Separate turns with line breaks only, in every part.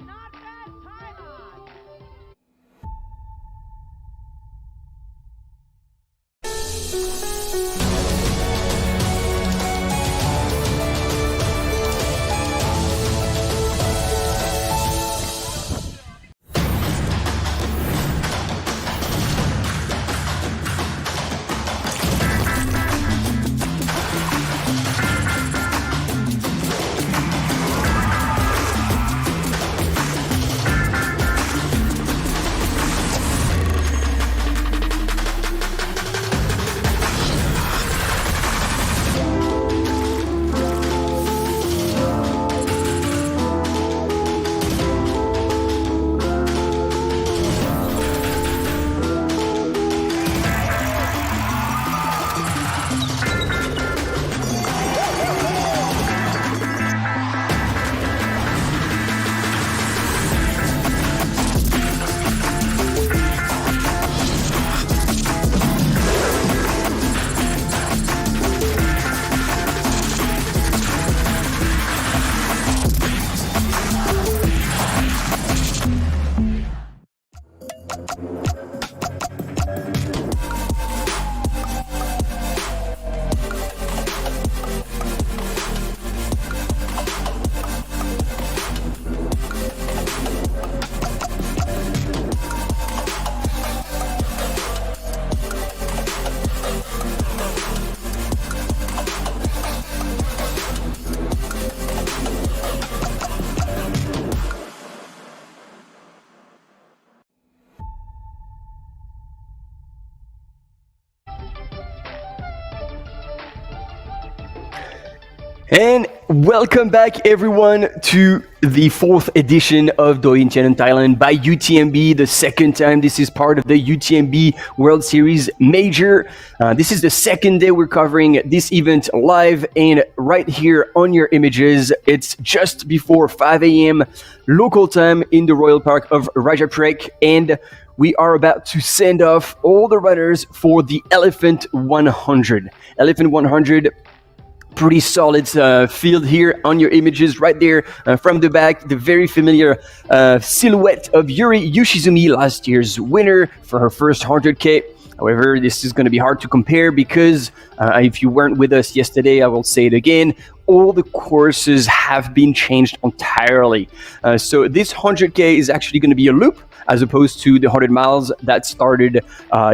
Not bad, Thailand.
And welcome back everyone to the fourth edition of Doi Inthanon Thailand by UTMB, the second time this is part of the UTMB World Series Major. This is the second day we're covering this event live, and right here on your images, it's just before 5 a.m. local time in the Royal Park of Rajapurek, and we are about to send off all the runners for the Elephant 100. Elephant 100, pretty solid field here on your images right there from the back. The very familiar silhouette of Yuri Yoshizumi, last year's winner for her first 100K. However, this is going to be hard to compare because if you weren't with us yesterday, I will say it again, all the courses have been changed entirely. So this 100K is actually going to be a loop as opposed to the 100 miles that started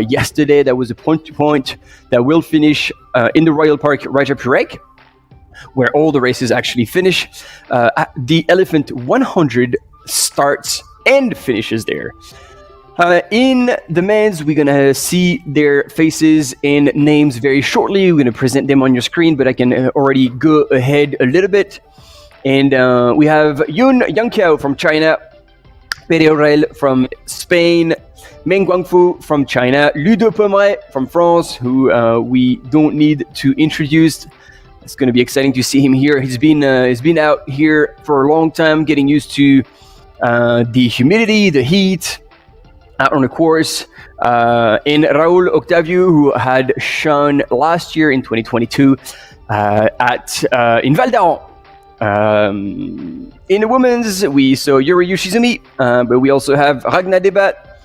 yesterday. That was a point-to-point that will finish in the Royal Park Rajapurek, where all the races actually finish. The Elephant 100 starts and finishes there. In the men's, we're gonna see their faces and names very shortly. We're gonna present them on your screen, but I can already go ahead a little bit. And we have Yun Yangqiao from China, Pere Aurel from Spain, Meng Guangfu from China, Ludo Pomeray from France, who we don't need to introduce. It's going to be exciting to see him here. He's been out here for a long time, getting used to the humidity, the heat, out on the course. And Raul Octavio, who had shown last year in 2022 in Val d'Aran. In the women's, we saw Yuri Yoshizumi, but we also have Ragna Debat,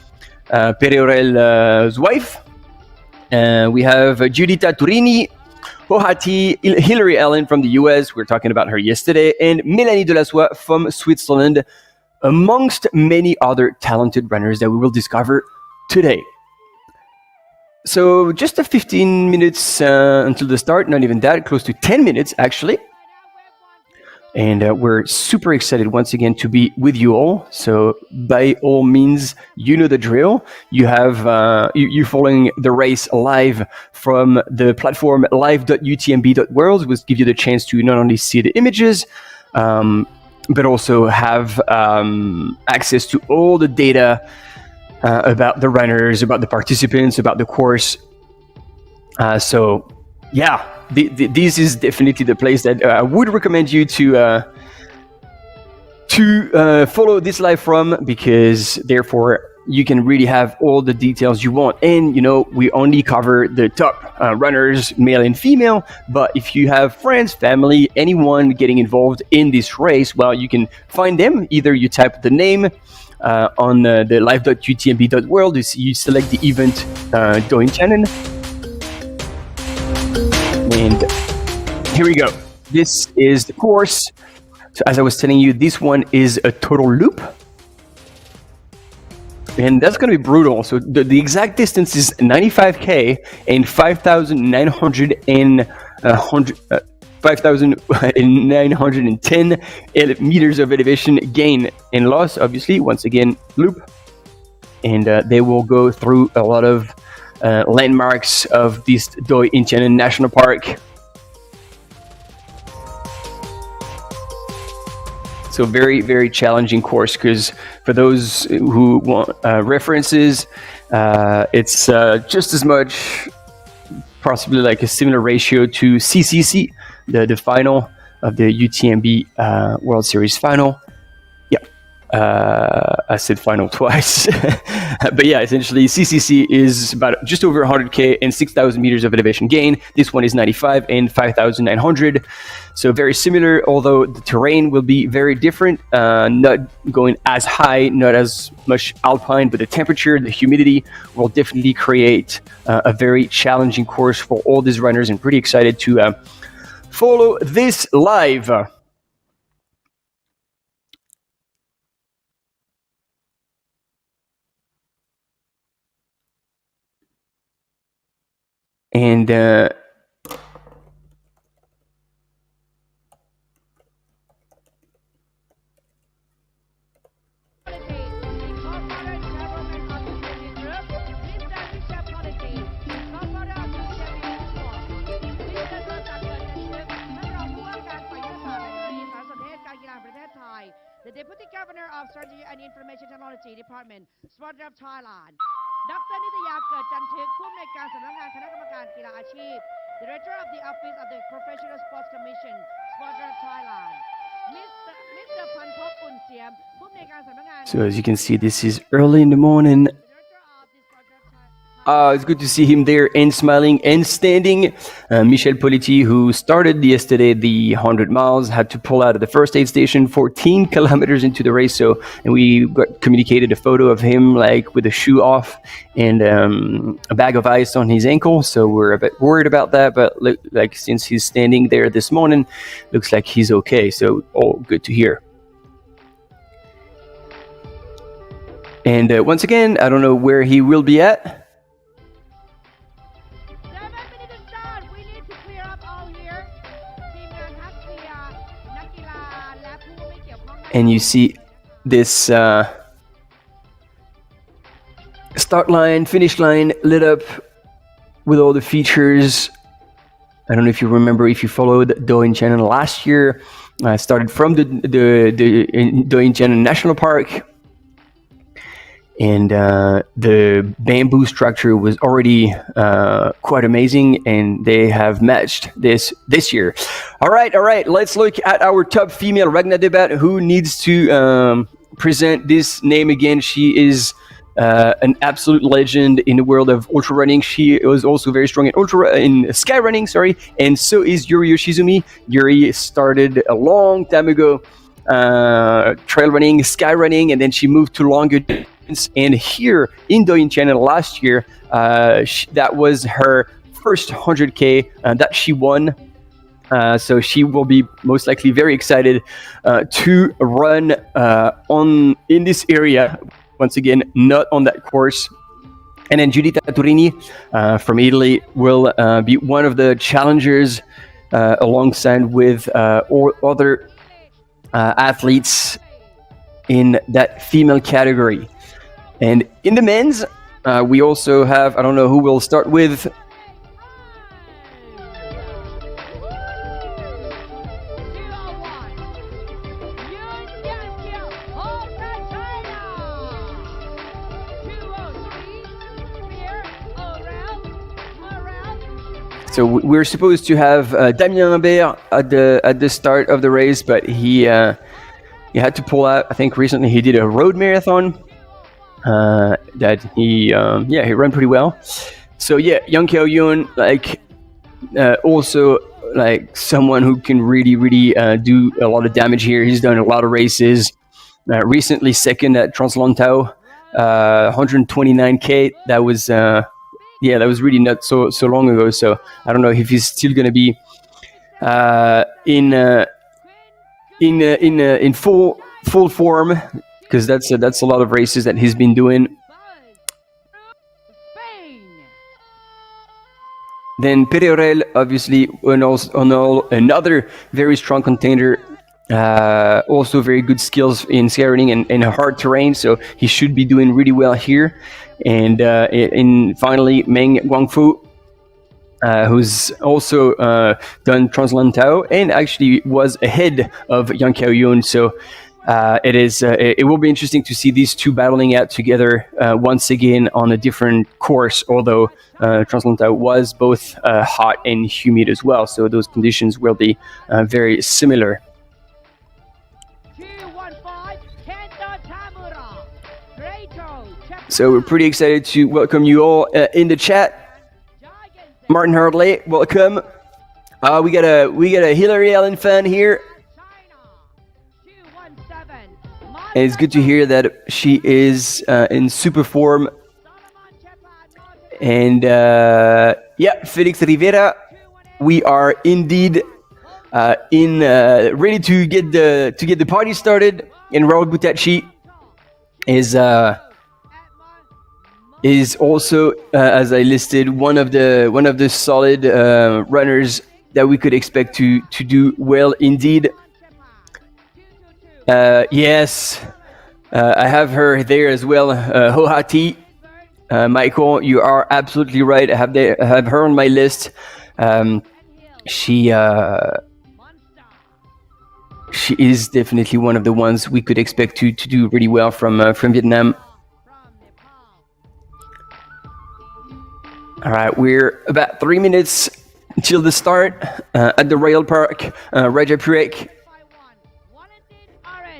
Pere Aurel's wife. We have Giuditta Turini, Hohati, Hillary Allen from the US, we were talking about her yesterday, and Mélanie Delassois from Switzerland, amongst many other talented runners that we will discover today. So just a 15 minutes until the start, not even that, close to 10 minutes actually. And we're super excited once again to be with you all. So by all means, you know the drill. You have you following the race live from the platform live.utmb.world, which give you the chance to not only see the images, but also have access to all the data about the runners, about the participants, about the course. So yeah. This is definitely the place that I would recommend you to follow this live from, because therefore you can really have all the details you want. And we only cover the top runners, male and female, but if you have friends, family, anyone getting involved in this race, well, you can find them. Either you type the name on the live.utmb.world, you select the event Doi Inthanon, and here we go. This is the course. So as I was telling you, this one is a total loop, and that's going to be brutal. So the exact distance is 95k and 5,910 meters of elevation gain and loss. Obviously, once again, loop, and they will go through a lot of landmarks of this Doi Inthanon National Park. So very, very challenging course, because for those who want references, it's just as much, possibly like a similar ratio to CCC, the final of the UTMB World Series final. I said final twice, but yeah, essentially CCC is about just over 100k and 6,000 meters of elevation gain. This one is 95 and 5,900, so very similar, although the terrain will be very different, not going as high, not as much alpine, but the temperature, the humidity will definitely create a very challenging course for all these runners, and pretty excited to follow this live. And
The Deputy Governor of Strategy and Information Technology Department, Podium Thailand. ดร.นิตยาเกิดจันทึกผู้อำนวยการสำนักงานคณะกรรมการกีฬาอาชีพ Director of the Office of the Professional Sports Commission, Podium Thailand. Mr. Panpop Punsiam, ผู้อำนวยการสำนักงาน
so as you can see, this is early in the morning. It's good to see him there and smiling and standing. Michel Politi, who started yesterday the 100 miles, had to pull out of the first aid station 14 kilometers into the race. And we got communicated a photo of him like with a shoe off and a bag of ice on his ankle. So we're a bit worried about that. But like since he's standing there this morning, looks like he's okay. So all good to hear. And once again, I don't know where he will be at. And you see this start line, finish line lit up with all the features. I don't know if you remember, if you followed Doi Inthanon last year. I started from the Doi Inthanon National Park. And the bamboo structure was already quite amazing, and they have matched this year. All right. Let's look at our top female, Ragna Debat, who needs to present this name again. She is an absolute legend in the world of ultra running. She was also very strong in sky running, and so is Yuri Yoshizumi. Yuri started a long time ago trail running, sky running, and then she moved to longer. And here in Doi Inthanon last year, that was her first 100K that she won. So she will be most likely very excited to run in this area. Once again, not on that course. And then Giuditta Turini from Italy will be one of the challengers alongside with other athletes in that female category. And in the men's, we also have, I don't know who we'll start with. So we're supposed to have Damien Imbert at the start of the race, but he had to pull out. I think recently he did a road marathon. that he ran pretty well. So yeah, Yang Xiaoyun, like also like someone who can really do a lot of damage here. He's done a lot of races. Recently second at Translantau, 129k. That was really not so long ago. So I don't know if he's still going to be in full form, because that's a lot of races that he's been doing. Then Pereorel, obviously, another very strong contender. Also very good skills in skyrunning and hard terrain, so he should be doing really well here. And finally, Meng Guangfu, who's also done Translantau and actually was ahead of Yang Xiaoyun. So it will be interesting to see these two battling out together once again on a different course, although Translantau was both hot and humid as well, so those conditions will be very similar. So we're pretty excited to welcome you all in the chat. Martin Hartley, welcome. We got a Hillary Allen fan here. And it's good to hear that she is in super form. And Felix Rivera, we are indeed ready to get the party started. And Raul Butacci is also, as I listed, one of the solid runners that we could expect to do well indeed. Yes, I have her there as well. Hohati, Michael, you are absolutely right. I have her on my list. She is definitely one of the ones we could expect to do really well from Vietnam. All right, we're about 3 minutes until the start at the rail park, Rajapurek.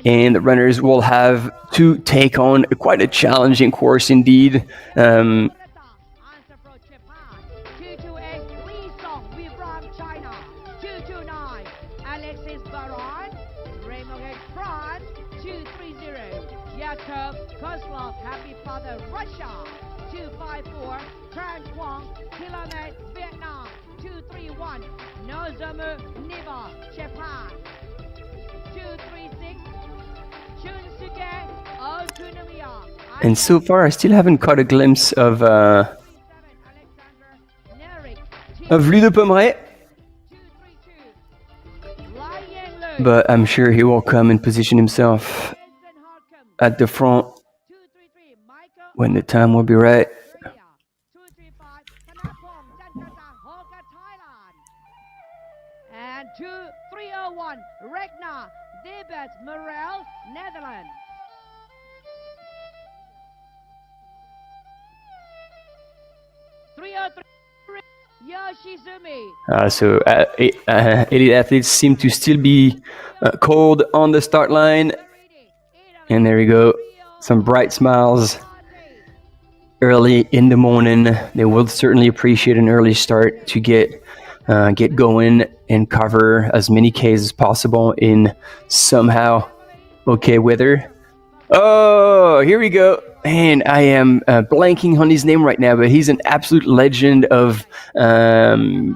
And the runners will have to take on quite a challenging course indeed. And so far, I still haven't caught a glimpse of Ludo Pomeray, but I'm sure he will come and position himself at the front when the time will be right.
And 2301, Regna Debet Morel, Netherlands.
So elite athletes seem to still be cold on the start line. And there we go. Some bright smiles early in the morning. They will certainly appreciate an early start to get going and cover as many Ks as possible in somehow okay weather. Oh, here we go. Man, I am blanking on his name right now, but he's an absolute legend of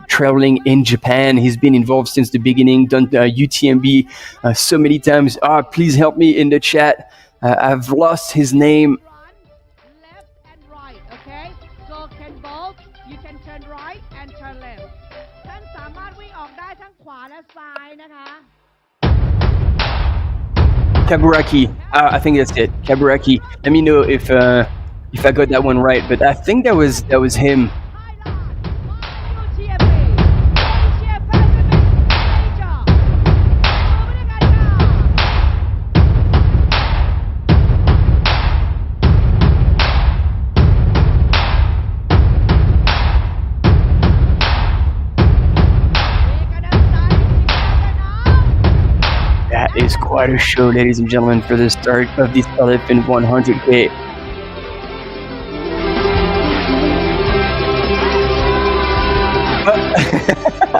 traveling in Japan. He's been involved since the beginning, done UTMB so many times. Please help me in the chat. I've lost his name.
Left and right, okay? So can both, you can turn right and turn left. ท่านสามารถวิ่งออกได้ทั้งขวาและซ้ายนะคะ
Kaburaki, I think that's it. Kaburaki. Let me know if I got that one right, but I think that was him. That is quite a show, ladies and gentlemen, for the start of this Elephant 100K.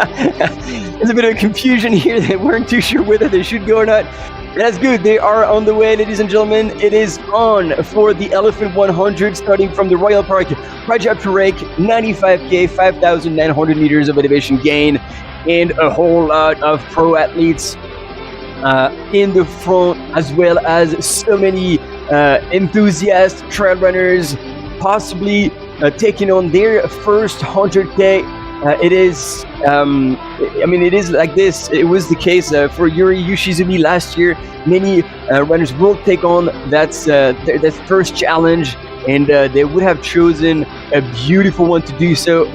There's a bit of confusion here. They weren't too sure whether they should go or not. That's good. They are on the way, ladies and gentlemen. It is on for the Elephant 100, starting from the Royal Park, Rajab Turek, 95K, 5,900 meters of elevation gain, and a whole lot of pro athletes in the front, as well as so many enthusiast trail runners, possibly taking on their first 100K. It is, it is like this. It was the case for Yuri Yoshizumi last year. Many runners will take on that first challenge, and they would have chosen a beautiful one to do so.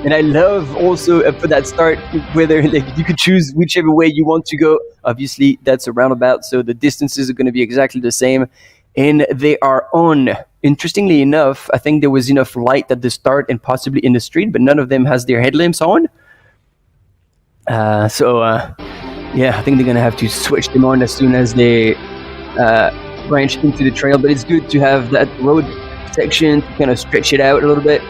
And I love also for that start, whether you could choose whichever way you want to go. Obviously, that's a roundabout, so the distances are going to be exactly the same. And they are on. Interestingly enough, I think there was enough light at the start and possibly in the street, but none of them has their headlamps on. I think they're going to have to switch them on as soon as they branch into the trail. But it's good to have that road section to kind of stretch it out a little bit.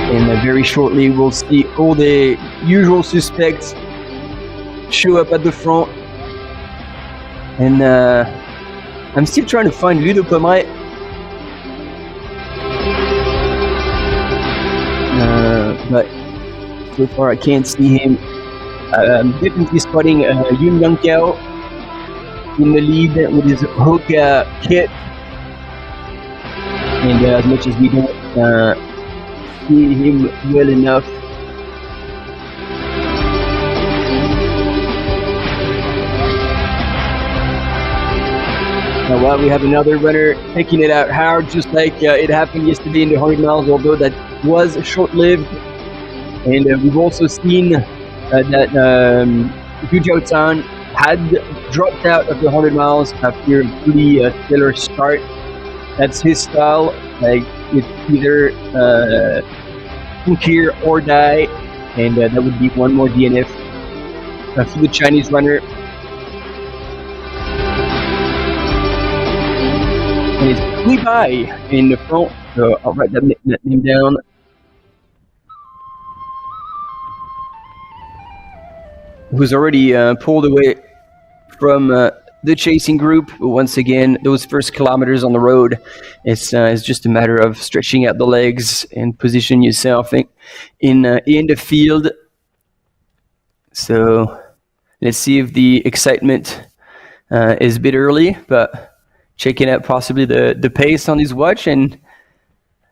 And very shortly, we'll see all the usual suspects show up at the front. And I'm still trying to find Ludo Pomay. But so far I can't see him. I'm definitely spotting Yun Young Kiao in the lead with his Hoka kit. And as much as we don't see him well enough, well, we have another runner taking it out hard, just like it happened yesterday in the 100 miles, although that was short-lived. And we've also seen that Hu Jiaotan had dropped out of the 100 miles after a pretty stellar start. That's his style. Like, it's either conquer or die, and that would be one more DNF for the Chinese runner. And it's Hui Bai in the front, so I'll write that name down. Who's already pulled away from the chasing group. But once again, those first kilometers on the road, it's just a matter of stretching out the legs and position yourself in the field. So let's see if the excitement is a bit early, but checking out possibly the pace on his watch. And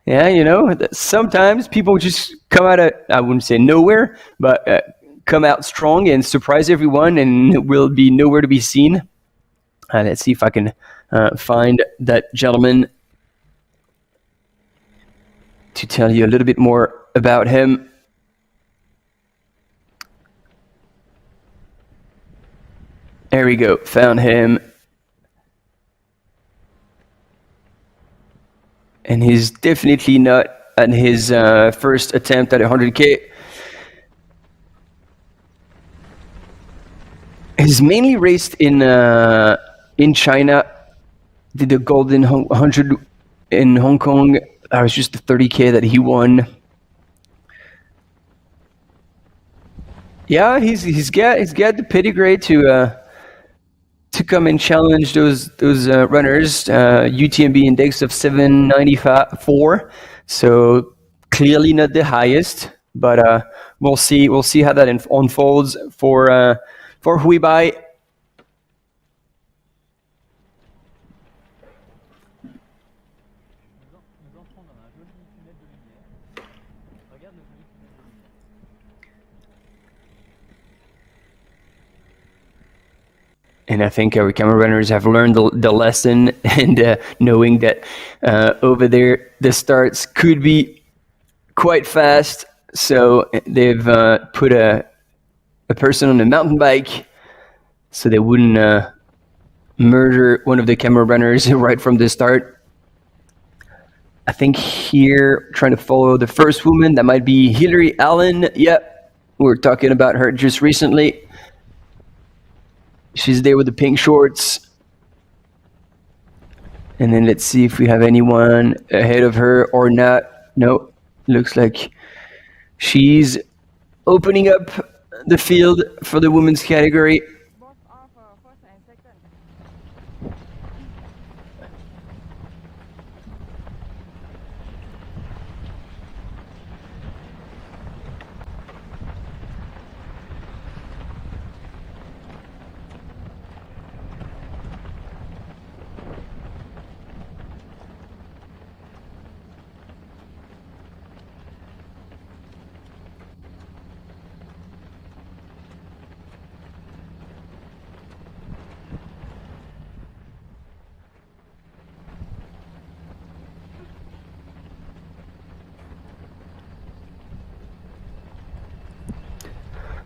yeah, sometimes people just come out of, I wouldn't say nowhere, but come out strong and surprise everyone and will be nowhere to be seen. Let's see if I can find that gentleman to tell you a little bit more about him. There we go, found him. And he's definitely not at his first attempt at 100K. He's mainly raced in China. Did the Golden 100 in Hong Kong. That was just the 30K that he won. Yeah, he's got the pedigree to come and challenge those runners. UTMB index of 794, so clearly not the highest, but we'll see how that unfolds for Hui Bai. And I think our camera runners have learned the lesson, and knowing that over there the starts could be quite fast. So they've put a person on a mountain bike so they wouldn't murder one of the camera runners right from the start. I think here, trying to follow the first woman, that might be Hillary Allen. Yep, we were talking about her just recently. She's there with the pink shorts. And then let's see if we have anyone ahead of her or not. No, looks like She's opening up the field for the women's category.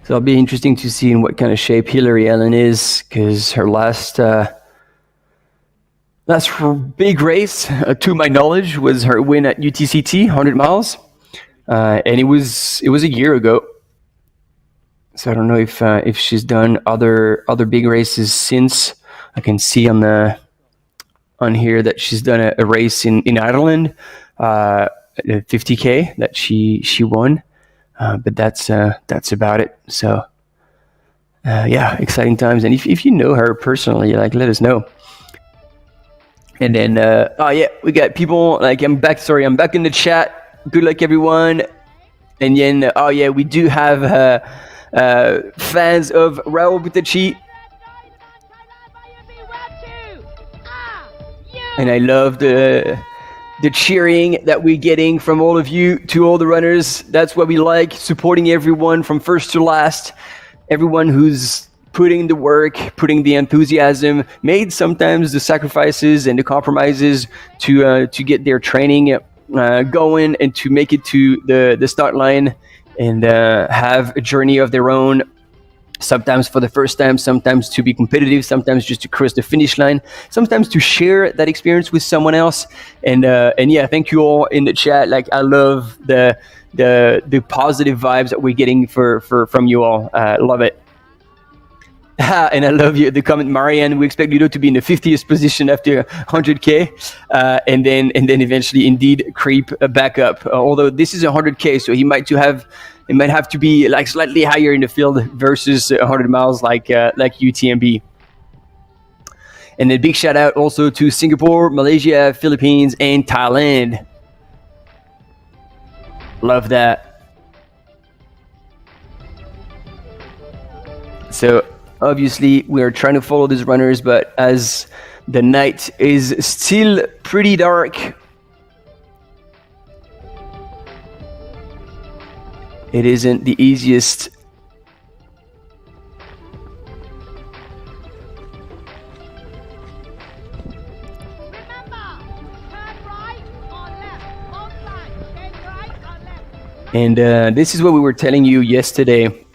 So it'll be interesting to see in what kind of shape Hillary Ellen is, because her last big race, to my knowledge, was her win at UTCT, 100 miles, and it was a year ago. So I don't know if she's done other big races since. I can see on here that she's done a race in Ireland, a 50K that she won. But that's about it. So, yeah, exciting times. And if you know her personally, like, let us know. And then, we got people like I'm back in the chat. Good luck, everyone. And then, we do have fans of Raul Butachi. And I love the cheering that we're getting from all of you to all the runners. That's what we like, supporting everyone from first to last. Everyone who's putting the work, putting the enthusiasm, made sometimes the sacrifices and the compromises to get their training going and to make it to the start line and have a journey of their own. Sometimes for the first time, sometimes to be competitive, sometimes just to cross the finish line, sometimes to share that experience with someone else. And yeah, thank you all in the chat. Like, I love the positive vibes that we're getting from you all. Love it. And I love you. The comment, Marianne. We expect Ludo to be in the 50th position after 100K, and then eventually indeed creep back up. Although this is 100K, so he might have to be like slightly higher in the field versus 100 miles like UTMB. And a big shout out also to Singapore, Malaysia, Philippines, and Thailand. Love that. So obviously we are trying to follow these runners, but as the night is still pretty dark, it isn't the easiest. And this is what we were telling you yesterday.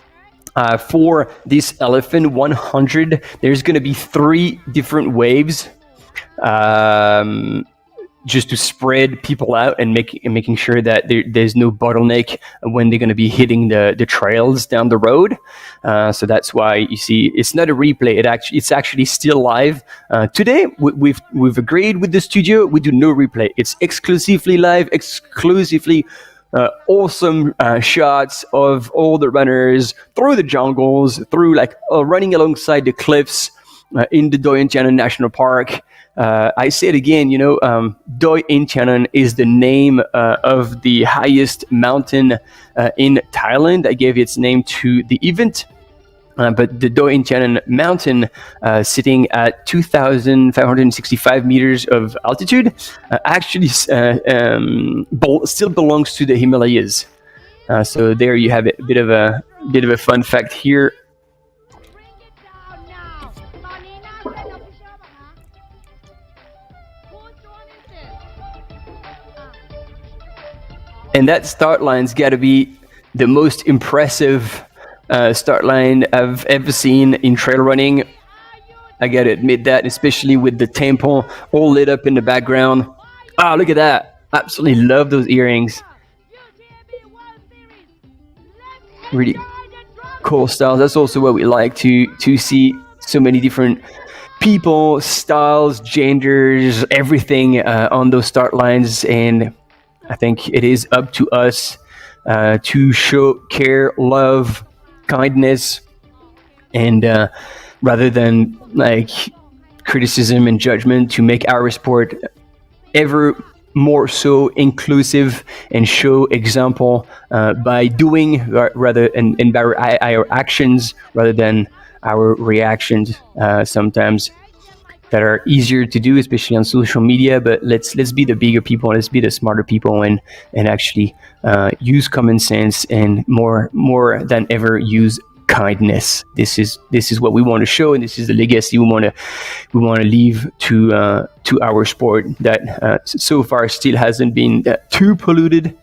For this Elephant 100, there's going to be 3 different waves, just to spread people out and making sure that there's no bottleneck when they're going to be hitting the trails down the road. So that's why you see it's not a replay. It's actually still live. Today we've agreed with the studio. We do no replay. It's exclusively live, exclusively. Awesome shots of all the runners through the jungles, through running alongside the cliffs in the Doi Inthanon National Park. I say it again, Doi Inthanon is the name of the highest mountain in Thailand. I gave its name to the event. But the Doi Inthanon mountain, sitting at 2,565 meters of altitude, actually still belongs to the Himalayas. So there you have it. A bit of a fun fact here. And that start line's got to be the most impressive start line I've ever seen in trail running. I gotta admit that, especially with the tampon all lit up in the background. Look at that. Absolutely love those earrings. Really cool styles. That's also what we like to see. So many different people, styles, genders, everything on those start lines. And I think it is up to us to show care, love, kindness, and rather than like criticism and judgment, to make our sport ever more so inclusive and show example by doing rather and by our actions rather than our reactions sometimes that are easier to do, especially on social media. But let's be the bigger people, let's be the smarter people, and actually use common sense, and more than ever use kindness. This is what we want to show, and this is the legacy we want to leave to our sport that so far still hasn't been too polluted,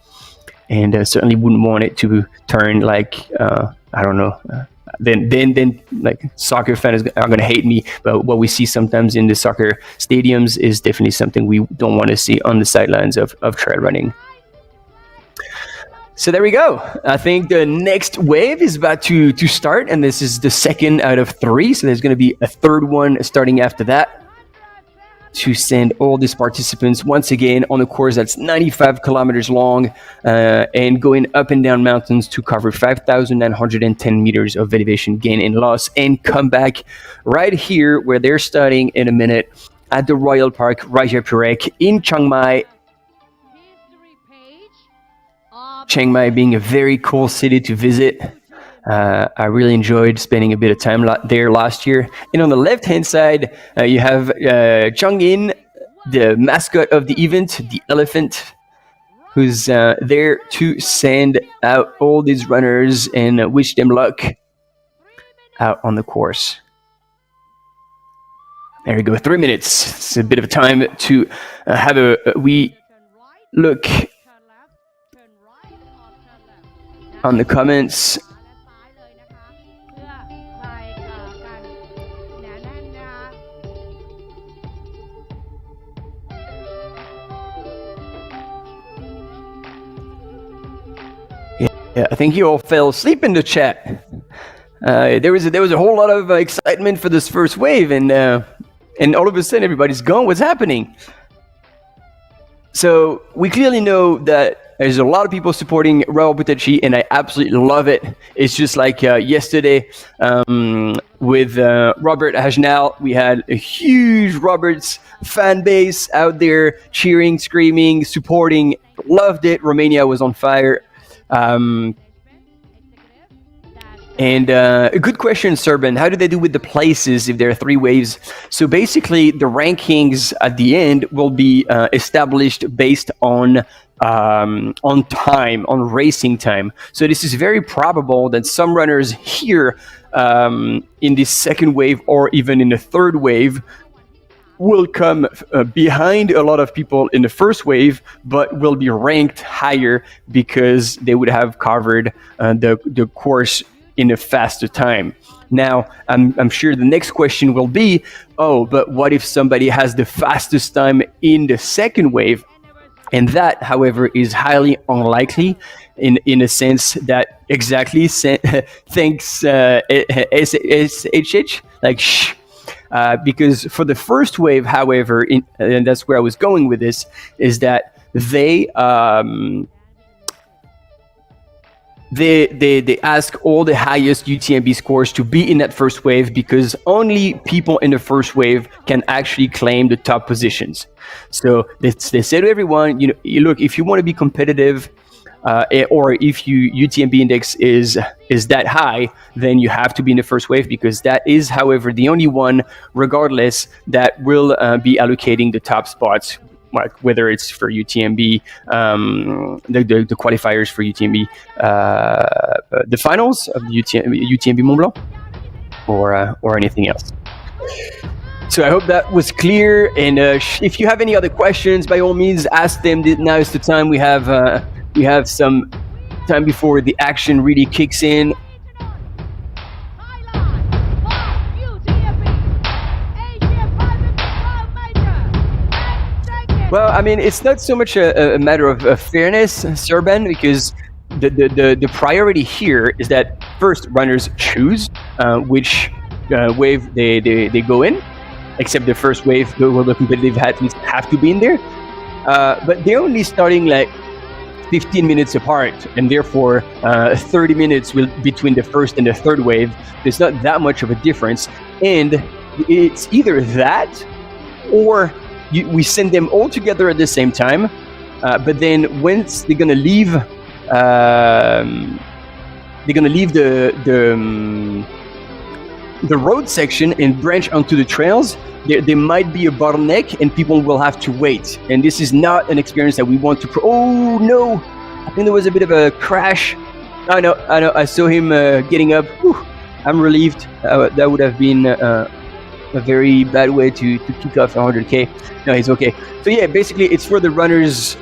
and certainly wouldn't want it to turn like I don't know. Then like soccer fans are going to hate me, but what we see sometimes in the soccer stadiums is definitely something we don't want to see on the sidelines of trail running. So there we go. I think the next wave is about to start, and this is the second out of 3. So there's going to be a third one starting after that to send all these participants once again on a course that's 95 kilometers long and going up and down mountains to cover 5,910 meters of elevation gain and loss, and come back right here where they're starting in a minute at the Royal Park Rajapurek in Chiang Mai. Chiang Mai being a very cool city to visit. I really enjoyed spending a bit of time there last year. And on the left-hand side, you have Changin, the mascot of the event, the elephant, who's there to send out all these runners and wish them luck out on the course. There we go, 3 minutes. It's a bit of time to have a wee look on the comments. Yeah, I think you all fell asleep in the chat. There was a whole lot of excitement for this first wave, and all of a sudden everybody's gone. What's happening? So we clearly know that there's a lot of people supporting Raul Butachi, and I absolutely love it. It's just like yesterday with Robert Hajnal. We had a huge Robert's fan base out there cheering, screaming, supporting. Loved it. Romania was on fire. And a good question, Serban. How do they do with the places if there are 3 waves? So basically, the rankings at the end will be established based on time, on racing time. So this is very probable that some runners here in the second wave or even in the third wave will come behind a lot of people in the first wave, but will be ranked higher because they would have covered the course in a faster time. Now, I'm sure the next question will be, oh, but what if somebody has the fastest time in the second wave? And that, however, is highly unlikely in a sense that exactly thanks SHH, like shh. Because for the first wave, however, and that's where I was going with this, is that they ask all the highest UTMB scores to be in that first wave, because only people in the first wave can actually claim the top positions. So they say to everyone, look, if you want to be competitive, or if UTMB index is that high, then you have to be in the first wave, because that is, however, the only one, regardless, that will be allocating the top spots, like whether it's for UTMB, the qualifiers for UTMB, the finals of the UTMB Mont-Blanc, or anything else. So I hope that was clear. And if you have any other questions, by all means, ask them. Now is the time. We have some time before the action really kicks in. Well, I mean, it's not so much a matter of fairness, Serban, because the priority here is that first runners choose which wave they go in, except the first wave where the competitive athletes have to be in there. But they're only starting like 15 minutes apart, and therefore 30 minutes between the first and the third wave. There's not that much of a difference, and it's either that or we send them all together at the same time, but then once they're gonna leave the road section and branch onto the trails, there might be a bottleneck and people will have to wait. And this is not an experience that we want to. Oh no! I think there was a bit of a crash. I know. I saw him getting up. Whew, I'm relieved. That would have been a very bad way to kick off 100K. No, he's okay. So yeah, basically it's for the runners'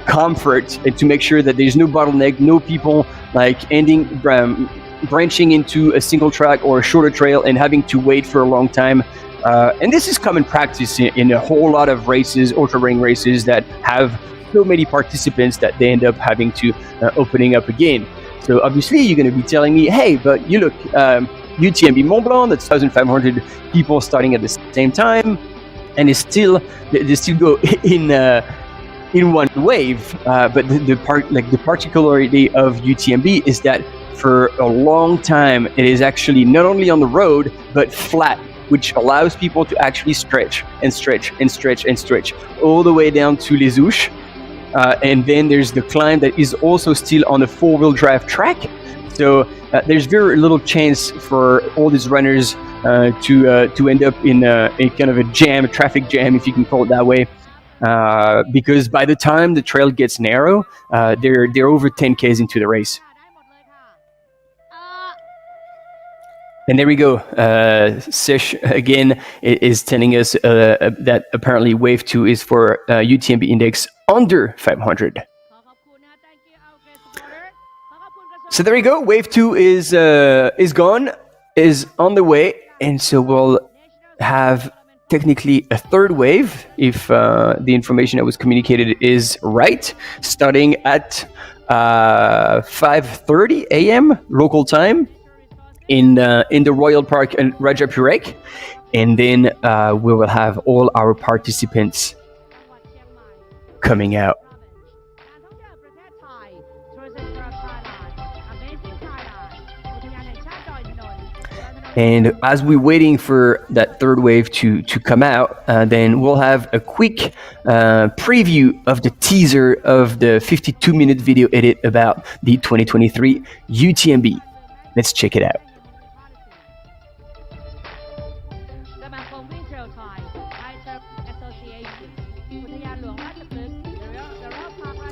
comfort and to make sure that there's no bottleneck, no people like branching into a single track or a shorter trail and having to wait for a long time. And this is common practice in a whole lot of races, ultra running races that have so many participants that they end up having to opening up again. So obviously you're going to be telling me, hey, but you look, UTMB Mont-Blanc, that's 1,500 people starting at the same time, and they still go in one wave. But the particularity of UTMB is that for a long time it is actually not only on the road but flat, which allows people to actually stretch and stretch and stretch and stretch all the way down to Les Ouches. And then there's the climb that is also still on a four-wheel drive track. So there's very little chance for all these runners to end up in kind of a jam, a traffic jam, if you can call it that way. Because by the time the trail gets narrow, they're over 10Ks into the race. And there we go. Sesh again is telling us that apparently wave 2 is for UTMB index under 500. So there we go. Wave 2 is gone, is on the way, and so we'll have technically a third wave if the information that was communicated is right, starting at 5:30 a.m. local time. In the Royal Park in Rajapurek, and then we will have all our participants coming out. And as we're waiting for that third wave to come out, then we'll have a quick preview of the teaser of the 52-minute video edit about the 2023 UTMB. Let's check it out.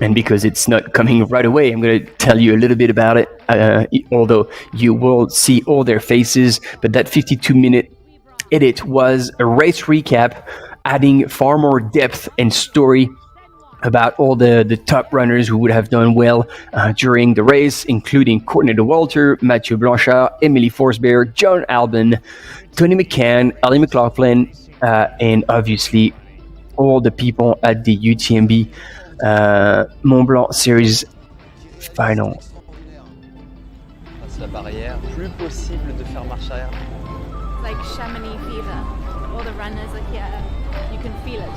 And because it's not coming right away, I'm going to tell you a little bit about it, although you will see all their faces. But that 52-minute edit was a race recap, adding far more depth and story about all the top runners who would have done well during the race, including Courtney Dauwalter, Mathieu Blanchard, Emily Forsberg, John Albon, Tony McCann, Ali McLaughlin, and obviously all the people at the UTMB Mont-Blanc Series final.
Passe la barrière, plus possible de faire marche arrière.
Like Chamonix fever. All the runners are here. You can feel it.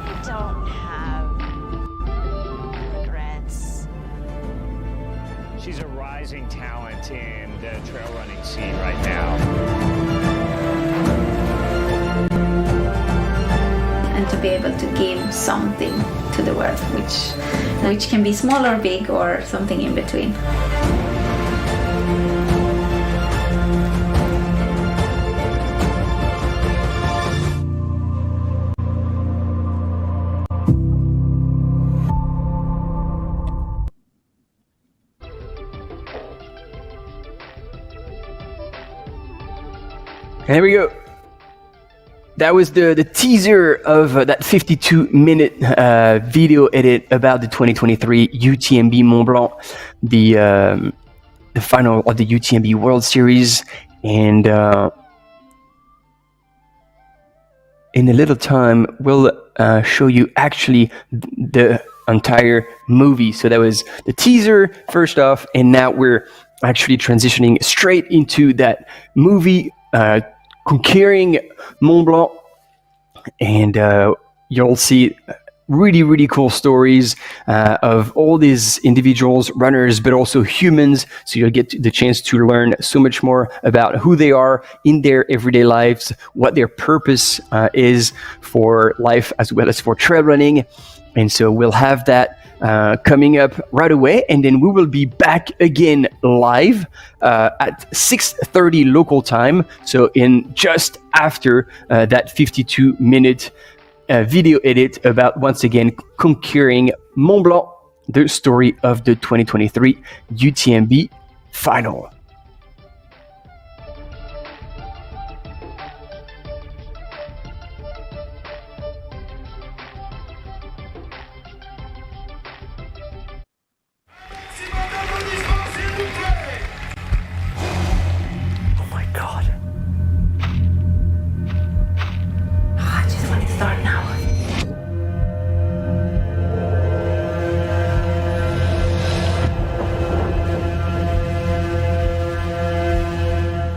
I don't have regrets.
She's a rising talent in the trail running scene right now.
And to be able to give something to the world, which can be small or big or something in between.
And there we go. That was the teaser of that 52-minute video edit about the 2023 UTMB Mont-Blanc, the final of the UTMB World Series. And in a little time, we'll show you actually the entire movie. So that was the teaser first off, and now we're actually transitioning straight into that movie, conquering Mont Blanc, and you'll see really, really cool stories of all these individuals, runners, but also humans. So you'll get the chance to learn so much more about who they are in their everyday lives, what their purpose is for life as well as for trail running. And so we'll have that coming up right away, and then we will be back again live at 6:30 local time, so in just after that 52-minute video edit about once again conquering Mont Blanc, the story of the 2023 UTMB final.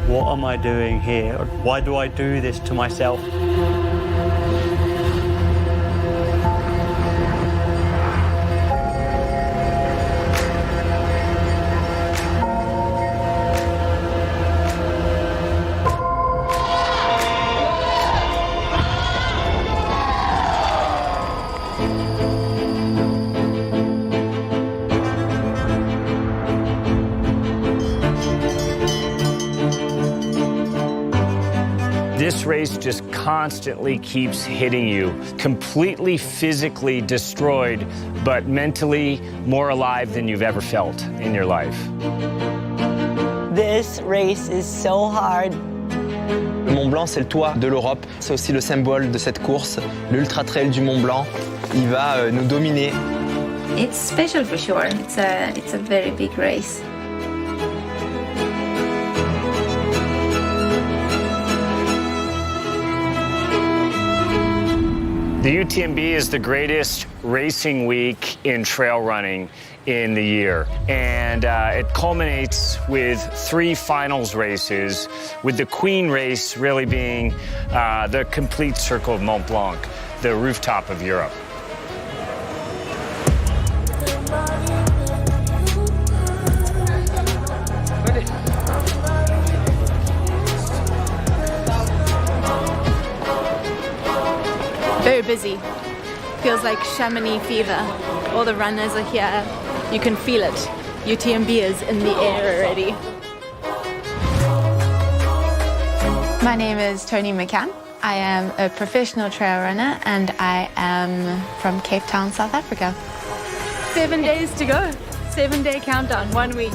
What am I doing here? Why do I do this to myself?
This race just constantly keeps hitting you, completely physically destroyed, but mentally more alive than you've ever felt in your life.
This race is so hard.
Le Mont Blanc, c'est le toit de l'Europe. C'est aussi le symbole de cette course, l'Ultra Trail du Mont Blanc. Il va nous dominer.
It's special for sure. It's a very big race.
The UTMB is the greatest racing week in trail running in the year, and it culminates with 3 finals races, with the Queen race really being the complete circle of Mont Blanc, the rooftop of Europe.
Very busy. Feels like Chamonix fever. All the runners are here. You can feel it. UTMB is in the air already. My name is Tony McCann. I am a professional trail runner and I am from Cape Town, South Africa. 7 days to go. 7-day countdown, 1 week.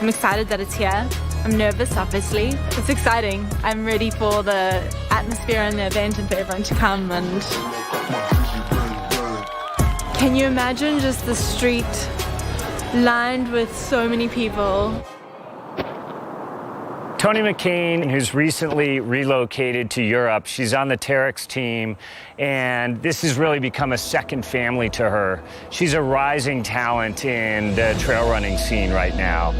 I'm excited that it's here. I'm nervous, obviously. It's exciting. I'm ready for the atmosphere and the event and for everyone to come. And can you imagine just the street lined with so many people?
Tony McCain, who's recently relocated to Europe, she's on the Terex team, and this has really become a second family to her. She's a rising talent in the trail running scene right now.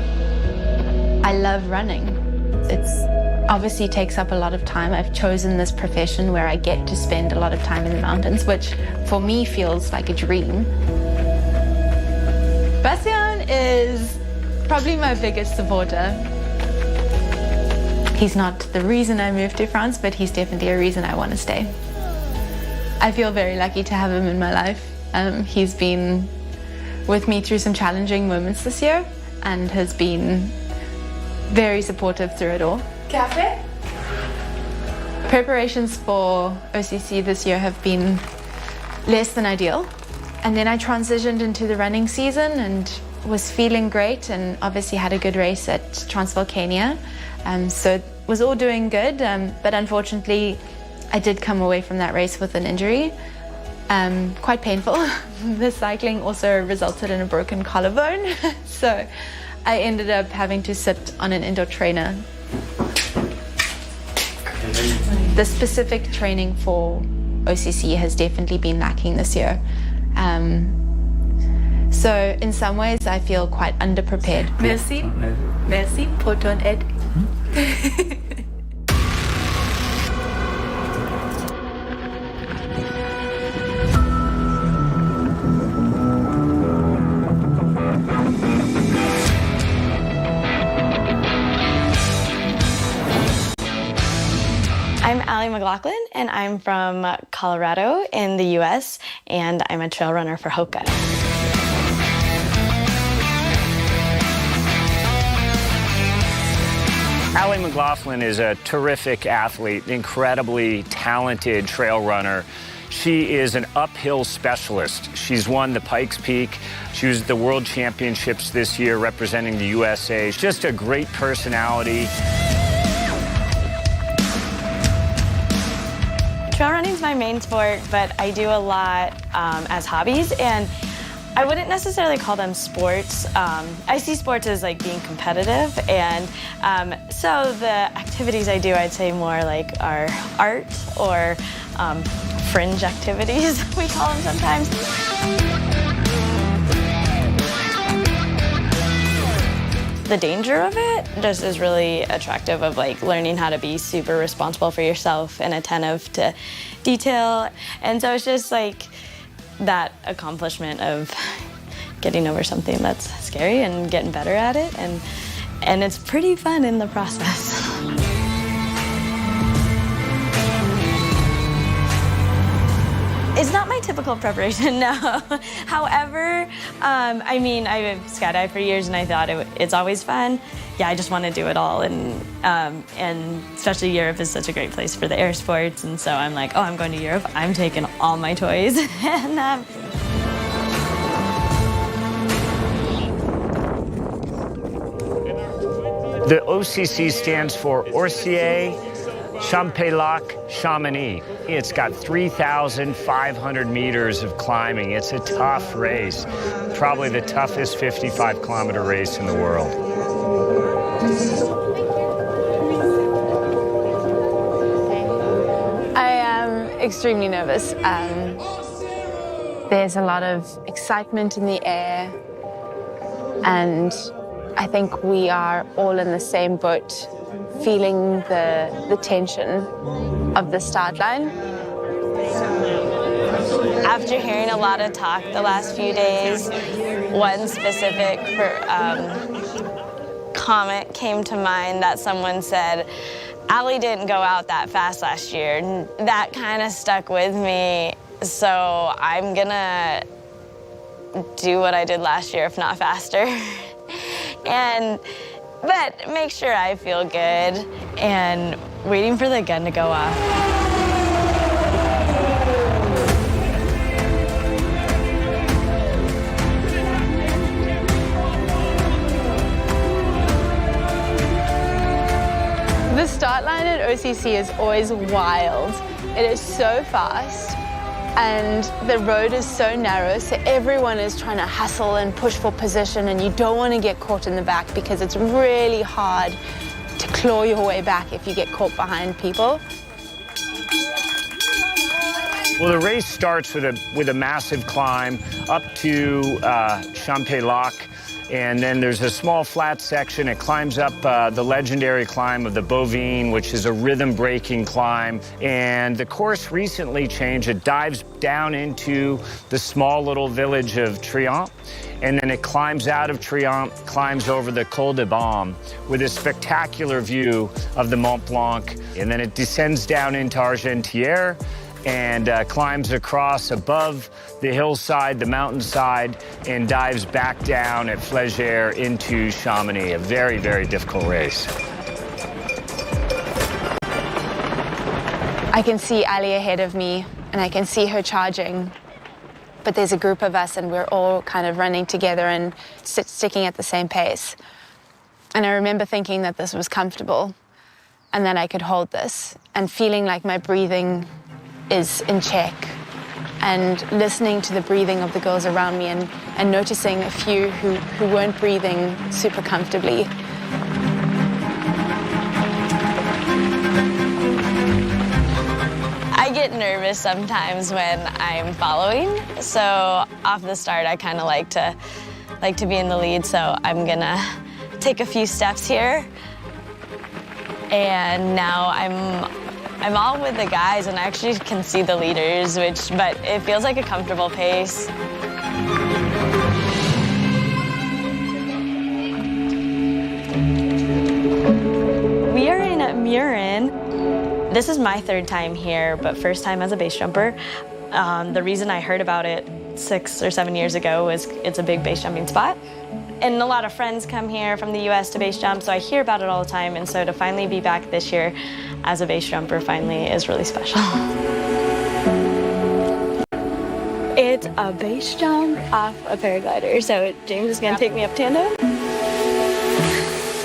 I love running. It's obviously takes up a lot of time. I've chosen this profession where I get to spend a lot of time in the mountains, which for me feels like a dream. Bastien is probably my biggest supporter. He's not the reason I moved to France, but he's definitely a reason I want to stay. I feel very lucky to have him in my life. He's been with me through some challenging moments this year and has been very supportive through it all. Cafe? Preparations for OCC this year have been less than ideal. And then I transitioned into the running season and was feeling great and obviously had a good race at Transvolcania. So it was all doing good, but unfortunately I did come away from that race with an injury. Quite painful. The cycling also resulted in a broken collarbone. So I ended up having to sit on an indoor trainer. The specific training for OCC has definitely been lacking this year. So in some ways I feel quite underprepared.
Merci. Merci pour ton aide.
Allie McLaughlin, and I'm from Colorado in the US, and I'm a trail runner for Hoka.
Allie McLaughlin is a terrific athlete, incredibly talented trail runner. She is an uphill specialist. She's won the Pikes Peak. She was at the World Championships this year representing the USA. She's just a great personality.
Trail running is my main sport, but I do a lot as hobbies, and I wouldn't necessarily call them sports. I see sports as like being competitive, and so the activities I do, I'd say more like are art or fringe activities, we call them sometimes. The danger of it just is really attractive, of like learning how to be super responsible for yourself and attentive to detail. And so it's just like that accomplishment of getting over something that's scary and getting better at it, and it's pretty fun in the process. It's not my typical preparation, no. However, I mean, I've skydived for years and I thought it's always fun. Yeah, I just want to do it all, and especially Europe is such a great place for the air sports, and so I'm like, oh, I'm going to Europe, I'm taking all my toys. And
The OCC stands for Oceania, Champs-Lac, Chamonix. It's got 3,500 meters of climbing. It's a tough race, probably the toughest 55-kilometer race in the world.
I am extremely nervous. There's a lot of excitement in the air, and I think we are all in the same boat, feeling the tension of the start line.
after hearing a lot of talk the last few days, one specific comment came to mind that someone said, Allie didn't go out that fast last year. That kind of stuck with me, so I'm gonna do what I did last year, if not faster. But make sure I feel good, and waiting for the gun to go off.
The start line at OCC is always wild. It is so fast, and the road is so narrow, so everyone is trying to hustle and push for position, and you don't want to get caught in the back because it's really hard to claw your way back if you get caught behind people.
Well, the race starts with a massive climb up to Champs-Lac, and then there's a small flat section. It climbs up the legendary climb of the Bovine, which is a rhythm-breaking climb. And the course recently changed. It dives down into the small little village of Triant, and then it climbs out of Triant, climbs over the Col de Baume with a spectacular view of the Mont-Blanc. And then it descends down into Argentière and climbs across above the hillside, the mountainside, and dives back down at Flégère into Chamonix. A very, very difficult race.
I can see Ali ahead of me, and I can see her charging. But there's a group of us, and we're all kind of running together and sticking at the same pace. And I remember thinking that this was comfortable, and that I could hold this, and feeling like my breathing is in check, and listening to the breathing of the girls around me, and noticing a few who weren't breathing super comfortably.
I get nervous sometimes when I'm following, so off the start I kind of like to be in the lead, so I'm gonna take a few steps here. And now I'm all with the guys, and I actually can see the leaders, but it feels like a comfortable pace. We are in Murin, This is my third time here, but first time as a base jumper. The reason I heard about it 6 or 7 years ago was it's a big base jumping spot. And a lot of friends come here from the US to base jump, so I hear about it all the time. And so to finally be back this year as a base jumper finally is really special. It's a base jump off a paraglider, so James is gonna take me up tandem.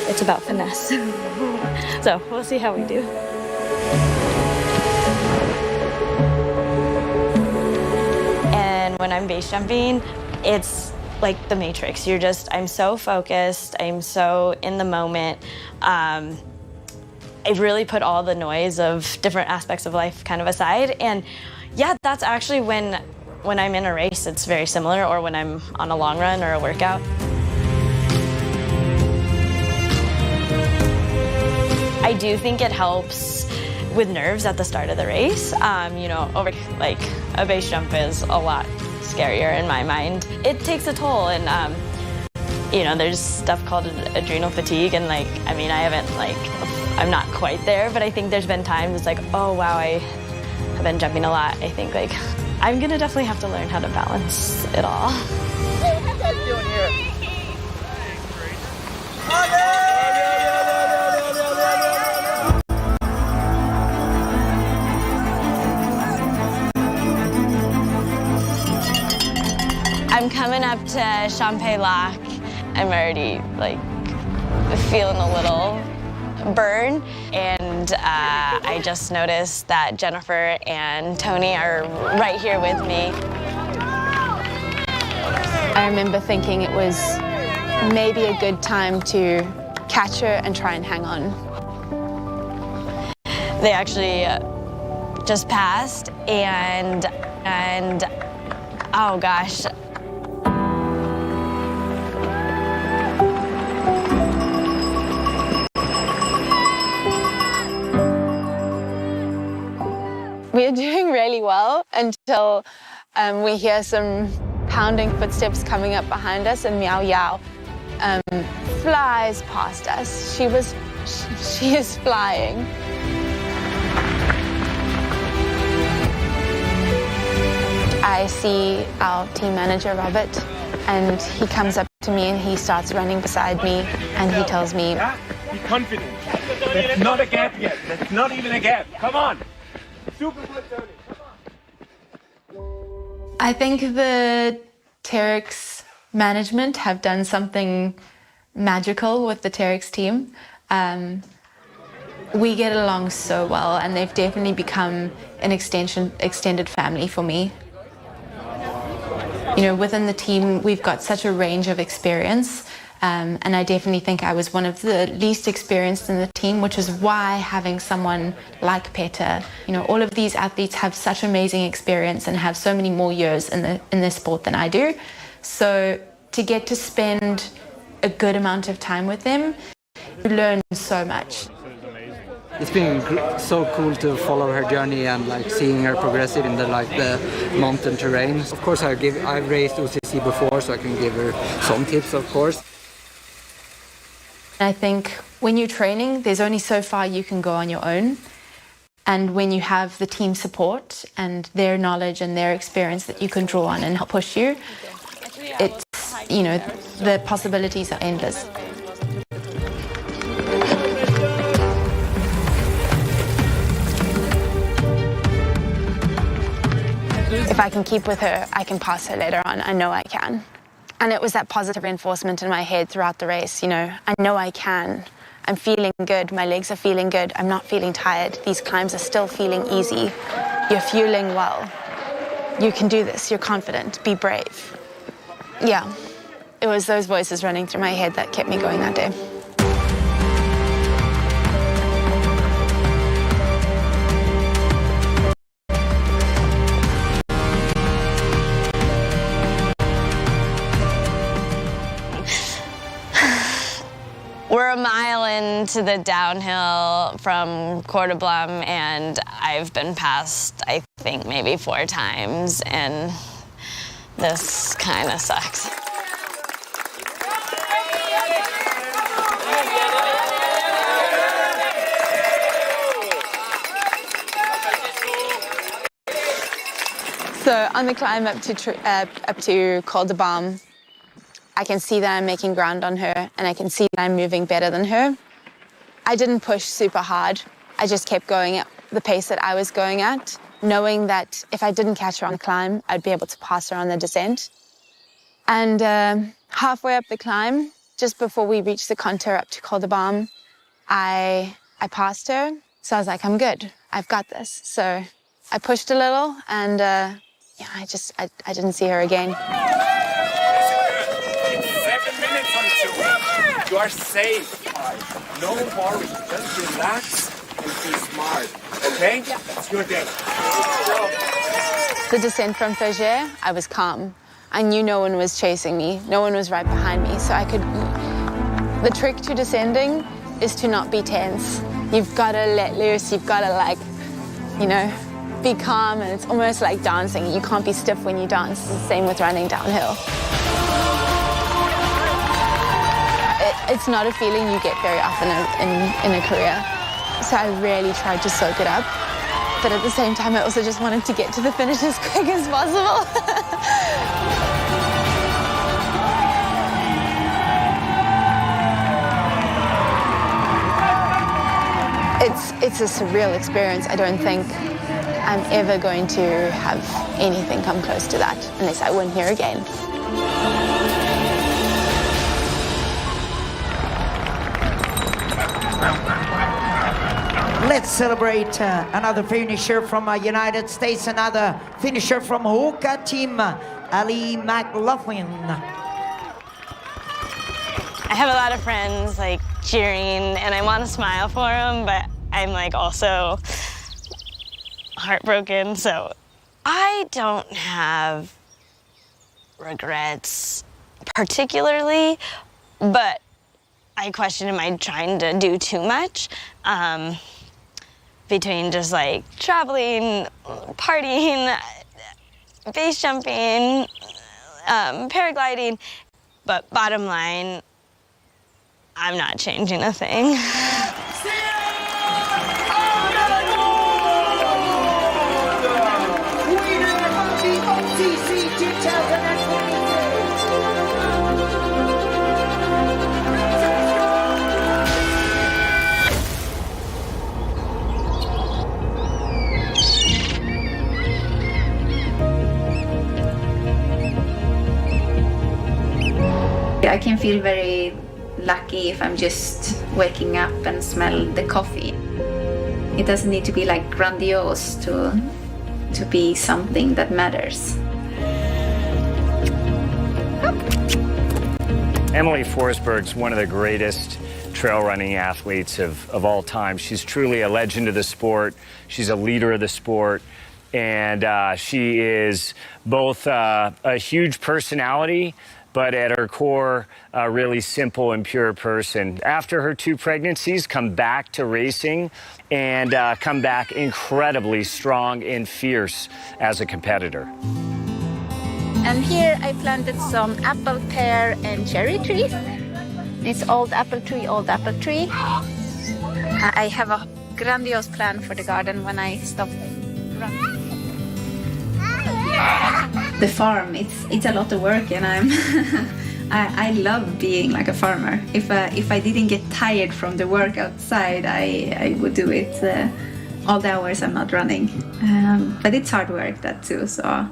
It's about finesse. So we'll see how we do. And when I'm base jumping, it's like the Matrix. I'm so focused, I'm so in the moment. I really put all the noise of different aspects of life kind of aside. And yeah, that's actually when I'm in a race, it's very similar, or when I'm on a long run or a workout. I do think it helps with nerves at the start of the race. You know, like a base jump is a lot scarier in my mind. It takes a toll, and you know, there's stuff called adrenal fatigue, and like, I mean, I'm not quite there, but I think there's been times it's like, oh wow, I have been jumping a lot. I think like, I'm gonna definitely have to learn how to balance it all.
Hey, what are you guys doing here?
I'm coming up to Champay Lac. I'm already like feeling a little burn, and I just noticed that Jennifer and Tony are right here with me.
I remember thinking it was maybe a good time to catch her and try and hang on.
They actually just passed, and oh gosh.
We're doing really well until we hear some pounding footsteps coming up behind us, and Meow Yao flies past us. She is flying. I see our team manager, Robert, and he comes up to me and he starts running beside me, and he tells me,
be confident. That's not a gap yet. That's not even a gap. Come on. Super good, Tony. Come on.
I think the Terex management have done something magical with the Terex team. We get along so well, and they've definitely become an extended family for me. You know, within the team, we've got such a range of experience, and I definitely think I was one of the least experienced in the team, which is why having someone like Peter, you know, all of these athletes have such amazing experience and have so many more years in this sport than I do. So to get to spend a good amount of time with them, you learn so much.
It's been so cool to follow her journey and like seeing her progressive in the mountain terrain. Of course, I've raced OCC before, so I can give her some tips, of course.
I think when you're training, there's only so far you can go on your own. And when you have the team support and their knowledge and their experience that you can draw on and help push you, it's, you know, the possibilities are endless. If I can keep with her, I can pass her later on. I know I can. And it was that positive reinforcement in my head throughout the race, you know, I know I can. I'm feeling good, my legs are feeling good, I'm not feeling tired, these climbs are still feeling easy. You're fueling well. You can do this, you're confident, be brave. Yeah, it was those voices running through my head that kept me going that day.
We're a mile into the downhill from Cordon Bleu, and I've been passed, I think, maybe 4 times, and this kind of sucks.
So on the climb up to Col de Balme, I can see that I'm making ground on her, and I can see that I'm moving better than her. I didn't push super hard. I just kept going at the pace that I was going at, knowing that if I didn't catch her on the climb, I'd be able to pass her on the descent. And halfway up the climb, just before we reached the contour up to Col de Balme, I passed her. So I was like, I'm good. I've got this. So I pushed a little, and yeah, I didn't see her again.
7 minutes on two. You are safe. No worry. Just relax and be smart. Okay? Yeah. It's your day.
The descent from Flagey, I was calm. I knew no one was chasing me. No one was right behind me. So I could... The trick to descending is to not be tense. You've got to let loose. You've got to, like, you know, be calm. And it's almost like dancing. You can't be stiff when you dance. It's the same with running downhill. It's not a feeling you get very often in a career. So I really tried to soak it up. But at the same time, I also just wanted to get to the finish as quick as possible. It's a surreal experience. I don't think I'm ever going to have anything come close to that unless I win here again.
Let's celebrate another finisher from United States, another finisher from Hoka team, Ali McLaughlin.
I have a lot of friends like cheering, and I want to smile for them, but I'm like also heartbroken. So I don't have regrets particularly, but I question, am I trying to do too much? Between just like traveling, partying, base jumping, paragliding. But bottom line, I'm not changing a thing.
I can feel very lucky if I'm just waking up and smell the coffee. It doesn't need to be like grandiose to be something that matters.
Emily Forsberg's one of the greatest trail running athletes of all time. She's truly a legend of the sport. She's a leader of the sport. And she is both a huge personality, but at her core, a really simple and pure person. After her 2 pregnancies, come back to racing and come back incredibly strong and fierce as a competitor.
And here I planted some apple, pear, and cherry trees. This old apple tree. I have a grandiose plan for the garden when I stop running.
The farm, it's a lot of work, and I love being like a farmer. If I didn't get tired from the work outside, I would do it all the hours I'm not running. But it's hard work, that too. So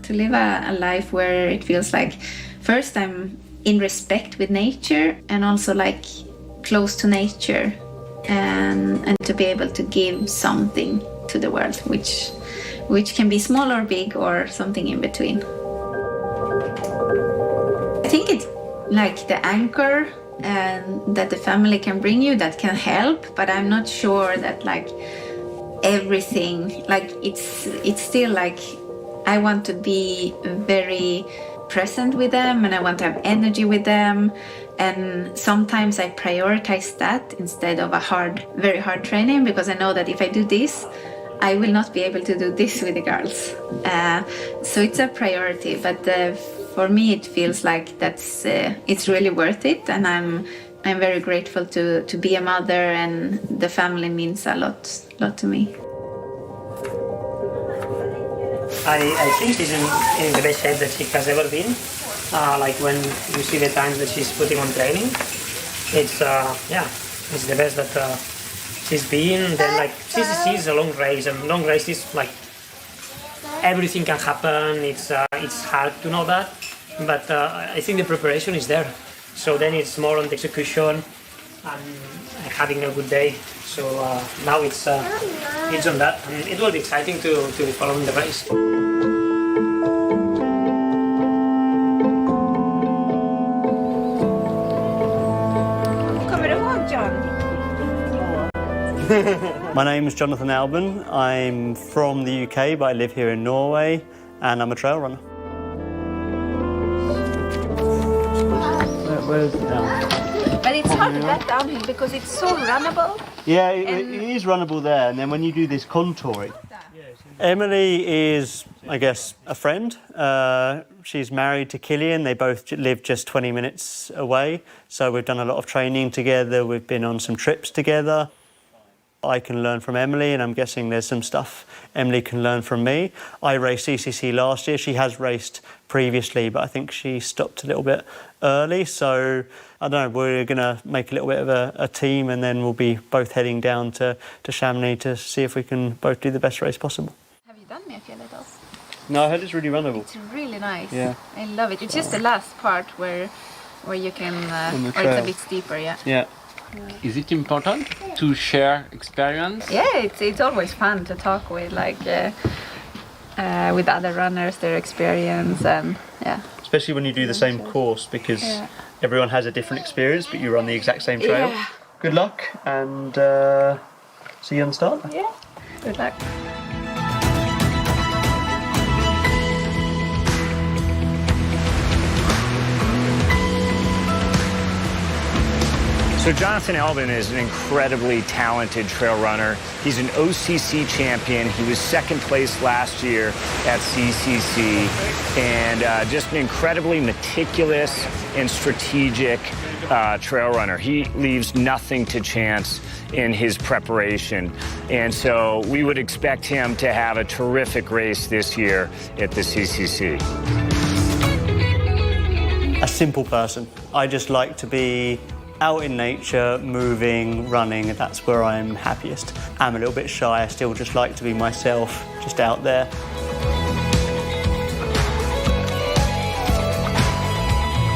to live a life where it feels like first I'm in respect with nature and also like close to nature, and to be able to give something to the world, which can be small or big or something in between. I think it's like the anchor and that the family can bring you that can help, but I'm not sure that like everything, like it's still like I want to be very present with them and I want to have energy with them, and sometimes I prioritize that instead of very hard training, because I know that if I do this, I will not be able to do this with the girls. So it's a priority, but for me it feels like it's really worth it, and I'm very grateful to be a mother, and the family means a lot to me.
I think she's in the best shape that she has ever been. Like when you see the times that she's putting on training, it's it's the best that she's been. Then like CCC is a long race, and long race is like everything can happen. It's hard to know that, but I think the preparation is there. So then it's more on the execution and having a good day. So now it's on that, and it will be exciting to be following the race.
My name is Jonathan Albin. I'm from the UK, but I live here in Norway, and I'm a trail runner. Where's it down?
But it's hard to get downhill because it's so runnable.
Yeah, it is runnable there, and then when you do this contouring. Emily is, I guess, a friend. She's married to Killian. They both live just 20 minutes away. So we've done a lot of training together. We've been on some trips together. I can learn from Emily, and I'm guessing there's some stuff Emily can learn from me. I raced CCC last year. She has raced previously, but I think she stopped a little bit early. So, I don't know, we're going to make a little bit of a team, and then we'll be both heading down to Chamonix to see if we can both do the best race possible.
Have you done Mefjället?
No, I heard it's really runnable.
It's really nice.
Yeah.
I love it. It's just the last part where you can, or it's a bit steeper, yeah.
Yeah.
Is it important to share experience?
Yeah, it's always fun to talk with with other runners, their experience, and yeah.
Especially when you do the same course, because everyone has a different experience, but you run the exact same trail.
Yeah.
Good luck, and see you on the start.
Yeah, good luck.
So Jonathan Albin is an incredibly talented trail runner. He's an OCC champion. He was second place last year at CCC, and just an incredibly meticulous and strategic trail runner. He leaves nothing to chance in his preparation. And so we would expect him to have a terrific race this year at the CCC.
A simple person. I just like to be out in nature, moving, running. That's where I'm happiest. I'm a little bit shy. I still just like to be myself, just out there.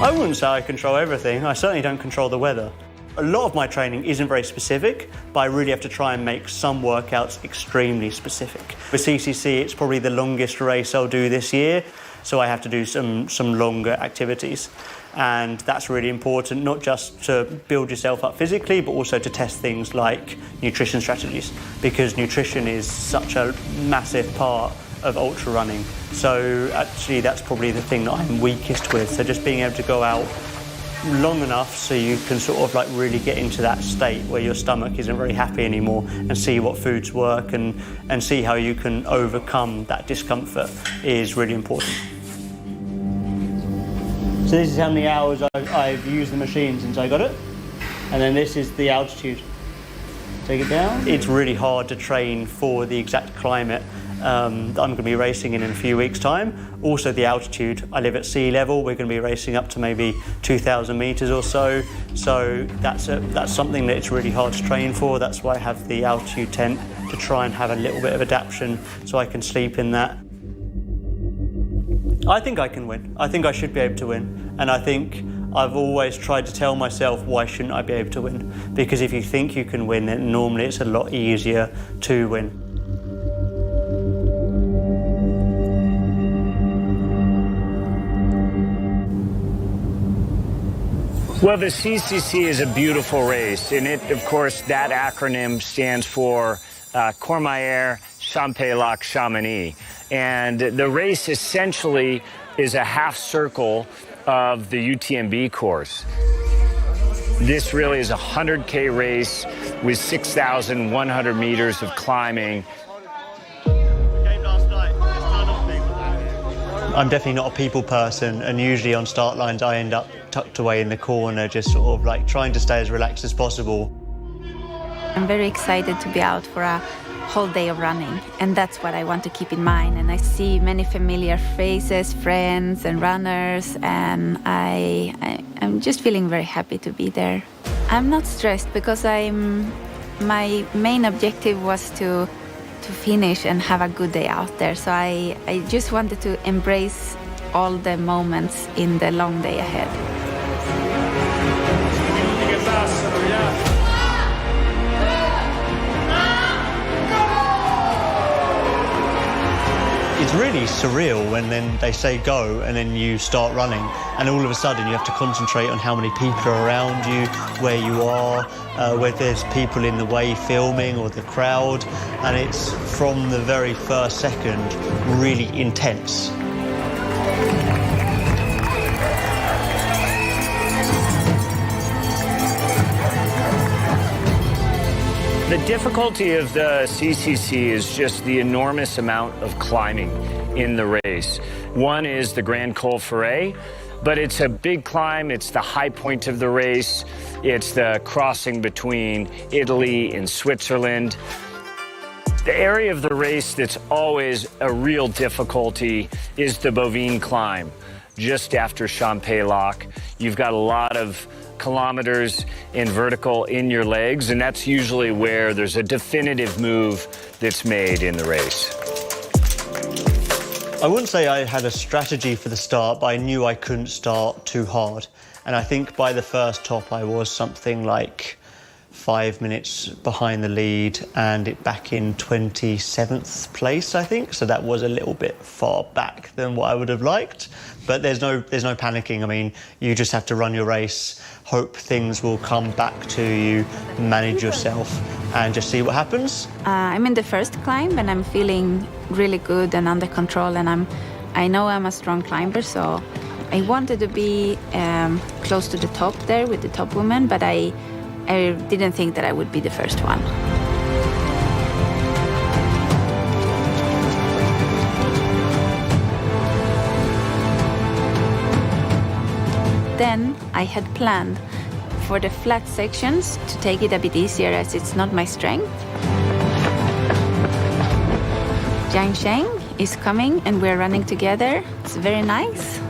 I wouldn't say I control everything. I certainly don't control the weather. A lot of my training isn't very specific, but I really have to try and make some workouts extremely specific. With CCC, it's probably the longest race I'll do this year, so I have to do some longer activities. And that's really important, not just to build yourself up physically, but also to test things like nutrition strategies, because nutrition is such a massive part of ultra running. So actually that's probably the thing that I'm weakest with. So just being able to go out long enough so you can sort of like really get into that state where your stomach isn't very happy anymore, and see what foods work and see how you can overcome that discomfort is really important. So this is how many hours I've used the machine since I got it. And then this is the altitude. Take it down. It's really hard to train for the exact climate that I'm going to be racing in a few weeks' time. Also the altitude. I live at sea level. We're going to be racing up to maybe 2,000 meters or so. So that's something that it's really hard to train for. That's why I have the altitude tent, to try and have a little bit of adaptation so I can sleep in that. I think I can win. I think I should be able to win. And I think I've always tried to tell myself, why shouldn't I be able to win? Because if you think you can win, then normally it's a lot easier to win.
Well, the CCC is a beautiful race, and it, of course, that acronym stands for Courmayeur Champex Chamonix. And the race essentially is a half circle of the UTMB course. This really is a 100K race with 6,100 meters of climbing.
I'm definitely not a people person, and usually on start lines I end up tucked away in the corner, just sort of like trying to stay as relaxed as possible.
I'm very excited to be out for a
whole day of running, and that's what I want to keep in mind. And I see many familiar faces, friends and runners, and I'm just feeling very happy to be there. I'm not stressed because my main objective was to finish and have a good day out there. So I just wanted to embrace all the moments in the long day ahead.
It's really surreal when then they say go and then you start running and all of a sudden you have to concentrate on how many people are around you, where you are, whether there's people in the way filming or the crowd, and it's from the very first second really intense.
The difficulty of the CCC is just the enormous amount of climbing in the race. One is the Grand Col Ferret, but it's a big climb. It's the high point of the race. It's the crossing between Italy and Switzerland. The area of the race that's always a real difficulty is the Bovine climb. Just after Champay-Lac, you've got a lot of kilometers in vertical in your legs, and that's usually where there's a definitive move that's made in the race.
I wouldn't say I had a strategy for the start, but I knew I couldn't start too hard. And I think by the first top, I was something like 5 minutes behind the lead and it back in 27th place, I think. So that was a little bit far back than what I would have liked. But there's no panicking. I mean, you just have to run your race, hope things will come back to you, manage yourself, and just see what happens.
I'm in the first climb and I'm feeling really good and under control, and I know I'm a strong climber, so I wanted to be close to the top there with the top women, but I didn't think that I would be the first one. Then I had planned for the flat sections to take it a bit easier as it's not my strength. Jiang Sheng is coming and we're running together. It's very nice.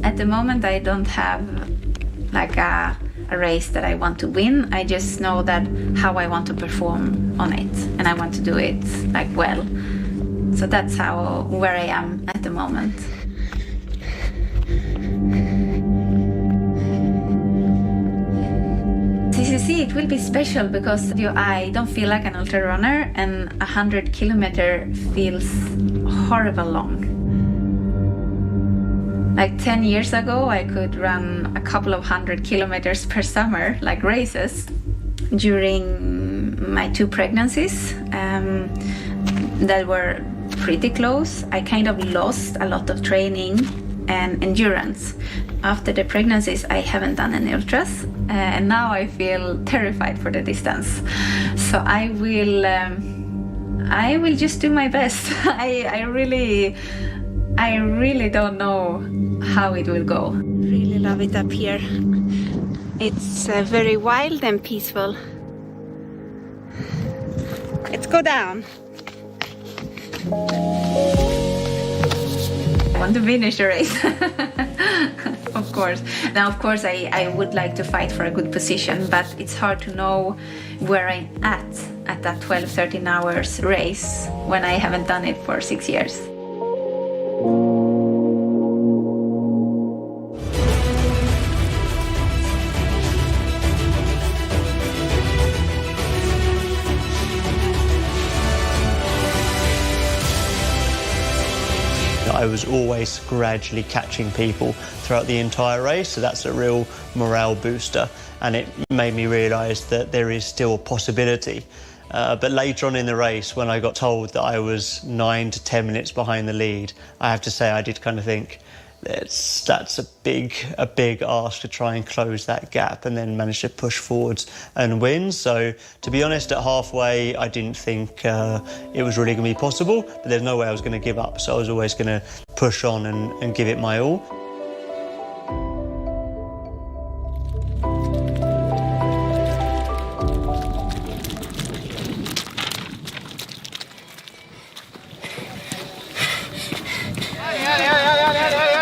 At the moment, I don't have like a race that I want to win. I just know that how I want to perform on it, and I want to do it like well. So that's where I am at the moment. CCC, it will be special because I don't feel like an ultra runner, and 100 kilometers feels horrible long. Like 10 years ago, I could run a couple of 100 kilometers per summer, like races. During my 2 pregnancies that were pretty close, I kind of lost a lot of training and endurance. After the pregnancies, I haven't done any ultras, and now I feel terrified for the distance. So I will just do my best. I really don't know how it will go.
Really love it up here. It's very wild and peaceful. Let's go down.
I want to finish the race. Of course. Now, of course, I would like to fight for a good position, but it's hard to know where I'm at that 12-13 hours race when I haven't done it for 6 years.
I was always gradually catching people throughout the entire race, so that's a real morale booster, and it made me realise that there is still a possibility. But later on in the race, when I got told that I was 9 to 10 minutes behind the lead, I have to say I did kind of think, That's a big ask to try and close that gap and then manage to push forwards and win. So to be honest, at halfway I didn't think it was really going to be possible, but there's no way I was going to give up, so I was always going to push on and give it my all.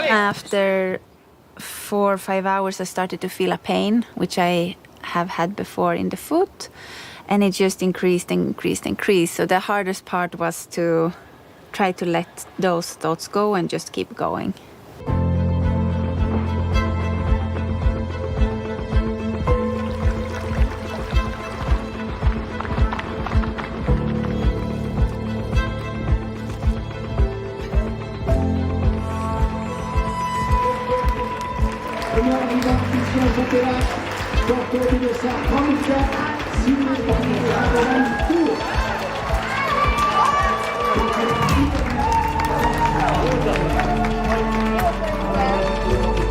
After 4 or 5 hours, I started to feel a pain, which I have had before in the foot, and it just increased. So the hardest part was to try to let those thoughts go and just keep going.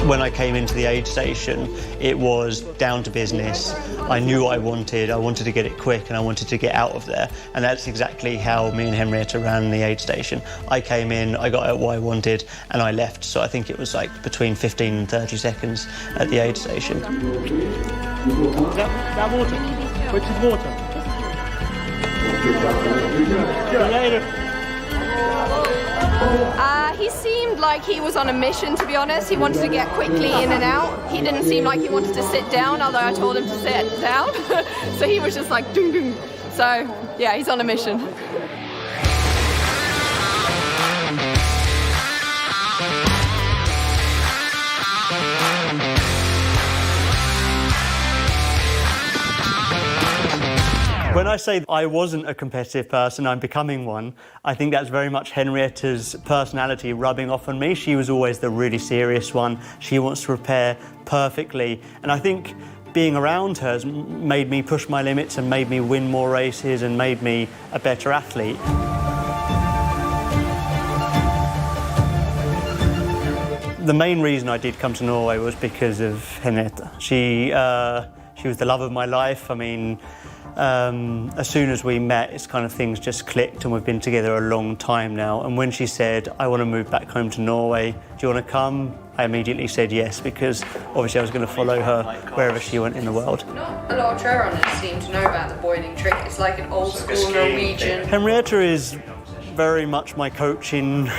When I came into the aid station, it was down to business. I knew what I wanted to get it quick and I wanted to get out of there. And that's exactly how me and Henrietta ran the aid station. I came in, I got out what I wanted, and I left. So I think it was like between 15 and 30 seconds at the aid station.
That water? Which is water?
He seemed like he was on a mission, to be honest. He wanted to get quickly in and out. He didn't seem like he wanted to sit down, although I told him to sit down. So he was just like, doom, doom. So, yeah, he's on a mission.
When I say I wasn't a competitive person, I'm becoming one, I think that's very much Henrietta's personality rubbing off on me. She was always the really serious one. She wants to prepare perfectly. And I think being around her has made me push my limits and made me win more races and made me a better athlete. The main reason I did come to Norway was because of Henrietta. She was the love of my life. I mean, as soon as we met, it's kind of things just clicked, and we've been together a long time now. And when she said, I want to move back home to Norway, do you want to come? I immediately said yes, because obviously I was going to follow her wherever she went in the world.
Not a lot of trail runners seem to know about the boiling trick. It's like an old school Norwegian.
Henrietta is very much my coach in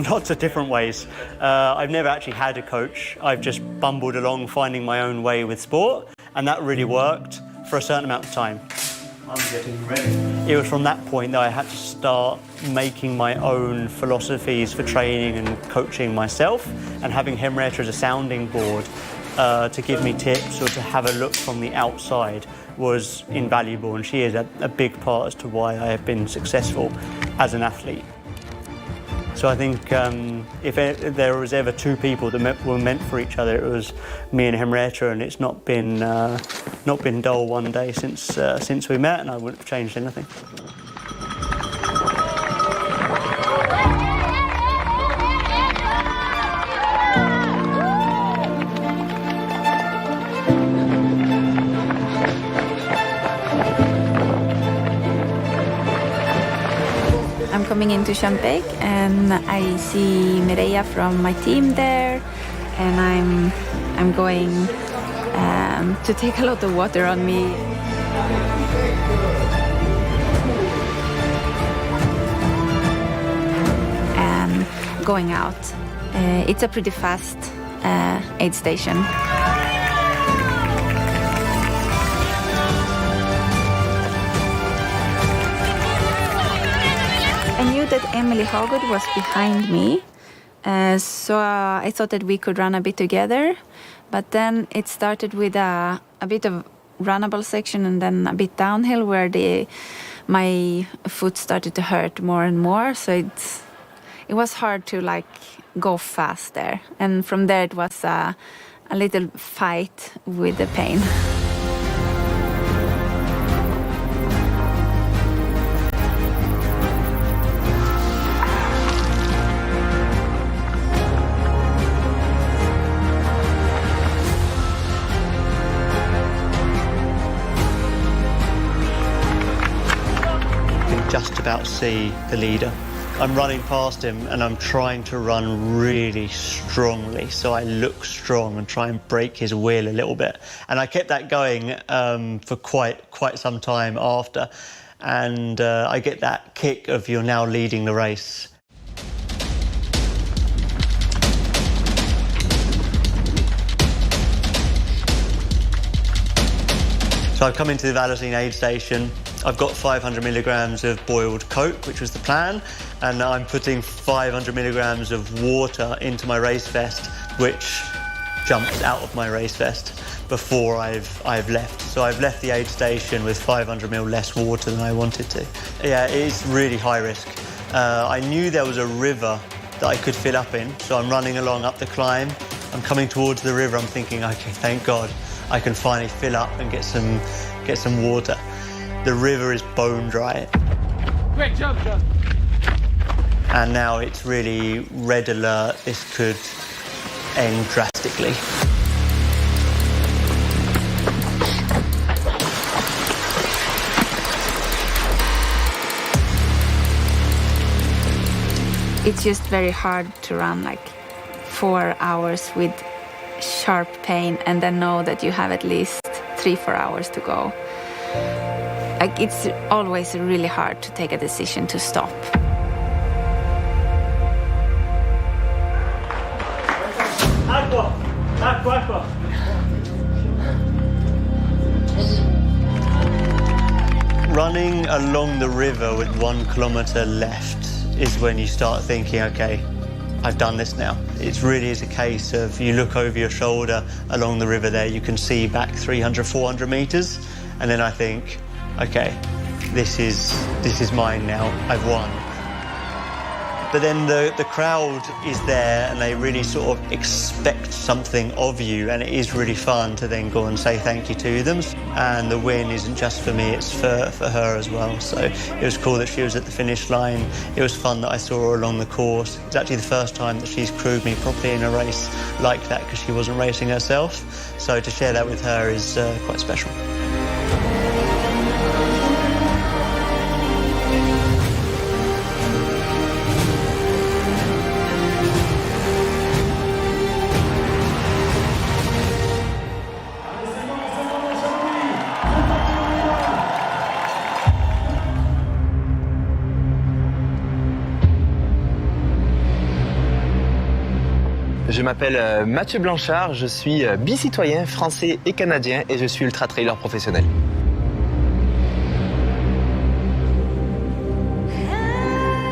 lots of different ways. I've never actually had a coach. I've just bumbled along finding my own way with sport, and that really worked for a certain amount of time. I'm getting ready. It was from that point that I had to start making my own philosophies for training and coaching myself, and having Henrietta as a sounding board to give me tips or to have a look from the outside was invaluable, and she is a big part as to why I have been successful as an athlete. So I think if there was ever two people that were meant for each other, it was me and Henrietta, and it's not been dull one day since we met, and I wouldn't have changed anything.
I'm coming into Champek and I see Mireia from my team there, and I'm going to take a lot of water on me. And going out. It's a pretty fast aid station. I knew that Emily Hogwood was behind me, so I thought that we could run a bit together. But then it started with a bit of runnable section and then a bit downhill where my foot started to hurt more and more. So it was hard to like go fast there. And from there it was a little fight with the pain.
just about see the leader. I'm running past him and I'm trying to run really strongly so I look strong and try and break his wheel a little bit. And I kept that going for quite some time after. And I get that kick of you're now leading the race. So I've come into the Valentine aid station. I've got 500 milligrams of boiled Coke, which was the plan, and I'm putting 500 milligrams of water into my race vest, which jumped out of my race vest before I've left. So I've left the aid station with 500 ml less water than I wanted to. Yeah, it's really high risk. I knew there was a river that I could fill up in, so I'm running along up the climb. I'm coming towards the river. I'm thinking, okay, thank God, I can finally fill up and get some water. The river is bone dry.
Great job, John.
And now it's really red alert. This could end drastically.
It's just very hard to run like 4 hours with sharp pain and then know that you have at least 3-4 hours to go. Like, it's always really hard to take a decision to stop.
Aqua! Aqua, aqua! Running along the river with 1 kilometre left is when you start thinking, okay, I've done this now. It really is a case of you look over your shoulder along the river there, you can see back 300, 400 metres, and then I think, okay, this is mine now, I've won. But then the crowd is there and they really sort of expect something of you, and it is really fun to then go and say thank you to them. And the win isn't just for me, it's for her as well. So it was cool that she was at the finish line. It was fun that I saw her along the course. It's actually the first time that she's crewed me properly in a race like that because she wasn't racing herself. So to share that with her is quite special.
Je m'appelle Mathieu Blanchard, je suis bicitoyen français et canadien et je suis ultra-trailer professionnel.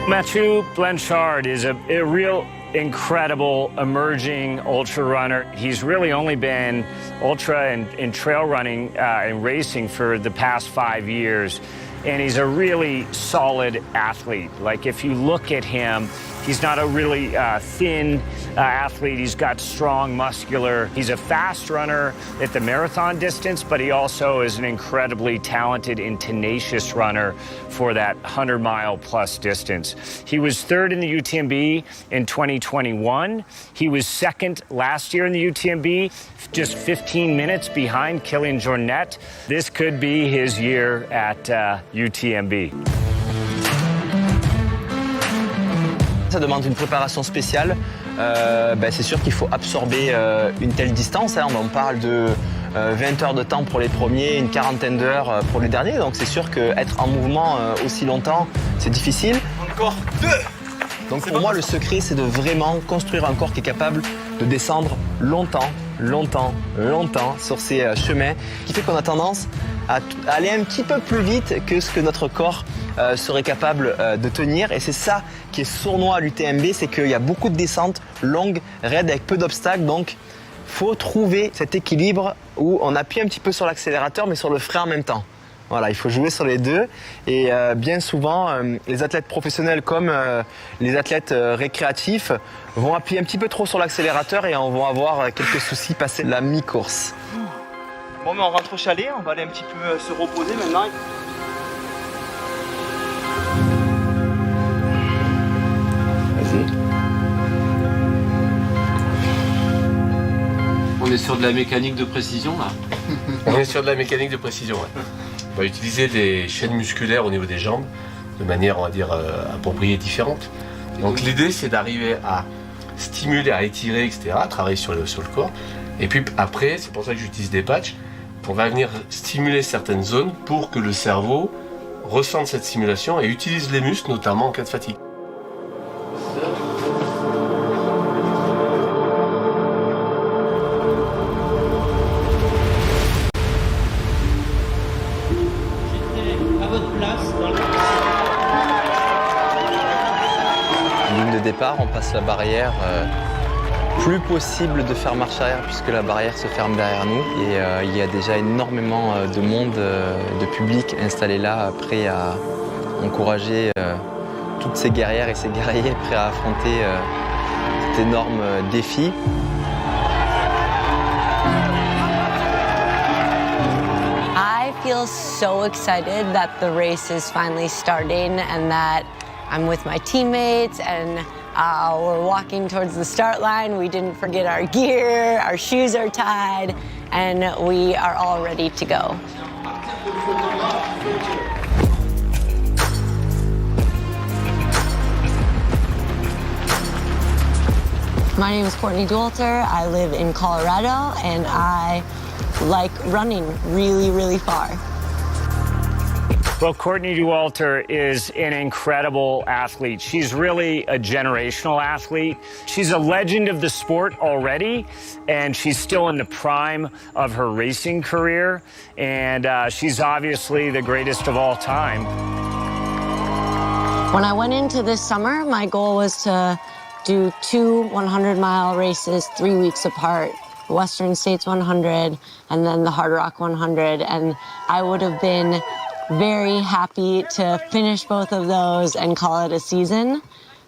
Mathieu Blanchard is a real incredible emerging ultra runner. He's really only been ultra and trail running and racing for the past 5 years. And he's a really solid athlete. Like, if you look at him, he's not a really thin athlete. He's got strong, muscular. He's a fast runner at the marathon distance, but he also is an incredibly talented and tenacious runner for that 100-mile plus distance. He was 3rd in the UTMB in 2021. He was 2nd last year in the UTMB, just 15 minutes behind Kilian Jornet. This could be his year at UTMB.
Ça demande une préparation spéciale. C'est sûr qu'il faut absorber une telle distance. Hein. On parle de 20 heures de temps pour les premiers, une quarantaine d'heures pour les derniers. Donc c'est sûr qu'être en mouvement aussi longtemps, c'est difficile. Encore 2. Donc pour moi, le secret, c'est de vraiment construire un corps qui est capable de descendre longtemps sur ces chemins, qui fait qu'on a tendance à aller un petit peu plus vite que ce que notre corps serait capable de tenir. Et c'est ça qui est sournois à l'UTMB, c'est qu'il y a beaucoup de descentes longues, raides, avec peu d'obstacles. Donc, faut trouver cet équilibre où on appuie un petit peu sur l'accélérateur, mais sur le frein en même temps. Voilà, il faut jouer sur les deux. Et bien souvent, les athlètes professionnels comme les athlètes récréatifs vont appuyer un petit peu trop sur l'accélérateur et on va avoir quelques soucis passer la mi-course. Bon, mais on rentre au chalet, on va aller un petit peu se reposer maintenant. Vas-y.
On est sur de la mécanique de précision là.
On est sur de la mécanique de précision, ouais. On va utiliser des chaînes musculaires au niveau des jambes de manière, on va dire, appropriée et différente. Donc l'idée, c'est d'arriver à stimuler, à étirer, etc., à travailler sur le corps. Et puis après, c'est pour ça que j'utilise des patchs, on va venir stimuler certaines zones pour que le cerveau ressente cette stimulation et utilise les muscles, notamment en cas de fatigue.
Ligne de départ, on passe la barrière. Plus possible de faire marche arrière puisque la barrière se ferme derrière nous et il y a déjà énormément de monde, de public installé là, prêt à encourager toutes ces guerrières et ces guerriers prêts à affronter cet énorme défi.
I feel so excited that the race is finally starting and that I'm with my teammates and we're walking towards the start line. We didn't forget our gear, our shoes are tied, and we are all ready to go. My name is Courtney Dualter. I live in Colorado, and I like running really, really far.
Well, Courtney Dualter is an incredible athlete. She's really a generational athlete. She's a legend of the sport already, and she's still in the prime of her racing career. And she's obviously the greatest of all time.
When I went into this summer, my goal was to do 2 100-mile races 3 weeks apart. The Western States 100 and then the Hard Rock 100. And I would have been very happy to finish both of those and call it a season.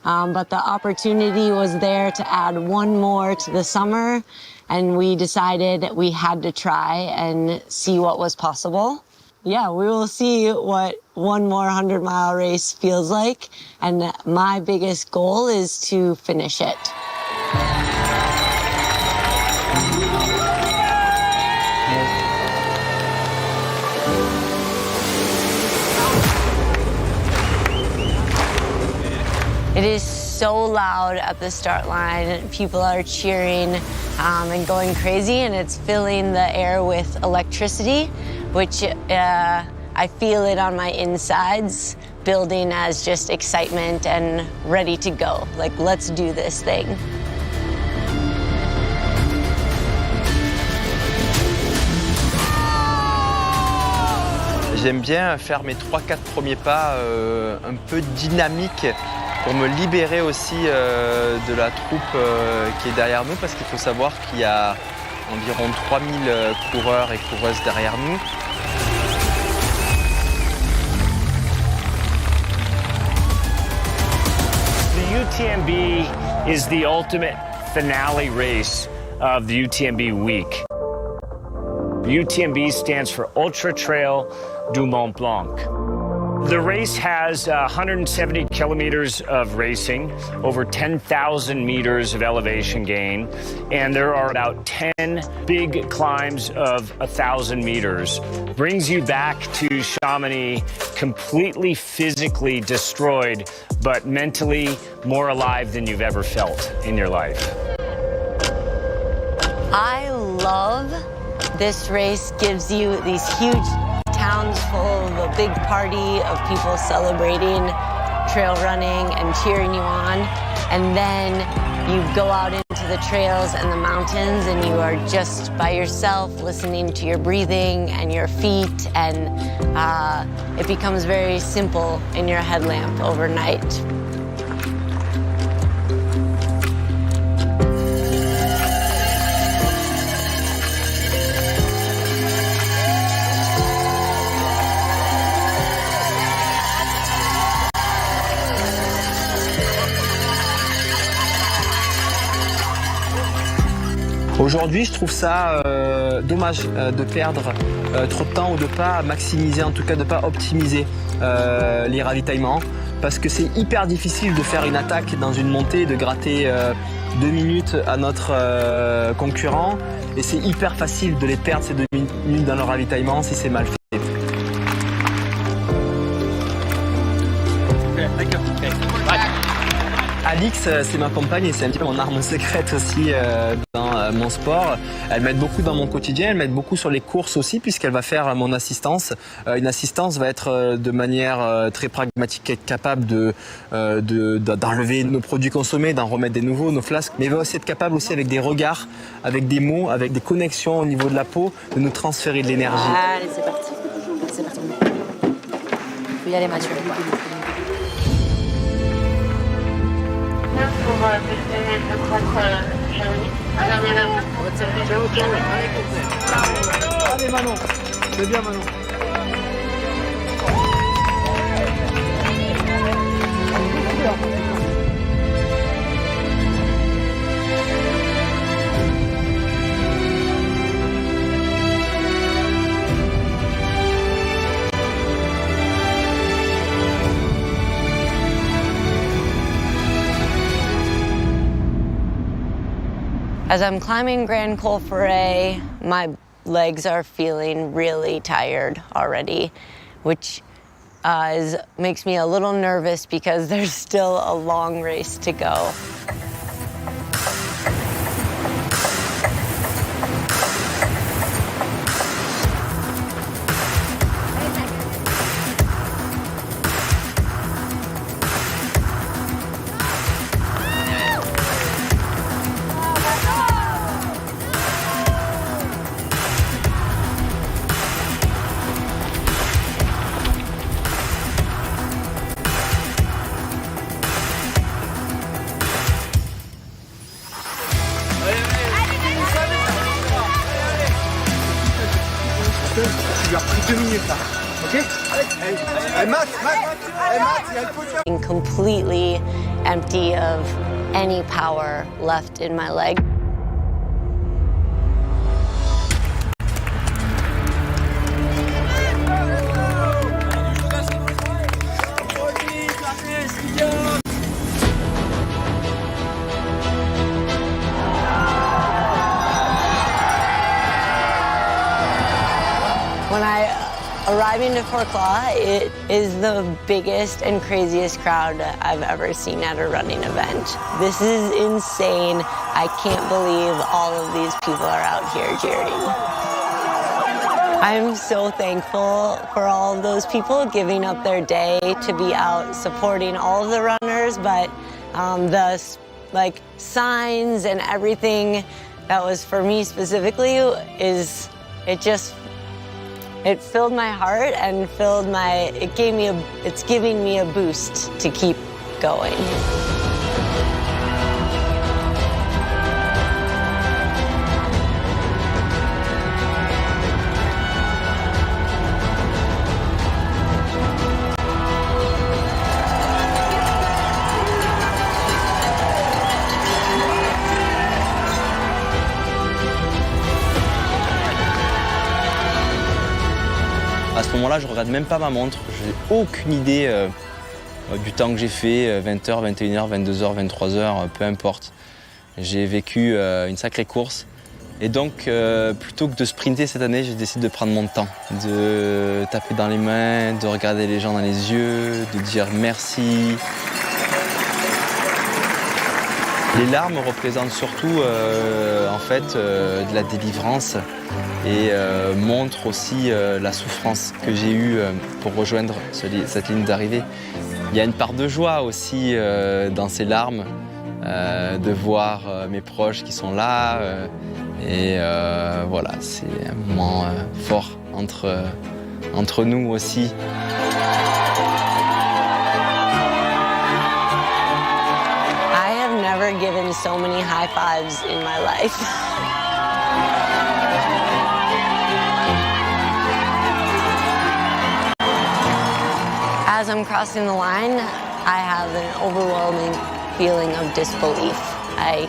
But the opportunity was there to add one more to the summer, and we decided we had to try and see what was possible. Yeah, we will see what one more 100-mile race feels like, and my biggest goal is to finish it. It is so loud at the start line. People are cheering and going crazy, and it's filling the air with electricity, which I feel it on my insides, building as just excitement and ready to go. Like, let's do this thing.
J'aime bien faire mes 3-4 premiers pas un peu dynamiques pour me libérer aussi de la troupe qui est derrière nous, parce qu'il faut savoir qu'il y a environ 3000 coureurs et coureuses derrière nous.
The UTMB is the ultimate finale race of the UTMB week. UTMB stands for Ultra Trail du Mont-Blanc. The race has 170 kilometers of racing, over 10,000 meters of elevation gain, and there are about 10 big climbs of 1,000 meters. Brings you back to Chamonix completely physically destroyed, but mentally more alive than you've ever felt in your life.
I love this race. Gives you these huge towns full of a big party of people celebrating trail running and cheering you on. And then you go out into the trails and the mountains and you are just by yourself listening to your breathing and your feet, and it becomes very simple in your headlamp overnight.
Aujourd'hui, je trouve ça dommage de perdre trop de temps ou de pas maximiser, en tout cas de pas optimiser les ravitaillements, parce que c'est hyper difficile de faire une attaque dans une montée, de gratter 2 minutes à notre concurrent, et c'est hyper facile de les perdre ces 2 minutes dans le ravitaillement si c'est mal fait. Alix, c'est ma compagne et c'est un petit peu mon arme secrète aussi dans mon sport. Elle m'aide beaucoup dans mon quotidien, elle m'aide beaucoup sur les courses aussi puisqu'elle va faire mon assistance. Une assistance va être de manière très pragmatique, être capable d'enlever nos produits consommés, d'en remettre des nouveaux, nos flasques, mais elle va aussi être capable aussi avec des regards, avec des mots, avec des connexions au niveau de la peau, de nous transférer de l'énergie.
Allez, c'est parti. C'est parti. Faut y aller, Mathieu.
Allez Manon, c'est bien Manon.
As I'm climbing Grand Col Ferret, my legs are feeling really tired already, which makes me a little nervous because there's still a long race to go.
Tu lui as pris 2 minutes là, ok? Allez, Max, il y a le podium.
Completely empty of any power left in my leg. When I arrive into Courclaw, it is the biggest and craziest crowd I've ever seen at a running event. This is insane. I can't believe all of these people are out here cheering. I'm so thankful for all of those people giving up their day to be out supporting all of the runners, but the signs and everything that was for me specifically it filled my heart and it's giving me a boost to keep going.
À ce moment-là, je ne regarde même pas ma montre. Je n'ai aucune idée du temps que j'ai fait, 20h, 21h, 22h, 23h, peu importe. J'ai vécu une sacrée course. Et donc, plutôt que de sprinter cette année, j'ai décidé de prendre mon temps, de taper dans les mains, de regarder les gens dans les yeux, de dire merci. Les larmes représentent surtout de la délivrance et montrent aussi la souffrance que j'ai eue pour rejoindre cette ligne d'arrivée. Il y a une part de joie aussi dans ces larmes, de voir mes proches qui sont là. Voilà, c'est un moment fort entre nous aussi.
Never given so many high fives in my life. As I'm crossing the line, I have an overwhelming feeling of disbelief. I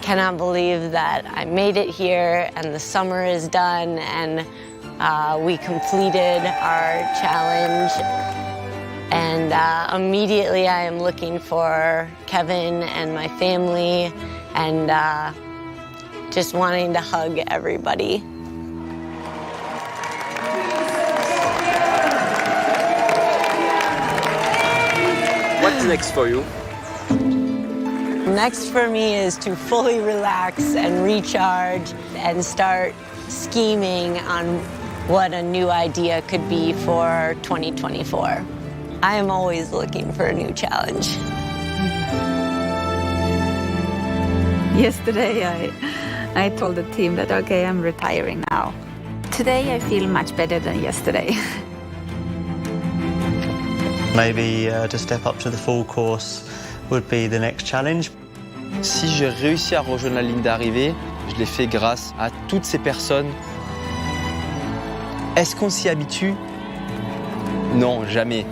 cannot believe that I made it here and the summer is done and we completed our challenge. And immediately I am looking for Kevin and my family and just wanting to hug everybody.
What
next for you?
Next for me is to fully relax and recharge and start scheming on what a new idea could be for 2024. I am always looking for a new challenge.
Yesterday, I told the team that, okay, I'm retiring now. Today, I feel much better than yesterday.
Maybe to step up to the full course would be the next challenge.
Si j'ai réussi à rejoindre la ligne d'arrivée, je l'ai fait grâce à toutes ces personnes. Est-ce qu'on s'y habitue? Non, jamais.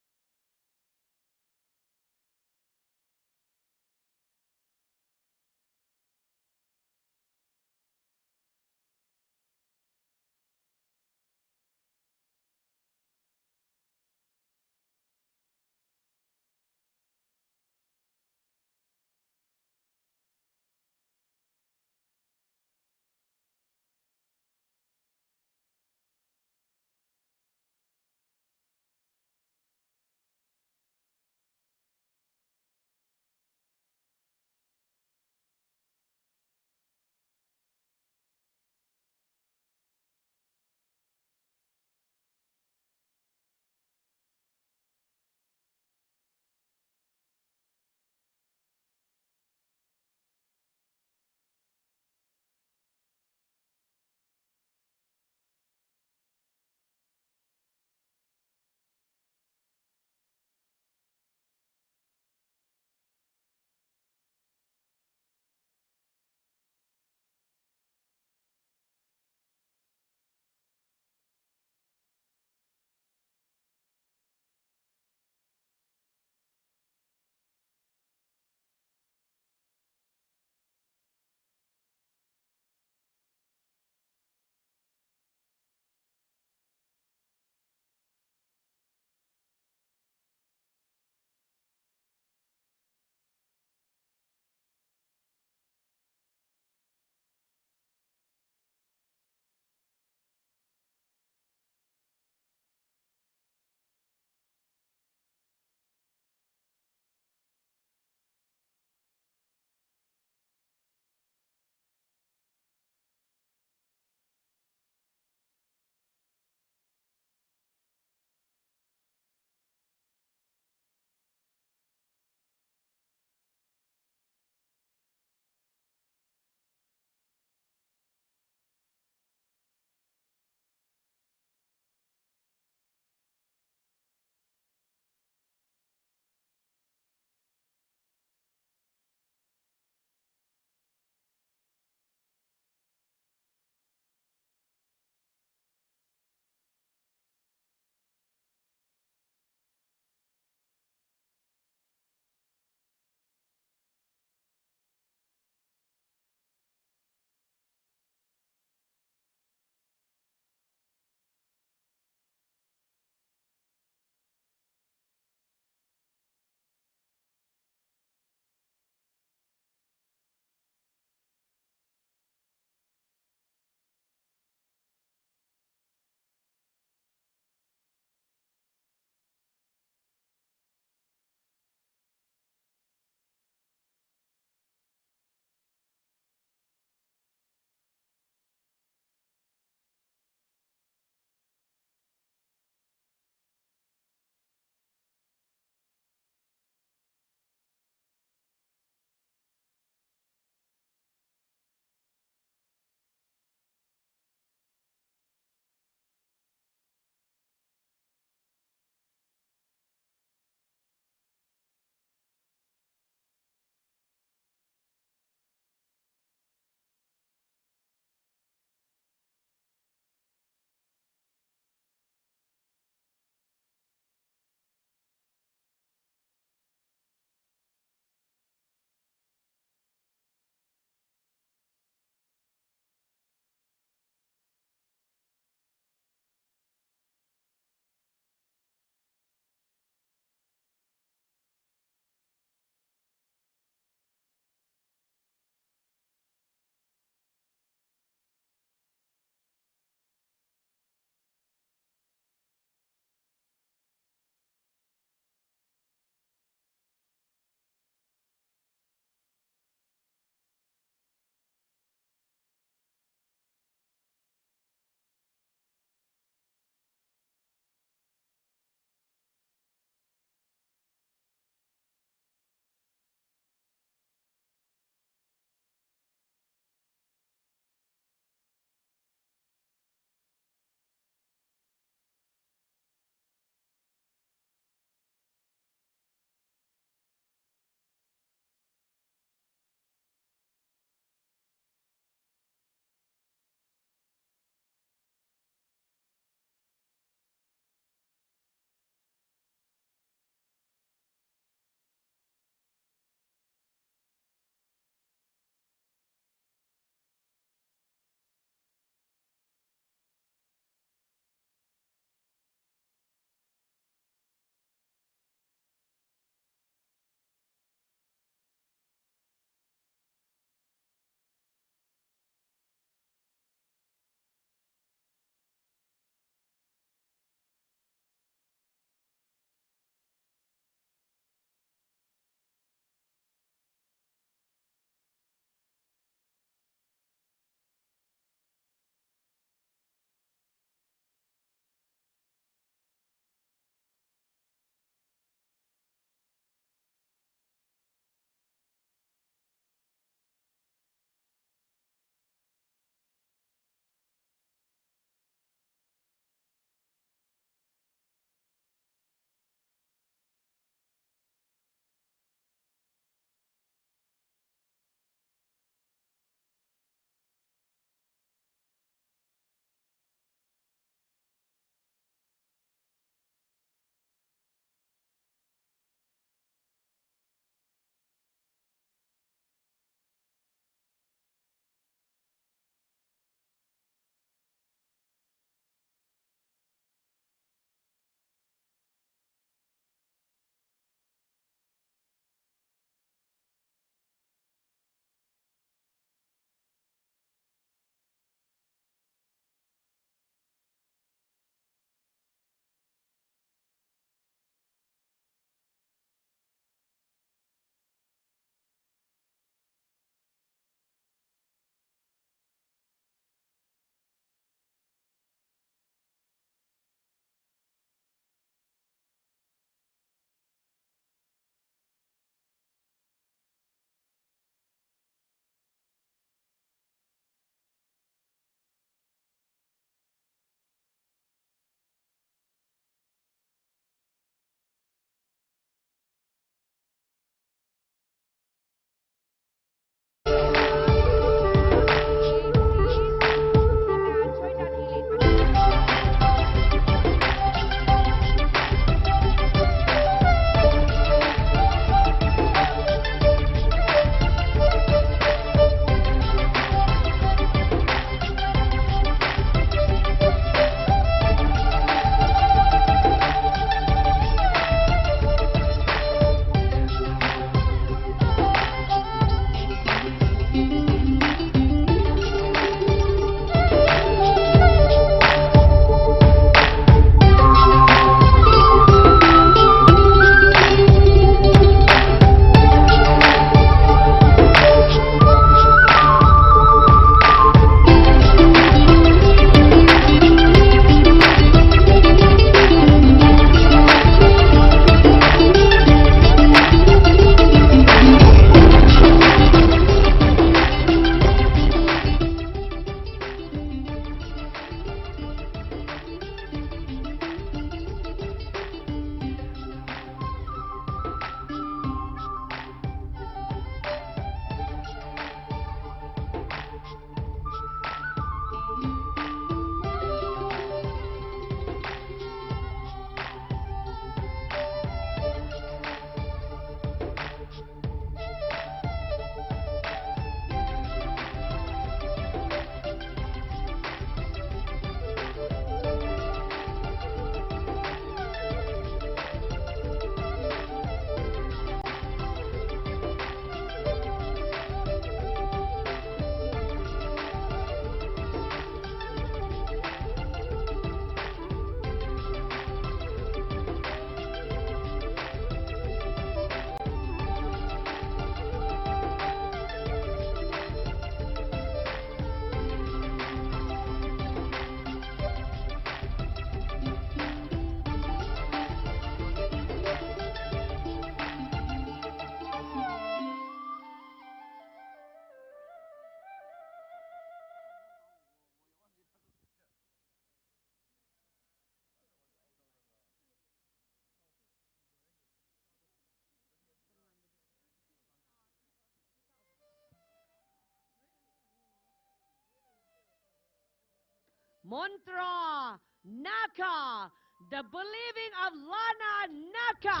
Montra Naka, the believing of Lana Naka.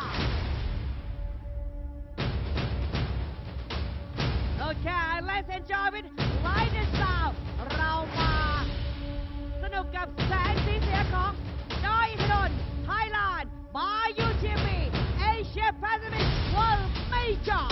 Okay, let's enjoy with light and sound. เรามาสนุกกับแสงสีเสียงของดอยอินทนนท์ Thailand by UTMB Asia Pacific World Major.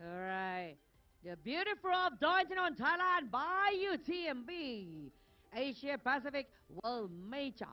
Alright, the beautiful of Doi Inthanon Thailand by UTMB Asia Pacific World Major.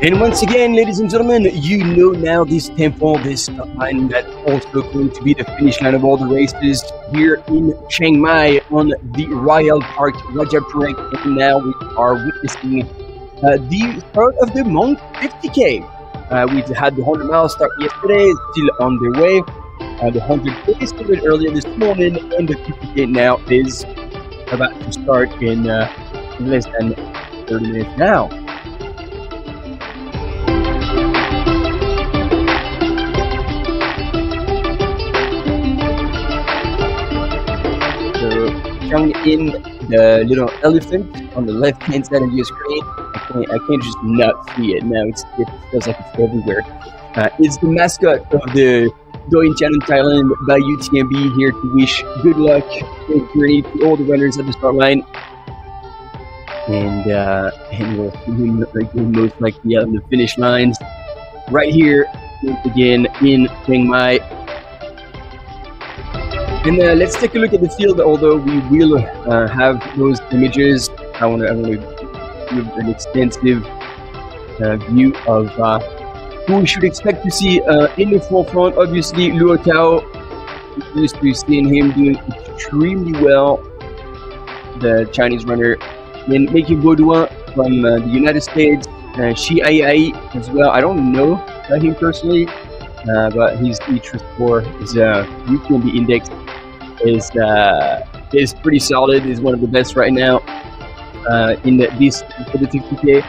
And once again, ladies and gentlemen, you know now this tempo, this line that's also going to be the finish line of all the races here in Chiang Mai on the Royal Park Rajapurang. And now we are witnessing the start of the Mont 50K. We had the 100 mile start yesterday, it's still on their way. The 100K started earlier this morning, and the 50K now is about to start in less than 30 minutes now. In the little elephant on the left-hand side of your screen. I can't just not see it now. It feels like it's everywhere. It's the mascot of the Doi Inthanon Thailand by UTMB, here to wish good luck, safe journey to all the runners at the start line. And we'll see him most likely on the finish lines right here once again in Chiang Mai. And let's take a look at the field, although we will have those images. I want to give an extensive view of who we should expect to see in the forefront. Obviously, Luo Tao, we're used to seeing him doing extremely well, the Chinese runner. Then Meki Baudouin from the United States, Shi Ai as well. I don't know him personally, but his e-trust score, his UTMB index is pretty solid. Is one of the best right now in this for the 50K,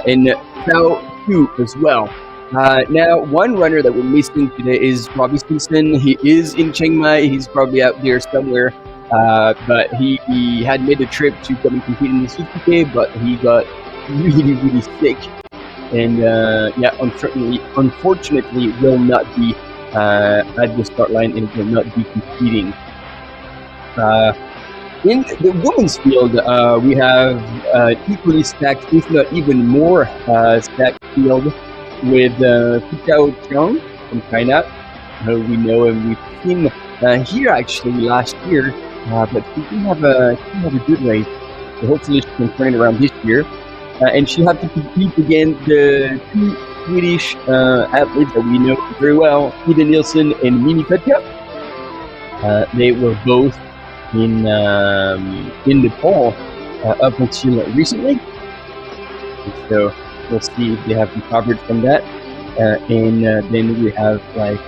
and Tao Hu as well. Now, one runner that we're missing today is Robbie Stinson. He is in Chiang Mai. He's probably out there somewhere, but he had made a trip to come and compete in the 50K, but he got really sick, and unfortunately will not be at the start line and will not be competing. In the women's field, we have equally stacked, if not even more stacked field with Fukao Chang from China, who we know and we've seen here actually last year, but she didn't have a good race, so hopefully she can turn it around this year. And she had to compete against the two Swedish athletes that we know very well, Ida Nilsson and Mimi Petja. They were both in the poll up until recently, and so we'll see if they have recovered from that, and then we have like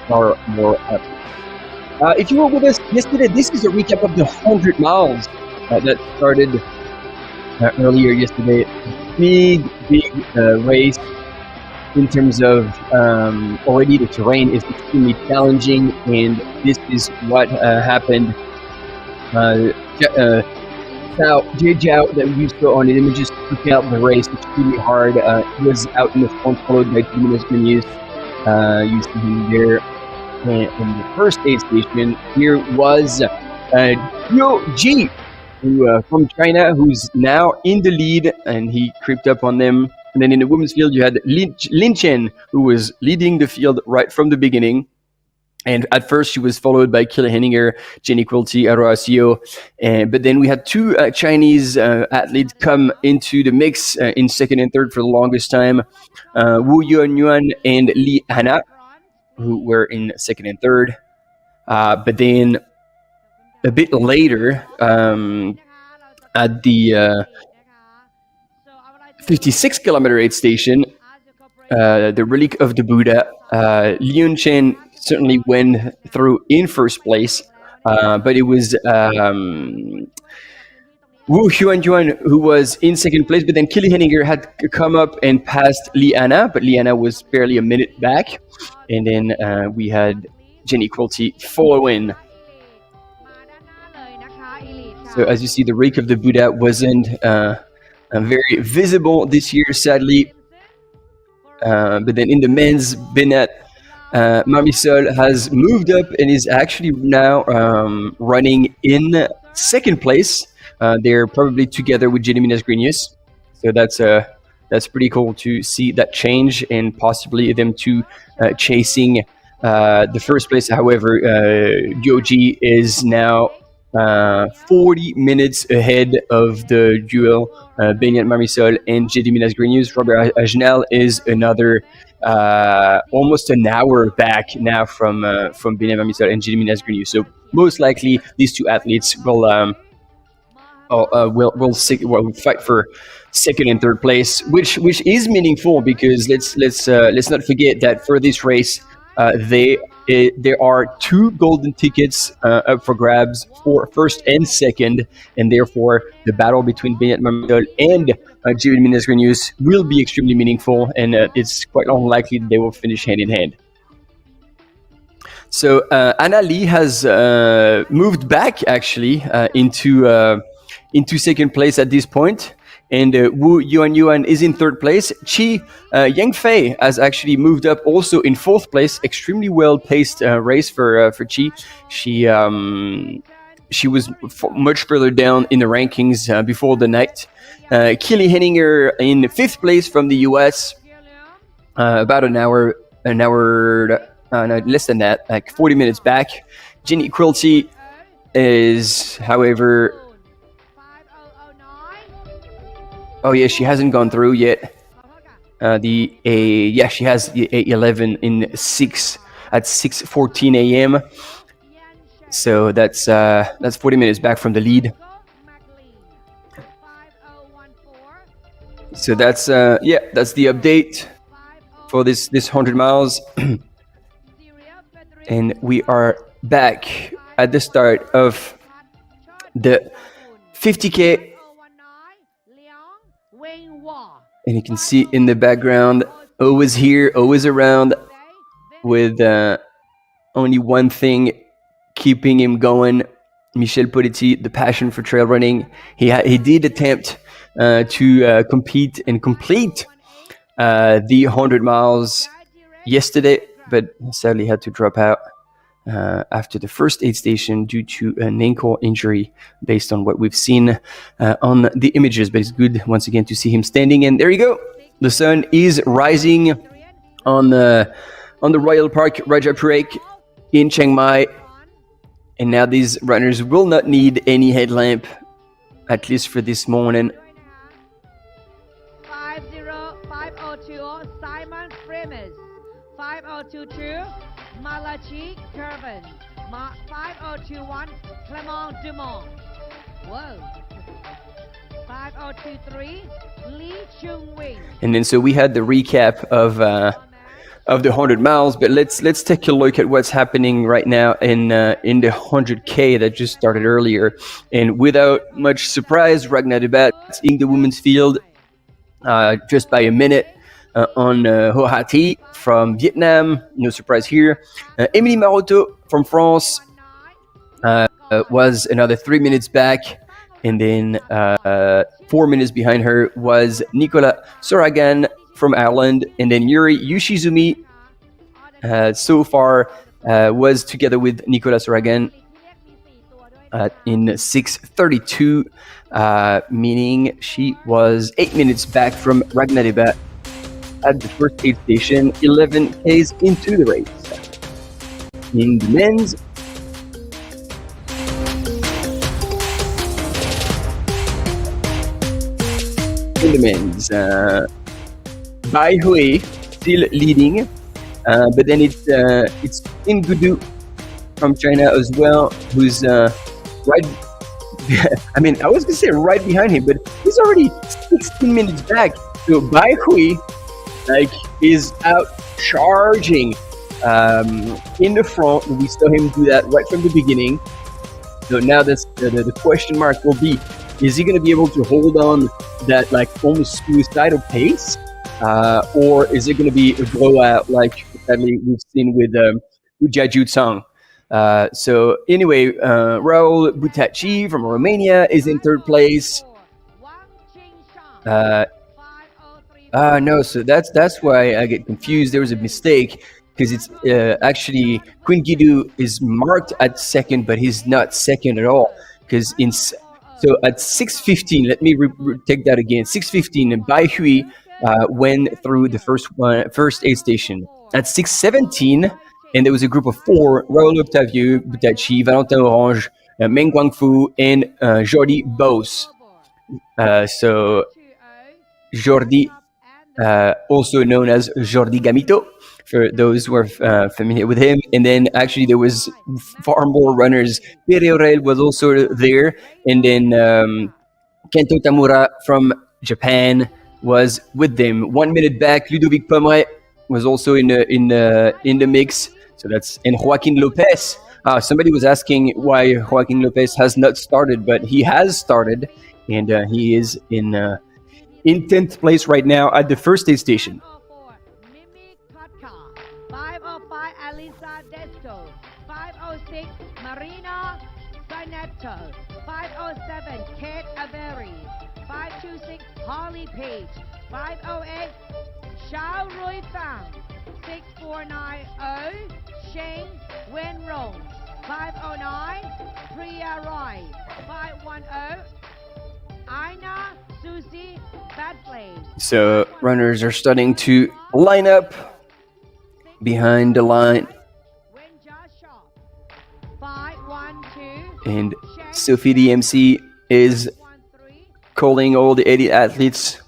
far more athletes. If you were with us yesterday, this is a recap of the 100 miles that started earlier yesterday. Big race in terms of already the terrain is extremely challenging, and this is what happened. Jay Zhao that we saw on the images took out the race extremely hard. He was out in the front, followed by 2 minutes News. You see him there in the first aid station. Here was Yo Ji, who from China, who's now in the lead, and he creeped up on them. And then in the women's field, you had Lin Chen, who was leading the field right from the beginning. And at first, she was followed by Kille Henninger, Jenny Quilty, Aroasio. But then we had two Chinese athletes come into the mix in second and third for the longest time. Wu Yuanyuan and Li Hana, who were in second and third. But then a bit later, at the 56-kilometer aid station, the relic of the Buddha, Liun Chen certainly went through in first place, but it was Wu Huanyuan who was in second place, but then Kille Henninger had come up and passed Liana, but Liana was barely a minute back, and then we had Jenny Quilty following. So as you see, the relic of the Buddha wasn't very visible this year, sadly. But then in the men's, Bennett Marisol has moved up and is actually now running in second place. They're probably together with Jenny Grenius. So that's pretty cool to see that change, and possibly them two chasing the first place. However, Yoji is now 40 minutes ahead of the duel, Benyat Marisol and JD Minas Grenius. Robert Agenel is another almost an hour back now from Benyat Marisol and JD Minas Grenius. So most likely these two athletes will fight for second and third place, which is meaningful because let's not forget that for this race, there are 2 golden tickets up for grabs for first and second, and therefore the battle between Benyat Marisol and JD Minas Grenius will be extremely meaningful, and it's quite unlikely that they will finish hand in hand. So Anna Lee has moved back actually into second place at this point, and Wu Yuan is in third place. Chi Yangfei has actually moved up also in fourth place. Extremely well paced race for Chi. She was much further down in the rankings before the night. Keely Henninger in fifth place from the US, about an hour, no, less than that, like 40 minutes back. Jenny Quilty is, however, oh yeah, she hasn't gone through yet. She has the A11 in 6 at 6:14 a.m. So that's 40 minutes back from the lead. So that's the update for this 100 miles. And we are back at the start of the 50K. And you can see in the background, always here, always around, with only one thing keeping him going. Michel Poletti, the passion for trail running. He did attempt to compete and complete the 100 miles yesterday, but sadly had to drop out after the first aid station due to an ankle injury, based on what we've seen on the images. But it's good once again to see him standing. And there you go. The sun is rising on the Royal Park Rajapurek in Chiang Mai. And now these runners will not need any headlamp, at least for this morning.
50502 Simon Freeman, 5022 Malachi Kervin, 5021 Clement Dumont. Whoa. 5023 Lee Chung Wing.
And then so we had the recap of the 100 miles, but let's take a look at what's happening right now in the 100K that just started earlier. And without much surprise, Ragnar Debat in the women's field just by a minute on Ho Ha Thi from Vietnam. No surprise here. Emilie Maroto from France was another 3 minutes back. And then 4 minutes behind her was Nicolas Soragan from Ireland. And then Yuri Yoshizumi so far was together with Nicolas Soragan in 6:32, meaning she was 8 minutes back from Ragnar Debat at the first aid station, 11 Ks into the race. In the men's, Bai Hui still leading, but then it's In Gudu from China as well, who's right. I mean, I was gonna say right behind him, but he's already 16 minutes back. So Bai Hui is out charging in the front. We saw him do that right from the beginning. So now that's the question mark will be: is he going to be able to hold on that almost suicidal pace, or is it going to be a blowout like sadly we've seen with Jiaju Tsang? So anyway, Raul Butachi from Romania is in third place. No, so that's why I get confused. There was a mistake because it's actually Quinn Guidu is marked at second, but he's not second at all. Because so at 6:15, let me take that again. 6:15, Bai Hui went through the first aid station. At 6:17, and there was a group of four: Raul Octavio Butachi, Valentin Orange, Meng Guangfu, and Jordi Bos. So Jordi, also known as Jordi Gamito, for those who are familiar with him. And then actually there was far more runners. Pierre Aurel was also there, and then Kento Tamura from Japan was with them. 1 minute back, Ludovic Pomeray was also in the mix. So that's, and Joaquin Lopez. Somebody was asking why Joaquin Lopez has not started, but he has started, and he is in 10th place right now at the first aid station.
505 Alisa Desco, 506 Marina Sinepto, 507 Kate Avery, 526 Holly Page, 508 Xiao Rui Fang, 6490 Shane Wenrong, 509 Priya Roy, 510 Aina Susie Badley.
So runners are starting to line up behind the line. And Sophie the MC is calling all the 80 athletes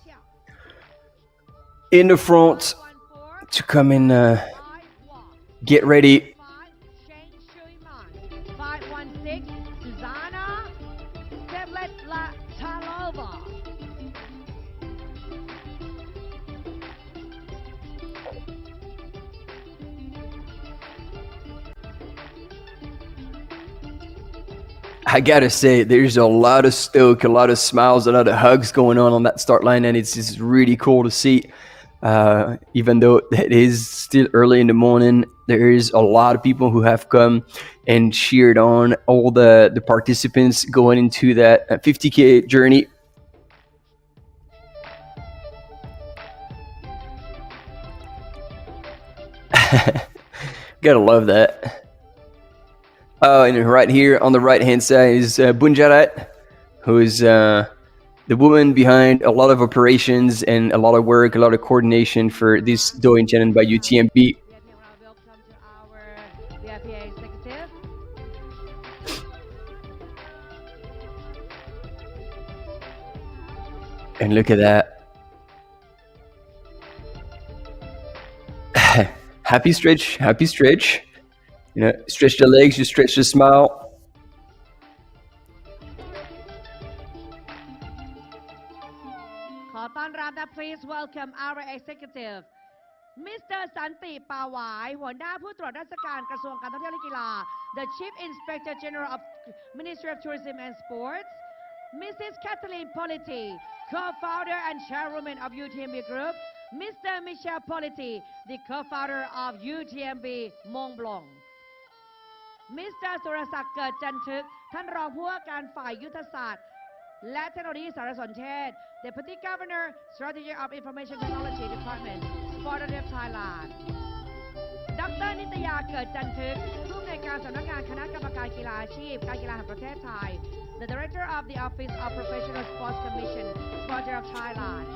in the front to come and get ready.
516 Susanna Talova.
I gotta say, there's a lot of stoke, a lot of smiles, a lot of hugs going on that start line, and it's just really cool to see. Even though it is still early in the morning, there is a lot of people who have come and cheered on all the participants going into that 50K journey. Gotta love that. Oh, and right here on the right-hand side is Bunjarat, who is the woman behind a lot of operations and a lot of work, a lot of coordination for this Doi Inthanon by UTMB. And look at that. Happy stretch, happy stretch. You know, stretch the legs, you stretch the smile.
Please welcome our executive, Mr. Santi Pawai, หัวหน้าผู้ตรวจราชการกระทรวงการท่องเที่ยวและกีฬา the Chief Inspector General of Ministry of Tourism and Sports, Mrs. Kathleen Politi, co-founder and chairwoman of UTMB Group, Mr. Michel Politi, the co-founder of UTMB Mont-Blanc, Mr. สุรศักดิ์เกิดจันทึก ท่านรองผู้ว่าการฝ่ายยุทธศาสตร์และเทคโนโลยีสารสนเทศ Deputy Governor Strategy of Information Technology Department Podium Thailand ดร.นิตยาเกิดจันทึกผู้อำนวยการสำนักงานคณะกรรมการกีฬาอาชีพการกีฬาแห่งประเทศไทย The Director of the Office of Professional Sports Commission Podium of Thailand.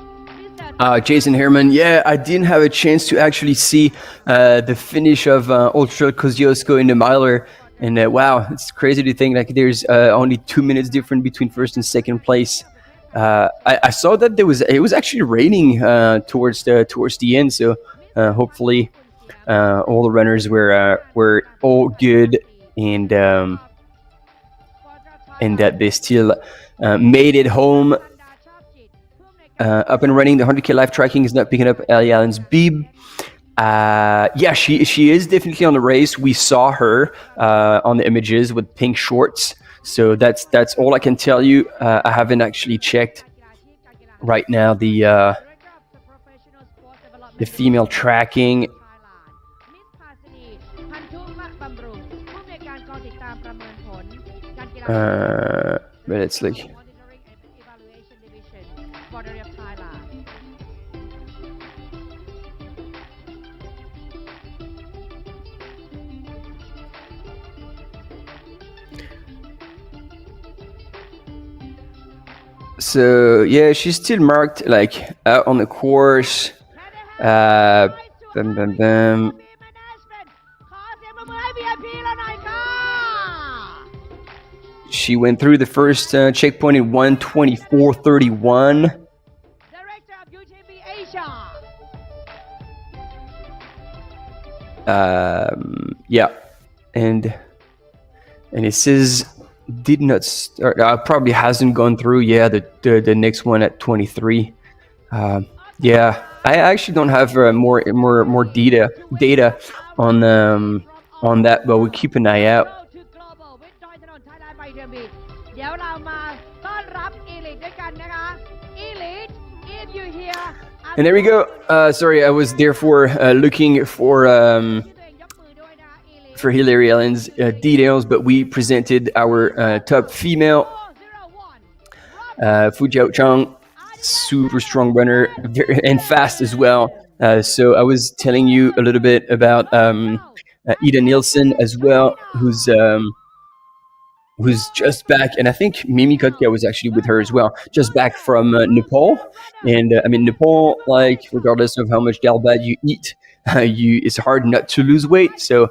Jason Herman, yeah, I didn't have a chance to actually see the finish of Ultra Kosciuszko in the miler. And wow, it's crazy to think like there's only 2 minutes different between first and second place. I saw that it was actually raining towards the end, so hopefully all the runners were all good and that they still made it home up and running. The 100K live tracking is not picking up Ellie Allen's beep. Yeah, she is definitely on the race. We saw her on the images with pink shorts. So that's all I can tell you. I haven't actually checked right now the female tracking. But it's like. So yeah, she's still marked like out on the course. Bam, bam, bam. She went through the first checkpoint in 1:24:31.
Director of UTMB Asia.
Yeah, and it says did not start. Probably hasn't gone through. Yeah, the next one at 23. Yeah, I actually don't have more data on that, but we'll keep an eye out. And there we go. Sorry, I was therefore looking for Hillary Allen's details, but we presented our top female, Fu Jiaochang, super strong runner and fast as well. So I was telling you a little bit about Ida Nielsen as well, who's just back, and I think Mimi Kotka was actually with her as well, just back from Nepal. And I mean, Nepal, like, regardless of how much galbad you eat, it's hard not to lose weight. So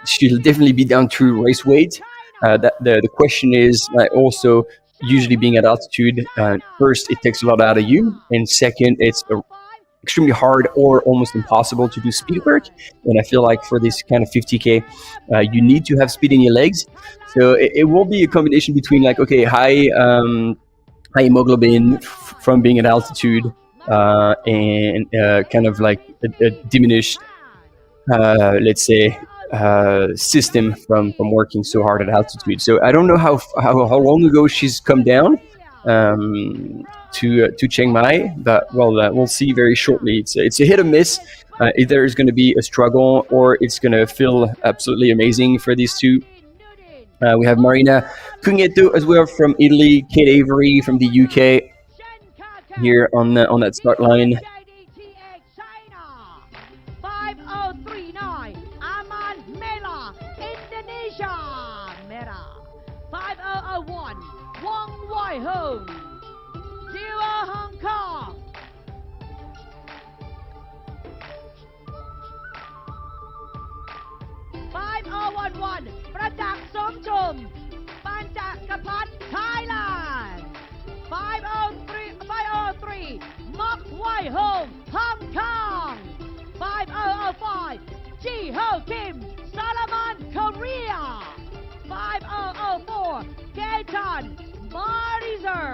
she'll definitely be down to race weight. The question is also usually being at altitude. First, it takes a lot out of you, and second, it's extremely hard or almost impossible to do speed work. And I feel like for this kind of 50K, you need to have speed in your legs. So it will be a combination between high hemoglobin from being at altitude and kind of like a diminished, let's say, system from working so hard at altitude. So I don't know how long ago she's come down to Chiang Mai, but we'll see very shortly. It's a hit or miss. Either it's going to be a struggle or it's going to feel absolutely amazing for these two. We have Marina Cugneto as well from Italy, Kate Avery from the UK here on that start line.
5039 Aman Mela, Indonesia. Mera 5001 Wong Wai Ho, Jiwa Hong Kong. 5011 ประจักษ์สมชม ปัญจกพัฒน์ Thailand. 503 Mok Wai Hong, Hong Kong. 5005 Ji Ho Kim, Solomon, Korea. 5004 Gaetan Marizer,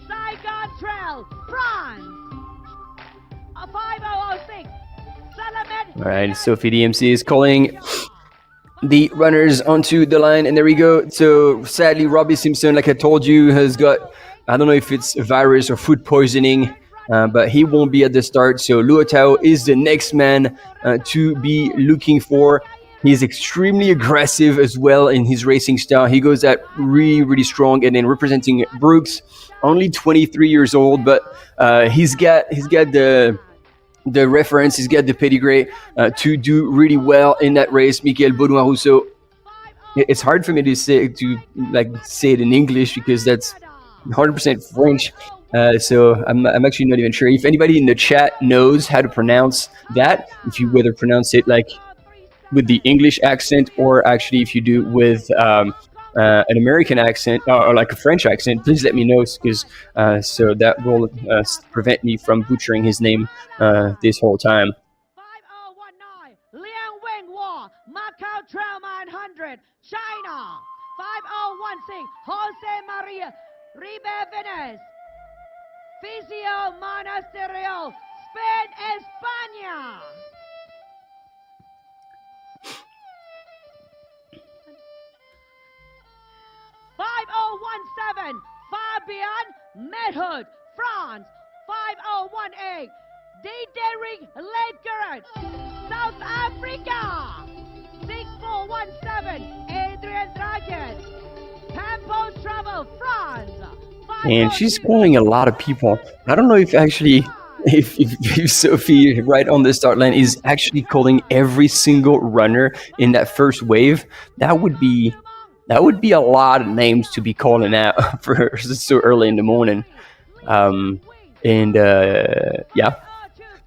Saigon Trail, France. 5006 Salamet.
All right, Sophie DMC is calling the runners onto the line, and there we go. So sadly, Robbie Simpson, like I told you, has got, I don't know if it's a virus or food poisoning, but he won't be at the start. So Luo Tao is the next man to be looking for. He's extremely aggressive as well in his racing style. He goes at really strong, and then representing Brooks, only 23 years old, but he's got the reference, he's got the pedigree to do really well in that race. Michael Baudouin-Rousseau. It's hard for me to say it in English because that's 100% French. So I'm actually not even sure. If anybody in the chat knows how to pronounce that, if you whether pronounce it like with the English accent or actually if you do with an American accent or like a French accent, please let me know, because so that will prevent me from butchering his name this whole time.
5019 Liang Wenghua, Macau Trail 900, China. 5016 Jose Maria Ribevenes, Fisio Monasterio, Spain, España. 5017 Fabian Medhood, France. 5018 Diederik Leibgert, South Africa. 6417 Adrian Draget, Campos Travel, France.
And she's calling a lot of people. I don't know if actually if Sophie right on the start line is actually calling every single runner in that first wave. That would be a lot of names to be calling out for so early in the morning. Yeah,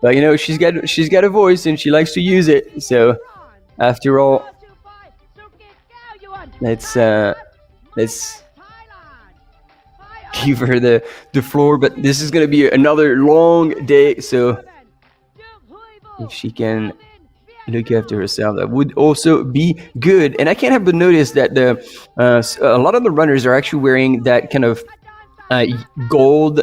but she's got a voice and she likes to use it. So after all, let's let's give her the floor. But this is going to be another long day, so if she can look after herself, that would also be good. And I can't help but notice that a lot of the runners are actually wearing that kind of gold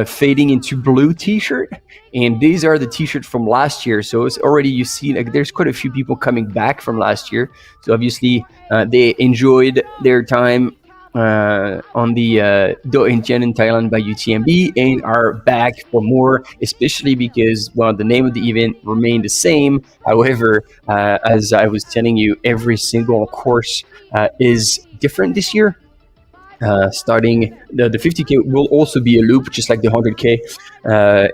fading into blue t-shirt, and these are the t-shirts from last year. So it's already, you see, like there's quite a few people coming back from last year, so obviously they enjoyed their time on the Doi Inthanon Thailand by UTMB and are back for more, especially because, well, the name of the event remained the same. However, as I was telling you, every single course is different this year. Starting the 50K will also be a loop, just like the 100K,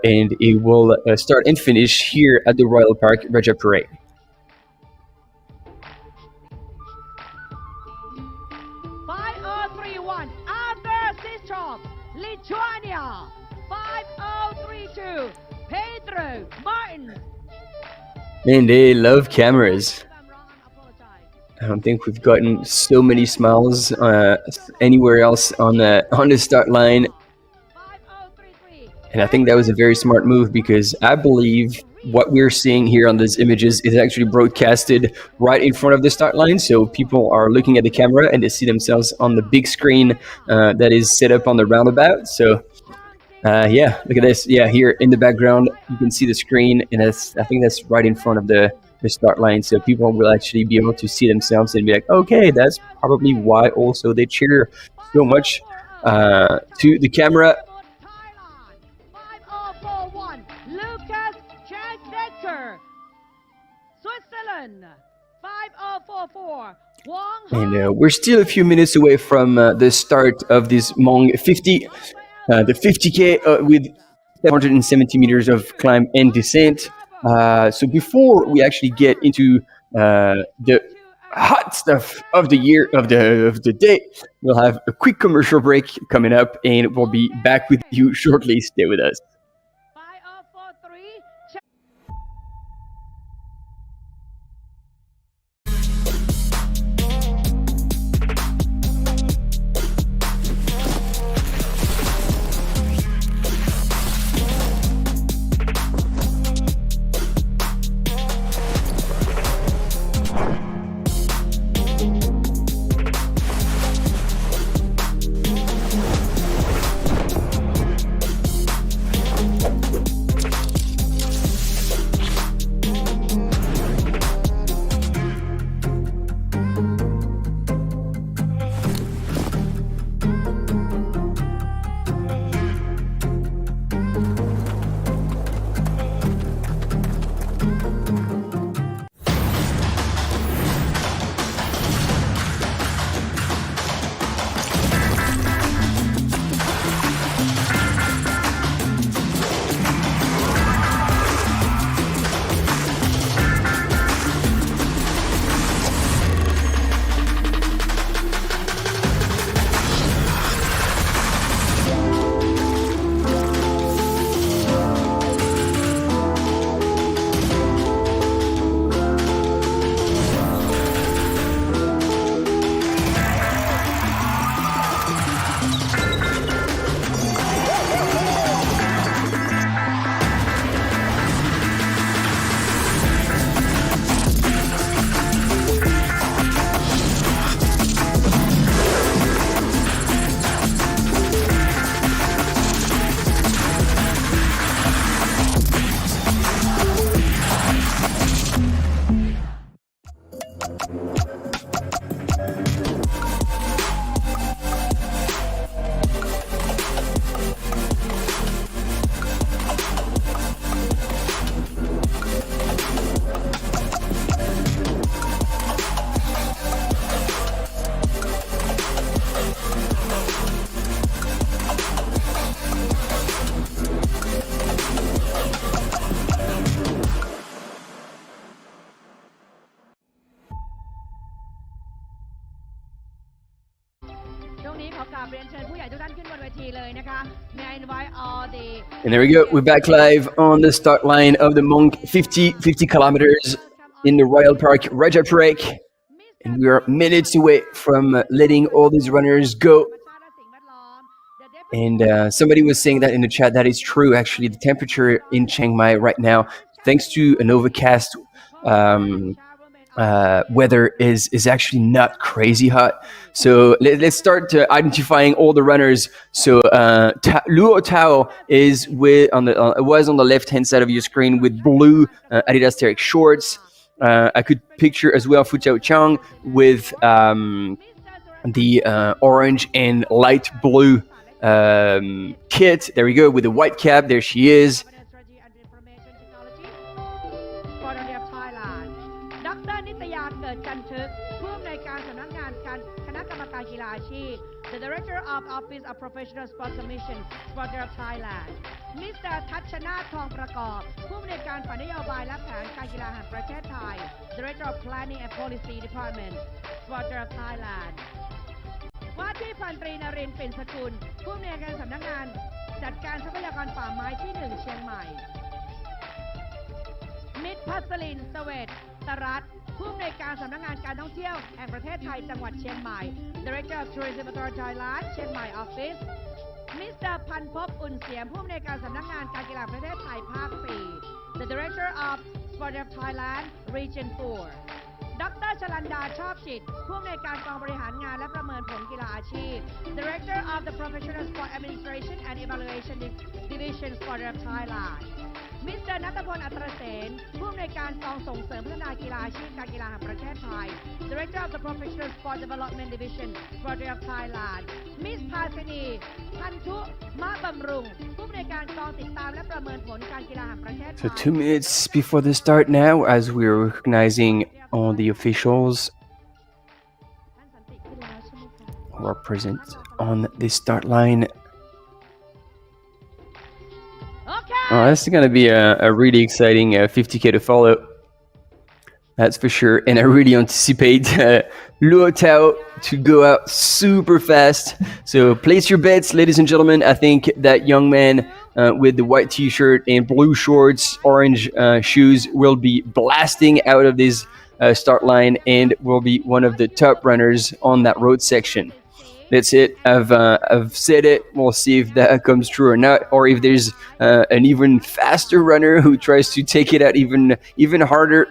and it will start and finish here at the Royal Park Raja Parade.
Lithuania, 5032, Pedro Martin.
And they love cameras. I don't think we've gotten so many smiles anywhere else on the start line. And I think that was a very smart move, because I believe what we're seeing here on these images is actually broadcasted right in front of the start line. So people are looking at the camera and they see themselves on the big screen that is set up on the roundabout. So yeah, look at this. Yeah, here in the background, you can see the screen, and I think that's right in front of the start line. So people will actually be able to see themselves and be like, okay, that's probably why also they cheer so much to the camera.
Switzerland, 5044.
And we're still a few minutes away from the start of this Mont 50, the 50K with 770 meters of climb and descent. So before we actually get into the hot stuff of the year, of the day, we'll have a quick commercial break coming up, and we'll be back with you shortly. Stay with us. And there we go. We're back live on the start line of the Mont 50 kilometers in the Royal Park Raja Parade. And we are minutes away from letting all these runners go. And somebody was saying that in the chat. That is true. Actually, the temperature in Chiang Mai right now, thanks to an overcast weather, is actually not crazy hot. So let's start identifying all the runners. So Luo Tao is was on the left hand side of your screen with blue Adidas Terrex shorts. I could picture as well Fu Chao Chang with the orange and light blue kit. There we go, with the white cap. There she is.
The Director of Office of Professional Sports Commission, Sponsor of Thailand. Mr. ทัชนาทองประกอบผู้อำนวยการฝ่ายนโยบายและแผนการกีฬาแห่งประเทศไทย Director of Planning and Policy Department, Sponsor of Thailand. ว่าที่พันตรีนรินทร์ปิ่นสกุลผู้อำนวยการสำนักงานจัดการทรัพยากรป่าไม้ที่ 1 เชียงใหม่ มิตรพัสลินเสเวตตรัตน์ผู้อำนวยการสำนักงานการท่องเที่ยวแห่งประเทศไทยจังหวัดเชียงใหม่ Director of Tourism Authority Thailand เชียงใหม่ Office มิสเตอร์พันภพอุ่นเสียมผู้อำนวยการสำนักงานการกีฬาประเทศไทยภาค 4 The Director of Sport of Thailand Region 4 ดร.ชลันดาชอบจิตผู้อำนวยการกองบริหารงานและประเมินผลกีฬาอาชีพ Director of the Professional Sport Administration and Evaluation Division Sport of Thailand มิสเตอร์ณัฐพล อัตรเสนผู้อำนวยการกองส่งเสริมพัฒนากีฬาอาชีพการกีฬาแห่งประเทศไทย Director of the Professional Sport Development Division Sport of Thailand มิสภาสินีพันธุมะบำรุงผู้อำนวยการกองติดตามและประเมินผลการกีฬาแห่งประเทศไทย
So 2 minutes before the start now, as we're recognizing all the officials who are present on the start line. Oh, this is going to be a really exciting 50K to follow. That's for sure. And I really anticipate Luo Tao to go out super fast. So place your bets, ladies and gentlemen. I think that young man with the white t-shirt and blue shorts, orange shoes will be blasting out of this start line and will be one of the top runners on that road section. That's it. I've said it. We'll see if that comes true or not, or if there's an even faster runner who tries to take it out even harder,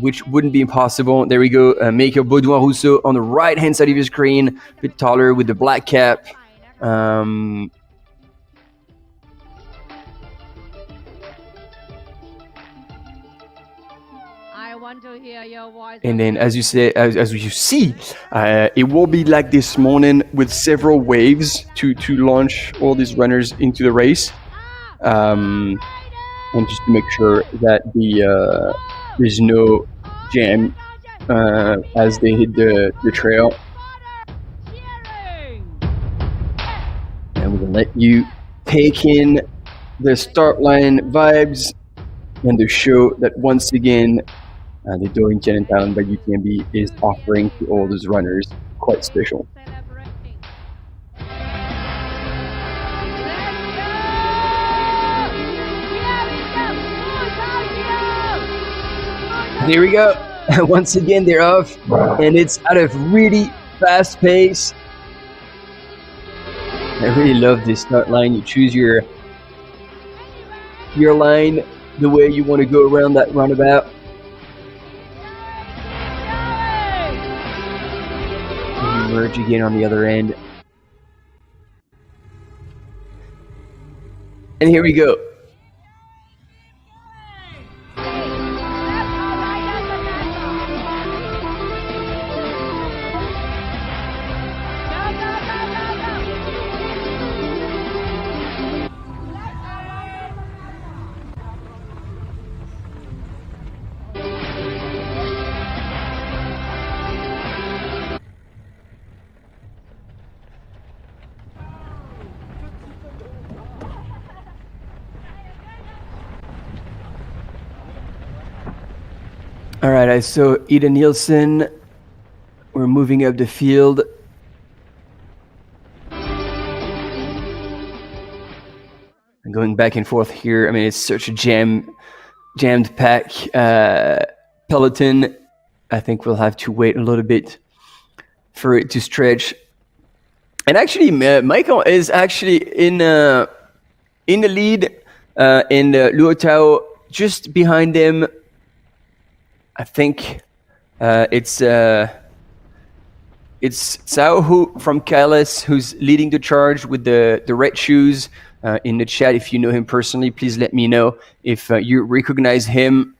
which wouldn't be impossible. There we go. Maker Baudouin Rousseau on the right-hand side of your screen, a bit taller with the black cap. And then, as you say, as you see, it will be like this morning with several waves to launch all these runners into the race, and just to make sure that there's no jam as they hit the trail. And we're gonna let you take in the start line vibes and the show that once again. The Doi Inthanon Thailand by UTMB is offering to all those runners. Quite special. Here we go. Once again, they're off, and it's at a really fast pace. I really love this start line. You choose your line the way you want to go around that roundabout. Merge again on the other end. And here we go. All right, I saw Ida Nielsen. We're moving up the field. And going back and forth here. I mean, it's such a jammed pack peloton. I think we'll have to wait a little bit for it to stretch. And actually, Michael is actually in the lead, and Luo Tao just behind him. I think it's Cao from Kailas who's leading the charge with the red shoes. In the chat, if you know him personally, please let me know if you recognize him.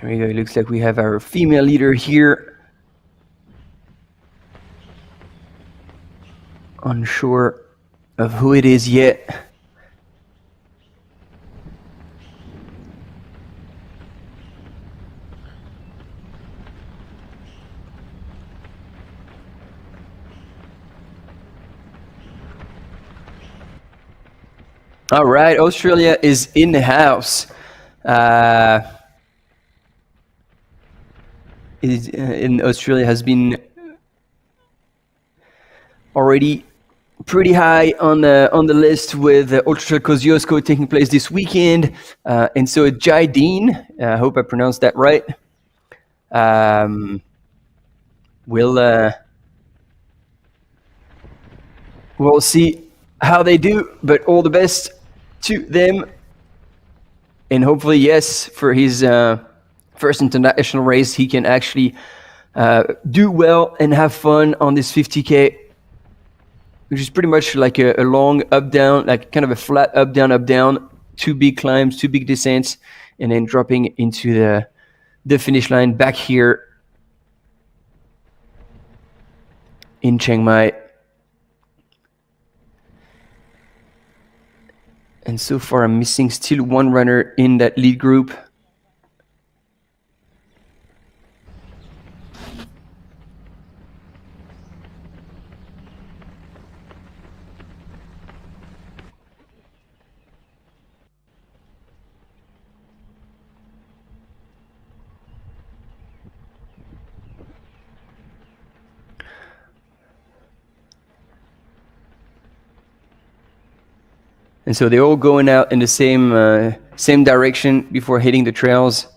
There we go. It looks like we have our female leader here. Unsure of who it is yet. All right, Australia is in the house. In Australia has been already pretty high on the list with Ultra Kosciuszko taking place this weekend, and so Jai Dean, I hope I pronounced that right, we'll see how they do, but all the best to them, and hopefully, yes, for his first international race, he can actually do well and have fun on this 50K, which is pretty much like a long up-down, like kind of a flat up-down, 2 big climbs, 2 big descents, and then dropping into the finish line back here in Chiang Mai. And so far, I'm missing still one runner in that lead group. And so they're all going out in the same direction before hitting the trails.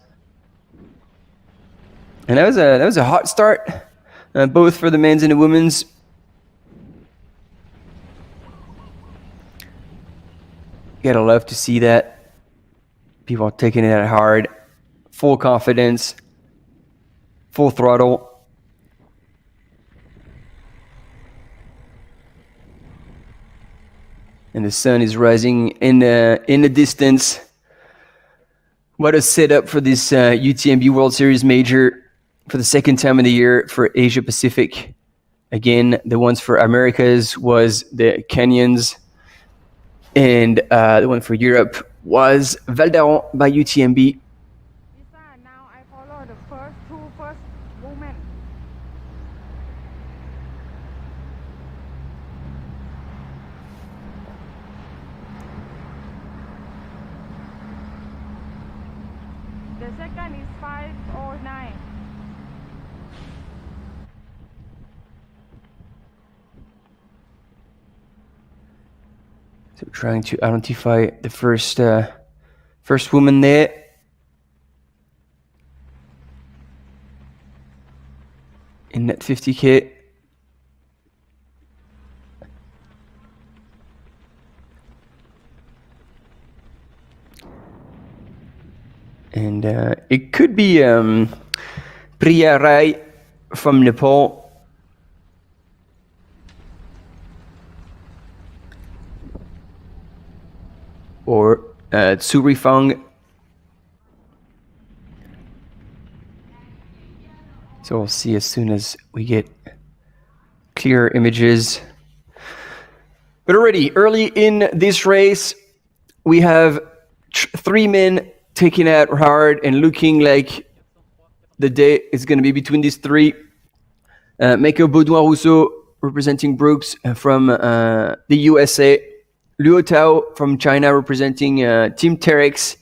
And that was a hot start, both for the men's and the women's. Gotta love to see that. People are taking it hard, full confidence, full throttle. And the sun is rising in the distance. What a setup for this UTMB World Series major for the second time of the year for Asia Pacific. Again, the ones for Americas was the Kenyans, and the one for Europe was Val d'Aran by UTMB.
Now I follow the first women. The second is 5:09.
So trying to identify the first woman there. In that 50K. And it could be Priya Rai from Nepal. Or Tsuri Fang. So we'll see as soon as we get clearer images. But already early in this race, we have three men taking out hard and looking like the day is going to be between these three. Michael Baudouin-Rousseau representing Brooks from the USA. Luo Tao from China representing Team Terex.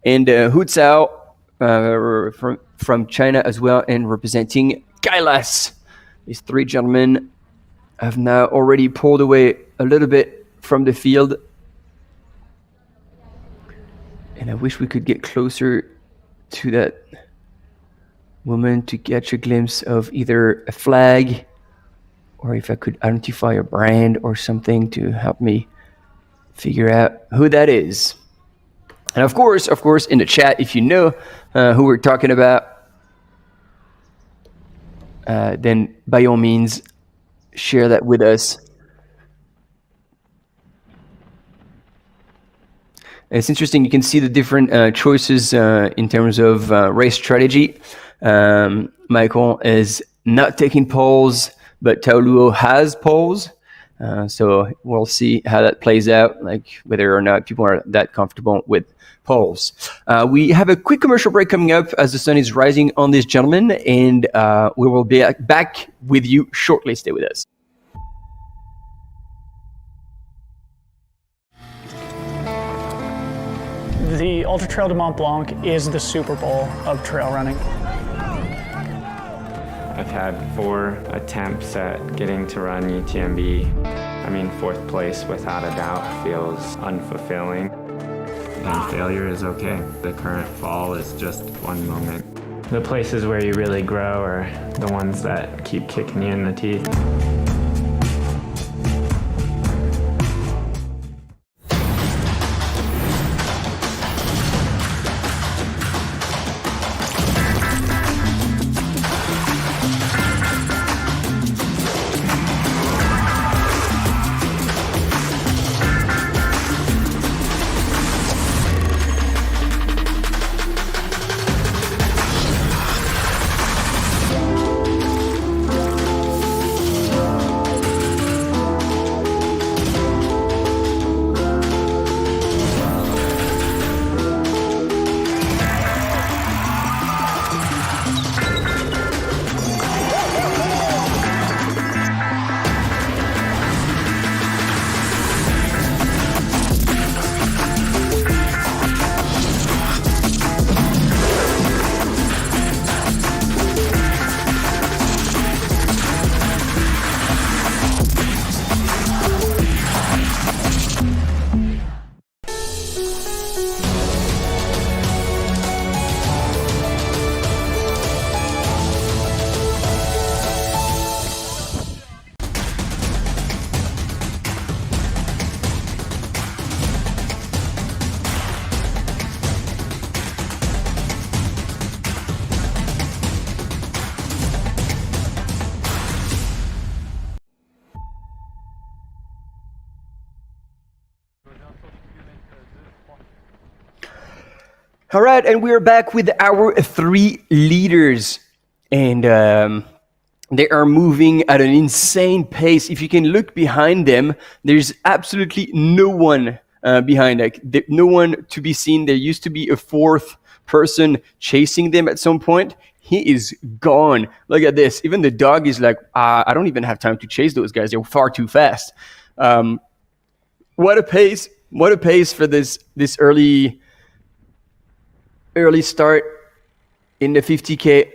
And Hu Zhao from China as well and representing Kailas. These three gentlemen have now already pulled away a little bit from the field. And I wish we could get closer to that woman to catch a glimpse of either a flag or if I could identify a brand or something to help me figure out who that is. And of course, in the chat, if you know who we're talking about, then by all means, share that with us. It's interesting. You can see the different choices in terms of race strategy. Michael is not taking poles, but Tao Luo has poles. So we'll see how that plays out, like whether or not people are that comfortable with poles. We have a quick commercial break coming up as the sun is rising on this gentleman, and we will be back with you shortly. Stay with us.
The Ultra Trail de Mont-Blanc is the Super Bowl of trail running.
I've had 4 attempts at getting to run UTMB. I mean, 4th place without a doubt feels unfulfilling. And failure is okay. The current fall is just one moment. The places where you really grow are the ones that keep kicking you in the teeth.
All right, and we're back with our 3 leaders, and they are moving at an insane pace. If you can look behind them, there's absolutely no one behind, no one to be seen. There used to be a 4th person chasing them at some point. He is gone. Look at this. Even the dog is like, I don't even have time to chase those guys. They're far too fast. What a pace! What a pace for this early start in the 50K.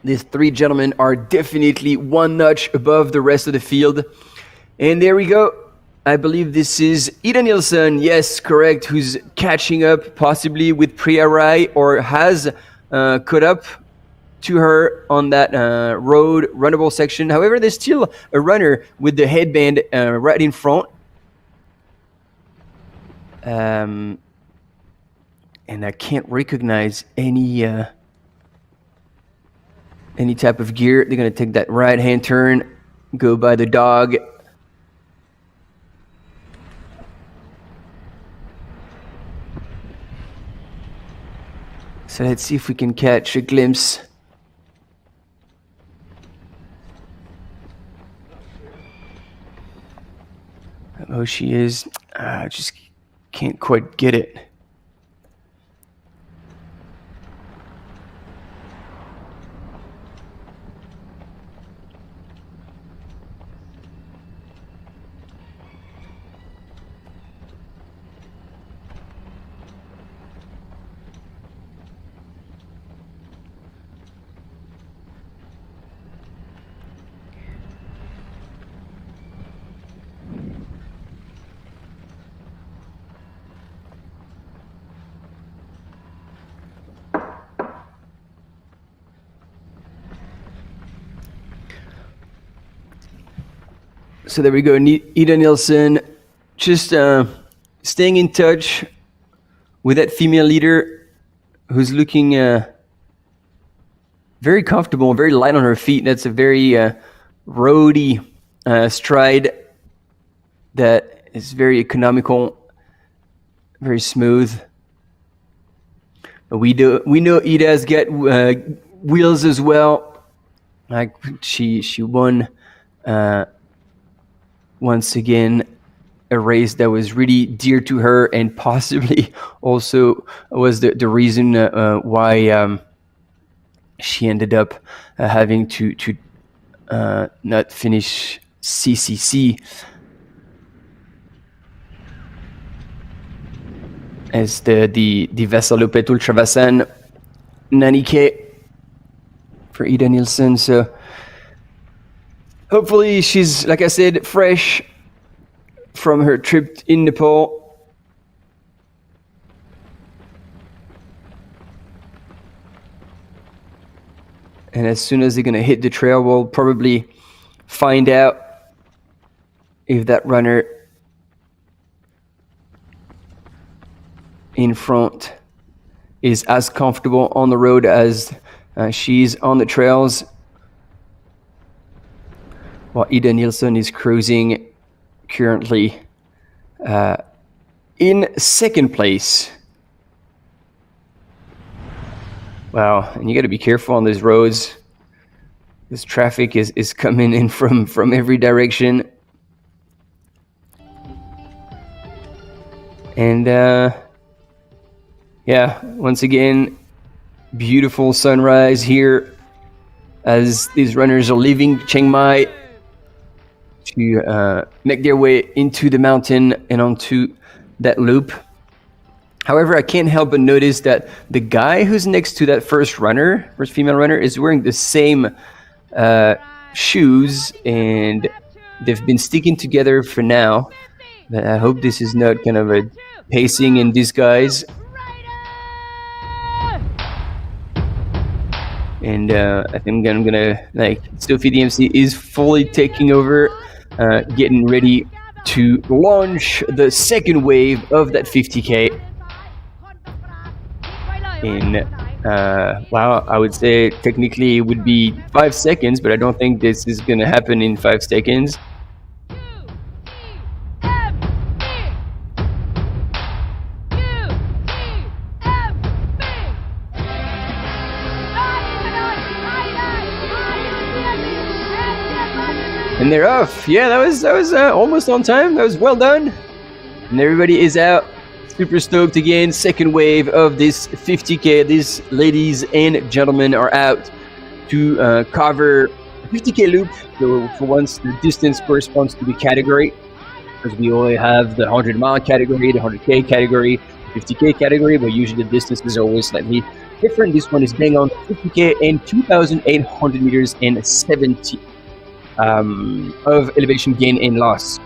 These 3 gentlemen are definitely one notch above the rest of the field. And there we go. I believe this is Ida Nilsson, yes, correct, who's catching up possibly with Priya Rai or has caught up to her on that road runnable section. However, there's still a runner with the headband right in front. And I can't recognize any type of gear. They're going to take that right-hand turn, go by the dog. So let's see if we can catch a glimpse. Oh, she is. Just can't quite get it. So there we go, Ida Nilsson, just staying in touch with that female leader who's looking very comfortable, very light on her feet. That's a very roady stride that is very economical, very smooth. But we know Ida's got wheels as well. Like she won. Once again, a race that was really dear to her and possibly also was the reason why she ended up having to not finish CCC. As the Vasaloppet Ultravasan 90K for Ida Nilsson. So hopefully she's, like I said, fresh from her trip in Nepal. And as soon as they're going to hit the trail, we'll probably find out if that runner in front is as comfortable on the road as she's on the trails. While Ida Nilsson is cruising currently in second place. Wow, and you got to be careful on these roads. This traffic is coming in from every direction. And yeah, once again, beautiful sunrise here as these runners are leaving Chiang Mai to make their way into the mountain and onto that loop. However, I can't help but notice that the guy who's next to that first female runner, is wearing the same shoes, and they've been sticking together for now. But I hope this is not kind of a pacing in disguise. And I think I'm gonna, like, Sophie DMC is fully taking over, getting ready to launch the second wave of that 50K. In, wow, I would say technically it would be 5 seconds, but I don't think this is gonna happen in 5 seconds. And they're off. Yeah, that was almost on time. That was well done. And everybody is out. Super stoked again. Second wave of this 50K. These ladies and gentlemen are out to cover a 50K loop. So for once, the distance corresponds to the category, because we only have the 100-mile category, the 100K category, the 50K category, but usually the distance is always slightly different. This one is bang on 50K and 2,800 meters and 70 of elevation gain and loss.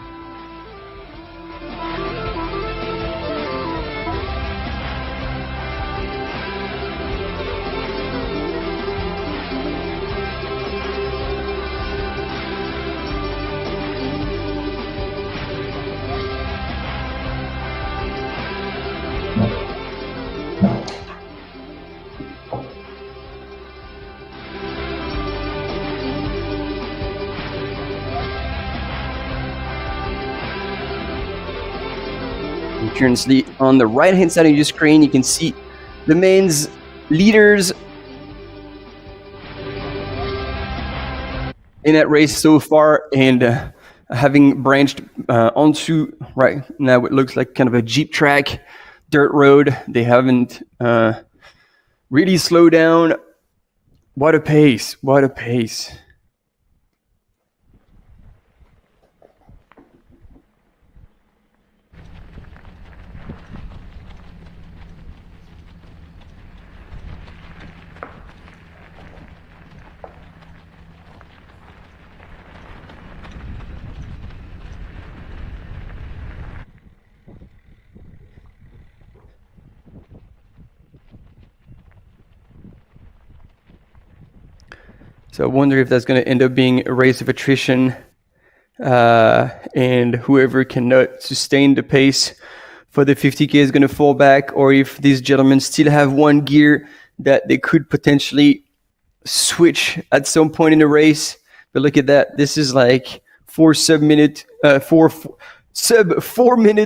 Currently on the right hand side of your screen, you can see the men's leaders in that race so far, and having branched onto right now it looks like kind of a jeep track, dirt road. They haven't really slowed down. What a pace! What a pace! So I wonder if that's going to end up being a race of attrition, and whoever cannot sustain the pace for the 50K is going to fall back, or if these gentlemen still have one gear that they could potentially switch at some point in the race. But look at that. This is like 4 minutes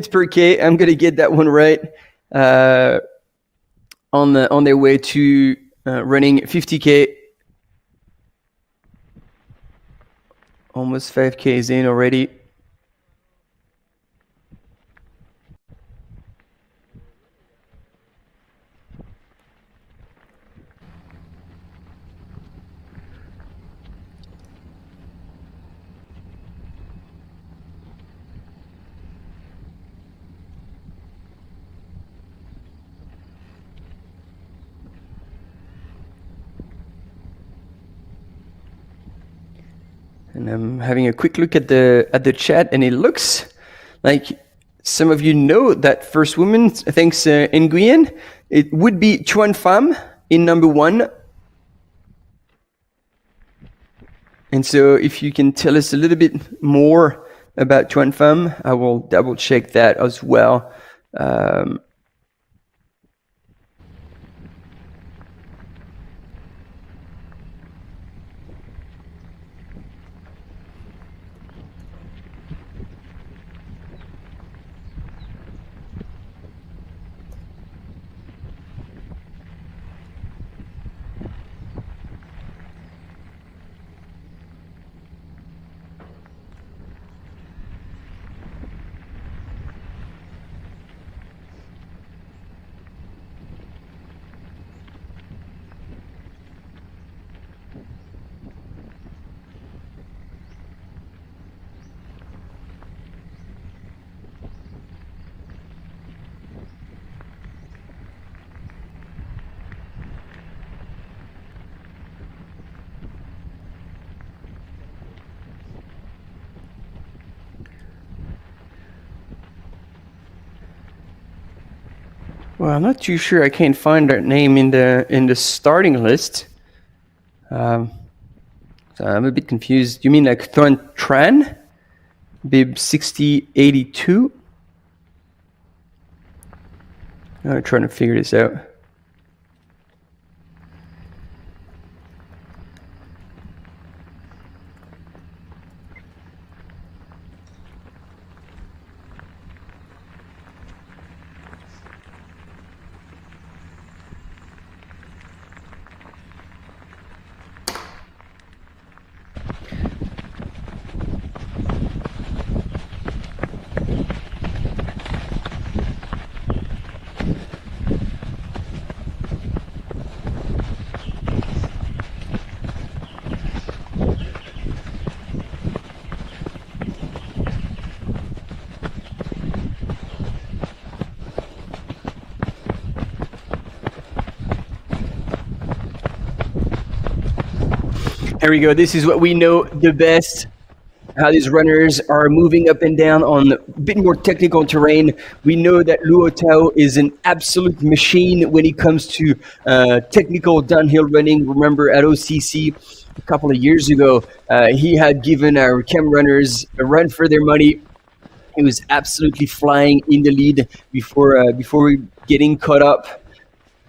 per K. I'm going to get that one right. On their way to running 50K. Almost 5Ks in already. And I'm having a quick look at the chat, and it looks like some of you know that first woman. Thanks, Nguyen. It would be Chuan Pham in number 1. And so, if you can tell us a little bit more about Chuan Pham, I will double check that as well. Well, I'm not too sure. I can't find that name in the starting list. So I'm a bit confused. You mean like Thuan Tran, bib 6082? I'm trying to figure this out. Here we go. This is what we know the best. How these runners are moving up and down on a bit more technical terrain. We know that Luo Tao is an absolute machine when it comes to technical downhill running. Remember at OCC a couple of years ago, he had given our chem runners a run for their money. He was absolutely flying in the lead before getting caught up.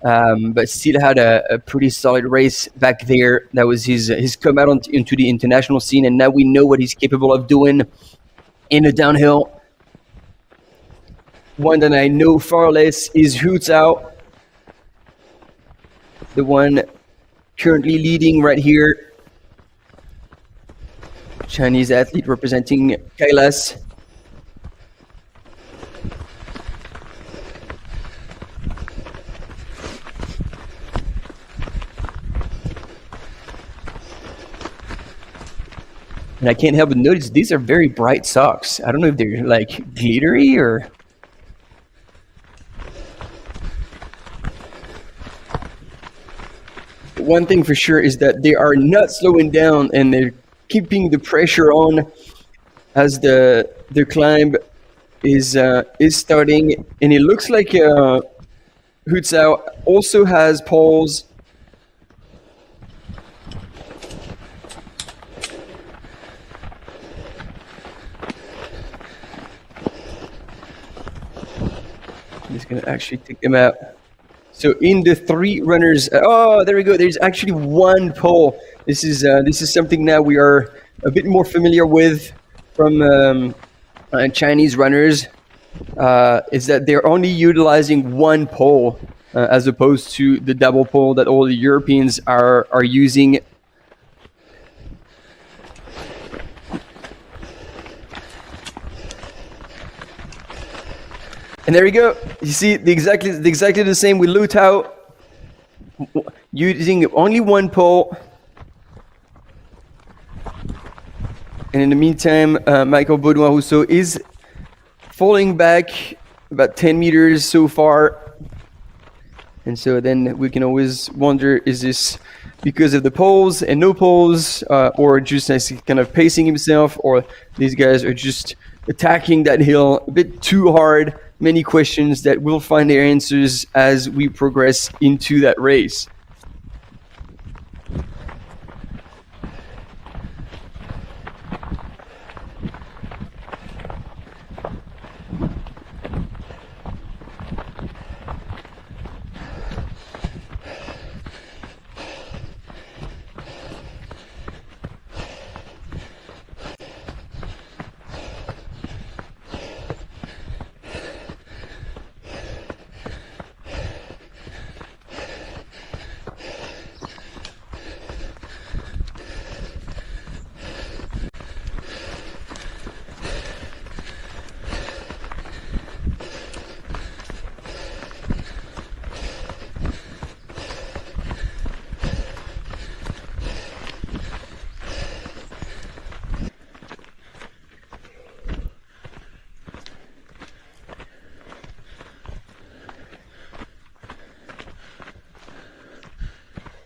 But still had a pretty solid race back there. That was his come out into the international scene, and now we know what he's capable of doing in the downhill. One that I know far less is Hu Tao, the one currently leading right here. Chinese athlete representing Kailas. And I can't help but notice these are very bright socks. I don't know if they're like glittery or... One thing for sure is that they are not slowing down and they're keeping the pressure on as their climb is starting. And it looks like Hu Tsao also has poles. I'm just gonna actually take them out. So in the three runners, oh, there we go. There's actually one pole. This is something now we are a bit more familiar with from Chinese runners. Is that they're only utilizing one pole as opposed to the double pole that all the Europeans are using. And there we go. You see exactly the same with Lu Tao, using only one pole. And in the meantime, Michael Baudouin-Rousseau is falling back about 10 meters so far. And so then we can always wonder, is this because of the poles and no poles, or just kind of pacing himself, or these guys are just attacking that hill a bit too hard? Many questions that will find their answers as we progress into that race.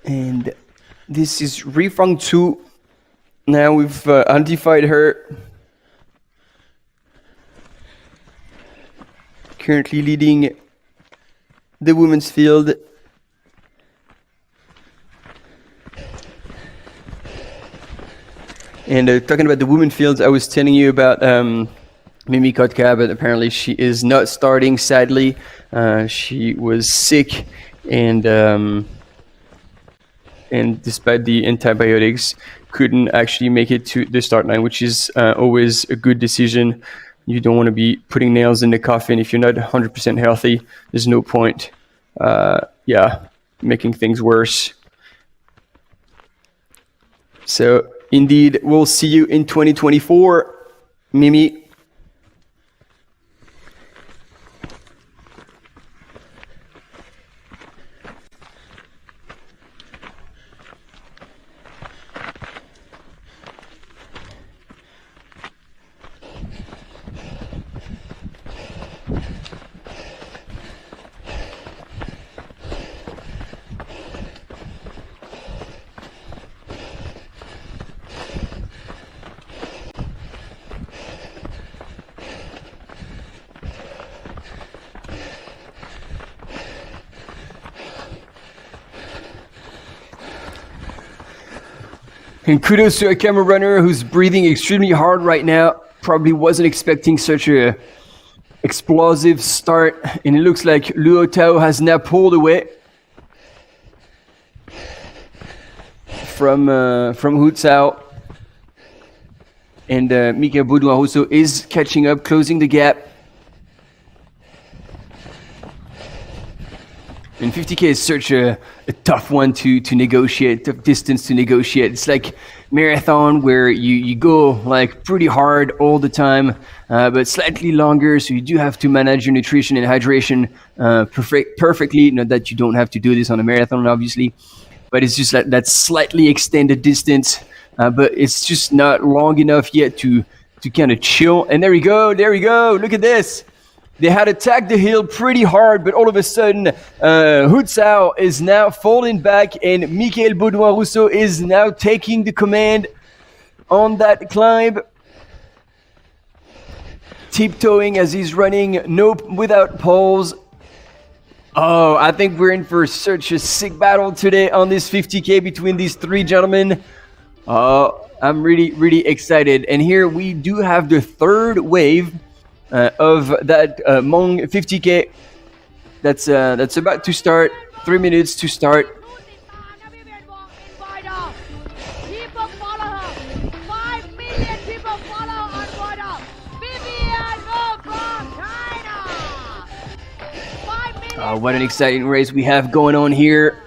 And this is Rifang 2. Now we've identified her. Currently leading the women's field. And talking about the women's fields, I was telling you about Mimi Kotka, but apparently she is not starting, sadly. She was sick and despite the antibiotics, couldn't actually make it to the start line, which is always a good decision. You don't want to be putting nails in the coffin if you're not 100% healthy. There's no point, making things worse. So indeed, we'll see you in 2024, Mimi. And kudos to a camera runner who's breathing extremely hard right now. Probably wasn't expecting such a explosive start. And it looks like Luo Tao has now pulled away from Hu Tsao. And Michael Baudouin-Rousseau is catching up, closing the gap. And 50K is such a tough one to negotiate, tough distance to negotiate. It's like marathon where you go like pretty hard all the time, but slightly longer. So you do have to manage your nutrition and hydration perfectly. Not that you don't have to do this on a marathon, obviously, but it's just that slightly extended distance. But it's just not long enough yet to kind of chill. And there we go. Look at this. They had attacked the hill pretty hard, but all of a sudden, Hutzao is now falling back, and Michael Baudouin-Rousseau is now taking the command on that climb. Tiptoeing as he's running, without poles. Oh, I think we're in for such a sick battle today on this 50K between these three gentlemen. I'm really, really excited. And here we do have the third wave of that Mont 50K that's about to start. 3 minutes to start.
People follow her. 5 million people follow on Podium. Vivian Mont-Blanc, China. 5 million.
Oh, what an exciting race we have going on here.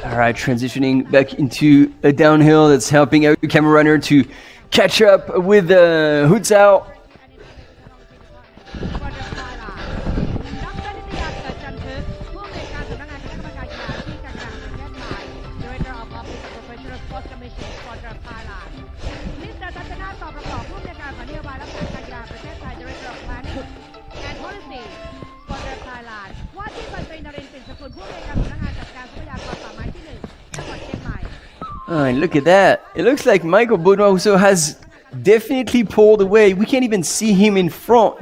All right, transitioning back into a downhill that's helping out the camera runner to catch up with Hutzao. Oh, and look at that. It looks like Michael Baudouin-Rousseau has definitely pulled away. We can't even see him in front.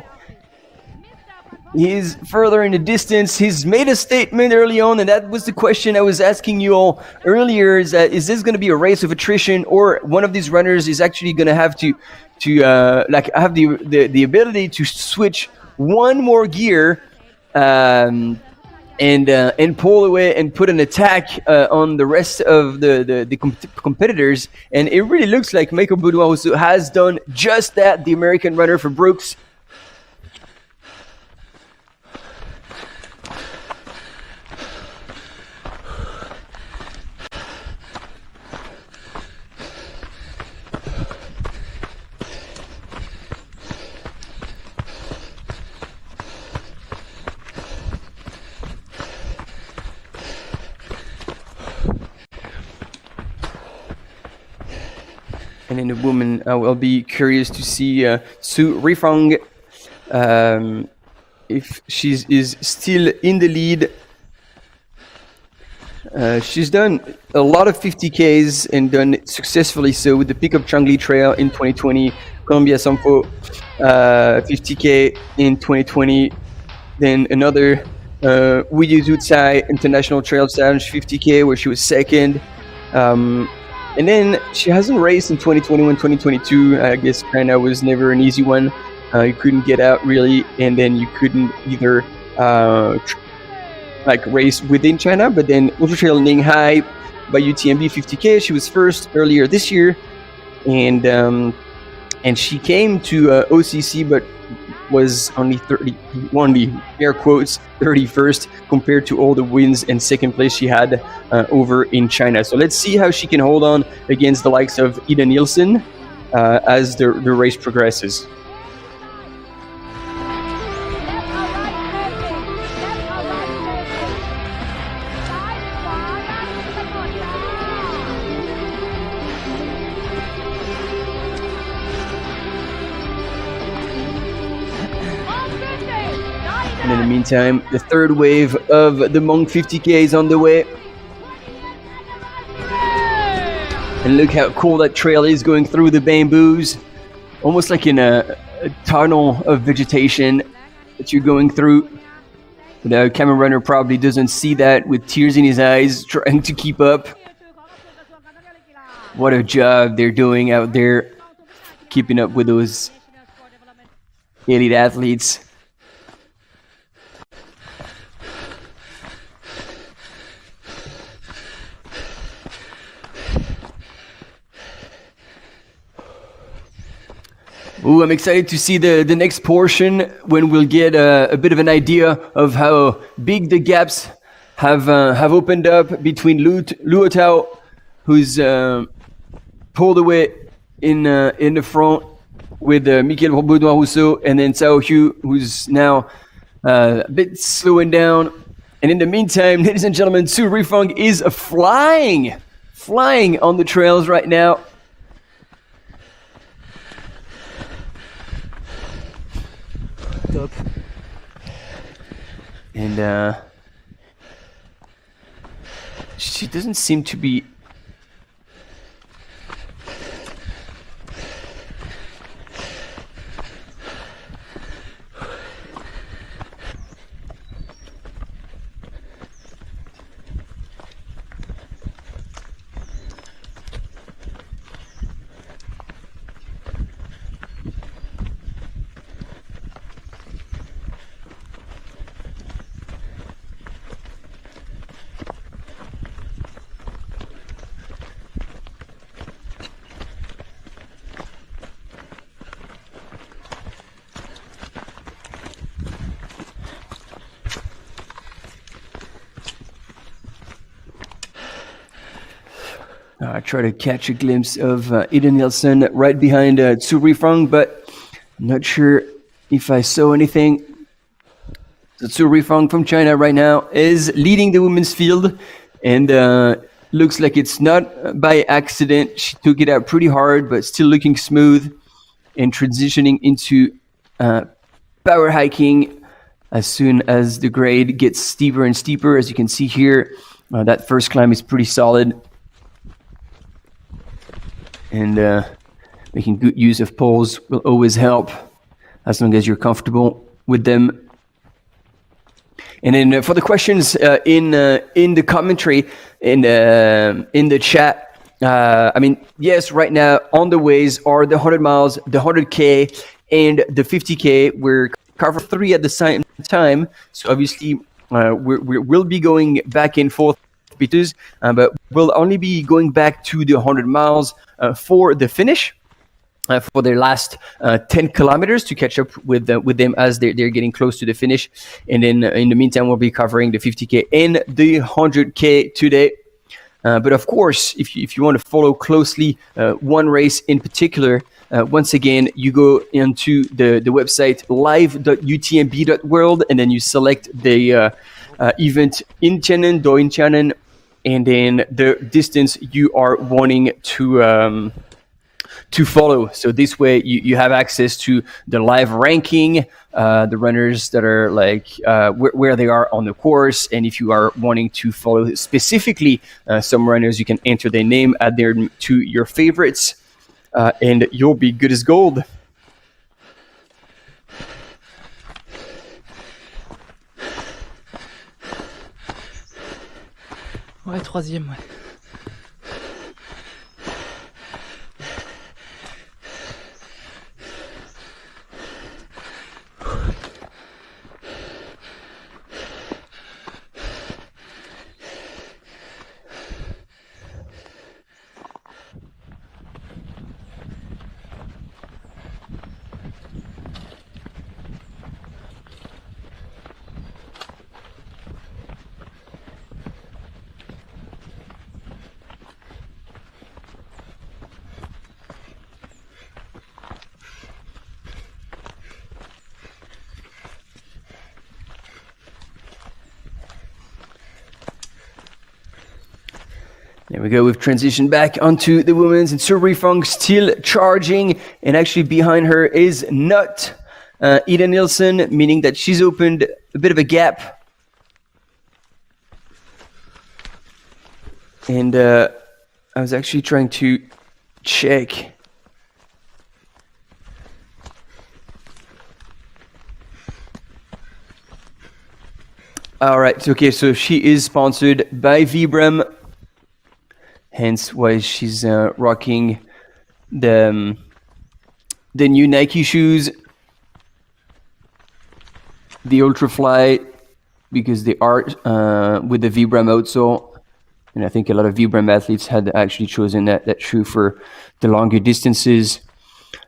He's further in the distance. He's made a statement early on, and that was the question I was asking you all earlier, is this going to be a race of attrition, or one of these runners is actually going to have to have the ability to switch one more gear and pull away and put an attack on the rest of the competitors. And it really looks like Michael Baudouin-Rousseau has done just that, the American runner for Brooks. And then the woman, I will be curious to see Su Rifang, if she is still in the lead. She's done a lot of 50Ks and done it successfully so with the Pickup Changi Trail in 2020, Columbia Sampo 50K in 2020, then another Wuyi Zucai International Trail Challenge 50K where she was second. And then she hasn't raced in 2021, 2022. I guess China was never an easy one. You couldn't get out really, and then you couldn't either race within China. But then Ultra Trail Ninghai by UTMB 50K, she was first earlier this year, and she came to OCC, but was only air quotes 31st compared to all the wins and second place she had over in China. So let's see how she can hold on against the likes of Ida Nielsen as the race progresses. And in the meantime, the third wave of the Mont 50K is on the way. And look how cool that trail is going through the bamboos. Almost like in a tunnel of vegetation that you're going through. The camera runner probably doesn't see that with tears in his eyes, trying to keep up. What a job they're doing out there, keeping up with those elite athletes. Ooh, I'm excited to see the next portion when we'll get a bit of an idea of how big the gaps have opened up between Luo Tao, who's pulled away in the front with Michael Baudouin Rousseau, and then Cao Hu, who's now a bit slowing down. And in the meantime, ladies and gentlemen, Su Rifeng is flying on the trails right now. Up. And she doesn't seem to be I try to catch a glimpse of Ida Nielsen right behind Su Rifeng, but I'm not sure if I saw anything. So Su Rifeng from China right now is leading the women's field, and looks like it's not by accident. She took it out pretty hard, but still looking smooth and transitioning into power hiking as soon as the grade gets steeper and steeper. As you can see here, that first climb is pretty solid. And making good use of poles will always help, as long as you're comfortable with them. And then for the questions in the commentary, in the chat, I mean, yes, right now on the ways are the 100 miles, the 100K, and the 50K. We're covering 3 at the same time, so obviously we'll be going back and forth. But we'll only be going back to the 100 miles for the finish, for their last 10 kilometers to catch up with them as they're getting close to the finish. And then in the meantime, we'll be covering the 50K and the 100K today. But of course, if you want to follow closely one race in particular, once again, you go into the website live.utmb.world, and then you select the event Inthanon, Doi Inthanon, and then the distance you are wanting to follow. So this way you have access to the live ranking, the runners that are like where they are on the course. And if you are wanting to follow specifically some runners, you can enter their name, add them to your favorites, and you'll be good as gold.
Ouais, 3e, ouais.
There we go. We've transitioned back onto the women's, and Su Rifeng still charging, and actually behind her is not Ida Nielsen, meaning that she's opened a bit of a gap. And I was actually trying to check. All right. Okay. So she is sponsored by Vibram, hence why she's rocking the new Nike shoes, the Ultrafly, because they are with the Vibram outsole, and I think a lot of Vibram athletes had actually chosen that shoe for the longer distances.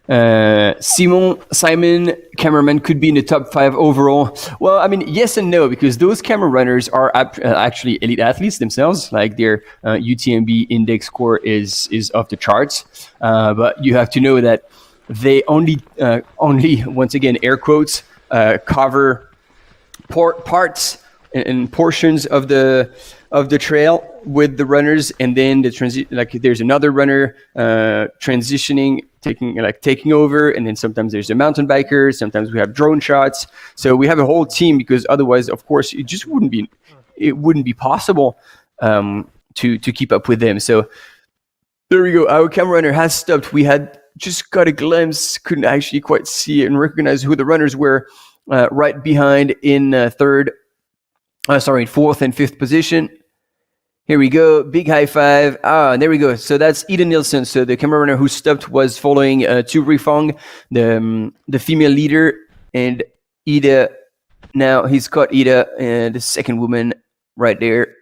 Simon, cameraman, could be in the top 5 overall. Well, I mean, yes and no, because those camera runners are actually elite athletes themselves. Like their UTMB index score is off the charts. But you have to know that they only once again, air quotes, cover parts and portions of the trail with the runners, and then there's another runner transitioning, taking over, and then sometimes there's a mountain biker, sometimes we have drone shots. So we have a whole team, because otherwise, of course, it just wouldn't be possible to keep up with them. So there we go. Our camera runner has stopped. We had just got a glimpse, couldn't actually quite see and recognize who the runners were. Right behind in fourth and fifth position. Here we go. Big high five. And there we go. So that's Ida Nilsson. So the camera runner who stopped was following Tu Rifong, the female leader, and Ida. Now he's caught Ida, the second woman right there.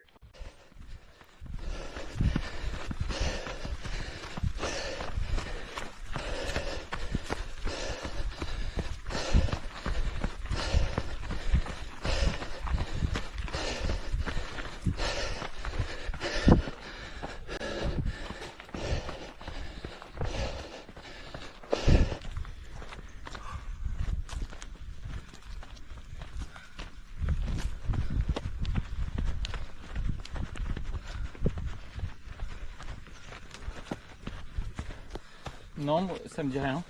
Non, ça me dit rien.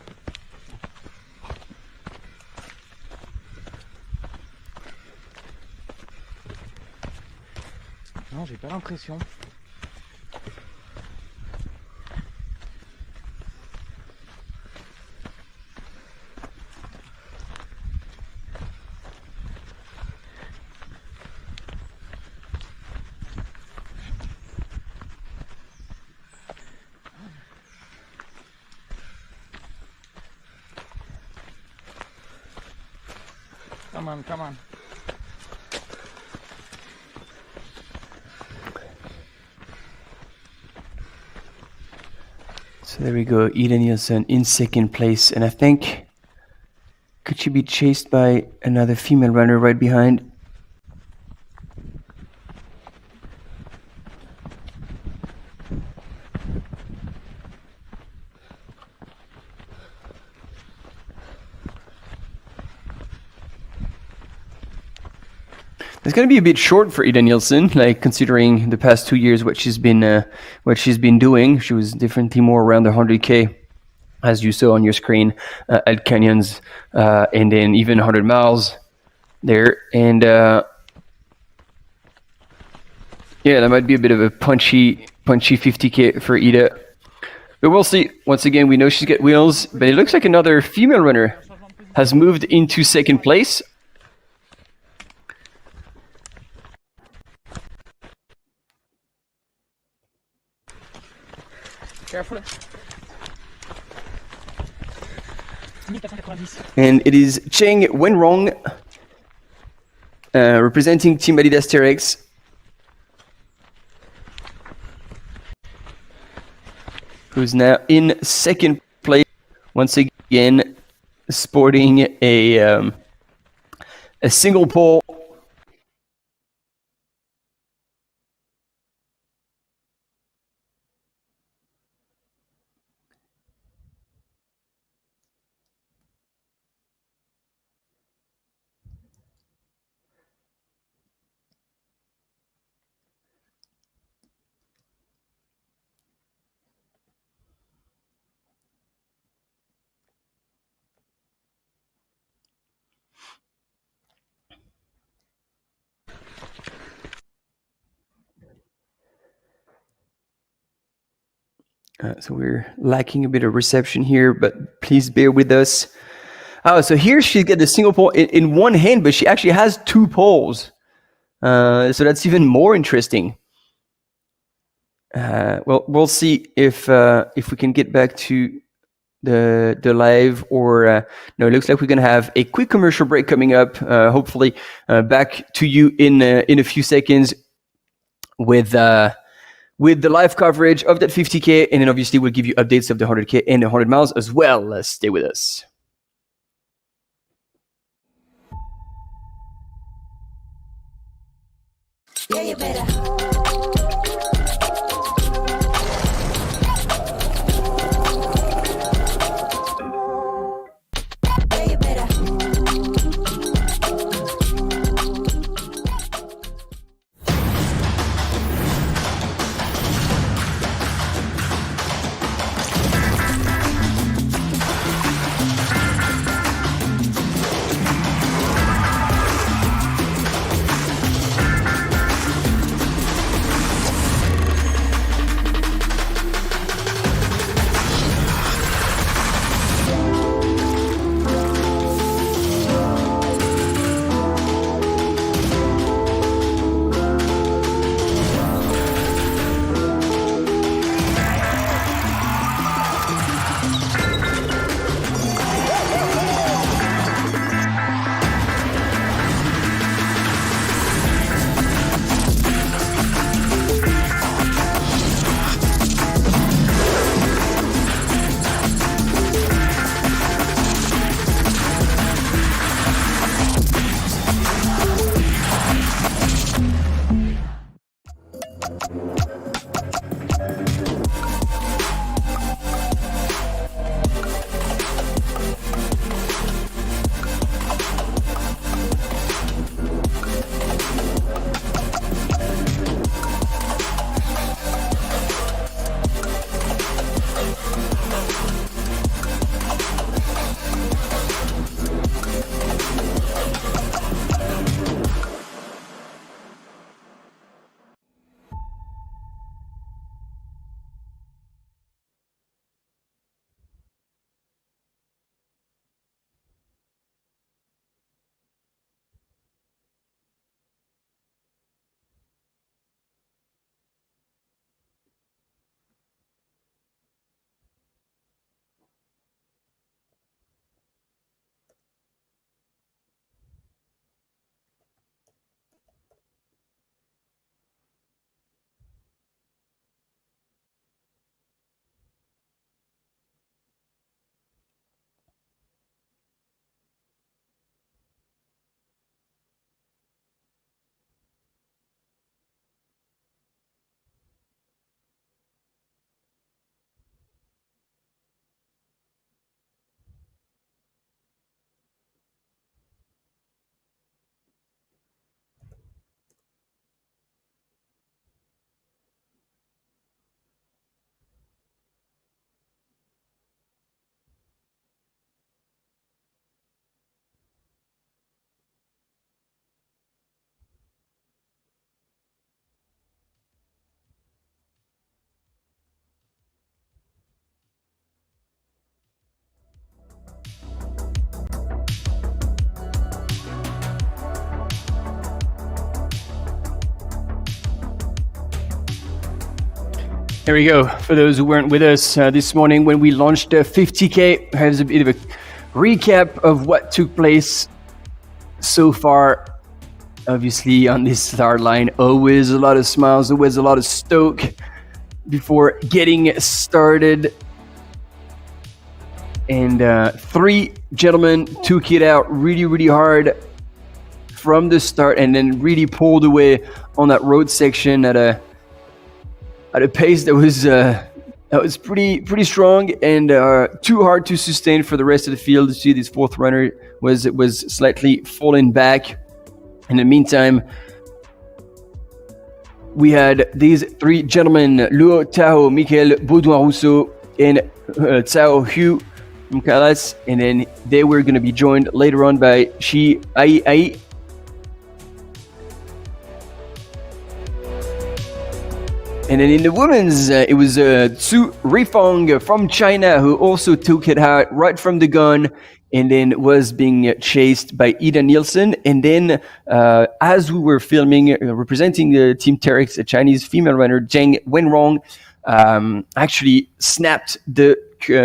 Non, j'ai pas l'impression. Come on.
So there we go. Ida Nilsson in second place, and I think, could she be chased by another female runner right behind? It's going to be a bit short for Ida Nilsson, like considering the past 2 years what she's been doing. She was definitely more around the 100K, as you saw on your screen, at Canyons, and then even 100 miles there. And yeah, that might be a bit of a punchy 50K for Ida. But we'll see. Once again, we know she's got wheels, but it looks like another female runner has moved into second place.
Careful.
And it is Cheng Wenrong, representing Team Adidas TRX. Who's now in second place, once again sporting a single pole. So we're lacking a bit of reception here, but please bear with us. Oh, so here she's got the single pole in one hand, but she actually has two poles. So that's even more interesting. Well, we'll see if we can get back to the live, or no, it looks like we're gonna have a quick commercial break coming up. Hopefully back to you in a few seconds with the live coverage of that 50K, and then obviously we'll give you updates of the 100K and the 100 miles as well. Stay with us.
Yeah, you better.
Here we go. For those who weren't with us this morning when we launched the 50K, here's a bit of a recap of what took place so far. Obviously, on this start line, always a lot of smiles, always a lot of stoke before getting started. And 3 gentlemen took it out really, really hard from the start, and then really pulled away on that road section at a pace that was pretty strong, and too hard to sustain for the rest of the field. You see, this fourth runner was slightly falling back. In the meantime, we had these 3 gentlemen, Luo Tao, Michael Baudouin-Rousseau, and Cao Hu from Kalas, and then they were going to be joined later on by Shi Ai. And then in the women's, it was Zhu Rifeng from China who also took it out right from the gun and then was being chased by Ida Nielsen. And then as we were filming, representing the Team Terex, a Chinese female runner, Zheng Wenrong, actually snapped the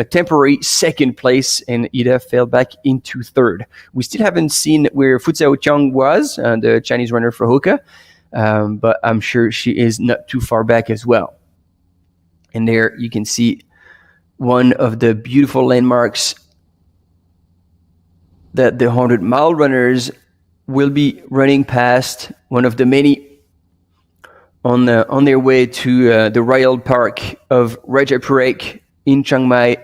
temporary second place, and Ida fell back into third. We still haven't seen where Fu Xiaoqiang was, the Chinese runner for Hoka, but I'm sure she is not too far back as well. And there you can see one of the beautiful landmarks that the 100-mile runners will be running past, one of the many on their way to the Royal Park of Rajapurek in Chiang Mai.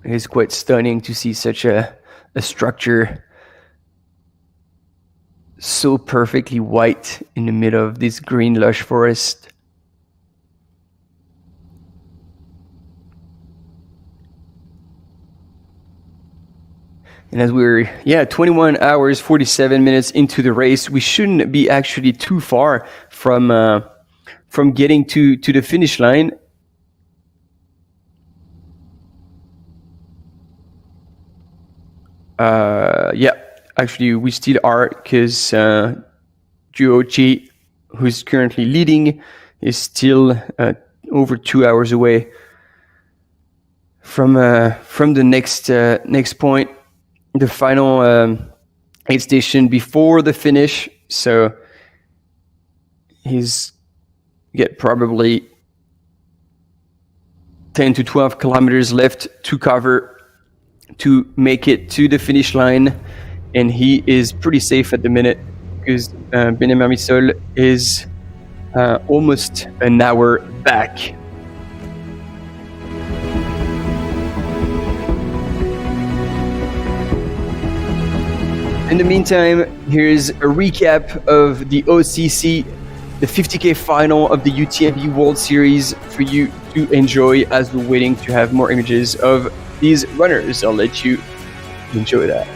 It is quite stunning to see such a structure so perfectly white in the middle of this green lush forest. And as we're 21 hours 47 minutes into the race, we shouldn't be actually too far from getting to the finish line. Actually we still are, because Zhuo Qi, who's currently leading, is still over 2 hours away from the next point. The final aid station before the finish, so he's got probably 10 to 12 kilometers left to cover to make it to the finish line, and he is pretty safe at the minute because Benem Amisol is almost an hour back. In the meantime, here's a recap of the OCC, the 50K final of the UTMB World Series for you to enjoy as we're waiting to have more images of these runners. I'll let you enjoy that.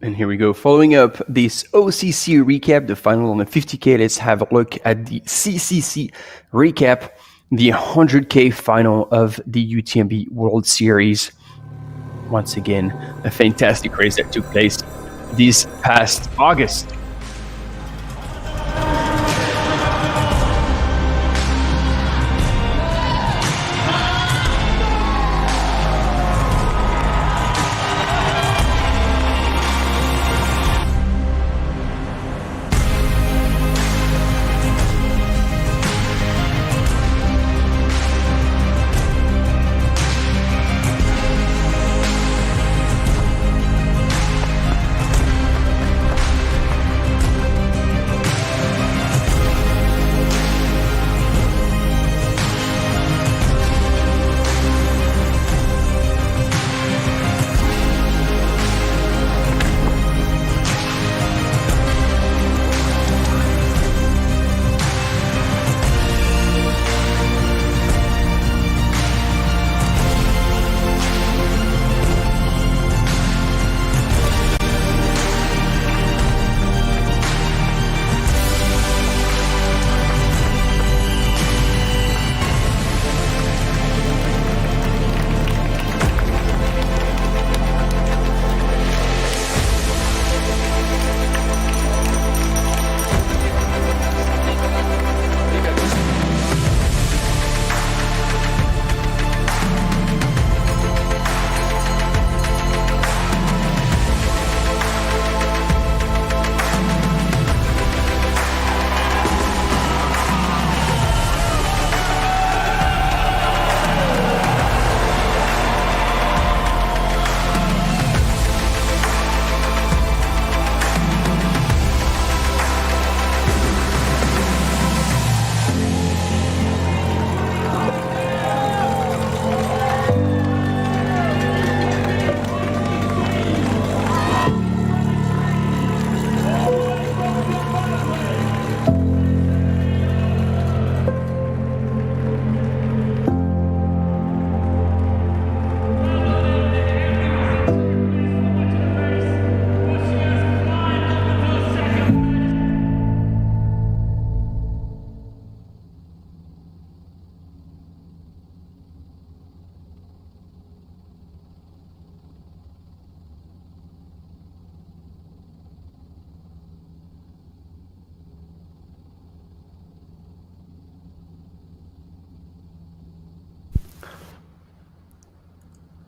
And here we go. Following up this OCC recap, the final on the 50K, let's have a look at the CCC recap, the 100K final of the UTMB World Series. Once again, a fantastic race that took place this past August.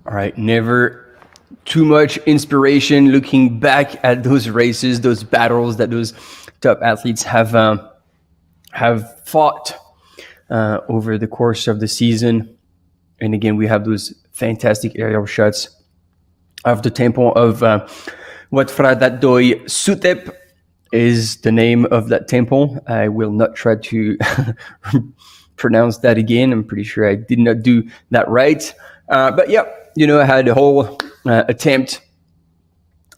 All right, never too much inspiration looking back at those races, those battles that those top athletes have fought over the course of the season. And again, we have those fantastic aerial shots of the temple of what Fradat Doi Sutep is the name of that temple. I will not try to pronounce that again. I'm pretty sure I did not do that right. But yeah, I had a whole attempt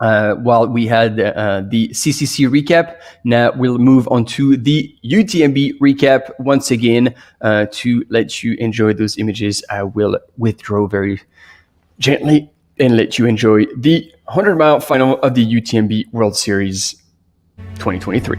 while we had the CCC recap. Now we'll move on to the UTMB recap once again to let you enjoy those images. I will withdraw very gently and let you enjoy the 100-mile final of the UTMB World Series 2023.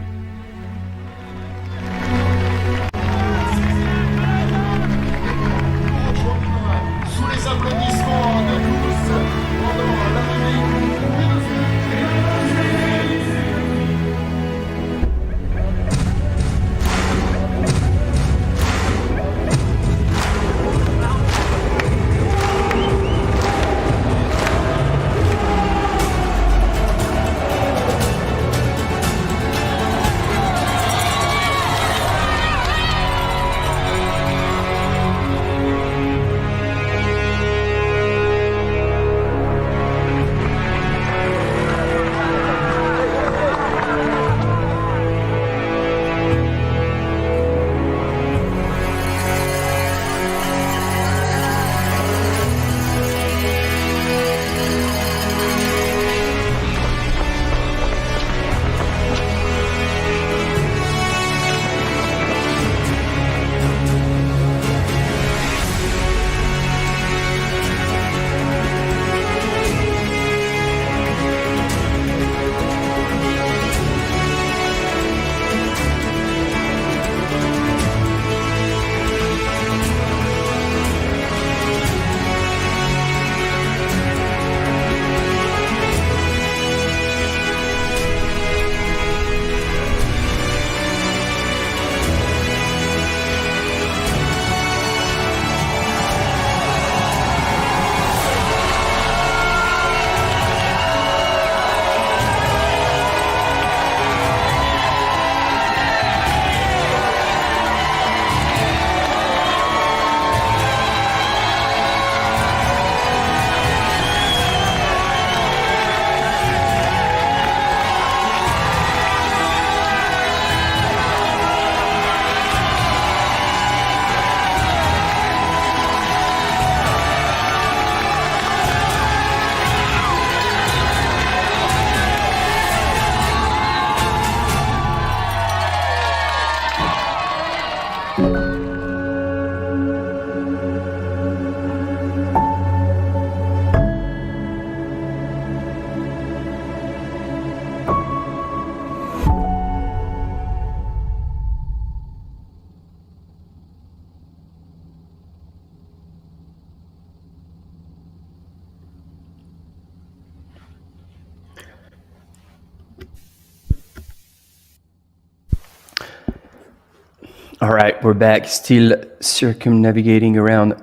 All right, we're back, still circumnavigating around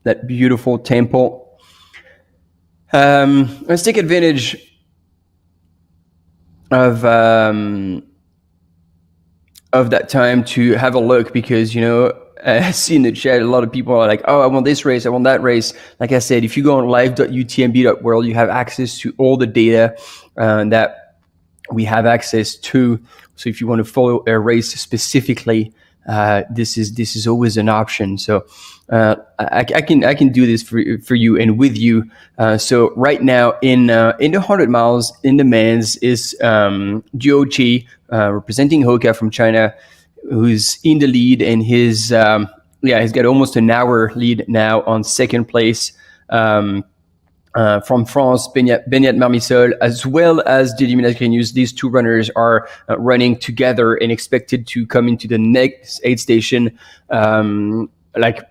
that beautiful temple. Let's take advantage of that time to have a look, because, you know, I see in the chat a lot of people are like, oh, I want this race, I want that race. Like I said, if you go on live.utmb.world, you have access to all the data that we have access to. So if you want to follow a race specifically, this is always an option. So I can do this for you and with you. So right now in the 100 miles in the men's is Jiu Qi, representing Hoka from China, who's in the lead, and he's got almost an hour lead now on second place. From France, Benyat Marmisol, as well as Didier Minasgrenius. These two runners are running together and expected to come into the next aid station like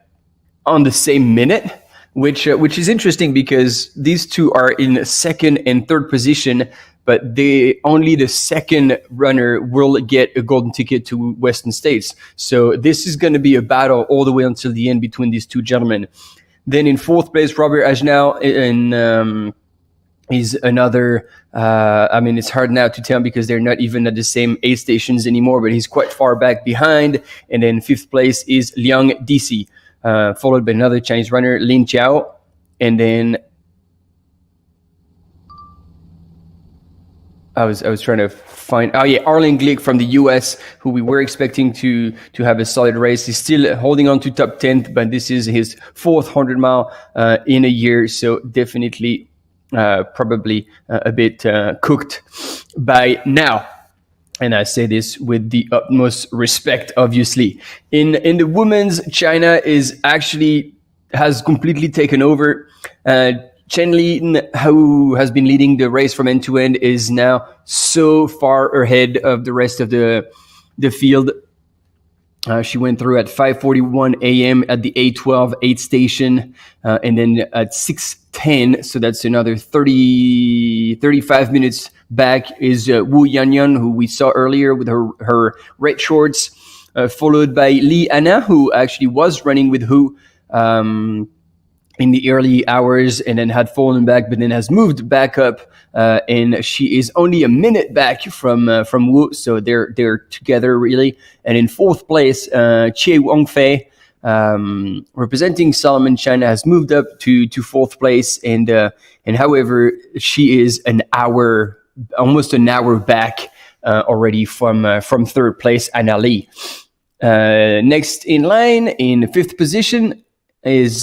on the same minute, which is interesting because these two are in second and third position, but only the second runner will get a golden ticket to Western States. So this is going to be a battle all the way until the end between these two gentlemen. Then in fourth place, Robert Agenau is another. It's hard now to tell because they're not even at the same aid stations anymore, but he's quite far back behind. And then fifth place is Liang Disi, followed by another Chinese runner, Lin Chiao. And then I was trying to find, Arlen Glick from the US, who we were expecting to have a solid race. He's still holding on to top 10th, but this is his fourth 100 mile in a year. So definitely probably a bit cooked by now. And I say this with the utmost respect, obviously. In the women's, China has completely taken over. Chen Lin, who has been leading the race from end to end, is now so far ahead of the rest of the field. She went through at 5:41 a.m. at the 8:12 aid station, and then at 6:10, so that's another 35 minutes back, is Wu Yanyan, who we saw earlier with her red shorts, followed by Li Anna, who actually was running with Hu in the early hours and then had fallen back, but then has moved back up, and she is only a minute back from Wu, so they're together really. And in fourth place, Qie Wangfei, representing Solomon China, has moved up to fourth place, and however she is almost an hour back already from third place, Anna Li. Next in line in fifth position is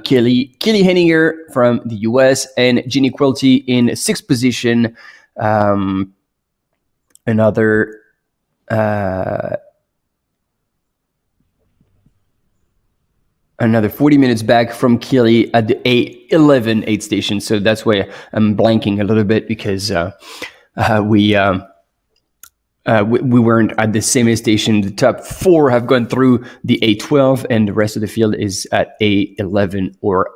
Kelly Henninger from the US, and Ginny Quilty in sixth position. Another 40 minutes back from Kelly at the 8:11 aid station. So that's why I'm blanking a little bit, because we weren't at the same aid station. The top four have gone through the 8:12, and the rest of the field is at 8:11 or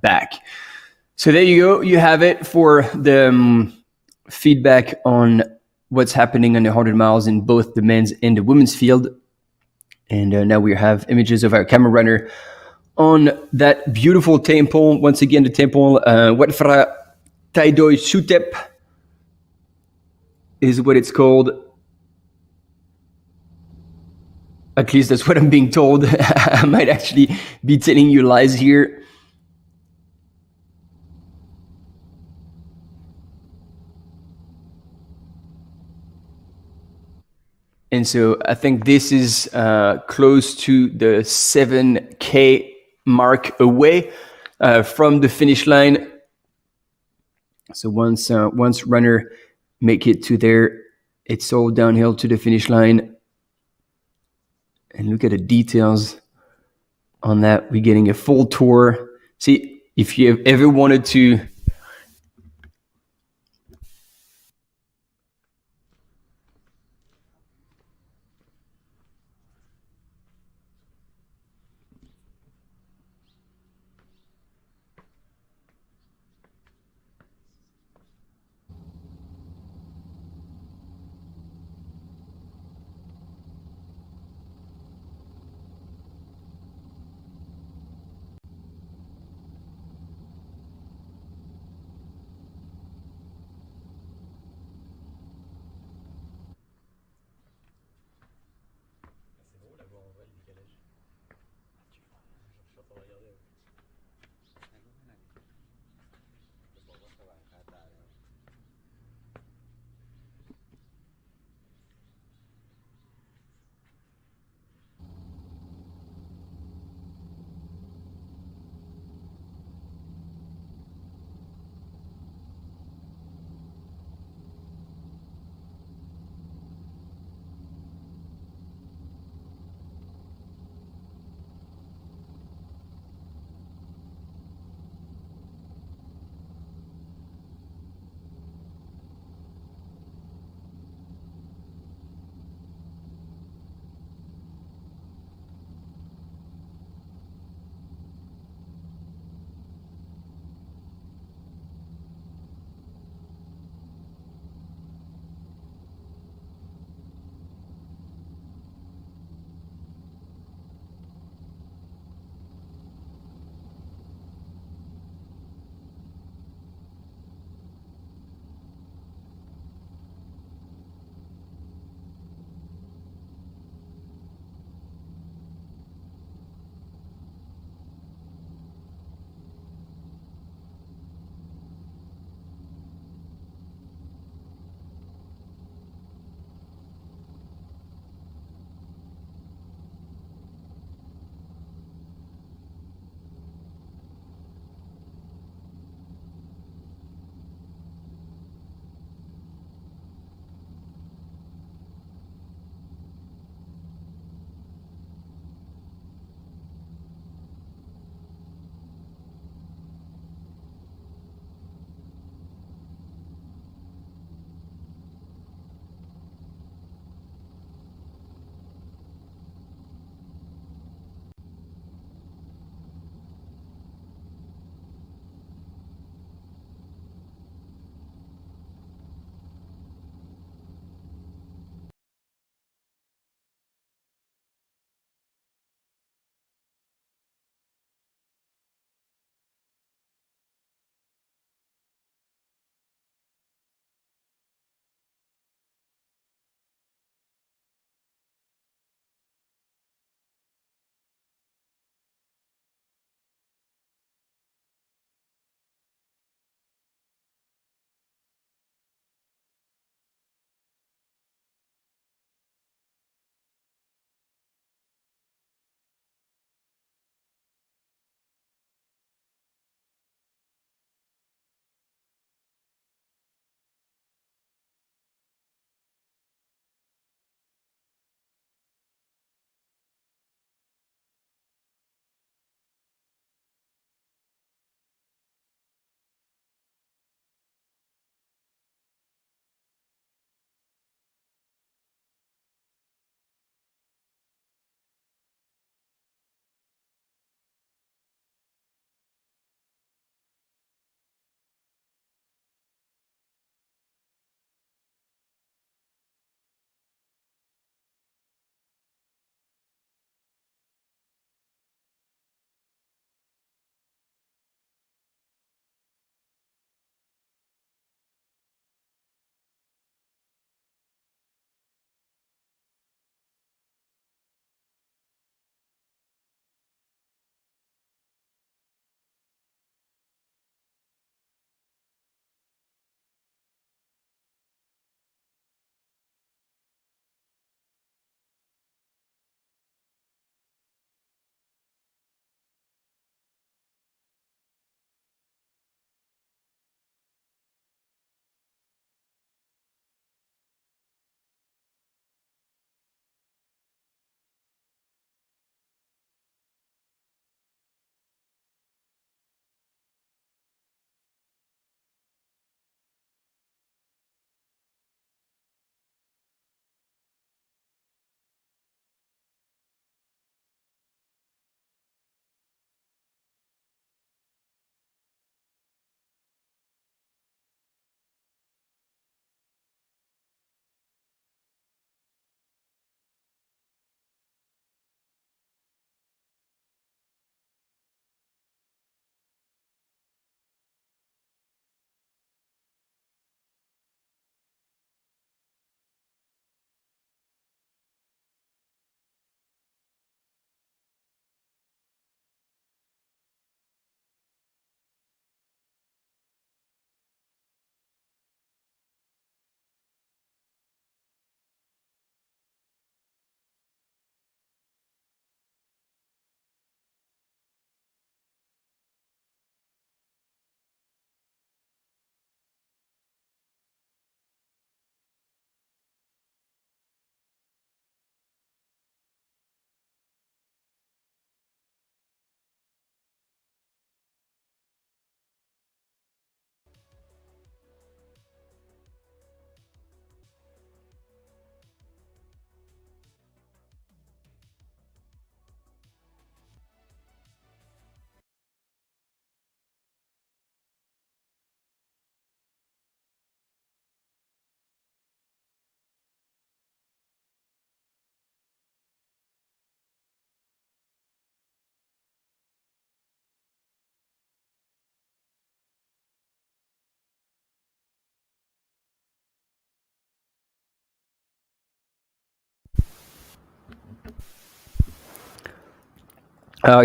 back. So there you go. You have it for the feedback on what's happening on the 100 miles in both the men's and the women's field. And now we have images of our camera runner on that beautiful temple. Once again, the temple, Wat Phra Tai Doi Sutep is what it's called. At least that's what I'm being told. I might actually be telling you lies here. And so I think this is close to the 7K mark away from the finish line. So once runner make it to there, it's all downhill to the finish line. And look at the details on that. We're getting a full tour. See, if you have ever wanted to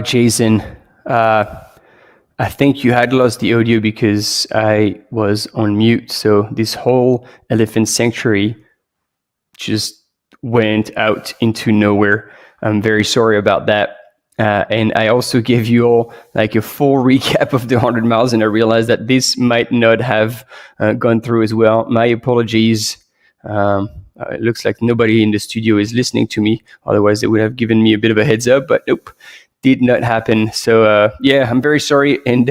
Jason, I think you had lost the audio because I was on mute. So this whole elephant sanctuary just went out into nowhere. I'm very sorry about that. And I also gave you all like a full recap of the 100 miles, and I realized that this might not have gone through as well. My apologies. It looks like nobody in the studio is listening to me. Otherwise, they would have given me a bit of a heads up, but nope, did not happen. So yeah, I'm very sorry. And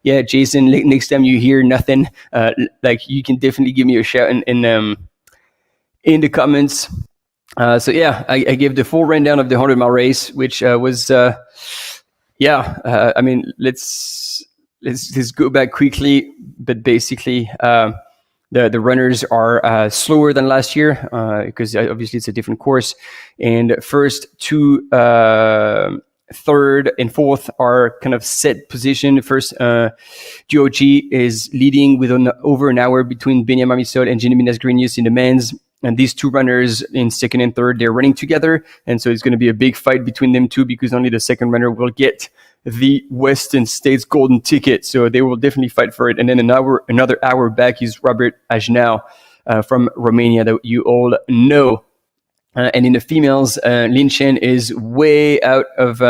yeah, Jason, next time you hear nothing, like you can definitely give me a shout in the comments. So yeah, I gave the full rundown of the 100-mile race, which was I mean, let's go back quickly, but basically the runners are slower than last year because obviously it's a different course. And first two, third and fourth are kind of set position. First, GOG is leading with over an hour between Benjamin Misol and Jenny Minas-Grenius in the men's. And these two runners in second and third, they're running together. And so it's going to be a big fight between them two because only the second runner will get the Western States golden ticket. So they will definitely fight for it. And then another hour back is Robert Ajnau from Romania that you all know. And in the females, Lin Chen is way out of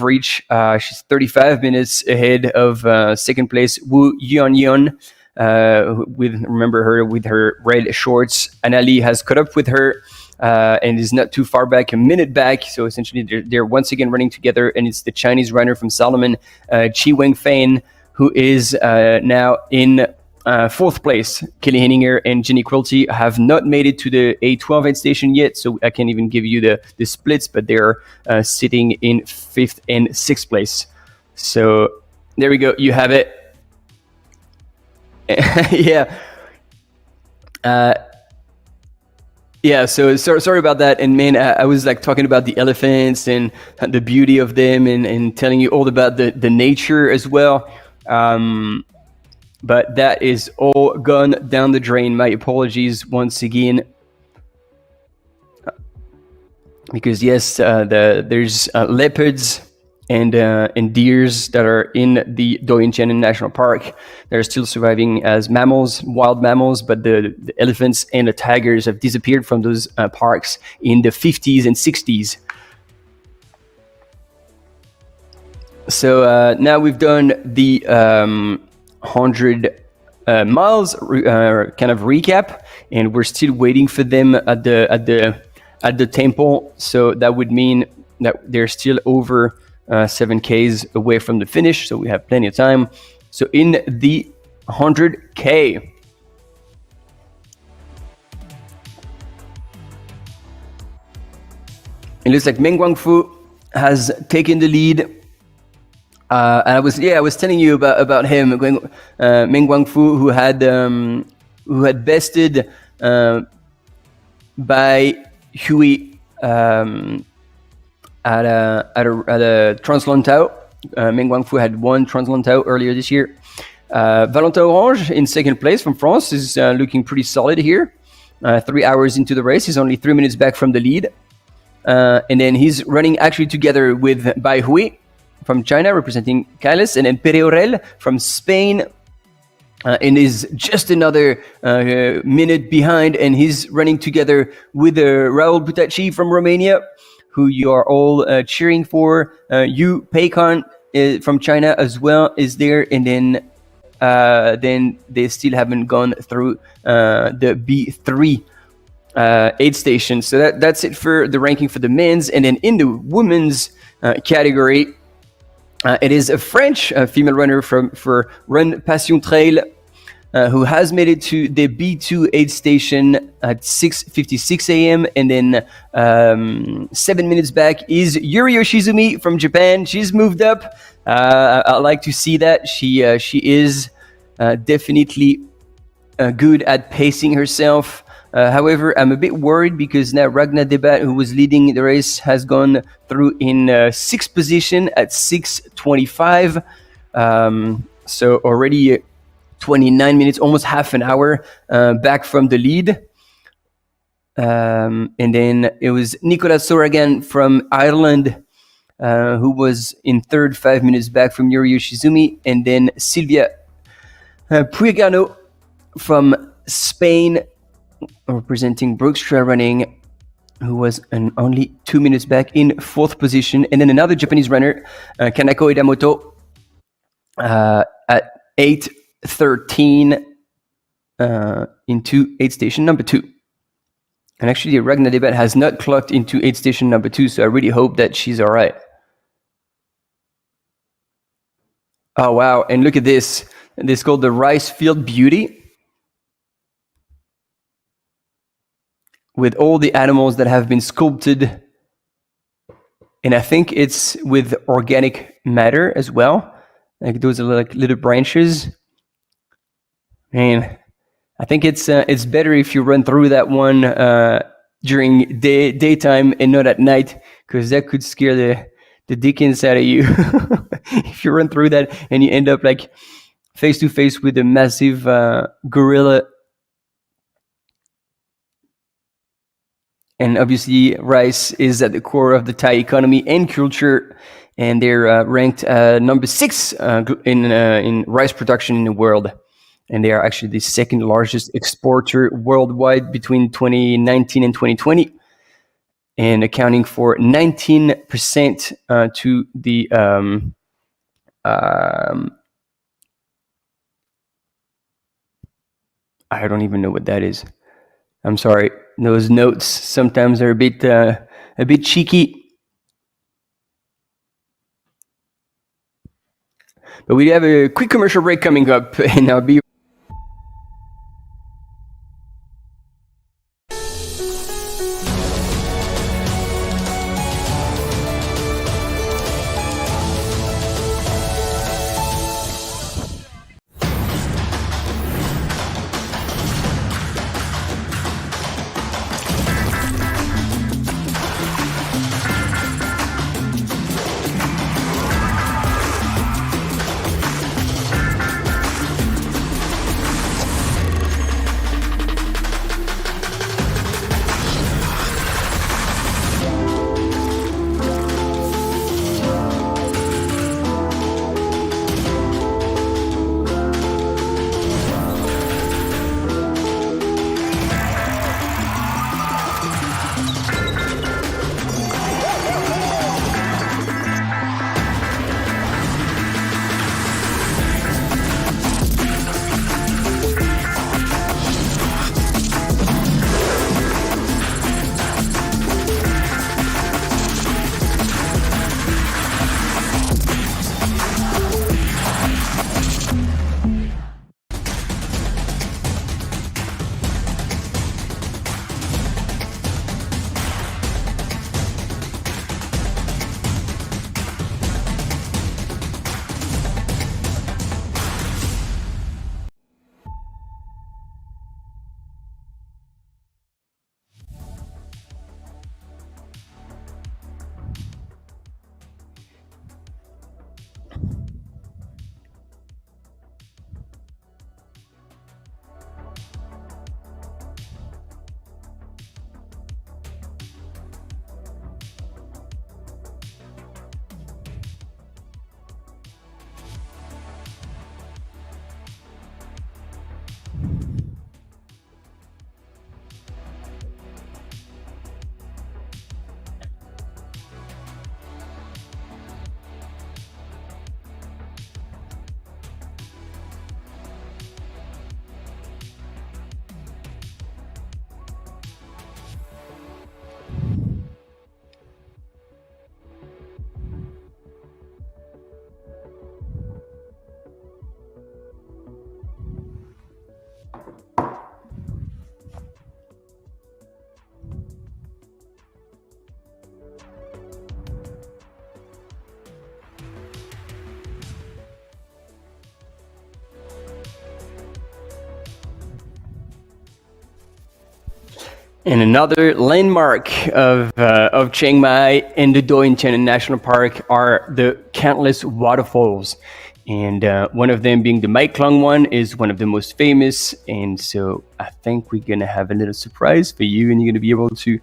reach. She's 35 minutes ahead of second place Wu Yuanyun. Remember her with her red shorts. Anali has caught up with her and is not too far back, a minute back. So essentially they're once again running together, and it's the Chinese runner from Salomon, Chi Wengfan, who is now in fourth place. Kelly Henninger and Jenny Quilty have not made it to the A12 aid station yet, so I can't even give you the splits, but they're sitting in fifth and sixth place. So there we go, you have it. Yeah. Yeah, so sorry about that. And man, I was like talking about the elephants and the beauty of them and telling you all about the nature as well. But that is all gone down the drain. My apologies once again. Because yes, there's leopards and deers that are in the Doi Inthanon National Park. They're still surviving as mammals, wild mammals, but the elephants and the tigers have disappeared from those parks in the 50s and 60s. So now we've done the 100 miles kind of recap, and we're still waiting for them at the temple. So that would mean that they're still over 7Ks away from the finish, so we have plenty of time. So in the 100K, it looks like Meng Guangfu has taken the lead. And I was telling you about him, Meng Guangfu, who had bested by Hui at a Trans-Lantau. Meng Guangfu had won Trans-Lantau earlier this year. Valentin Orange in second place from France is looking pretty solid here. 3 hours into the race, he's only 3 minutes back from the lead. And then he's running actually together with Bai Hui from China, representing Kailis, and then Pereorel from Spain, and is just another minute behind, and he's running together with Raul Butaci from Romania, who you are all cheering for. Yu Peikon from China as well is there, and then they still haven't gone through the B3 aid station. So that's it for the ranking for the men's. And then in the women's category, it is a French female runner for Run Passion Trail, who has made it to the B2 aid station at 6:56 a.m. And then 7 minutes back is Yuri Yoshizumi from Japan. She's moved up. I like to see that. She is definitely good at pacing herself. However, I'm a bit worried because now Ragnar Debat, who was leading the race, has gone through in sixth position at 6:25. So already 29 minutes, almost half an hour back from the lead. And then it was Nicolas Soragan from Ireland who was in third, 5 minutes back from Yuri Yoshizumi, and then Silvia Puigano from Spain, representing Brooks Trail Running, who was only 2 minutes back in fourth position. And then another Japanese runner, Kanako Idamoto, at 8:13 into aid station number 2. And actually, Ragna Debat has not clocked into aid station number 2, so I really hope that she's all right. Oh, wow. And look at this. This is called the Rice Field Beauty, with all the animals that have been sculpted. And I think it's with organic matter as well. Like those are like little branches. And I think it's better if you run through that one during daytime and not at night, because that could scare the dickens out of you. If you run through that and you end up like face to face with a massive gorilla. And obviously, rice is at the core of the Thai economy and culture, and they're ranked number 6 in rice production in the world. And they are actually the second largest exporter worldwide between 2019 and 2020, and accounting for 19% to the I don't even know what that is. I'm sorry. Those notes sometimes are a bit cheeky. But we have a quick commercial break coming up, and I'll be And another landmark of Chiang Mai and the Doi Inthanon National Park are the countless waterfalls. And one of them being the Mai Klong one is one of the most famous. And so I think we're going to have a little surprise for you, and you're going to be able to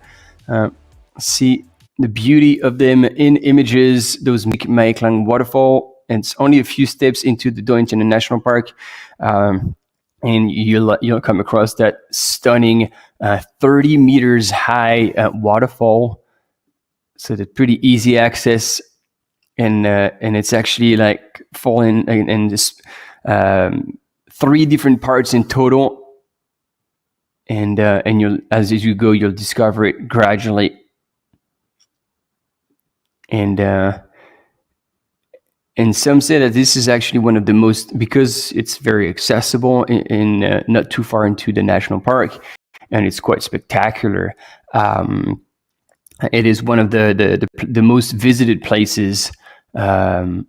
see the beauty of them in images, those Mae Klang waterfall. And it's only a few steps into the Doi Inthanon National Park. And you'll come across that stunning 30 meters high waterfall. So that's pretty easy access. And it's actually like falling in this 3 different parts in total. And you'll, as you go, you'll discover it gradually. And some say that this is actually one of the most, because it's very accessible in not too far into the national park, and it's quite spectacular. It is one of the most visited places in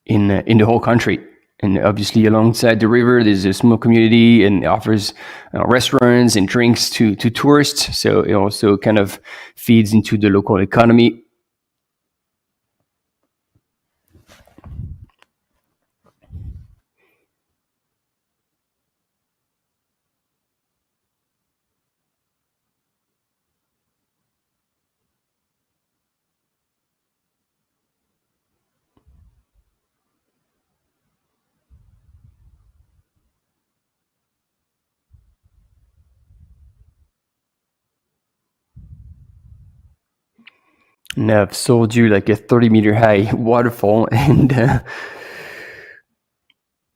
the whole country. And obviously, alongside the river, there's a small community and offers restaurants and drinks to tourists. So it also kind of feeds into the local economy. And I've sold you like a 30-meter high waterfall, and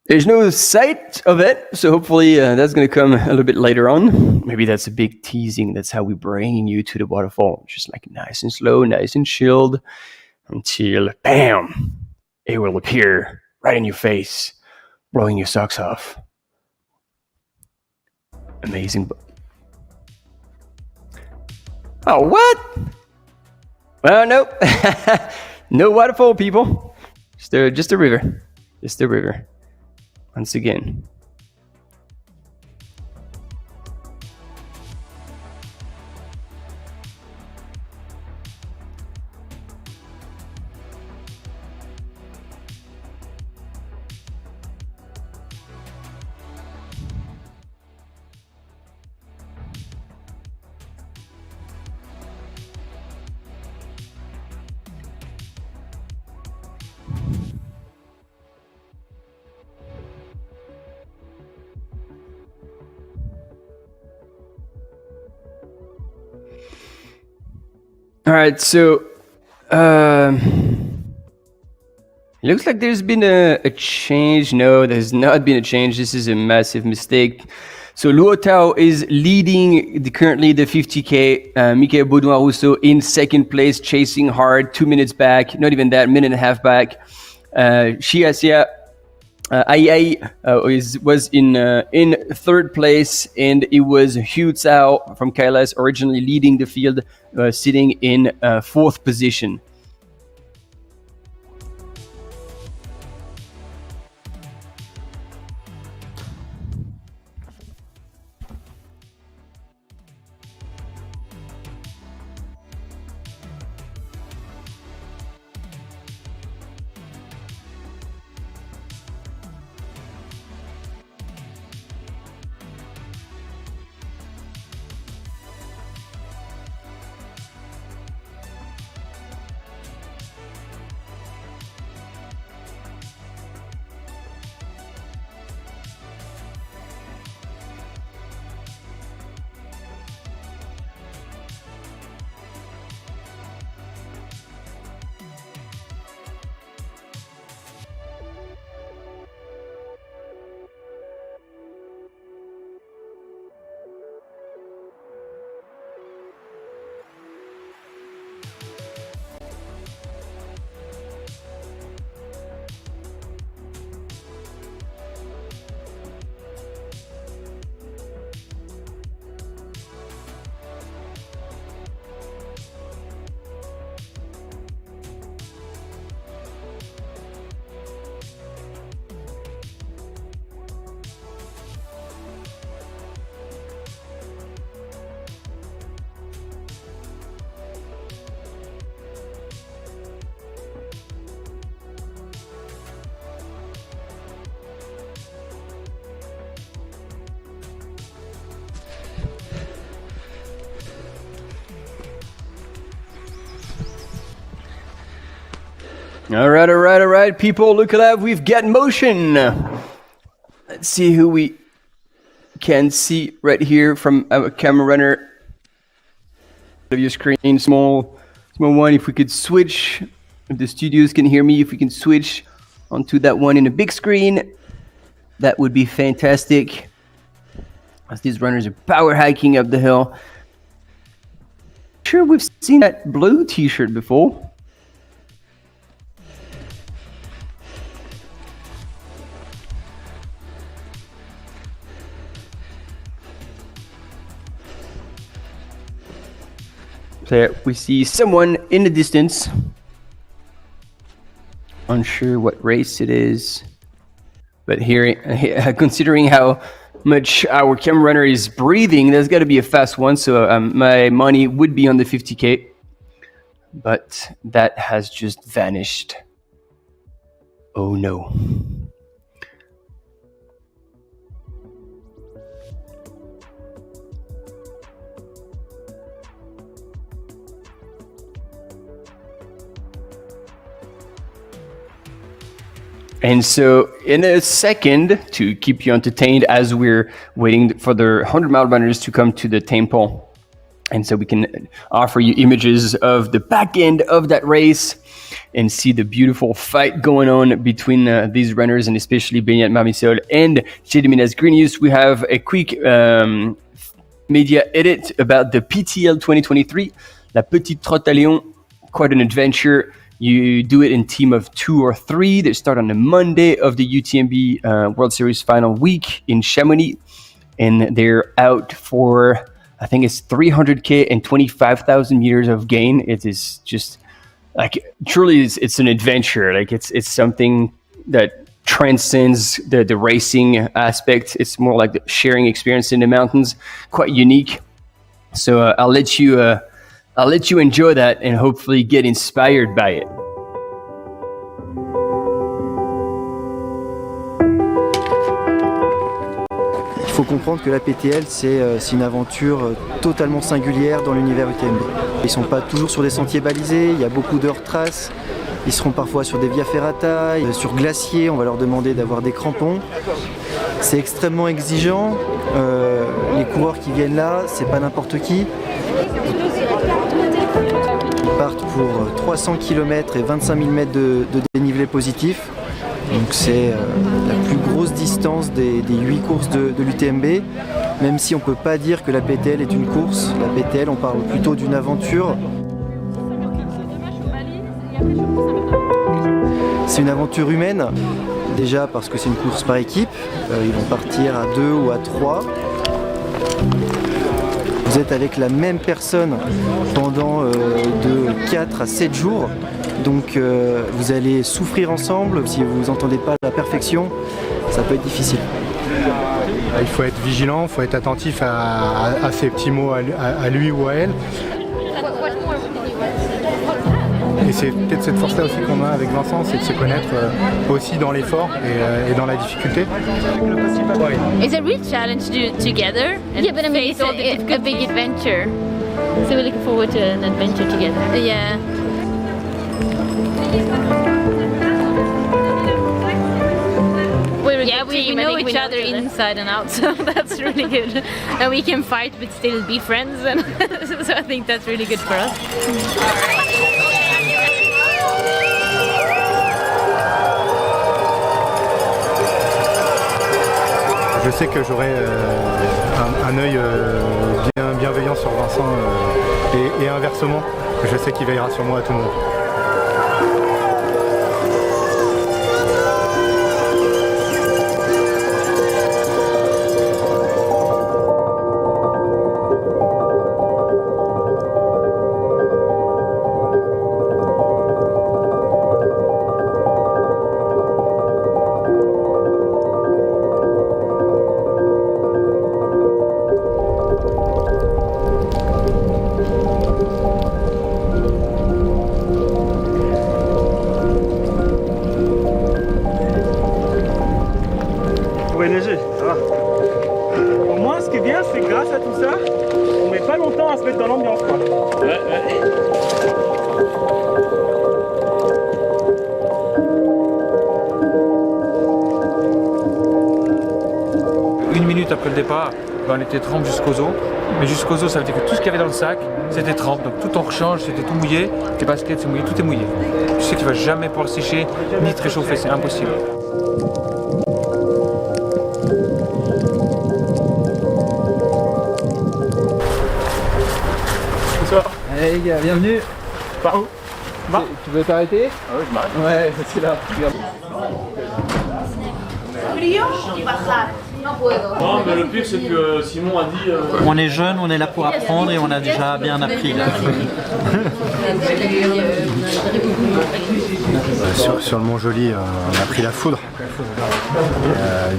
there's no sight of it. So hopefully that's going to come a little bit later on. Maybe that's a big teasing. That's how we bring you to the waterfall. Just like nice and slow, nice and chilled, until bam, it will appear right in your face, blowing your socks off. Amazing. Oh, what? Well, nope. No waterfall, people. Just a river. Just a river. Once again. All right, so it looks like there's been a change. No, there's not been a change. This is a massive mistake. So Luo Tao is leading currently the 50K. Michael Baudouin-Rousseau in second place, chasing hard, 2 minutes back. Not even that, minute and a half back. Xiaxia Ai was in third place, and it was Hu Tsao from Kailas originally leading the field, sitting in fourth position. All right, people, look at that. We've got motion. Let's see who we can see right here from our camera runner. Of your screen, small one. If we could switch, if the studios can hear me, if we can switch onto that one in a big screen, that would be fantastic. As these runners are power hiking up the hill. Sure, we've seen that blue T-shirt before. There we see someone in the distance. Unsure what race it is, but here, considering how much our camera runner is breathing, there's got to be a fast one. So my money would be on the 50K, but that has just vanished. Oh no. And so in a second, to keep you entertained as we're waiting for the 100-mile runners to come to the temple, and so we can offer you images of the back end of that race and see the beautiful fight going on between these runners, and especially Benyat Marmisol and Gediminas Grenius. We have a quick media edit about the PTL 2023, La Petite Trotte à Lyon, quite an adventure. You do it in team of 2 or 3. They start on the Monday of the UTMB World Series final week in Chamonix. And they're out for, I think it's 300K and 25,000 meters of gain. It is just like, truly it's an adventure. Like it's something that transcends the racing aspect. It's more like the sharing experience in the mountains, quite unique. So I'll let you enjoy that and hopefully get inspired by it.
Il faut comprendre que la PTL, c'est une aventure totalement singulière dans l'univers UTMB. Ils ne sont pas toujours sur des sentiers balisés, il y a beaucoup d'heures traces. Ils seront parfois sur des via ferrata, sur glacier, on va leur demander d'avoir des crampons. C'est extrêmement exigeant. Les coureurs qui viennent là, c'est pas n'importe qui. Ils partent pour 300 km et 25 000 mètres de dénivelé positif. Donc c'est la plus grosse distance des 8 courses de l'UTMB. Même si on ne peut pas dire que la PTL est une course, la PTL on parle plutôt d'une aventure. C'est une aventure humaine, déjà parce que c'est une course par équipe. Ils vont partir à 2 ou à 3. Vous êtes avec la même personne pendant de 4 à 7 jours. Donc vous allez souffrir ensemble. Si vous n'entendez pas la perfection, ça peut être difficile.
Il faut être vigilant, il faut être attentif à ces petits mots à lui ou à elle. Et c'est peut-être cette force-là aussi qu'on a avec Vincent, c'est de se connaître aussi dans l'effort et dans la difficulté.
It's a real challenge to do together and yeah, but I mean, it's a big adventure. So we're looking forward to an adventure together. Yeah. We know each other inside and out, so that's really good. And we can fight but still be friends, and so I think that's really good for us.
Je sais que j'aurai un œil bienveillant sur Vincent et inversement, je sais qu'il veillera sur moi à tout moment.
Au moins, ce qui est bien, c'est que grâce à tout ça, on met pas longtemps à se mettre dans l'ambiance, quoi. Ouais, ouais.
que le départ, on était trempe jusqu'aux os. Mais jusqu'aux os, ça veut dire que tout ce qu'il y avait dans le sac, c'était trempe. Donc tout en rechange, c'était tout mouillé. Tes baskets, c'est mouillé, tout est mouillé. Tu sais que tu vas jamais pouvoir le sécher ni te réchauffer, c'est impossible.
Bonsoir. Allez les gars, bienvenue.
Par où?
Tu veux t'arrêter?
Ah oui, je m'arrête.
Ouais, c'est là. Regarde.
Non, mais le pire, c'est que Simon a dit...
On est jeune, on est là pour apprendre et on a déjà bien appris là.
Sur le Mont-Joli, on a pris la foudre.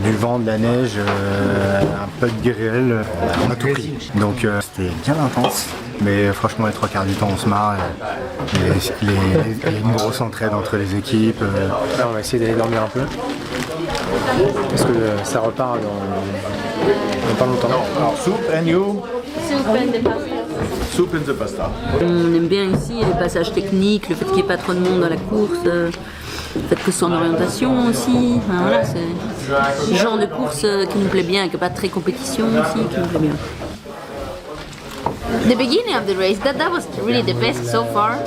Du vent, de la neige, un peu de grêle, on a tout pris. Donc c'était bien intense, mais franchement les 3/4 du temps on se marre. Il y a une grosse entraide entre les équipes. Là on va essayer d'aller dormir un peu. Parce que ça repart dans pas longtemps.
Alors, soup and you?
Soup and the pasta.
Soup and the pasta.
On aime bien ici les passages techniques, le fait qu'il n'y ait pas trop de monde dans la course, le fait que ce soit en orientation aussi. Enfin, voilà, c'est le genre de course qui nous plaît bien, qui n'est pas très compétition aussi, qui nous plaît bien.
The beginning of the race, that was really the best so far.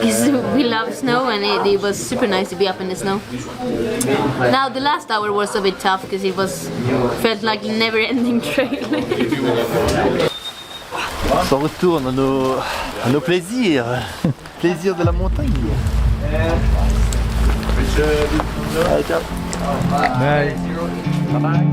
Because we love snow and it was super nice to be up in the snow. Now the last hour was a bit tough because felt like a never-ending trail.
On s'en retourne à nos plaisirs. Plaisirs de la montagne. Allez, ciao. Bye. Bye.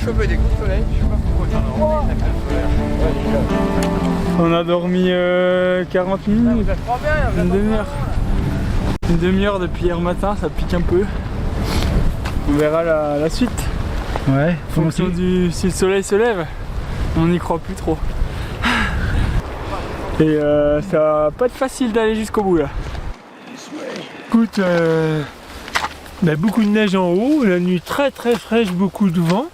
Choper des coups de soleil, je sais pas pourquoi
On a dormi 40 minutes, une demi-heure. Une demi-heure depuis hier matin, ça pique un peu. On verra la suite.
Ouais,
en fonction si le soleil se lève, on n'y croit plus trop. Et ça va pas être facile d'aller jusqu'au bout là. Écoute, beaucoup de neige en haut, la nuit très fraîche, beaucoup de vent.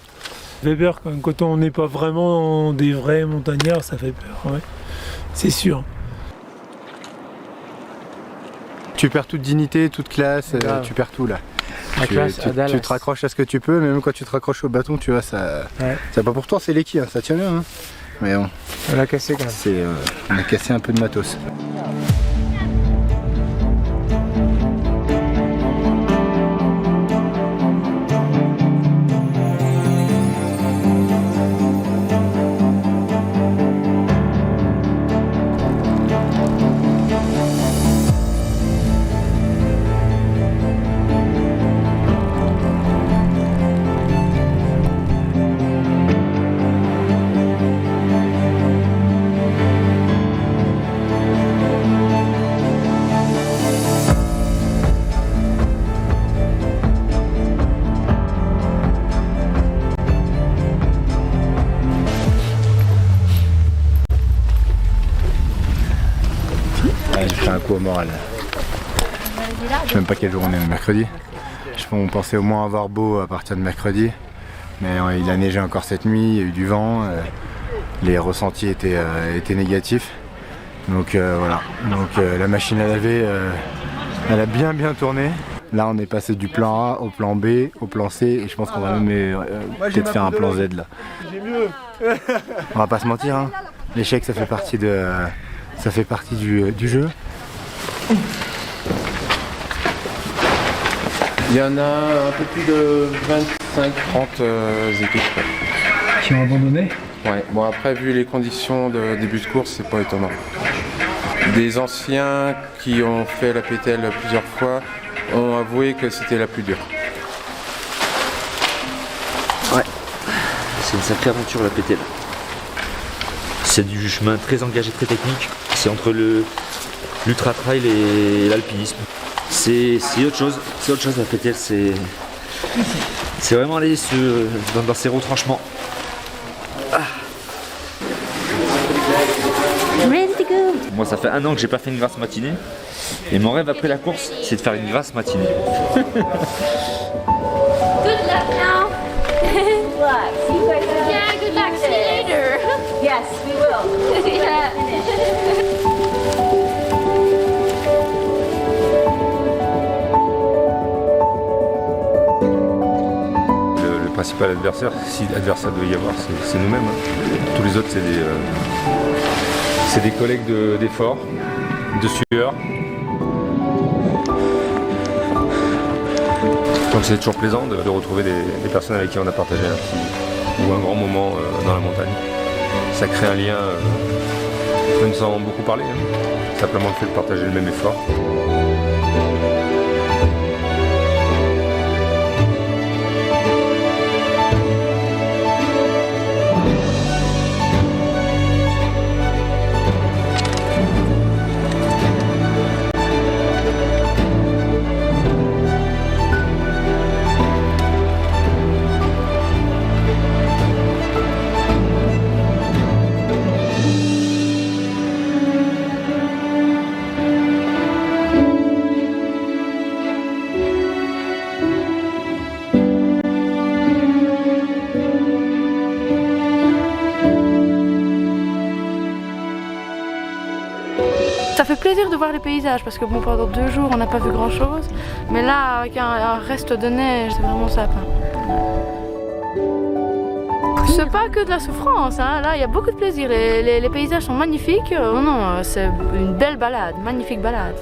Ça fait peur quand on n'est pas vraiment des vrais montagnards, ça fait peur, ouais. C'est sûr.
Tu perds toute dignité, toute classe, tu perds tout là. Tu te raccroches à ce que tu peux, mais même quand tu te raccroches au bâton, tu vois, c'est pas pour toi, c'est l'équipe, ça tient bien. Hein. Mais bon,
on a cassé quand même.
On a cassé un peu de matos. J'ai fait un coup au moral. Je sais même pas quel jour on est, le mercredi. On pensait au moins avoir beau à partir de mercredi. Mais il a neigé encore cette nuit, il y a eu du vent. Les ressentis étaient négatifs. Donc voilà. Donc la machine à laver, elle a bien tourné. Là on est passé du plan A au plan B, au plan C. Et je pense qu'on va même peut-être faire un plan Z là. On va pas se mentir, hein. L'échec ça fait partie du jeu.
Il y en a un peu plus de 25-30 équipes.
Qui ont abandonné?
Ouais, bon après vu les conditions de début de course, c'est pas étonnant. Des anciens qui ont fait la PTL plusieurs fois ont avoué que c'était la plus dure.
Ouais, c'est une sacrée aventure la PTL. C'est du chemin très engagé, très technique. C'est entre l'ultra trail et l'alpinisme. C'est autre chose la PTL, c'est vraiment aller dans ces retranchements. Ah.
Ready to go.
Moi ça fait 1 an que j'ai pas fait une grasse matinée et mon rêve après la course c'est de faire une grasse matinée.
Good luck now. Good luck. See you guys later. Yeah, good luck. See you later. Yes, we will. Yeah.
principal adversaire, si adversaire doit y avoir, c'est nous-mêmes. Hein. Tous les autres, c'est des collègues d'effort, de sueur. Donc c'est toujours plaisant de retrouver des personnes avec qui on a partagé un petit ou un grand moment dans la montagne. Ça crée un lien, même sans beaucoup parler, hein. Simplement le fait de partager le même effort.
Ça fait plaisir de voir les paysages parce que bon, pendant 2 jours on n'a pas vu grand chose, mais là avec un reste de neige c'est vraiment sympa. C'est pas que de la souffrance, hein. Là il y a beaucoup de plaisir, les paysages sont magnifiques, non, c'est une belle balade, magnifique balade.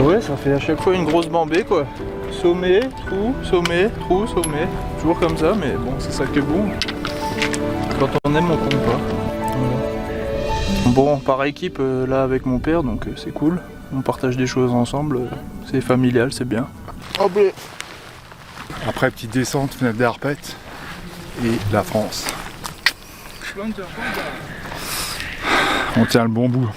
Ouais, ça fait à chaque fois une grosse bambée quoi. Sommet, trou, sommet, trou, sommet. Toujours comme ça, mais bon, c'est ça qui est bon. Quand on aime, on compte pas. Voilà. Bon, par équipe, là avec mon père, donc c'est cool. On partage des choses ensemble, c'est familial, c'est bien.
Oh bleu. Après, petite descente, fenêtre d'Arpette et la France. On tient le bon bout.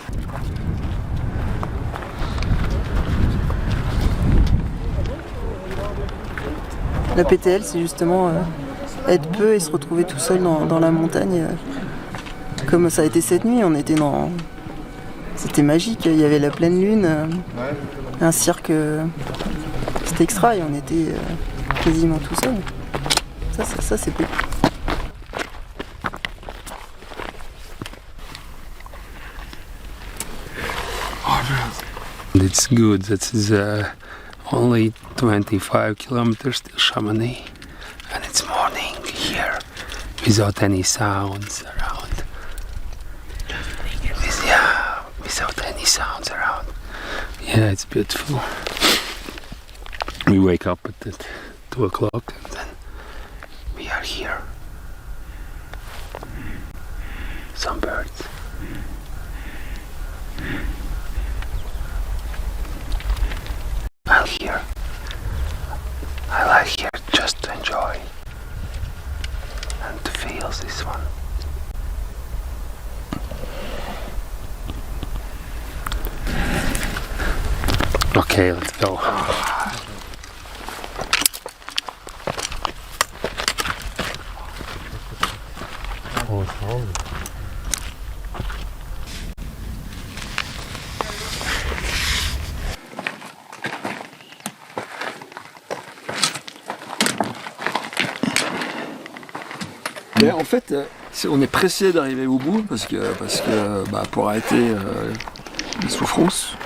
La PTL, c'est justement être peu et se retrouver tout seul dans la montagne. Comme ça a été cette nuit, on était dans... C'était magique, il y avait la pleine lune, un cirque, c'était extra et on était quasiment tout seul. Ça c'est cool.
It's good that is only 25 kilometers to Chamonix, and it's morning here without any sounds around. Without any sounds around. Yeah, it's beautiful. We wake up at 2 o'clock and then we are here. Some birds. I like here just to enjoy and to feel this one. Okay, let's go.
Mais en fait, on est pressé d'arriver au bout parce que pour arrêter les souffrances.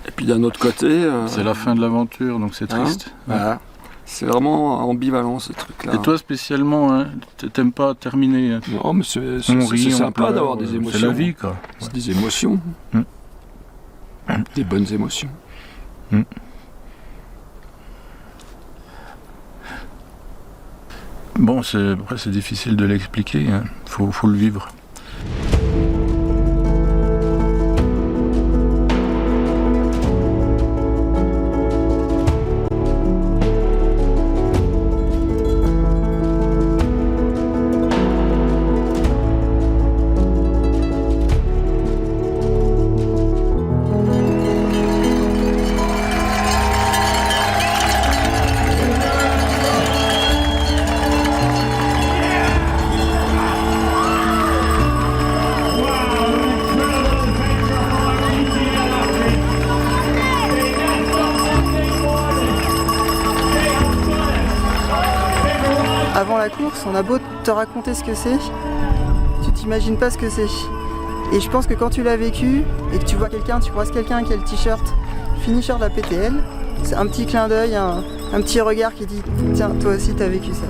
Et puis d'un autre côté...
c'est la fin de l'aventure, donc c'est triste.
Voilà. C'est vraiment ambivalent ce truc-là.
Et toi spécialement, hein, t'aimes pas terminer hein.
Non, mais c'est sympa d'avoir des émotions.
C'est la vie, quoi.
C'est des émotions. Des bonnes émotions.
Bon, après c'est difficile de l'expliquer, hein. Faut le vivre.
course, on a beau te raconter ce que c'est, tu t'imagines pas ce que c'est. Et je pense que quand tu l'as vécu et que tu vois quelqu'un, tu croises quelqu'un qui a le t-shirt finisher de la PTL, c'est un petit clin d'œil, un petit regard qui dit tiens, toi aussi t'as vécu ça.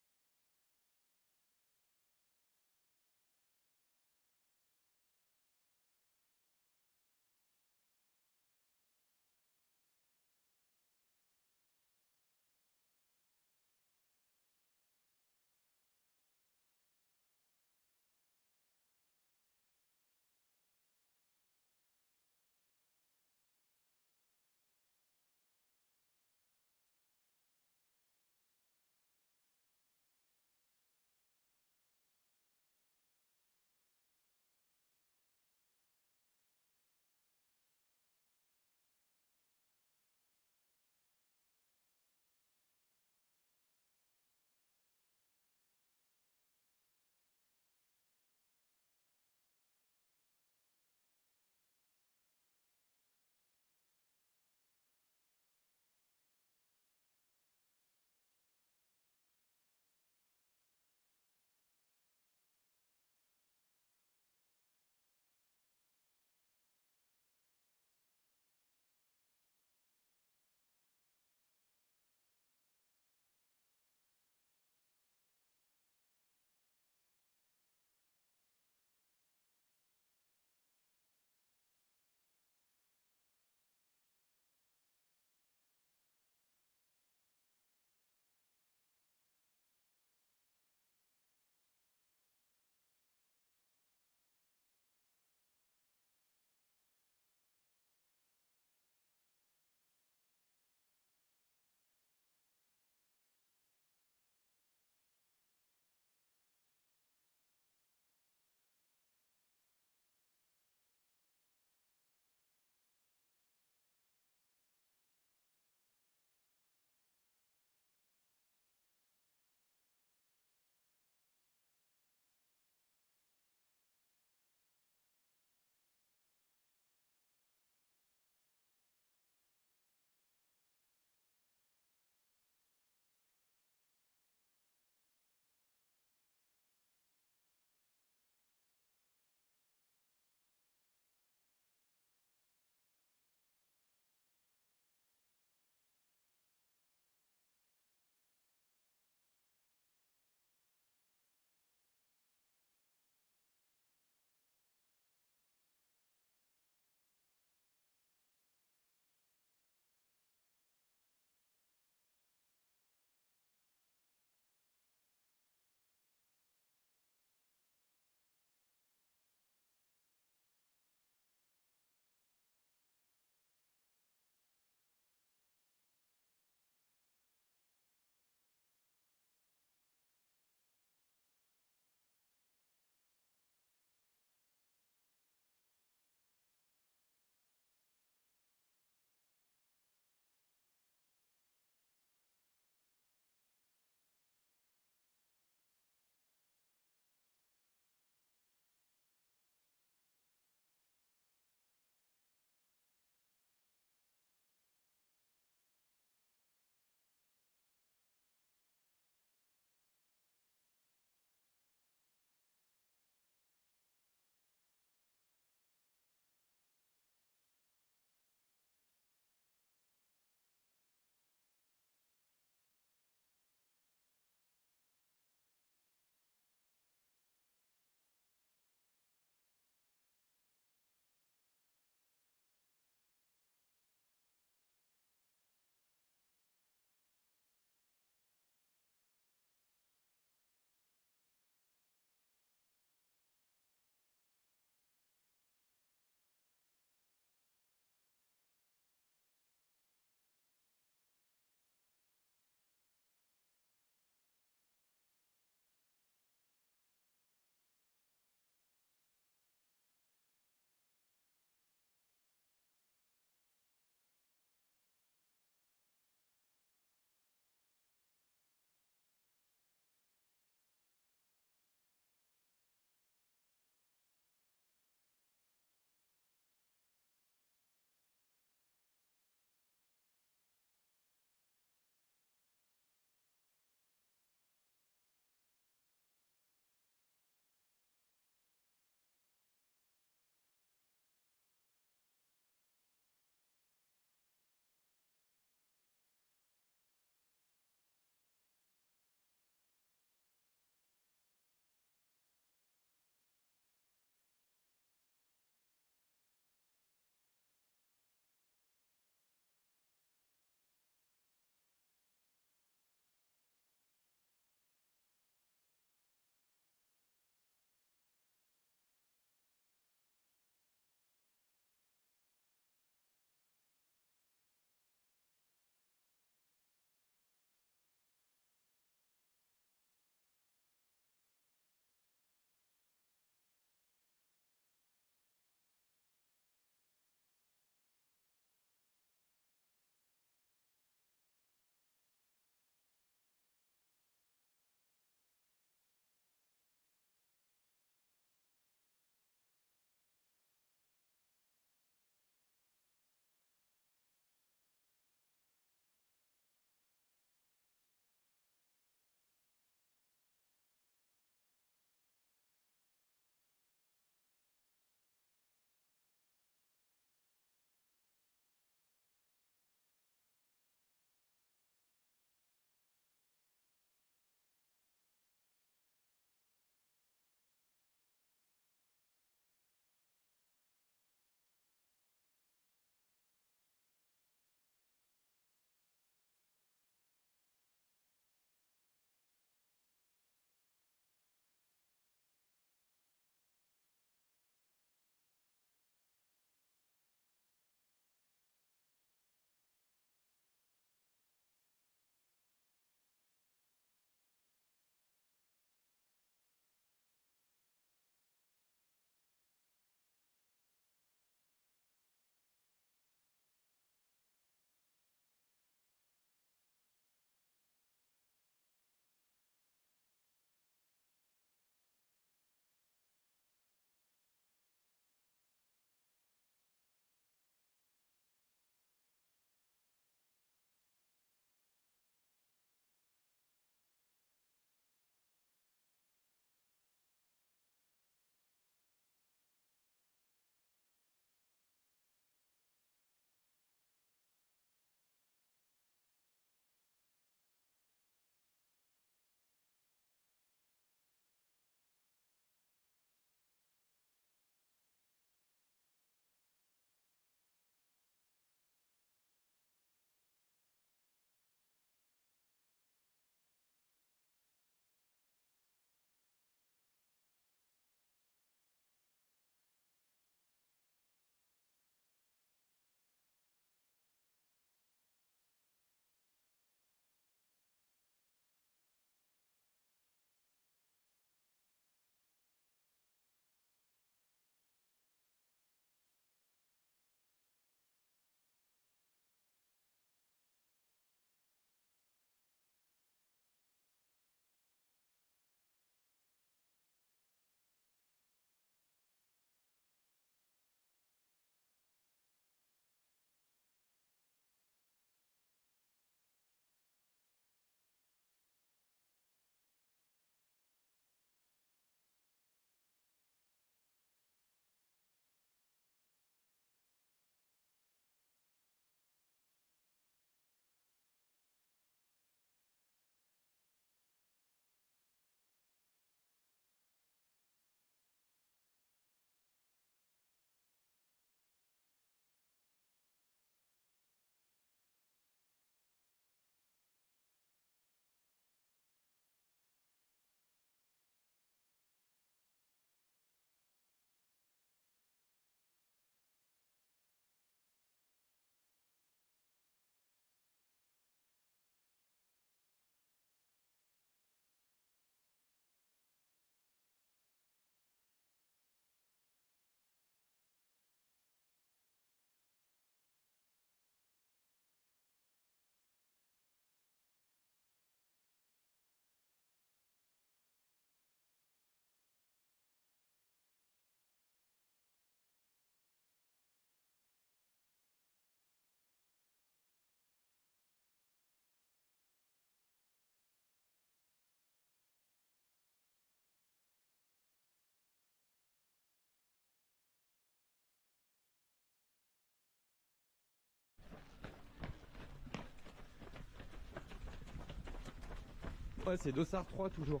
Ouais, c'est Dossard 3 toujours.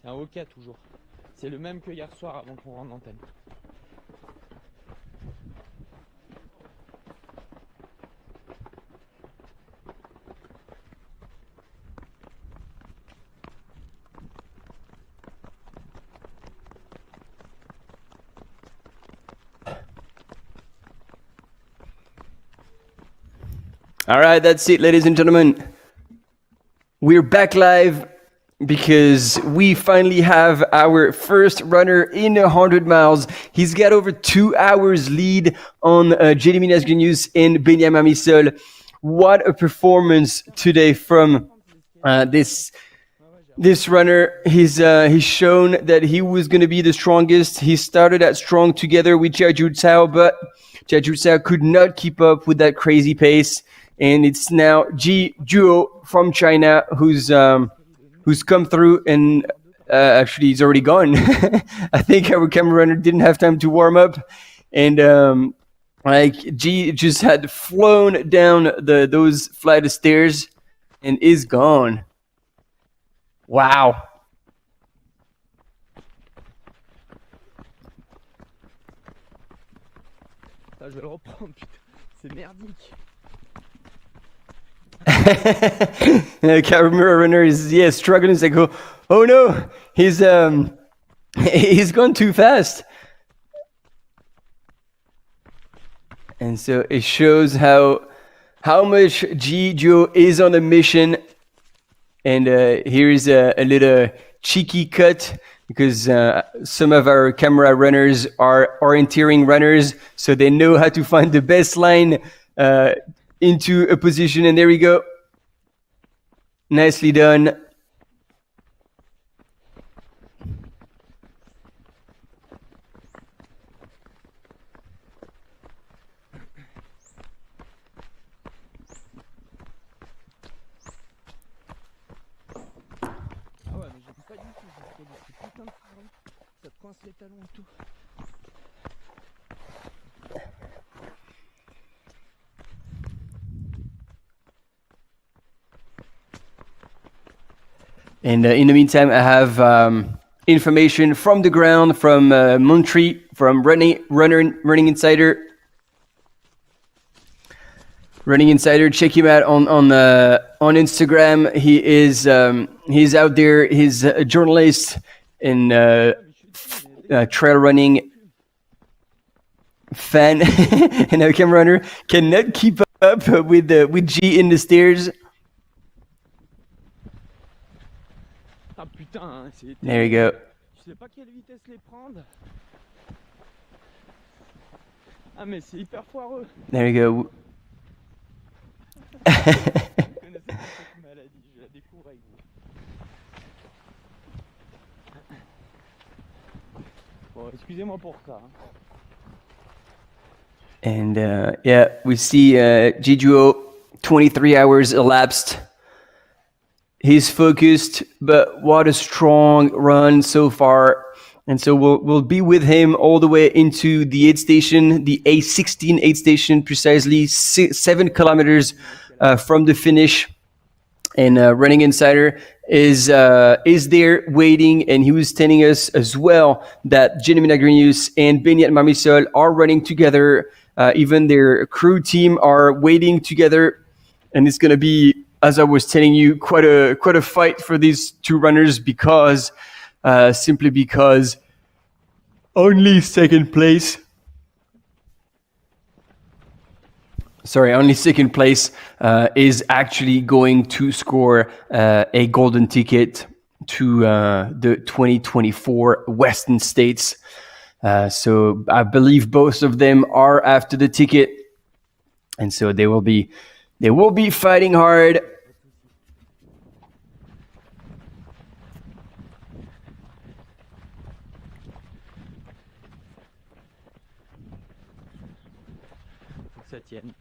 C'est un Oka toujours. C'est le même que hier soir avant qu'on rentre l'antenne.
All right, that's it, ladies and gentlemen. We're back live because we finally have our first runner in 100 miles. He's got over 2 hours lead on Jérémy Nasgenius and Benjamin Mamisol. What a performance today from this runner. He's shown that he was going to be the strongest. He started out strong together with Jia Zhao, but Jia Zhao could not keep up with that crazy pace. And it's now Ji Zhuo from China who's come through, and actually he's already gone. I think our camera runner didn't have time to warm up, and Ji just had flown down those flight of stairs and is gone. Wow.
Je vais le reprendre, putain. C'est merdique.
Camera runner is struggling. He's like, oh no, he's gone too fast. And so it shows how much Ji Zhuo is on a mission. And here's a little cheeky cut because some of our camera runners are orienteering runners, so they know how to find the best line into a position. And there we go. Nicely done.
Ah ouais, mais j'aime pas du tout parce que ces putains de talons, ça te coince les talons et tout.
And in the meantime, I have information from the ground, from Montreal, from Running Insider. Running Insider, check him out on Instagram. He's out there. He's a journalist in trail running fan, and a camera runner cannot keep up with G in the stairs.
Ah putain, c'est...
There you go.
Je sais pas quelle vitesse les prendre. Ah mais c'est hyper foireux.
There you go.
Je connaissais pas cette maladie, je la découvre avec vous. Bon, excusez-moi pour ça.
And we see Ji Zhuo, 23 hours elapsed. He's focused, but what a strong run so far. And so we'll be with him all the way into the aid station, the A16 aid station, precisely 7 kilometers from the finish. And Running Insider is there waiting, and he was telling us as well that Jérémy Nasgenius and Benjamin Mamisol are running together. Even their crew team are waiting together, and it's going to be, as I was telling you, quite a fight for these two runners because simply because only second place is actually going to score a golden ticket to the 2024 Western States. So I believe both of them are after the ticket, and so they will be fighting hard.
Faut que ça tienne.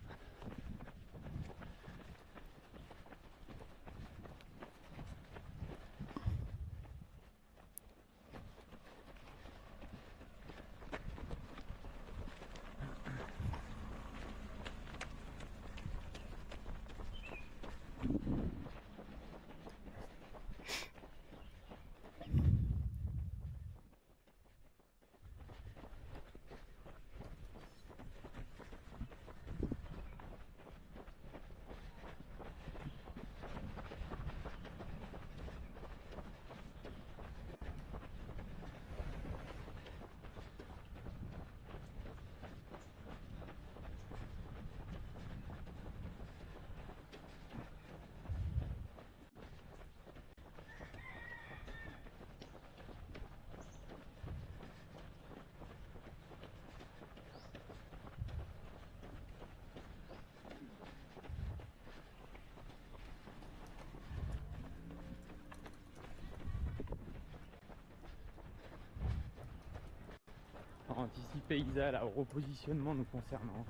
anticiper Isa là, au repositionnement nous concernant.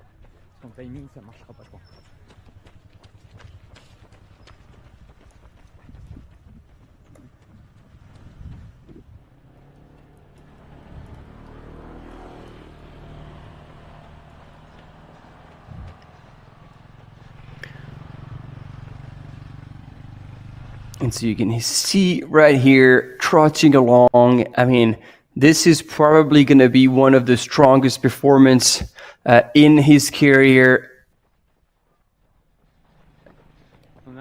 Parce qu'en timing ça marchera pas quoi.
And so you can see right here, trotting along. I mean, this is probably going to be one of the strongest performance in his career.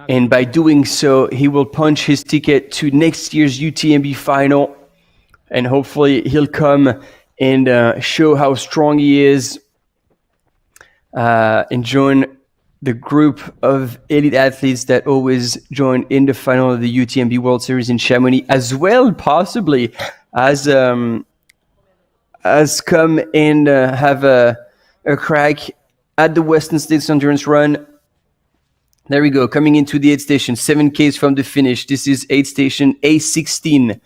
And by doing so, he will punch his ticket to next year's UTMB final. And hopefully he'll come and show how strong he is and join the group of elite athletes that always join in the final of the UTMB World Series in Chamonix, as well possibly as come and have a crack at the Western States Endurance Run. There we go, coming into the aid station, 7Ks from the finish. This is aid station A16.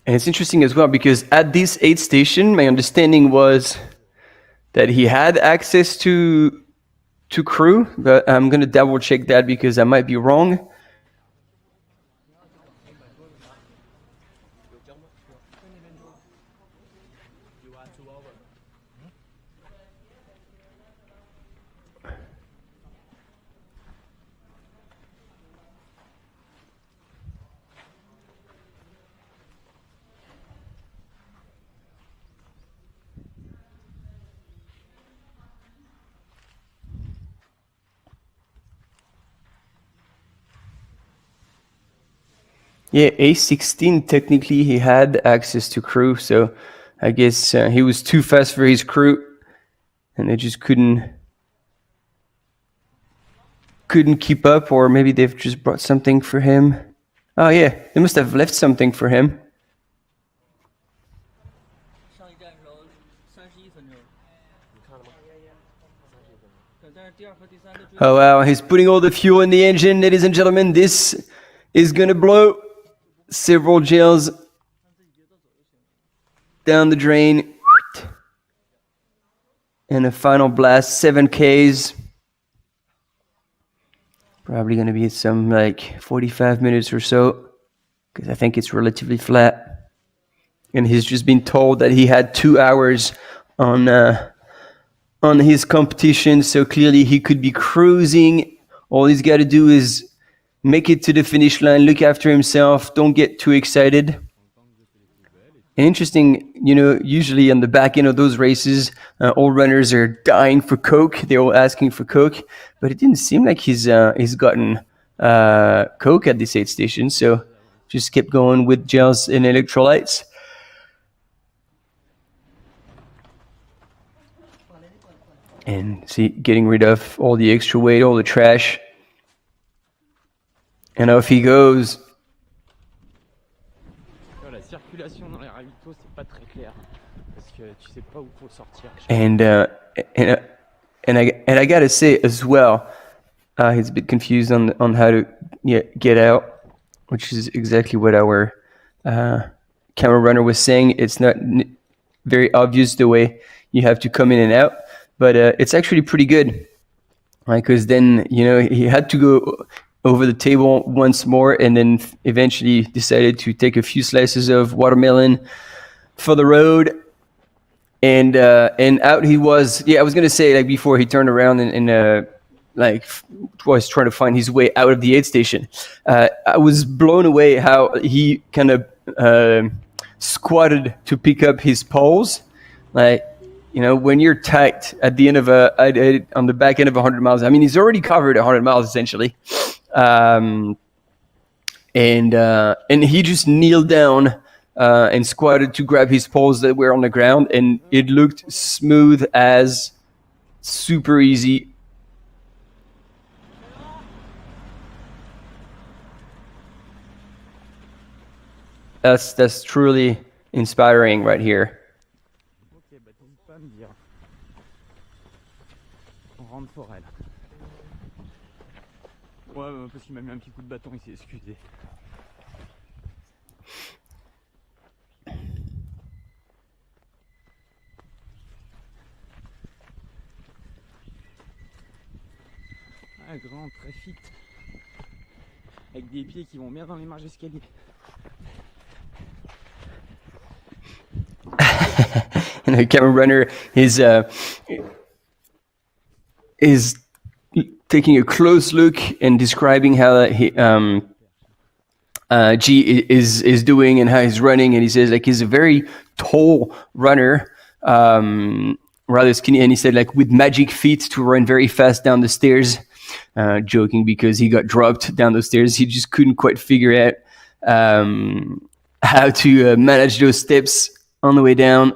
And it's interesting as well because at this aid station, my understanding was that he had access to crew, but I'm going to double check that because I might be wrong. Yeah, A16, technically he had access to crew, so I guess he was too fast for his crew, and they just couldn't keep up, or maybe they've just brought something for him. Oh yeah, they must have left something for him. Oh wow, he's putting all the fuel in the engine, ladies and gentlemen. This is gonna blow. Several gels down the drain. And a final blast, 7Ks. Probably going to be some like 45 minutes or so, because I think it's relatively flat. And he's just been told that he had 2 hours on his competition, so clearly he could be cruising. All he's got to do is make it to the finish line, look after himself, don't get too excited. And interesting, you know, usually on the back end of those races, all runners are dying for Coke. They're all asking for Coke, but it didn't seem like he's gotten Coke at this aid station, so just kept going with gels and electrolytes. And see, getting rid of all the extra weight, all the trash. And off he goes.
La circulation dans les ravitaux, c'est pas très clair parce que tu sais pas où faut sortir.
And I gotta say as well, he's a bit confused on how to get out, which is exactly what our camera runner was saying. It's not very obvious the way you have to come in and out, but it's actually pretty good, right? Because then, you know, he had to go over the table once more, and then eventually decided to take a few slices of watermelon for the road, and out he was. Yeah, I was gonna say, like, before he turned around and like was trying to find his way out of the aid station. I was blown away how he kind of squatted to pick up his poles, like. You know, when you're tight at the end of on the back end of 100 miles, I mean, he's already covered 100 miles essentially. And he just kneeled down and squatted to grab his poles that were on the ground, and it looked smooth as, super easy. That's truly inspiring right here.
Ok, bah t'hésites pas à me dire. On rentre forêt là. Ouais, parce qu'il m'a mis un petit coup de bâton, il s'est excusé. Ah, grand, très fit. Avec des pieds qui vont bien dans les marges d'escalier.
And the camera runner is taking a close look and describing how G is doing and how he's running, and he says like he's a very tall runner, rather skinny, and he said like with magic feet to run very fast down the stairs, joking because he got dropped down the stairs. He just couldn't quite figure out how to manage those steps on the way down.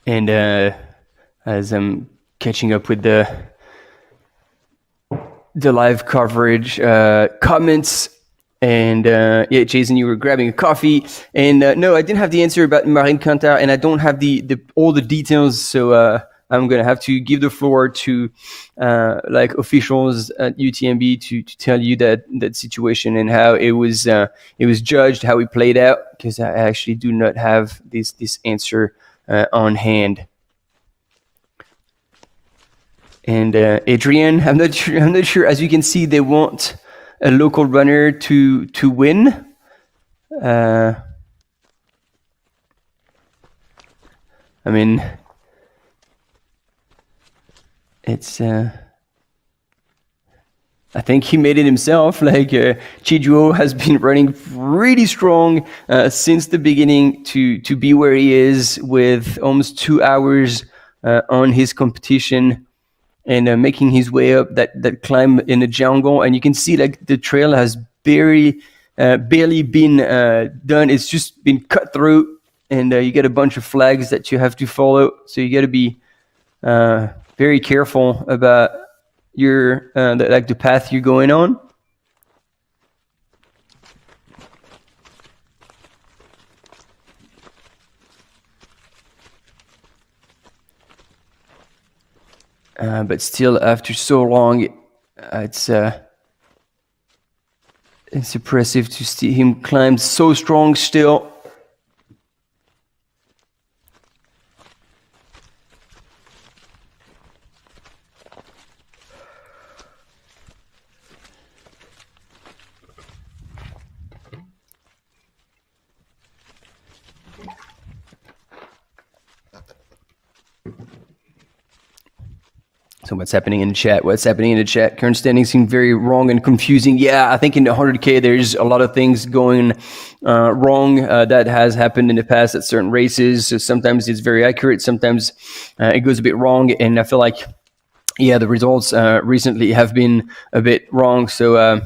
And as I'm catching up with the live coverage, comments, and yeah, Jason, you were grabbing a coffee, and no, I didn't have the answer about Marine Cantar, and I don't have all the details, so I'm gonna have to give the floor to like officials at UTMB to tell you that situation and how it was judged, how it played out, because I actually do not have this answer on hand. And Adrian, I'm not sure. As you can see, they want a local runner to win. I mean, it's. I think he made it himself. Like Chijuo has been running really strong since the beginning to be where he is, with almost 2 hours on his competition, and making his way up that climb in the jungle. And you can see like the trail has barely been done. It's just been cut through, and you get a bunch of flags that you have to follow. So you got to be very careful about the path you're going on. But still, after so long, it's impressive to see him climb so strong still. So what's happening in the chat? Current standings seem very wrong and confusing. Yeah, I think in the 100K, there's a lot of things going wrong that has happened in the past at certain races. So sometimes it's very accurate. Sometimes it goes a bit wrong. And I feel like, yeah, the results recently have been a bit wrong. So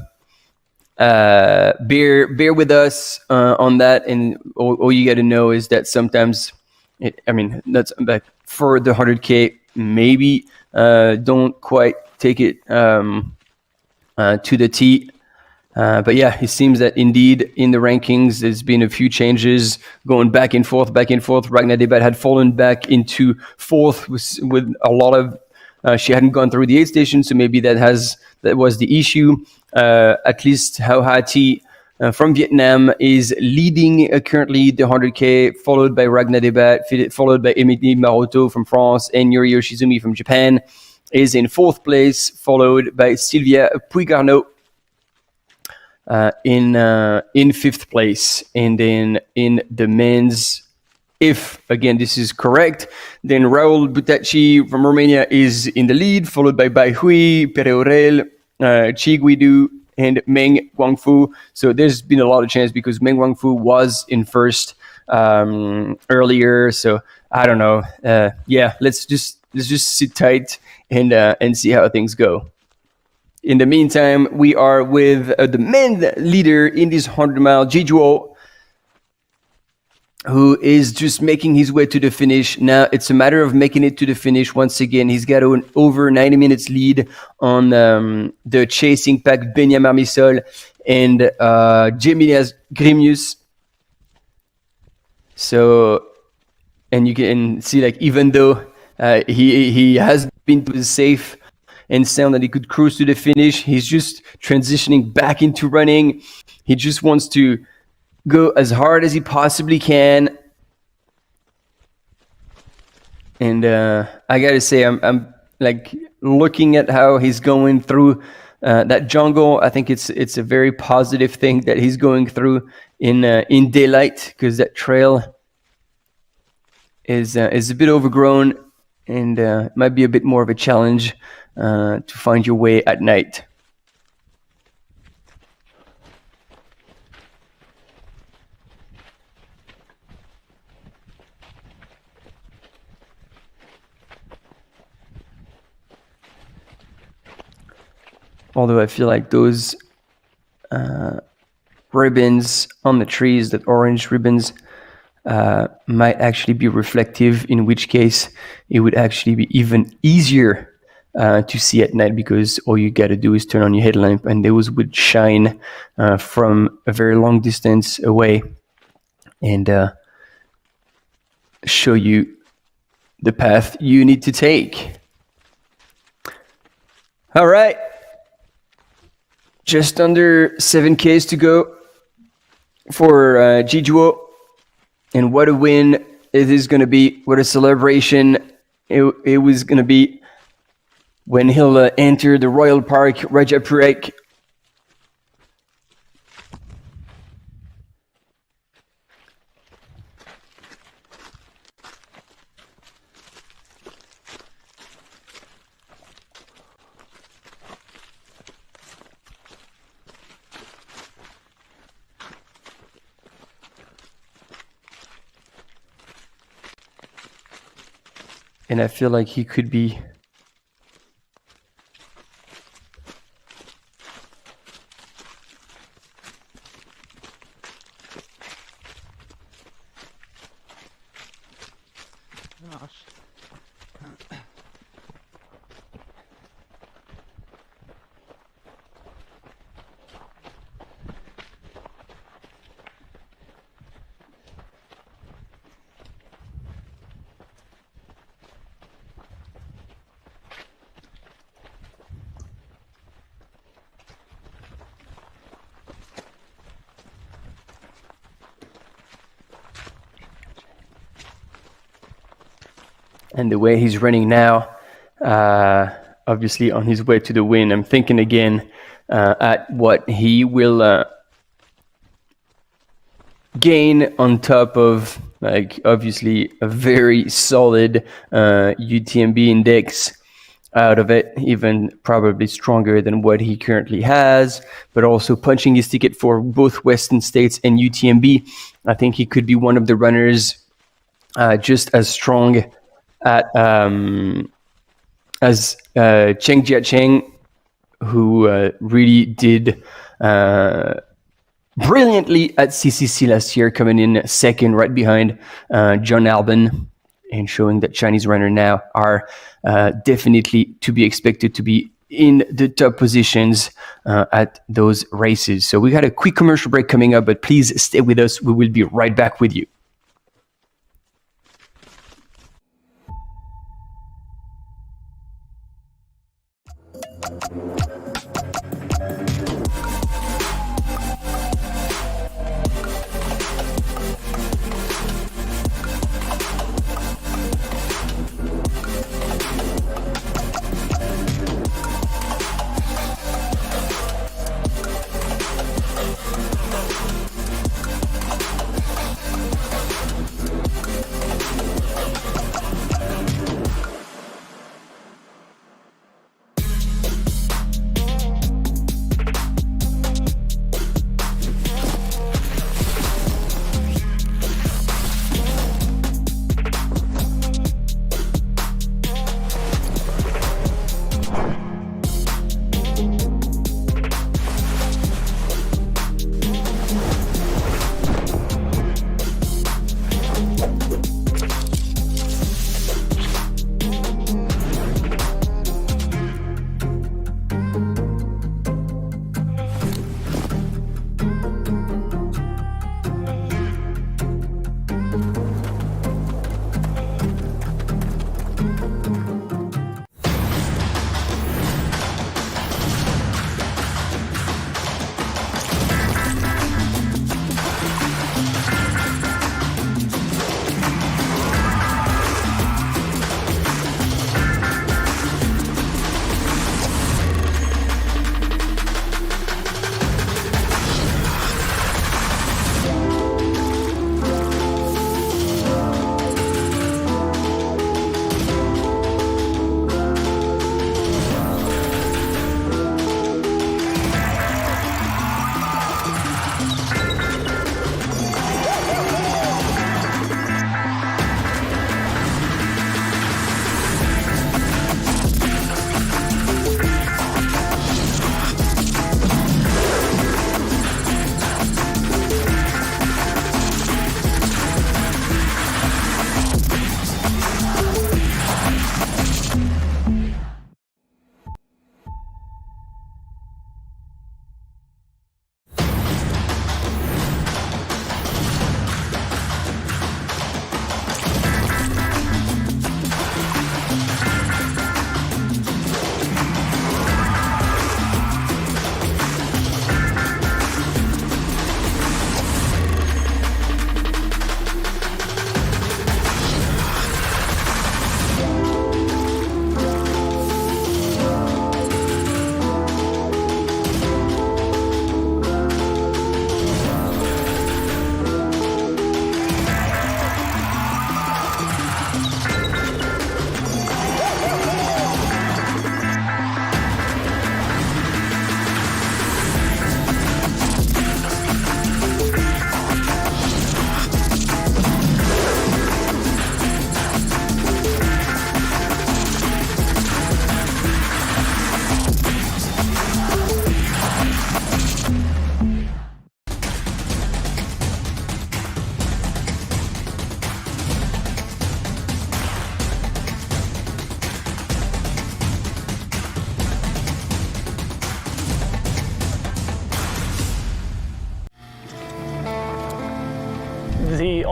bear with us on that. And all you got to know is that sometimes, that's like for the 100K, maybe don't quite take it to the T. But yeah, it seems that indeed in the rankings, there's been a few changes going back and forth. Ragnar Debat had fallen back into fourth with a lot of, she hadn't gone through the aid station. So maybe that was the issue. At least Hao Hati from Vietnam is leading currently the 100K, followed by Ragnar Debat, followed by Emilie Maroto from France and Yuri Yoshizumi from Japan. is in 4th place, followed by Sylvia Puig-Arnaud in 5th place. And then in the men's, if again this is correct, then Raul Butacci from Romania is in the lead, followed by Bai Hui, Pere Aurel, Chi Guidu, and Meng Guangfu. So there's been a lot of chance because Meng Guangfu was in first earlier. So I don't know. Let's just sit tight and see how things go. In the meantime, we are with the men leader in this 100-mile, Jijuo, who is just making his way to the finish. Now it's a matter of making it to the finish. Once again, he's got an over 90 minutes lead on the chasing pack, Benjamin Marmisol and Gemilias Grimius. So, and you can see, like, even though he has been safe and sound that he could cruise to the finish, he's just transitioning back into running. He just wants to go as hard as he possibly can. And I gotta say, I'm like looking at how he's going through that jungle. I think it's a very positive thing that he's going through in daylight, because that trail is a bit overgrown and might be a bit more of a challenge to find your way at night. Although I feel like those ribbons on the trees, that orange ribbons, might actually be reflective, in which case it would actually be even easier to see at night, because all you got to do is turn on your headlamp and those would shine from a very long distance away and show you the path you need to take. All right. Just under 7Ks to go for Jijuo. And what a win it is going to be. What a celebration it was going to be when he'll enter the Royal Park Rajapurek. And I feel like he could be and the way he's running now, obviously on his way to the win. I'm thinking again at what he will gain on top of, like, obviously a very solid UTMB index out of it, even probably stronger than what he currently has, but also punching his ticket for both Western States and UTMB. I think he could be one of the runners just as strong at as Cheng Jiacheng, who really did brilliantly at CCC last year, coming in second right behind John Albon, and showing that Chinese runners now are definitely to be expected to be in the top positions at those races. So we got a quick commercial break coming up, but please stay with us. We will be right back with you.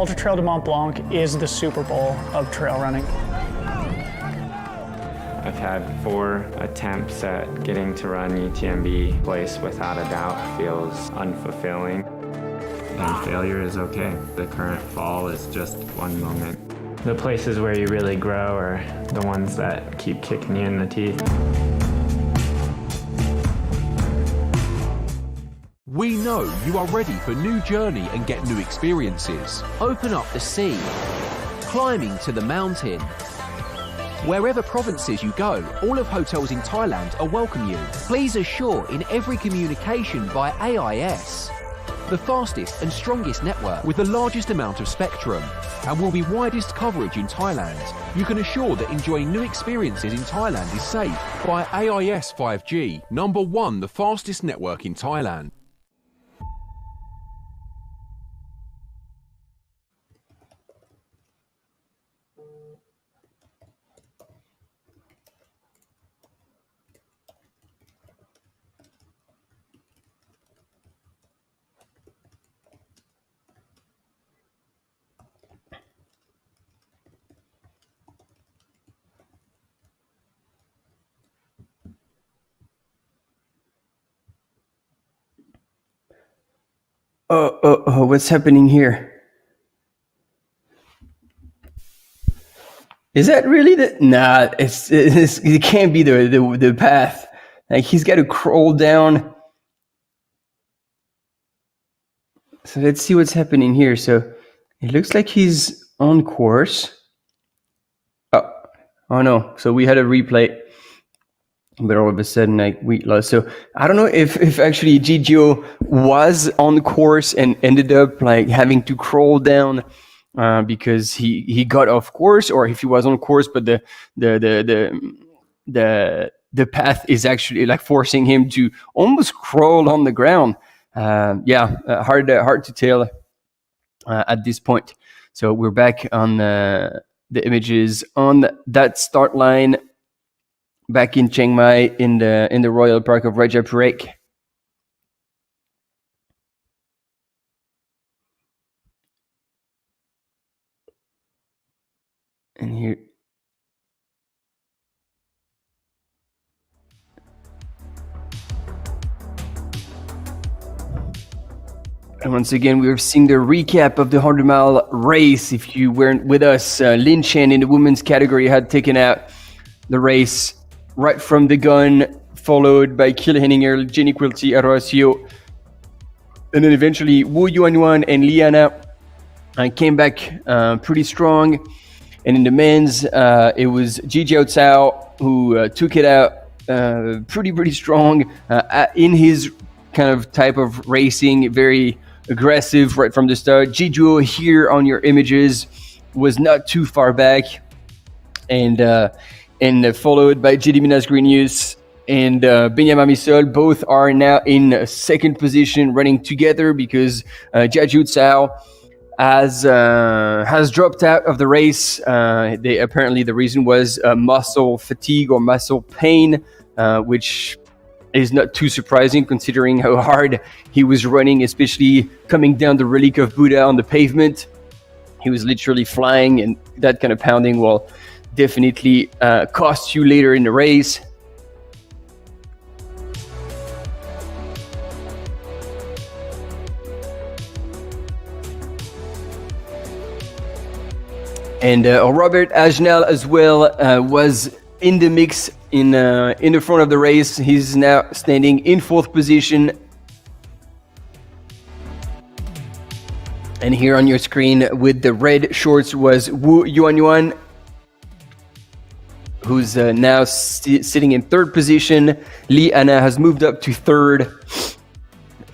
Ultra Trail de Mont Blanc is the Super Bowl of trail running.
I've had 4 attempts at getting to run UTMB. Place without a doubt feels unfulfilling. And failure is okay. The current fall is just one moment. The places where you really grow are the ones that keep kicking you in the teeth.
We know you are ready for new journey and get new experiences. Open up the sea, climbing to the mountain. Wherever provinces you go, all of hotels in Thailand are welcome you. Please assure in every communication by AIS. The fastest and strongest network with the largest amount of spectrum and will be widest coverage in Thailand. You can assure that enjoying new experiences in Thailand is safe by AIS 5G, #1, the fastest network in Thailand.
Oh, what's happening here? Is that really the... Nah, it can't be the path. Like, he's got to crawl down. So let's see what's happening here. So it looks like he's on course. Oh no. So we had a replay. But all of a sudden, like, we lost. So I don't know if actually Gigio was on course and ended up like having to crawl down because he got off course, or if he was on course, but the path is actually like forcing him to almost crawl on the ground. Hard to tell at this point. So we're back on the images on that start line. Back in Chiang Mai in the Royal Park of Rajapurek. And here. And once again, we're seeing the recap of the 100-mile race. If you weren't with us, Lin Chen in the women's category had taken out the race right from the gun, followed by Kiel Henninger, Jenny Quilty, Arroasio, and then eventually Wu Yuanyuan and Liana came back pretty strong. And in the men's, it was Ji Jiao Cao who took it out pretty strong in his kind of type of racing, very aggressive right from the start. Jijuo here on your images was not too far back, and followed by JD Minas Grenius and Benyama Misol. Both are now in second position running together because Jiaju Cao has dropped out of the race. Apparently the reason was muscle fatigue or muscle pain, which is not too surprising considering how hard he was running, especially coming down the Relic of Buddha on the pavement. He was literally flying, and that kind of pounding will definitely cost you later in the race. And Robert Ajnal as well was in the mix in the front of the race. He's now standing in fourth position. And here on your screen with the red shorts was Wu Yuanyuan, who's now sitting in third position. Li Ana has moved up to third.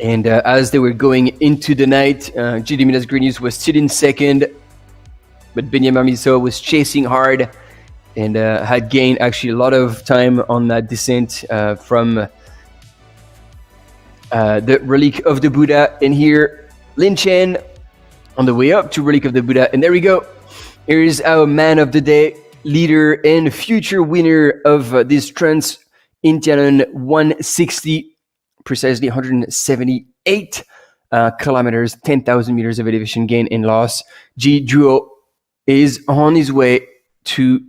And as they were going into the night, GD Minas Grenius was sitting second. But Benyama Miso was chasing hard and had gained actually a lot of time on that descent from the Relic of the Buddha. And here, Lin Chen on the way up to Relic of the Buddha. And there we go. Here's our man of the day, leader and future winner of this Trans Inthanon 160, precisely 178 kilometers, 10,000 meters of elevation gain and loss. Ji Duo is on his way to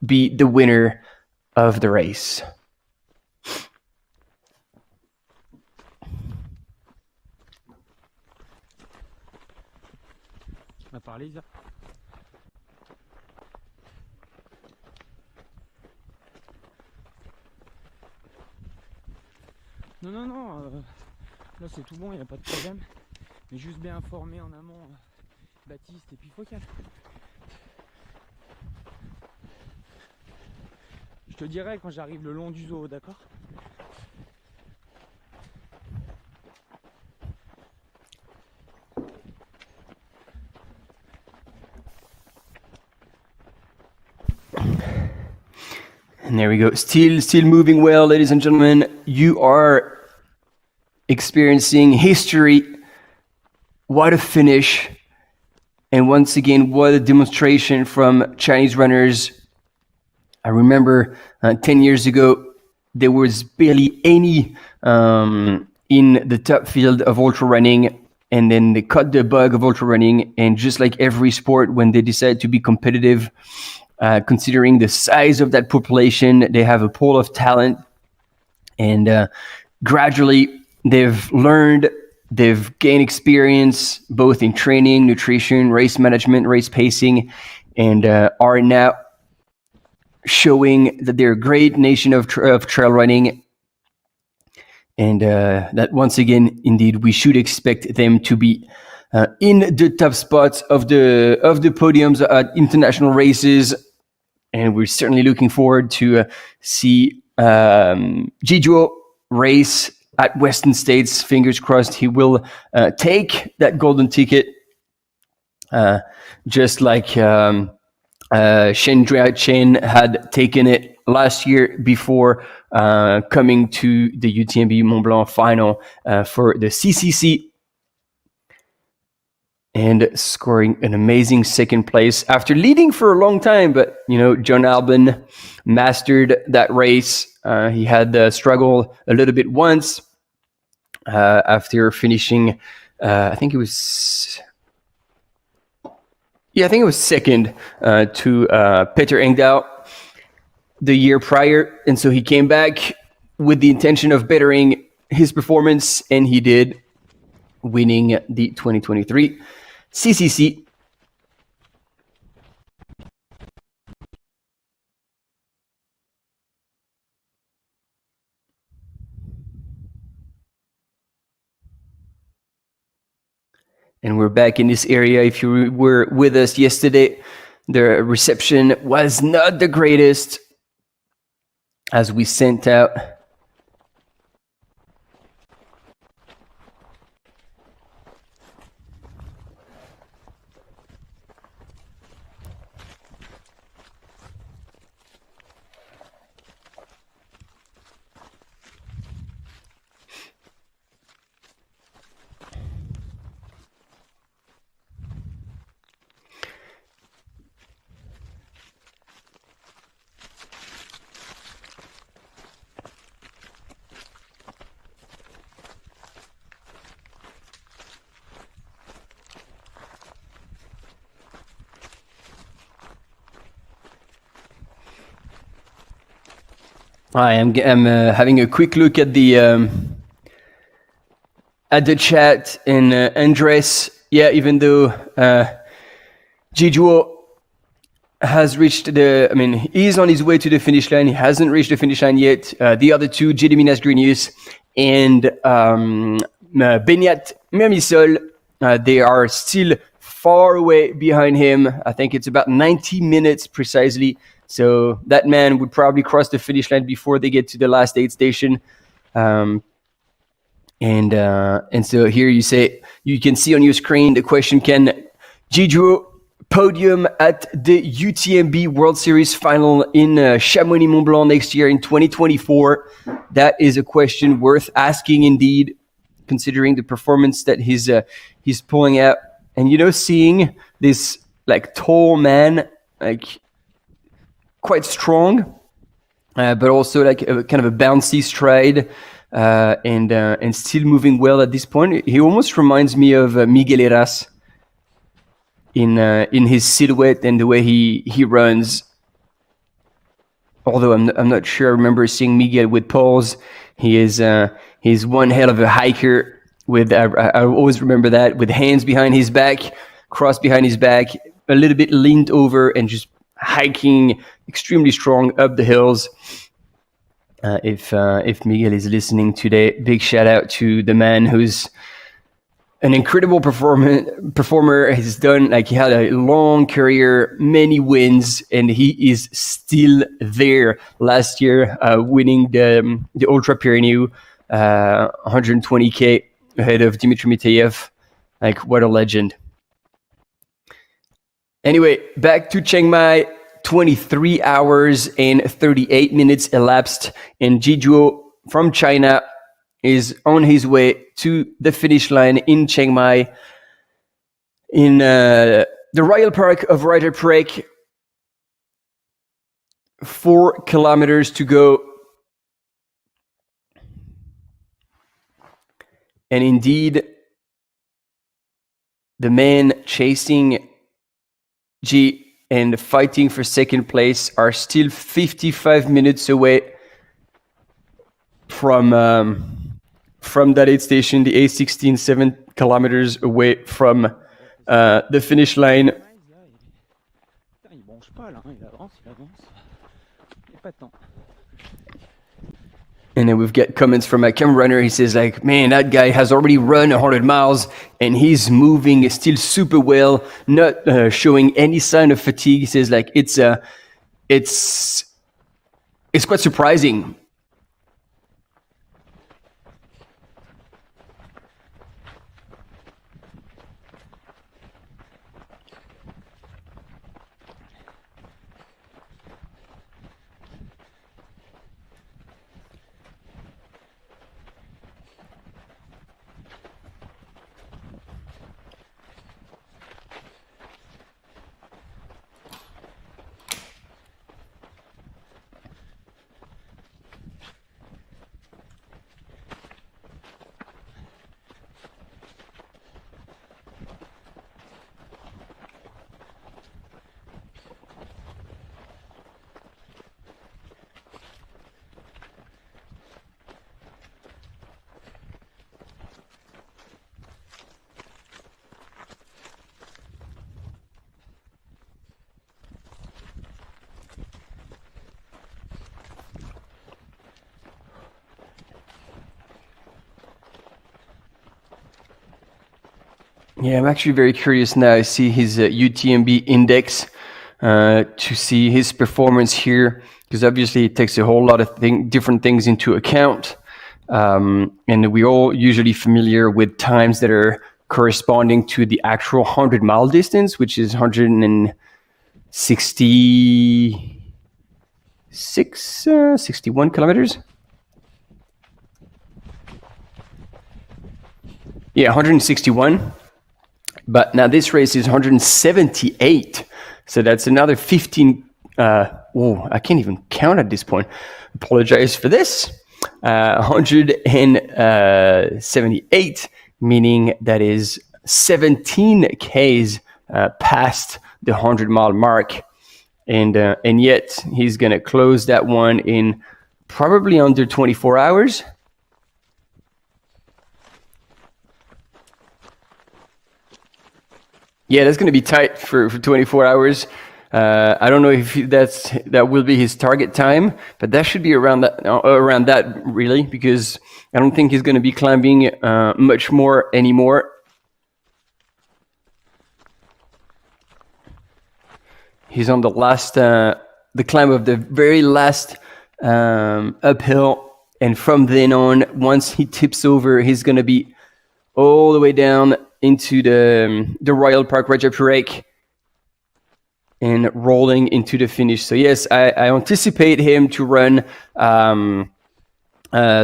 be the winner of the race.
On a parlé, Isa. Non, là c'est tout bon, il n'y a pas de problème. Mais juste bien informer en amont Baptiste et puis Focal. Je te dirai quand j'arrive le long du zoo, d'accord?
And there we go. Still moving well, ladies and gentlemen. You are experiencing history. What a finish. And once again, what a demonstration from Chinese runners. I remember 10 years ago, there was barely any in the top field of ultra running. And then they cut the bug of ultra running. And just like every sport, when they decide to be competitive, considering the size of that population, they have a pool of talent, and gradually they've learned, they've gained experience both in training, nutrition, race management, race pacing, and are now showing that they're a great nation of trail running, and that once again, indeed, we should expect them to be in the top spots of the podiums at international races. And we're certainly looking forward to see Ji Duo race at Western States. Fingers crossed he will take that golden ticket, just like Shen Drea Chen had taken it last year before coming to the UTMB Mont-Blanc final for the CCC. And scoring an amazing second place after leading for a long time. But, you know, John Albon mastered that race. He had struggled a little bit once after finishing, I think it was second to Peter Engdahl the year prior. And so he came back with the intention of bettering his performance, and he did, winning the 2023 CCC. And we're back in this area. If you were with us yesterday, the reception was not the greatest as we sent out I'm having a quick look at the chat, and Andres, yeah, even though Ji Duo has reached he's on his way to the finish line. He hasn't reached the finish line yet. The other two, Gediminas Grinius and Benyat Mermisol, they are still far away behind him. I think it's about 90 minutes precisely. So that man would probably cross the finish line before they get to the last aid station. And so here you can see on your screen the question: can Ji Duo podium at the UTMB World Series final in Chamonix Mont-Blanc next year in 2024? That is a question worth asking indeed, considering the performance that he's pulling out. And, you know, seeing this like tall man, like quite strong, but also like a kind of a bouncy stride, and still moving well at this point. He almost reminds me of Miguel Heras in his silhouette and the way he runs. Although I'm not sure I remember seeing Miguel with poles. He's one hell of a hiker. With I always remember that, with hands behind his back, crossed behind his back, a little bit leaned over, and just hiking extremely strong up the hills. If Miguel is listening today, big shout out to the man who's an incredible performer. He's done, like, he had a long career, many wins, and he is still there. Last year, winning the Ultra Pyrenees, 120k ahead of Dmitry Mitayev. Like, what a legend. Anyway, back to Chiang Mai. 23 hours and 38 minutes elapsed, and Jijuo from China is on his way to the finish line in Chiang Mai in the Royal Park of Rajapurek. 4 kilometers to go. And indeed, the man chasing Ji and fighting for second place are still 55 minutes away from that aid station, the A16, 7 kilometers away from the finish line. And then we've got comments from my camera runner. He says, like, man, that guy has already run 100 miles and he's moving still super well, not showing any sign of fatigue. He says, like, it's quite surprising. Yeah, I'm actually very curious now. I see his UTMB index to see his performance here, because obviously it takes a whole lot of different things into account. And we're all usually familiar with times that are corresponding to the actual 100-mile distance, which is 61 kilometers. Yeah, 161. But now this race is 178. So that's another 15. I can't even count at this point. Apologize for this. 178, meaning that is 17 Ks past the 100-mile mark. And yet he's going to close that one in probably under 24 hours. Yeah, that's going to be tight for 24 hours. I don't know if that will be his target time, but that should be around that really, because I don't think he's going to be climbing much more anymore. He's on the last, the climb of the very last uphill, and from then on, once he tips over, he's going to be all the way down into the Royal Park Rajapurek and rolling into the finish. So yes, I anticipate him to run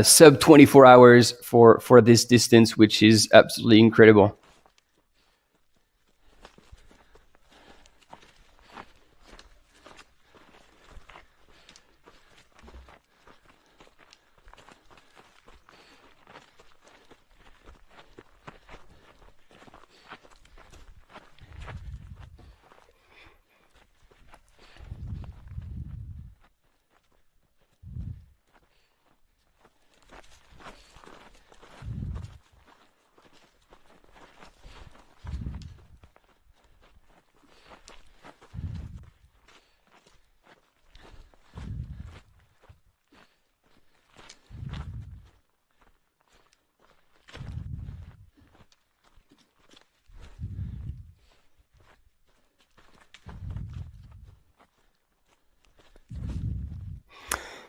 sub 24 hours for this distance, which is absolutely incredible.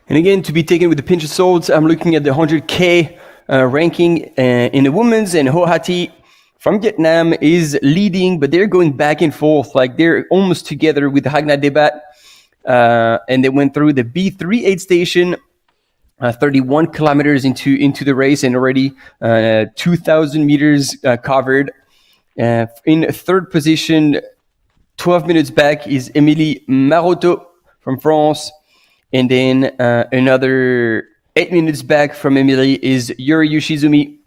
And again, to be taken with a pinch of salt, I'm looking at the 100K ranking in the women's, and Ho Hati from Vietnam is leading, but they're going back and forth. Like they're almost together with Hagna Debat. And they went through the B3 aid station, 31 kilometers into the race, and already 2,000 meters covered. In third position, 12 minutes back, is Émilie Maroto from France. And then another 8 minutes back from Émilie is Yuri Yoshizumi.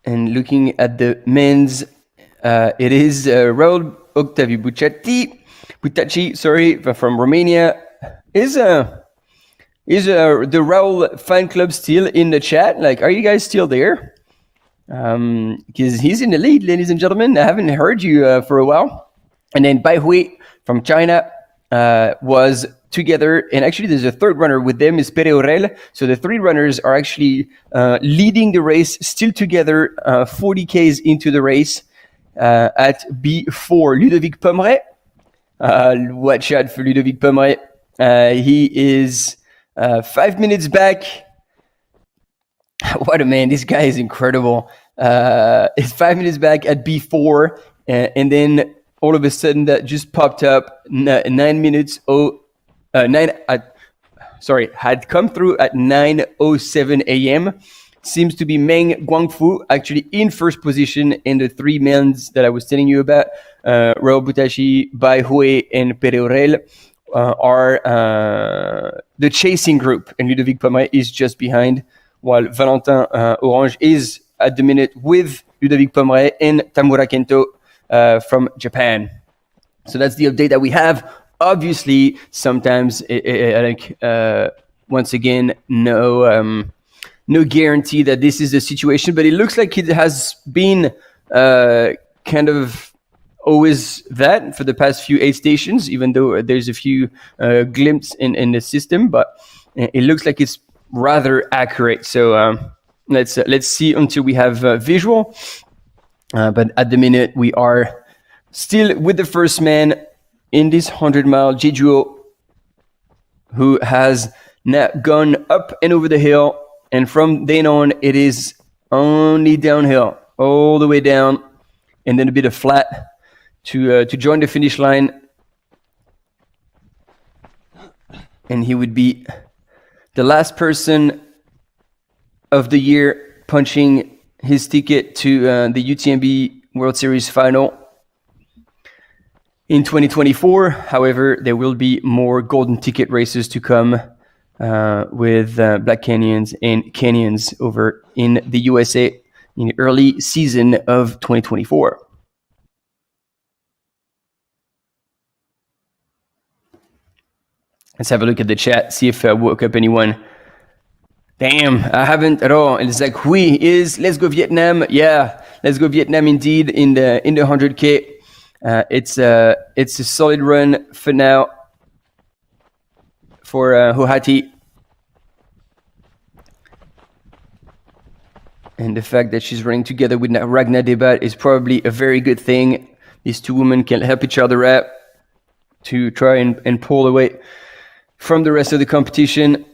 And looking at the men's, it is Raul Octaviu Butaci, from Romania. Is the Raul fan club still in the chat? Like, are you guys still there? Because he's in the lead, ladies and gentlemen. I haven't heard you for a while. And then Bai Hui from China was together, and actually there's a third runner with them, is Pere Aurel. So the three runners are actually leading the race, still together, 40 Ks into the race at B4. Ludovic Pomeray, watch out for Ludovic Pomeray. He is 5 minutes back. What a man, this guy is incredible. He's 5 minutes back at B4, and then all of a sudden that just popped up 9 minutes had come through at 9:07 a.m. Seems to be Meng Guangfu actually in first position in the three men's that I was telling you about. Raoul Butaci, Bai Hui, and Pere Aurel are the chasing group, and Ludovic Pomeray is just behind, while Valentin Orange is at the minute with Ludovic Pomeray and Tamura Kento from Japan. So that's the update that we have. Obviously, sometimes, once again, no guarantee that this is the situation, but it looks like it has been kind of always that for the past few aid stations, even though there's a few glimpses in the system, but it looks like it's rather accurate. So let's see until we have visual. But at the minute, we are still with the first man in this 100-mile Jejuo, who has now gone up and over the hill, and from then on, it is only downhill, all the way down, and then a bit of flat to join the finish line. And he would be the last person of the year punching his ticket to the UTMB World Series final in 2024. However, there will be more golden ticket races to come with Black Canyons and Canyons over in the USA in the early season of 2024. Let's have a look at the chat, see if I woke up anyone. Damn, I haven't at all. It's like, let's go Vietnam. Yeah, let's go Vietnam indeed in the 100K. It's a solid run for now for Ho Hati. And the fact that she's running together with Ragna Debat is probably a very good thing. These two women can help each other out to try and pull away from the rest of the competition,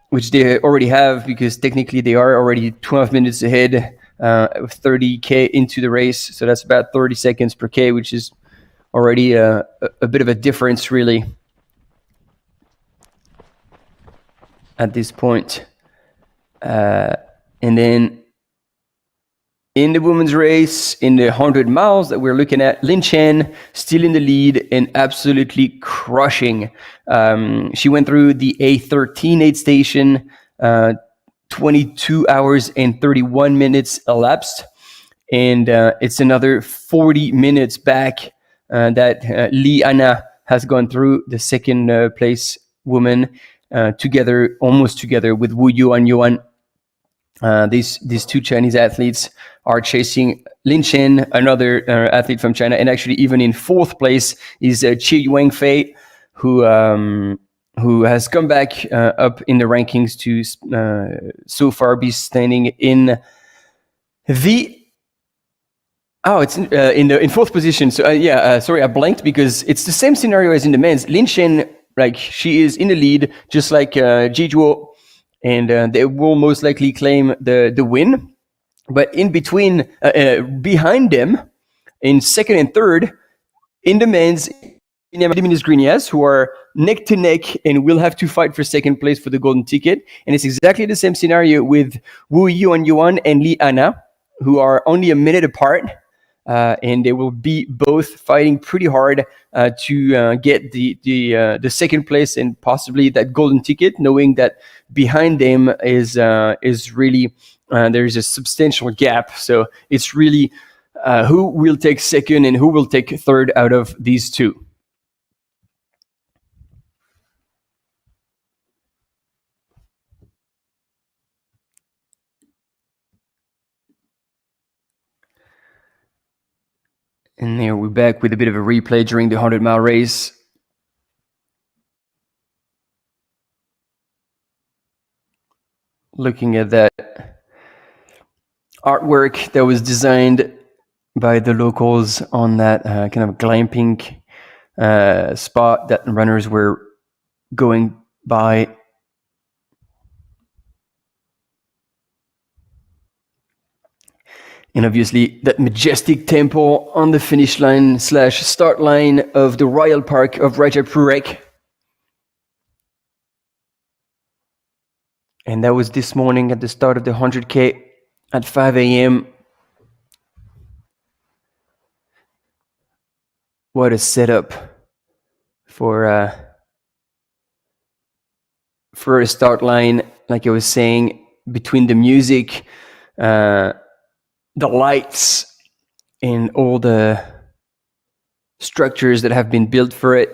which they already have, because technically they are already 12 minutes ahead, 30K into the race. So that's about 30 seconds per K, which is already a bit of a difference, really, at this point. And then in the women's race, in the 100 miles that we're looking at, Lin Chen still in the lead and absolutely crushing. She went through the A13 aid station, 22 hours and 31 minutes elapsed. And it's another 40 minutes back that Li Anna has gone through, the second place woman, almost together with Wu Yuan Yuan. These two Chinese athletes are chasing Lin Chen, another athlete from China, and actually even in fourth place is Qi Yuanfei, who has come back up in the rankings to so far be standing in the Oh, it's in fourth position. So sorry, I blanked because it's the same scenario as in the men's. Lin Shen, like she is in the lead, just like Jijuo, and they will most likely claim the win. But in between, behind them, in second and third, in the men's, Dominis Grignas, who are neck to neck and will have to fight for second place for the golden ticket. And it's exactly the same scenario with Wu Yuan and Li Anna, who are only a minute apart. And they will be both fighting pretty hard to get the second place and possibly that golden ticket, knowing that behind them is really there's a substantial gap. So it's really who will take second and who will take third out of these two. And there we're back with a bit of a replay during the 100-mile race. Looking at that artwork that was designed by the locals on that kind of glamping spot that runners were going by. And obviously that majestic temple on the finish line / start line of the Royal Park of Rajapurek. And that was this morning at the start of the 100K at 5 a.m. What a setup for a start line, like I was saying, between the music, the lights, and all the structures that have been built for it.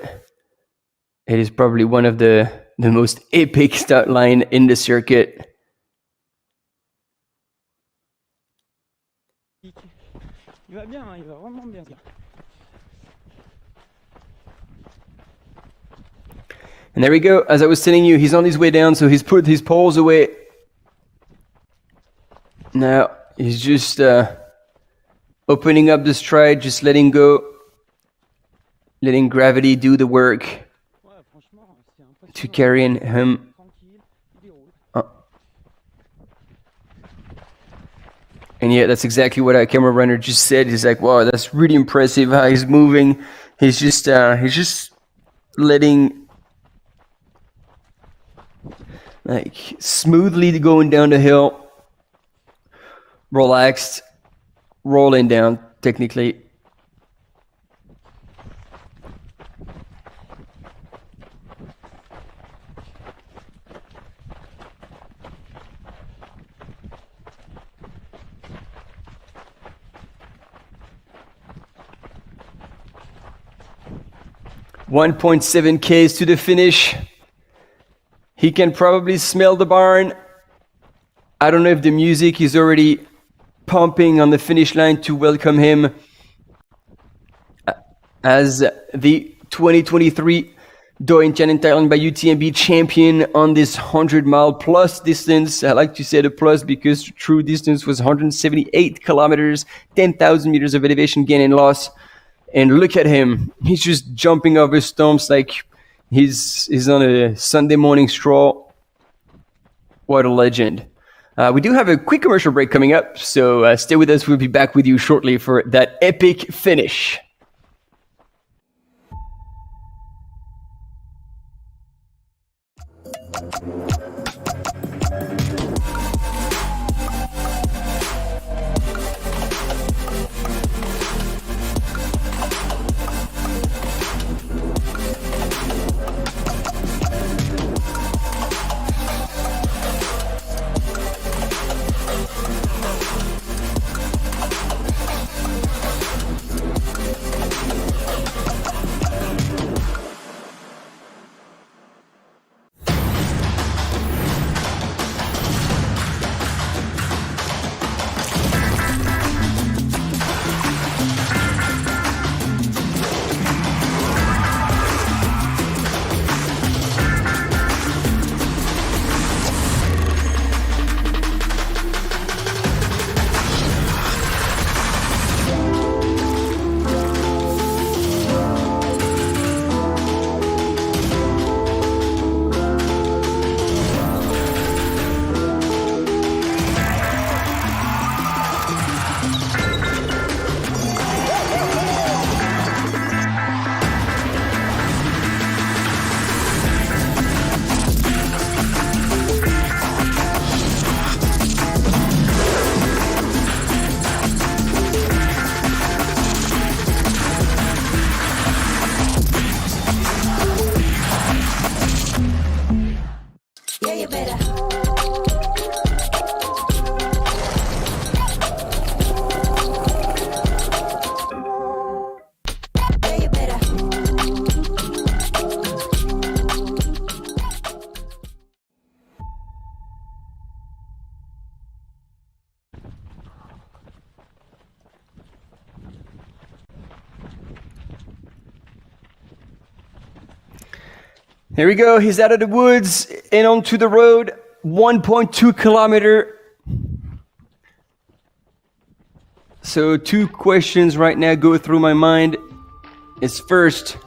It is probably one of the most epic start line in the circuit. And there we go. As I was telling you, he's on his way down, so he's put his poles away. Now he's just opening up the stride, just letting go, letting gravity do the work to carry him. And yeah, that's exactly what our camera runner just said. He's like, wow, that's really impressive how he's moving. He's just letting, like, smoothly going down the hill, relaxed, rolling down technically. .7 Ks to the finish. He can probably smell the barn. I don't know if the music is already pumping on the finish line to welcome him as the 2023 Doi Inthanon Thailand by UTMB champion on this 100-mile plus distance. I like to say the plus because the true distance was 178 kilometers, 10,000 meters of elevation gain and loss. And look at him. He's just jumping over stumps like he's on a Sunday morning stroll. What a legend. We do have a quick commercial break coming up, so stay with us. We'll be back with you shortly for that epic finish. Here we go. He's out of the woods and onto the road. 1.2 kilometer. So 2 questions right now go through my mind. Is first,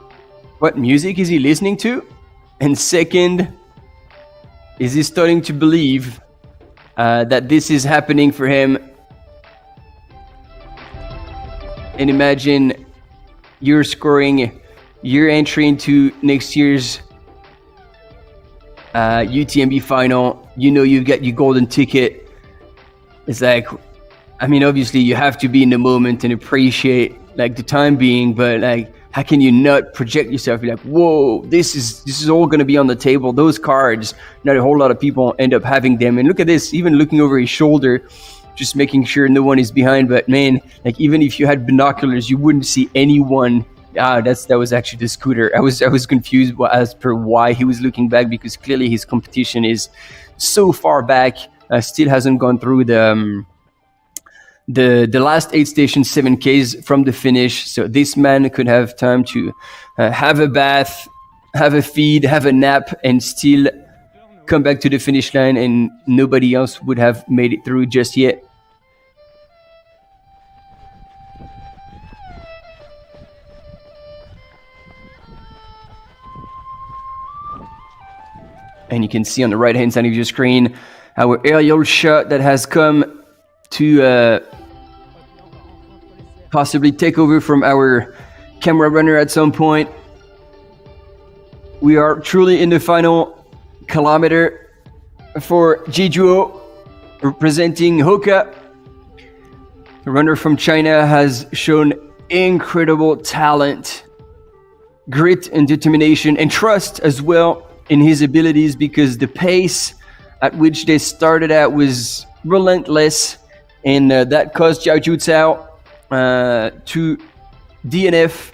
what music is he listening to? And second, is he starting to believe that this is happening for him? And imagine you're scoring your entry into next year's UTMB final. You know you've got your golden ticket. It's like, I mean, obviously you have to be in the moment and appreciate like the time being, but like, how can you not project yourself? You're like, whoa, this is all going to be on the table. Those cards, not a whole lot of people end up having them. And look at this, even looking over his shoulder, just making sure no one is behind. But man, like even if you had binoculars, you wouldn't see anyone. That was actually the scooter. I was confused as per why he was looking back, because clearly his competition is so far back. Still hasn't gone through the last 8 stations, 7Ks from the finish. So this man could have time to have a bath, have a feed, have a nap, and still come back to the finish line, and nobody else would have made it through just yet. And you can see on the right-hand side of your screen our aerial shot that has come to possibly take over from our camera runner at some point. We are truly in the final kilometer for Jijuo, representing Hoka. The runner from China has shown incredible talent, grit and determination, and trust as well in his abilities, because the pace at which they started out was relentless, and that caused Zhao Jiuzhao to DNF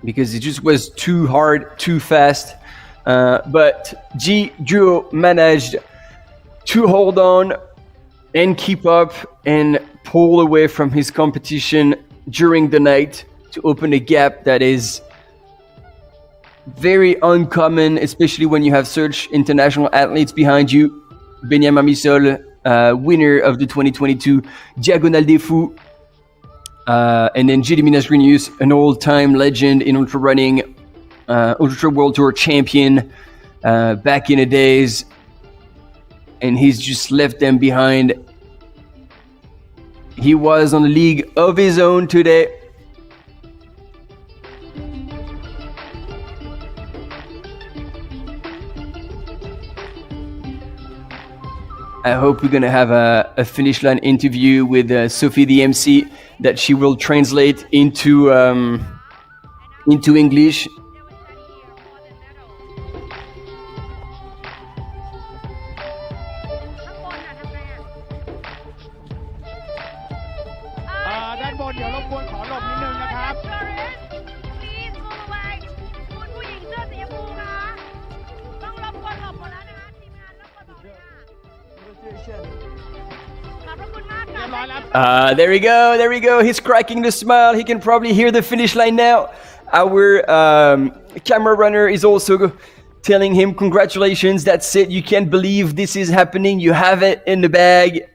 because it just was too hard, too fast. But Ji Zhuo managed to hold on and keep up and pull away from his competition during the night to open a gap that is very uncommon, especially when you have such international athletes behind you. Benjamin Misol, winner of the 2022 Diagonale des Fous. And then Jeremy Nasrinius, an all-time legend in ultra running, Ultra World Tour champion back in the days. And he's just left them behind. He was on a league of his own today. I hope we're going to have a finish line interview with Sophie, the MC, that she will translate into English. There we go. He's cracking the smile. He can probably hear the finish line now. Our camera runner is also telling him, congratulations, that's it. You can't believe this is happening. You have it in the bag.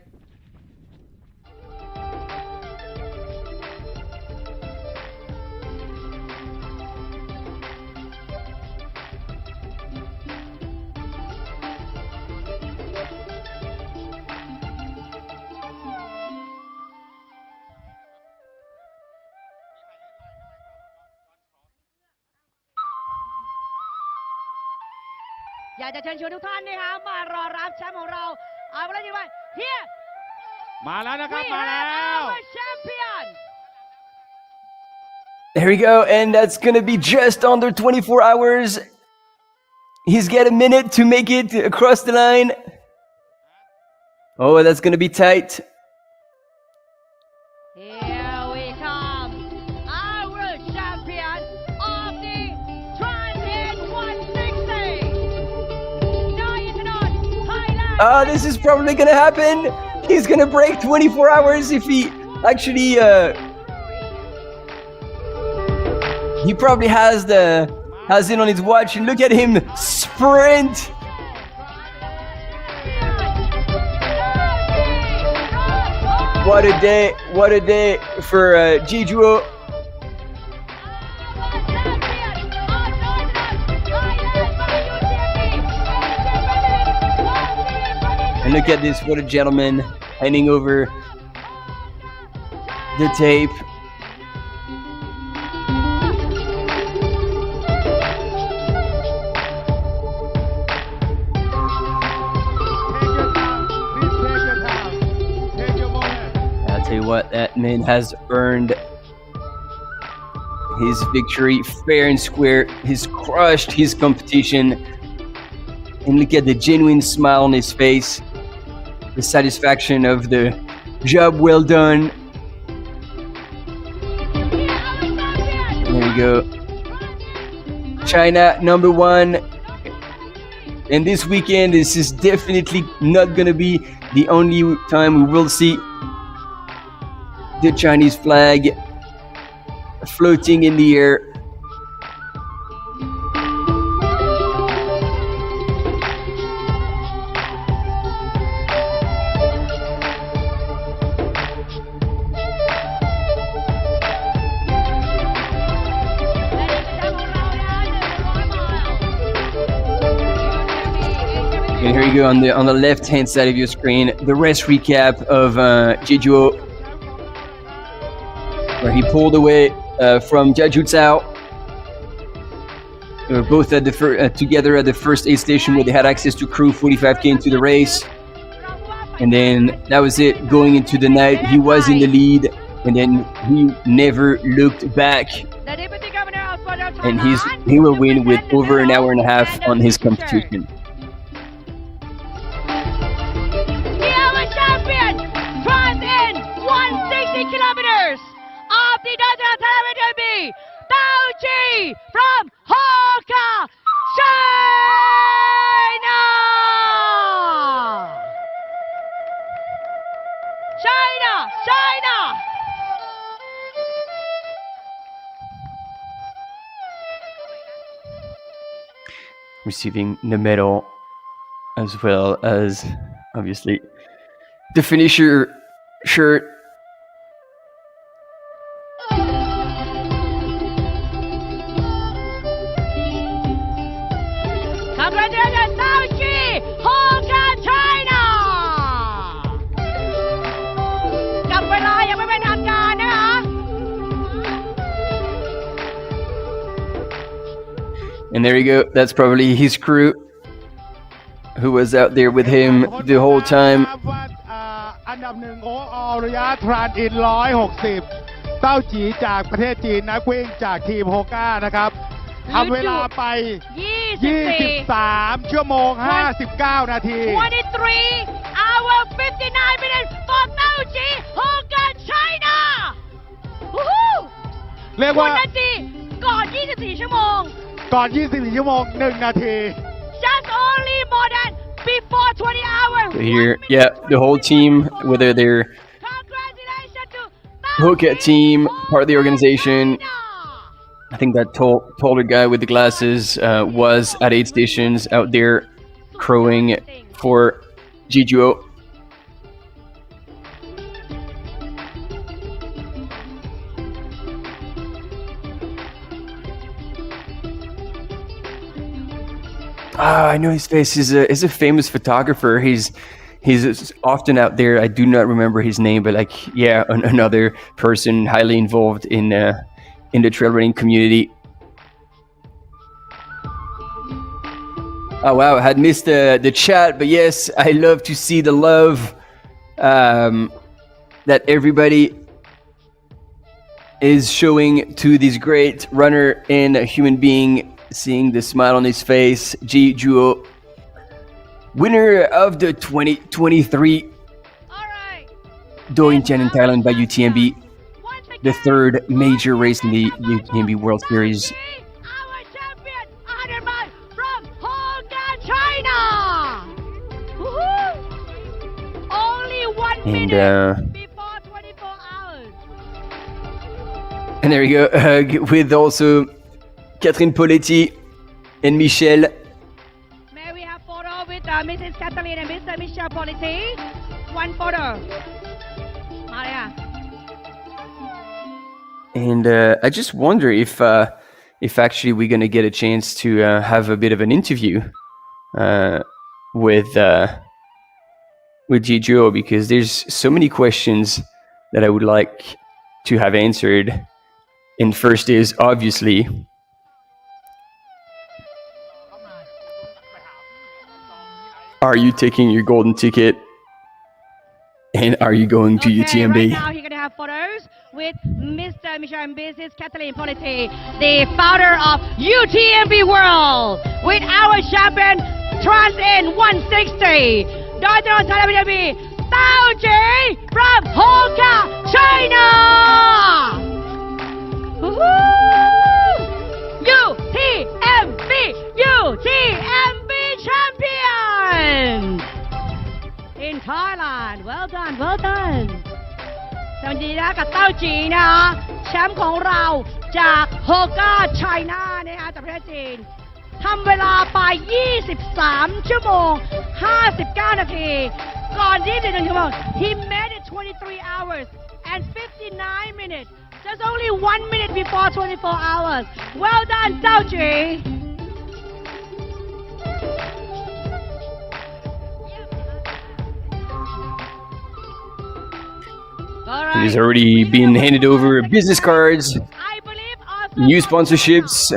There we go, and that's gonna be just under 24 hours. He's got a minute to make it across the line. Oh, that's gonna be tight.
Here we come, our champion of the Transit 160, Doi Inthanon Thailand.
This is probably gonna happen. He's gonna break 24 hours if he actually. He probably has the has it on his watch, and look at him sprint. What a day for Jijuo. And look at this, what a gentleman, handing over the tape. I'll tell you what, that man has earned his victory fair and square. He's crushed his competition. And look at the genuine smile on his face. The satisfaction of the job well done. There you go. China number 1. And this weekend, this is definitely not gonna be the only time we will see the Chinese flag floating in the air. And here you go on the left-hand side of your screen, the race recap of Jijuo, where he pulled away from Jiaju Zhao. They were both at the together at the first aid station where they had access to crew 45k into the race. And then that was it. Going into the night, he was in the lead, and then he never looked back. And he will win with over an hour and a half on his competition.
Kilometers of the Dacia UTMB Daoji from Hoka, China.
Receiving the medal, as well as obviously the finisher shirt.
Congratulations, Daoji, Hoka, China. กับเวลายังไม่เป็นทางการนะคะ
And there you go. That's probably his crew who was out there with him the whole time.
อันดับ1โอออลระยะทรานอิน160เต้าจีจากประเทศจีนนักวิ่งจากทีมโฮก้านะครับทำเวลาไป23 ชั่วโมง 59 นาที
23 hour 59 minutes for Daoji Hoka China
เรียกว่า
นาทีก่อน 24 ชั่วโมง
ก่อน 24 ชั่วโมง 1 นาที
just only more than before 20 hours.
So here, yeah, the whole team, whether they're Hoka team, part of the organization. I think that taller guy with the glasses was at aid stations out there crowing for Jijuo. I know his face. He's a famous photographer. He's often out there. I do not remember his name, but like, yeah, another person highly involved in the trail running community. Oh wow, I had missed the chat, but yes, I love to see the love that everybody is showing to this great runner and a human being. Seeing the smile on his face, Jijuo, winner of the 2023 Doi Inthanon Thailand by UTMB, the third major race in the UTMB World Series.
China! Only 1
And
before 24 hours.
and there you go, with also Catherine Poletti and Michel.
May we have photo with Mrs. Kathleen and Mr. Michel Politi? One photo. Maria.
And I just wonder if actually we're gonna get a chance to have a bit of an interview with Gigio, because there's so many questions that I would like to have answered. And first is obviously, are you taking your golden ticket? And are you going to UTMB?
Right now, you're going to have photos with Mr. Michel and Mrs. Kathleen Politi, the founder of UTMB World, with our champion, Trans in 160, Doi Inthanon Thailand, Tao Ji from Hoka, China! UTMB champion in Thailand. Well done, well done. สวัสดีนะกับเต้าจีนะคะแชมป์ของเราจากโฮก้าไชน่านะคะจากประเทศจีนทำเวลาไป 23 ชั่วโมง 59 นาที ก่อนที่จะ1 ชั่วโมง He made it 23 hours and 59 minutes. Just only 1 minute before 24 hours. Well done, Tao Ji.
He's already been handed over business cards, new sponsorships,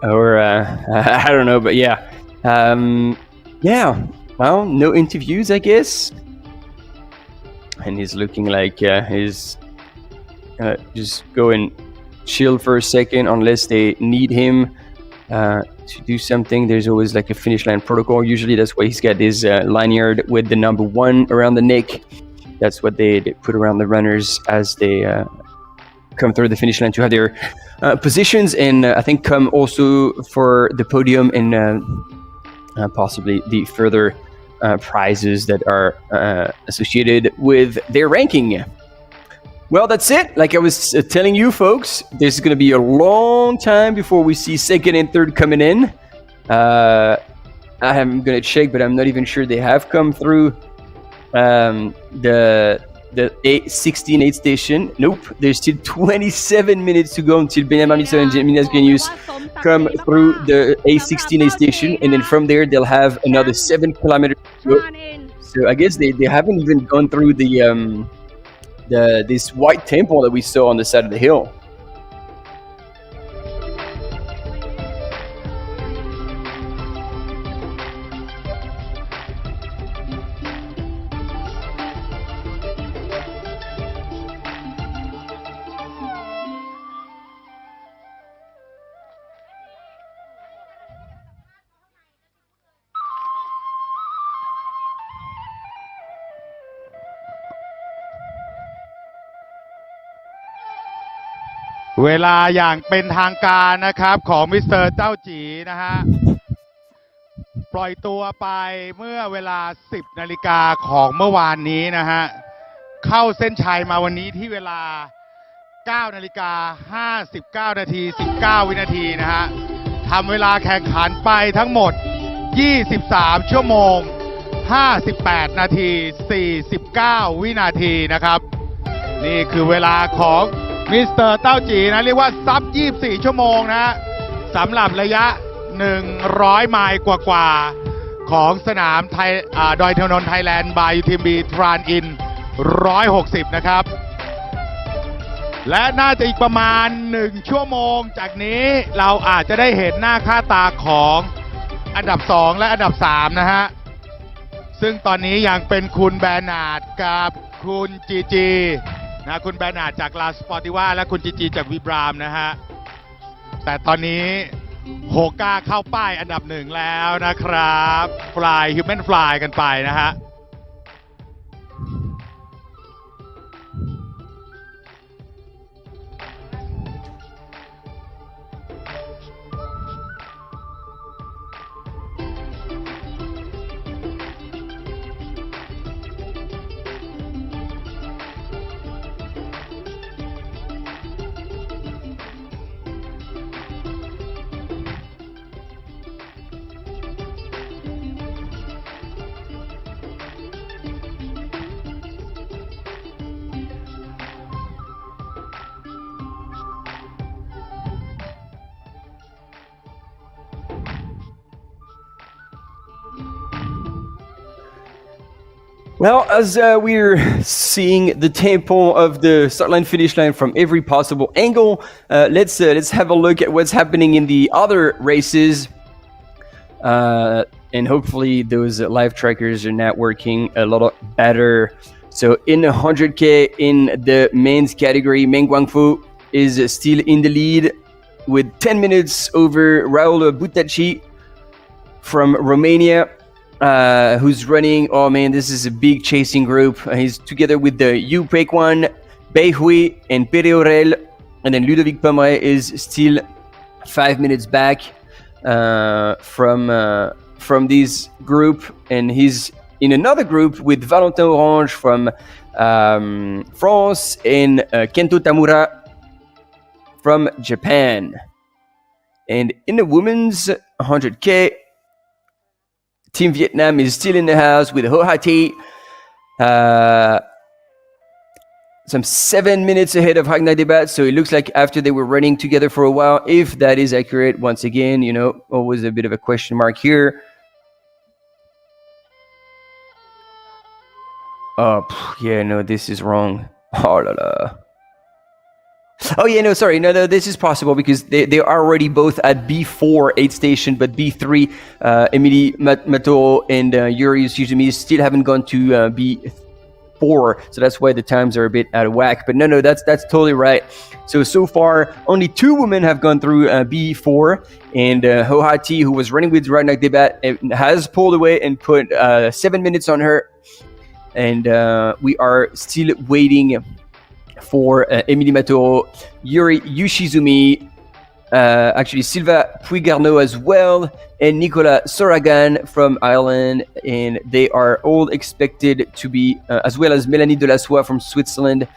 or I don't know, but yeah. Well, no interviews, I guess. And he's looking like he's just go and chill for a second unless they need him to do something. There's always like a finish line protocol. Usually that's why he's got this lanyard with the number 1 around the neck. That's what they put around the runners as they come through the finish line to have their positions, and I think come also for the podium and possibly the further prizes that are associated with their ranking. Well, that's it. Like I was telling you folks, this is going to be a long time before we see second and third coming in. I'm going to check, but I'm not even sure they have come through the 16 aid station. Nope, there's still 27 minutes to go until Benjamin Mitchell and Minas Genius come through the A16 aid station, and then from there they'll have another 7 kilometers to go. So I guess they haven't even gone through the this white temple that we saw on the side of the hill.
เวลาอย่างเป็นทางการนะครับของมิสเตอร์เจ้าจีนะฮะปล่อยตัวไปเมื่อเวลา 10 นาฬิกาของเมื่อวานนี้นะฮะเข้าเส้นชัยมาวันนี้ที่เวลา 9 นาฬิกา 59 นาที 19 วินาทีนะฮะทำเวลาแข่งขันไปทั้งหมด 23 ชั่วโมง 58 นาที 49 วินาทีนะครับนี่คือเวลาของมิสเตอร์เต้าจีนะเรียกว่าซับ 24 ชั่วโมงนะสำหรับระยะ 100 ไมล์กว่าๆของสนามไทยดอยอินทนนท์ไทยแลนด์บาย UTMB ทรานอิน 160 นะครับและน่าจะอีกประมาณ 1 ชั่วโมงจากนี้เราอาจจะได้เห็นหน้าค่าตาของอันดับ 2 และอันดับ 3 นะฮะซึ่งตอนนี้ยังเป็นคุณแบรนาร์ดกับคุณจีนะคุณแบรนาร์ดจากลาสปอร์ติว่าและคุณจีจากวิบรามนะฮะแต่ตอนนี้โฮก้าเข้าป้ายอันดับ 1แล้วนะครับฟลายฮิวแมนฟลายกันไปนะฮะ
เ Well, as we're seeing the tempo of the start line finish line from every possible angle, let's have a look at what's happening in the other races. And hopefully those live trackers are now working a lot better. So in the 100K in the men's category, Meng Guangfu is still in the lead with 10 minutes over Raul Butaci from Romania, who's running. Oh man, this is a big chasing group. He's together with the Yu Peikwan, Bei Hui, and Pere Aurel. And then Ludovic Pomeray is still 5 minutes back from this group, and he's in another group with Valentin Orange from France and Kento Tamura from Japan. And in the women's 100K, Team Vietnam is still in the house with Ho Ha Thi, some 7 minutes ahead of Ragnar Debat. So it looks like after they were running together for a while, if that is accurate, once again, always a bit of a question mark here. Oh, yeah, no, this is wrong. Oh, la, la. Oh, yeah, no, sorry. No, this is possible because they are already both at B4 aid station, but B3, Emilie Mato and Yuri Suzumi still haven't gone to B4. So that's why the times are a bit out of whack. But no, that's totally right. So far, only 2 women have gone through B4. And Ho Ha Thi, who was running with Ragnar Debat, has pulled away and put 7 minutes on her. And we are still waiting for Emilie Matoro, Yuri Yoshizumi, actually Silva Puig-Garneau as well, and Nicolas Soragan from Ireland. And they are all expected to be, as well as Mélanie Delassois from Switzerland,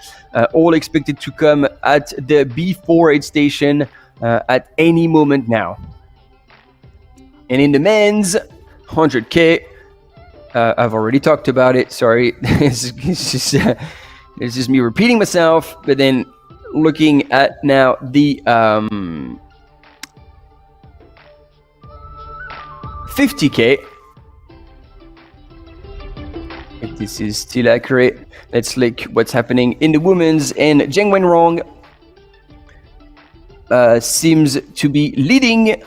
all expected to come at the B4 aid station at any moment now. And in the men's 100K, I've already talked about it. Sorry, it's just me repeating myself. But then looking at now the 50K. If this is still accurate, let's look what's happening in the women's. And Zheng Wenrong seems to be leading.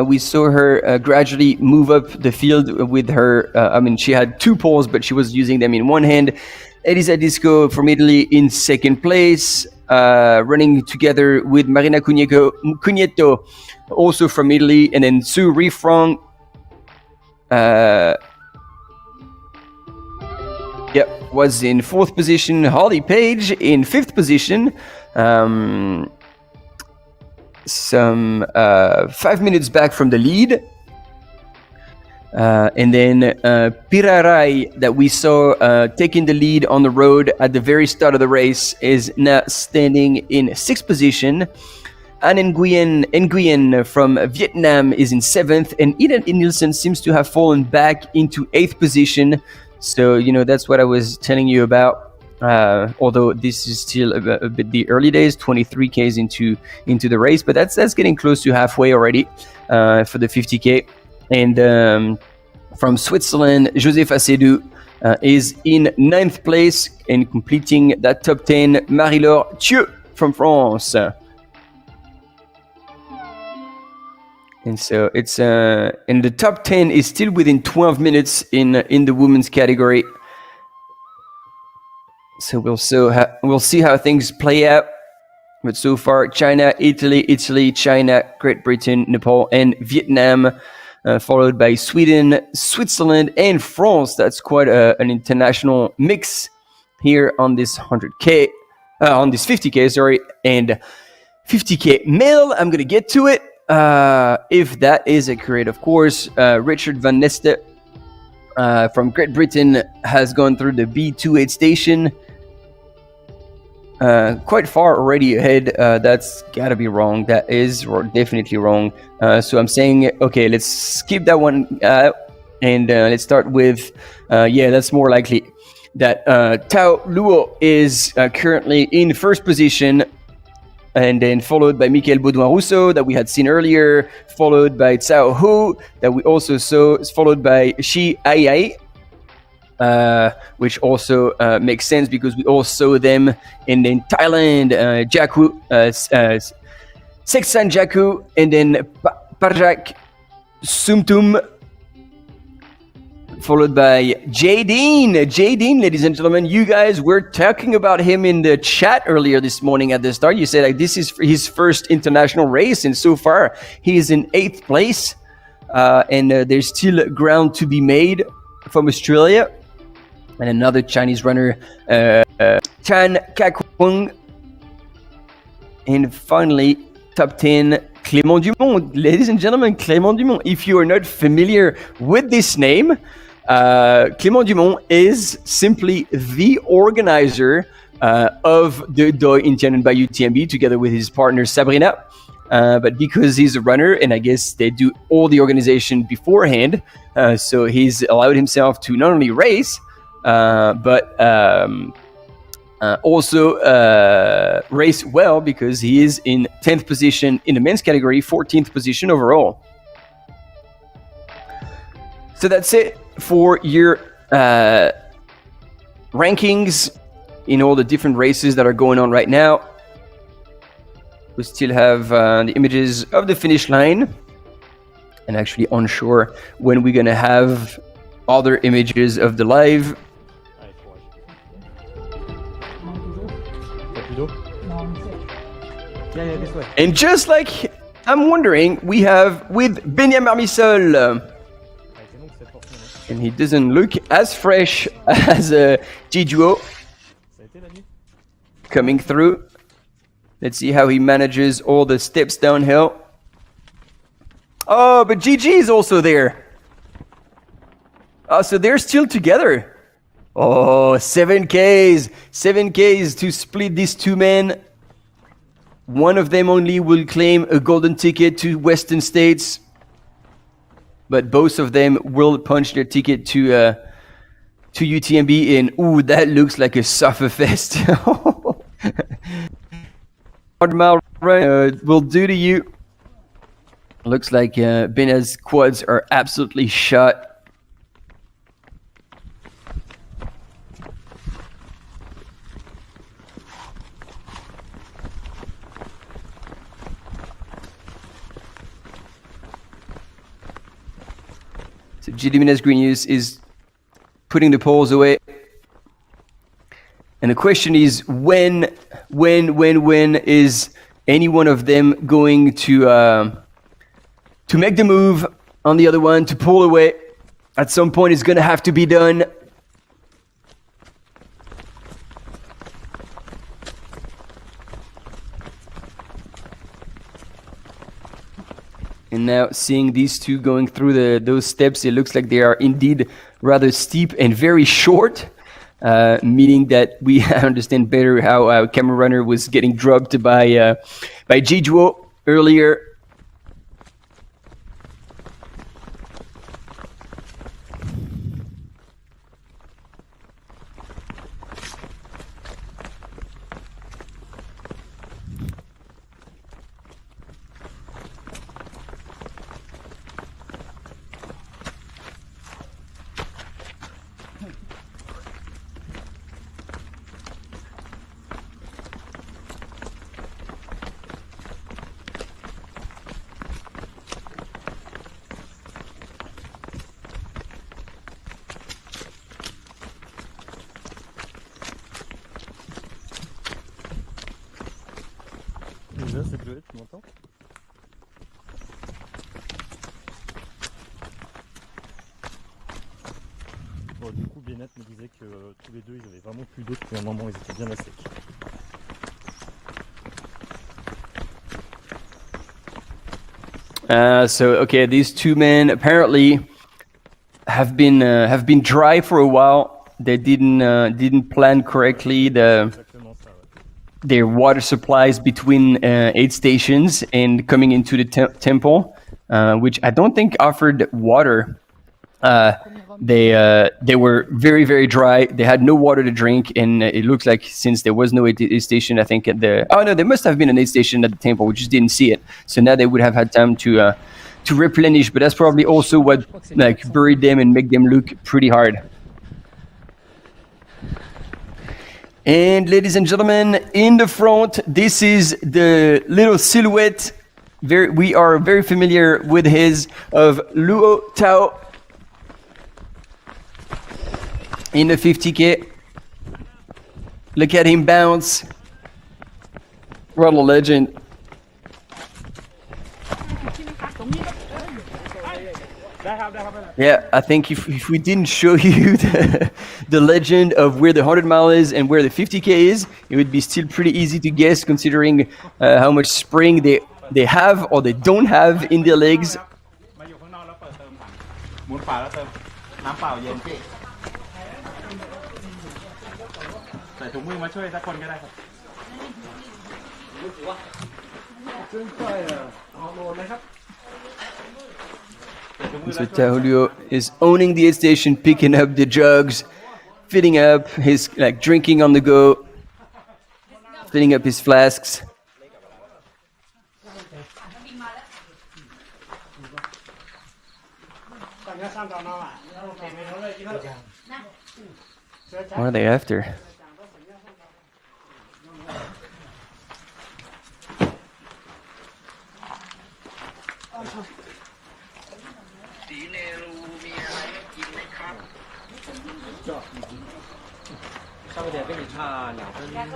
We saw her gradually move up the field with her. She had 2 poles, but she was using them in one hand. Elisa Disco from Italy in second place, running together with Marina Cugneto, also from Italy, and then Sue Rifrong. Was in 4th position. Holly Page in 5th position. Some 5 minutes back from the lead. And then Pirarai, that we saw taking the lead on the road at the very start of the race, is now standing in 6th position. An Nguyen from Vietnam is in 7th, and Eden Nielsen seems to have fallen back into 8th position. So, that's what I was telling you about. Although this is still a bit the early days, 23 Ks into the race, but that's getting close to halfway already for the 50K. And from Switzerland, Joseph Assedou is in 9th place and completing that top 10. Marie-Laure Thieu from France. And so it's and the top 10 is still within 12 minutes in the women's category. So we'll see how things play out. But so far, China, Italy, China, Great Britain, Nepal, and Vietnam, followed by Sweden, Switzerland, and France. That's quite an international mix here on this 100K, on this 50K, sorry, and 50K male. I'm gonna get to it if that is accurate, of course. Richard Van Neste from Great Britain has gone through the B2 aid station. Quite far already ahead. That's gotta be wrong. That is definitely wrong. So I'm saying, okay, let's skip that one and let's start with, that's more likely. That Tao Luo is currently in 1st position, and then followed by Michael Baudouin-Rousseau that we had seen earlier, followed by Cao Hu that we also saw, followed by Shi Ai, which also makes sense because we all saw them in Thailand, Jaku, Seksan Jaku, and then Parjak Sumtum, followed by Jadine. Jadine, ladies and gentlemen, you guys were talking about him in the chat earlier this morning at the start. You said like this is his first international race, and so far he is in 8th place, and there's still ground to be made from Australia. And another Chinese runner, Chan Kakwang. And finally, top 10, Clément Dumont. Ladies and gentlemen, Clément Dumont. If you are not familiar with this name, Clément Dumont is simply the organizer of the Doi Inthanon by UTMB together with his partner Sabrina. But because he's a runner, and I guess they do all the organization beforehand, so he's allowed himself to not only race, but also race well because he is in 10th position in the men's category, 14th position overall. So that's it for your rankings in all the different races that are going on right now. We still have the images of the finish line, and actually onshore when we're gonna have other images of the live. And just like I'm wondering, we have with Benjamin Marmisol, and he doesn't look as fresh as Jijuo coming through. Let's see how he manages all the steps downhill. Oh, but GG is also there. Oh, so they're still together. Oh, 7Ks. 7Ks to split these two men. One of them only will claim a golden ticket to Western States. But both of them will punch their ticket to UTMB. And ooh, that looks like a sufferfest. Mile run will do to you. Looks like Bena's quads are absolutely shot. So Gidiminez Green News is putting the poles away. And the question is when is any one of them going to make the move on the other one, to pull away? At some point it's going to have to be done. And now seeing these two going through those steps, it looks like they are indeed rather steep and very short. Meaning that we understand better how Camera Runner was getting drubbed by Jijuo earlier.
Tu m'entends? Bon, du coup, Bennett me disait que tous les deux, ils avaient vraiment plus d'eau depuis un moment, ils étaient bien à sec.
So okay, these two men apparently have been dry for a while. They didn't plan correctly their water supplies between aid stations and coming into the temple, which I don't think offered water. They were very, very dry. They had no water to drink, and it looks like since there was no aid station, I think there must have been an aid station at the temple. We just didn't see it. So now they would have had time to replenish. But that's probably also what buried them and make them look pretty hard. And ladies and gentlemen, in the front, this is the little silhouette. We are very familiar with his of Luo Tao in the 50K. Look at him bounce. What a legend. Yeah, I think if we didn't show you the legend of where the 100 mile is and where the 50K is, it would be still pretty easy to guess considering how much spring they have or they don't have in their legs. So Taolio is owning the aid station, picking up the jugs, filling up his drinking on the go, filling up his flasks. What are they after?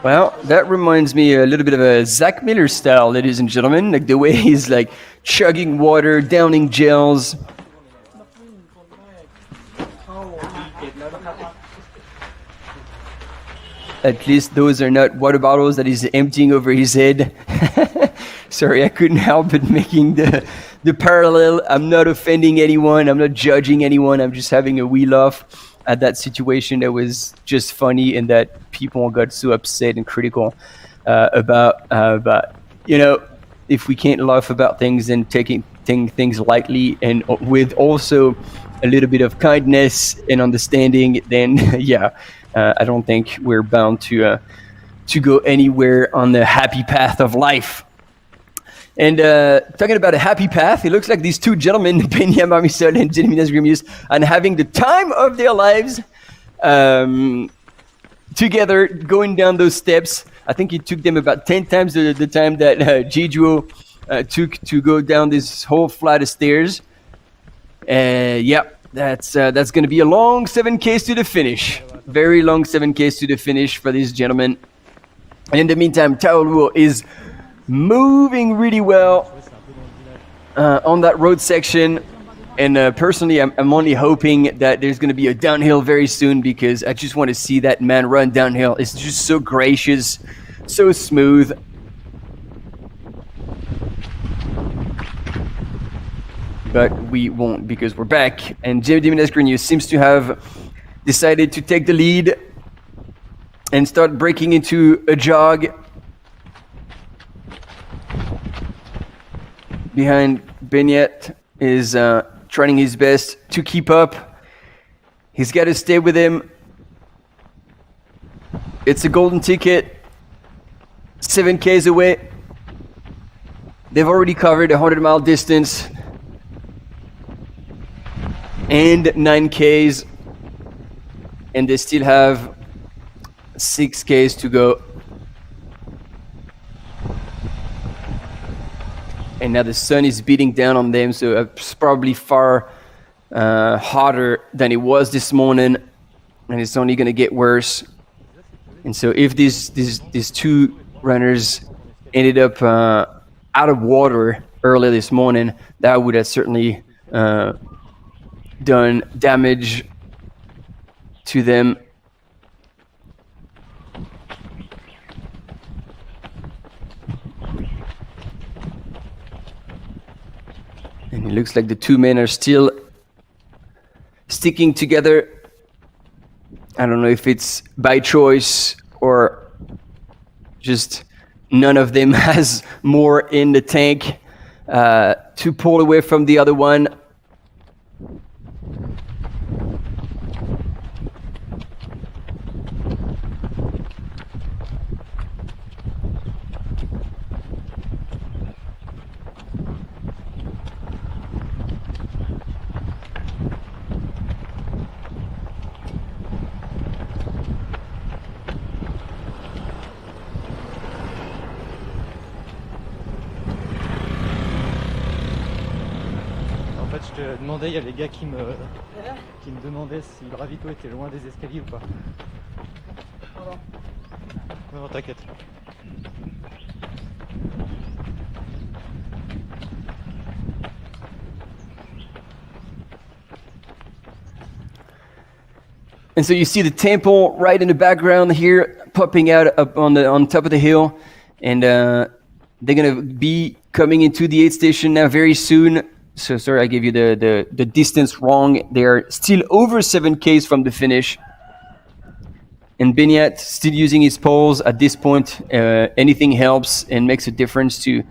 Well, that reminds me a little bit of a Zach Miller style, ladies and gentlemen. Like the way he's like chugging water, downing gels. At least those are not water bottles that he's emptying over his head. Sorry, I couldn't help but making the parallel. I'm not offending anyone. I'm not judging anyone. I'm just having a wee laugh at that situation that was just funny and that people got so upset and critical about, you know, if we can't laugh about things and taking things lightly and with also a little bit of kindness and understanding, then yeah, I don't think we're bound to go anywhere on the happy path of life. And talking about a happy path, it looks like these two gentlemen, Benya Marmisol and Jeremy Nesgrimius, are having the time of their lives together going down those steps. I think it took them about 10 times the time that Jejuo took to go down this whole flight of stairs. Yeah, that's going to be a long 7Ks to the finish. Very long 7Ks to the finish for these gentlemen. And in the meantime, Tao Luo is moving really well on that road section, and personally I'm only hoping that there's going to be a downhill very soon, because I just want to see that man run downhill. It's just so gracious, so smooth. But we won't, because we're back, and Jeremy Nesgrimius seems to have decided to take the lead and start breaking into a jog behind. Benyat is trying his best to keep up. He's got to stay with him. It's a golden ticket. 7Ks away. They've already covered a 100-mile distance and 9Ks, and they still have 6Ks to go. And now the sun is beating down on them, so it's probably far hotter than it was this morning, and it's only going to get worse. And so if these two runners ended up out of water early this morning, that would have certainly done damage to them. And it looks like the two men are still sticking together. I don't know if it's by choice or just none of them has more in the tank to pull away from the other one.
fait, je te demandais, il y a les gars qui me demandaient si le ravito était loin des escaliers ou pas. Non, non, t'inquiète.
And so you see the temple right in the background here, popping out up on top of the hill, and they're gonna be coming into the aid station now very soon. So sorry, I gave you the distance wrong. They are still over 7Ks from the finish. And Benyat still using his poles at this point. Anything helps and makes a difference to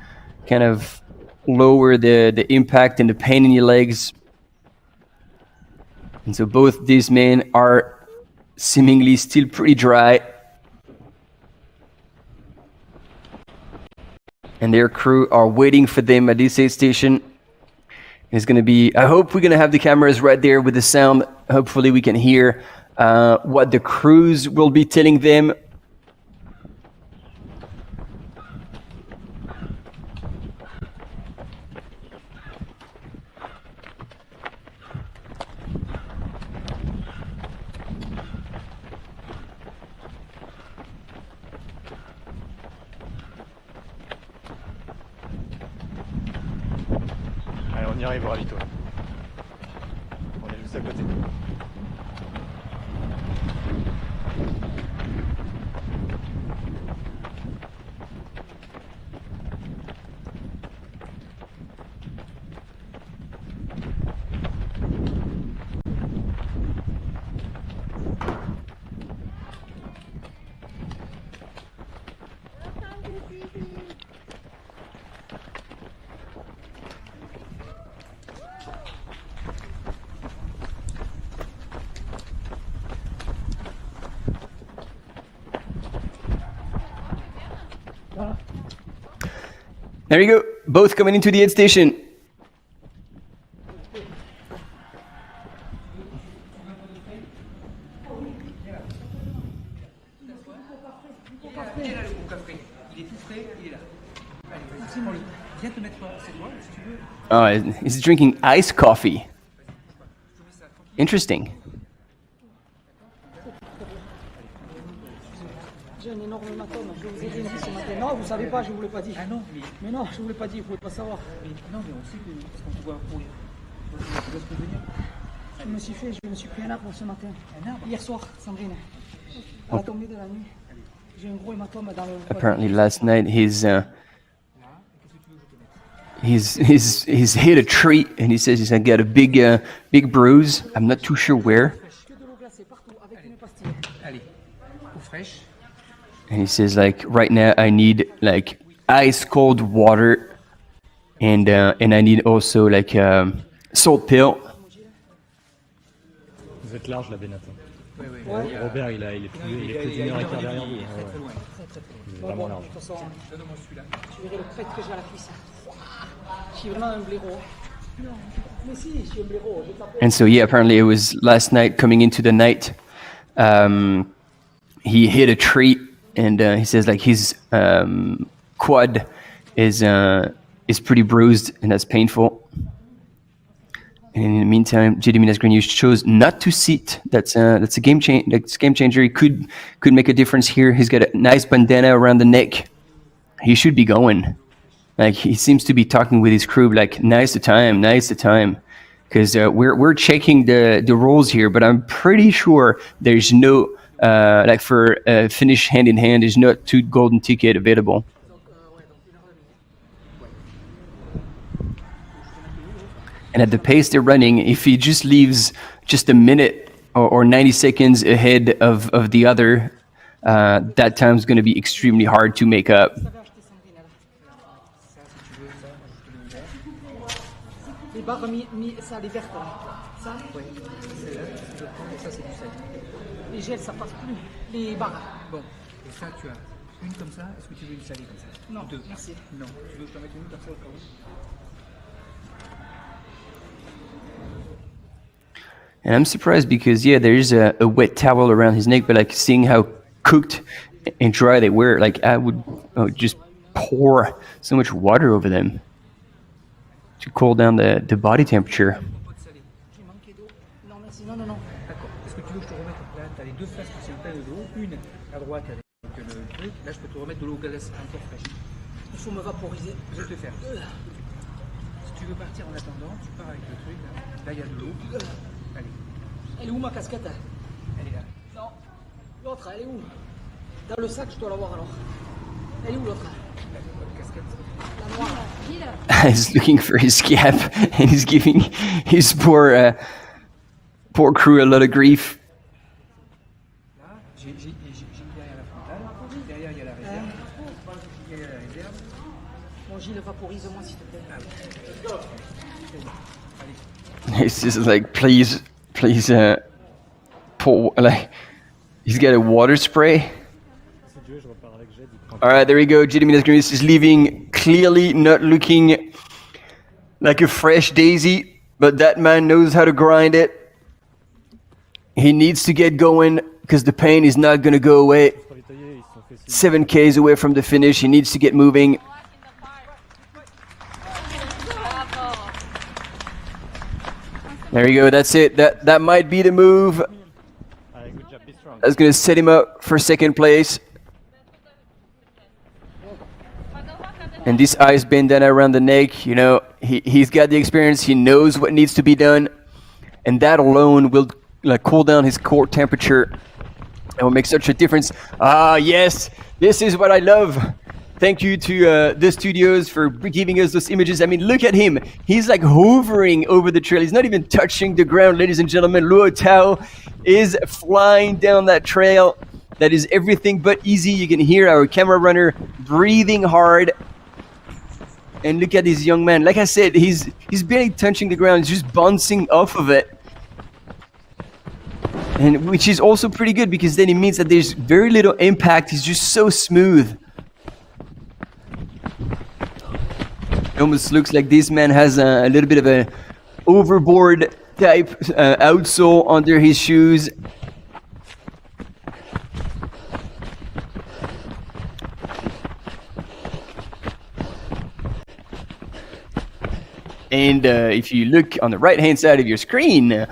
kind of lower the impact and the pain in your legs. And so both these men are seemingly still pretty dry. And their crew are waiting for them at this aid station. It's going to be, I hope we're going to have the cameras right there with the sound. Hopefully we can hear what the crews will be telling them.
Allez, on y arrive au ravito. On est juste à côté.
There you go, both coming into the aid station. Oh, he's drinking iced coffee. Interesting.
J'ai un énorme hématome, je vous ai dit ce matin. Non, vous savez pas, je vous l'ai pas dit. Ah non, mais non, je vous l'ai pas dit, vous pouvez pas savoir. Mais non, mais on sait que parce qu'on te voit courir. Tu dois se prévenir. Je me suis pris un arbre ce matin. Un arbre? Hier soir, Sandrine. À la tombée de la nuit. J'ai un gros hématome dans le.
Apparently last night he's hit a tree and he says he's got a big bruise. I'm not too sure where. And he says like right now I need like ice cold water and I need also like salt pill.
Vous êtes large la Benata. Ouais. Robert il est plus d'une heure et quart derrière vous. Il est vraiment large.
De toute façon, tu verrais le pète que j'ai à la cuisse. Je suis vraiment un blaireau. Non, mais si, je suis un blaireau.
And so yeah, apparently it was last night coming into the night. He hit a tree and he says like his quad is pretty bruised and that's painful. And in the meantime, JD Minas Grenier chose not to sit. That's a game changer. He could make a difference here. He's got a nice bandana around the neck. He should be going. Like he seems to be talking with his crew. Like nice the time, because we're checking the rules here. But I'm pretty sure there's no like for finish hand in hand. There's not two golden ticket available. And at the pace they're running, if he just leaves just a minute or 90 seconds ahead of the other, that time's going to be extremely hard to make up.
Les barres ça, les vertes là. Ça, oui. Ça, c'est du sel. Les gels, ça passe plus. Les barres. Bon, et ça, tu as une comme ça. Est-ce que tu veux une salée comme ça? Non, deux. Merci. Non, tu veux que je t'en mette une comme ça au cas où?
And I'm surprised because, yeah, there is a wet towel around his neck, but like seeing how cooked and dry they were, like I would just pour so much water over them to cool down the body temperature.
Non, merci. Non, non, non. D'accord. Est-ce que tu veux que je te remette? Là, tu as les deux fraises qui sont pleines de l'eau. Une à droite avec le truc. Là, je peux te remettre de l'eau glace encore fraîche. Il faut me vaporiser. Je vais te faire. Si tu veux partir en attendant, tu pars avec le truc. Là, il y a de l'eau. Allez. Elle est où ma casquette? Elle est là. Non. L'autre, elle est où? Dans le sac, je dois l'avoir alors. Elle est où l'autre? La casquette. La noire.
He's looking for his cap, and he's giving his poor crew a lot of grief.
Là, j'ai derrière la frontale. Derrière, il y a la réserve. Derrière la réserve. Mon Gilles, vaporise-moi s'il te plaît. Allez.
It's just like, please, pour, like, he's got a water spray. All right, there we go. JD Minas is leaving, clearly not looking like a fresh daisy, but that man knows how to grind it. He needs to get going because the pain is not going to go away. 7 Ks away from the finish. He needs to get moving. There you go. That's it. That might be the move. That's going to set him up for second place. And this ice bandana around the neck, you know, he's got the experience. He knows what needs to be done. And that alone will cool down his core temperature. It will make such a difference. Ah, yes, this is what I love. Thank you to the studios for giving us those images. I mean, look at him. He's like hovering over the trail. He's not even touching the ground, ladies and gentlemen. Luo Tao is flying down that trail. That is everything but easy. You can hear our camera runner breathing hard. And look at this young man. Like I said, he's barely touching the ground. He's just bouncing off of it. And which is also pretty good because then it means that there's very little impact. He's just so smooth. It almost looks like this man has a little bit of a overboard type outsole under his shoes. And if you look on the right-hand side of your screen,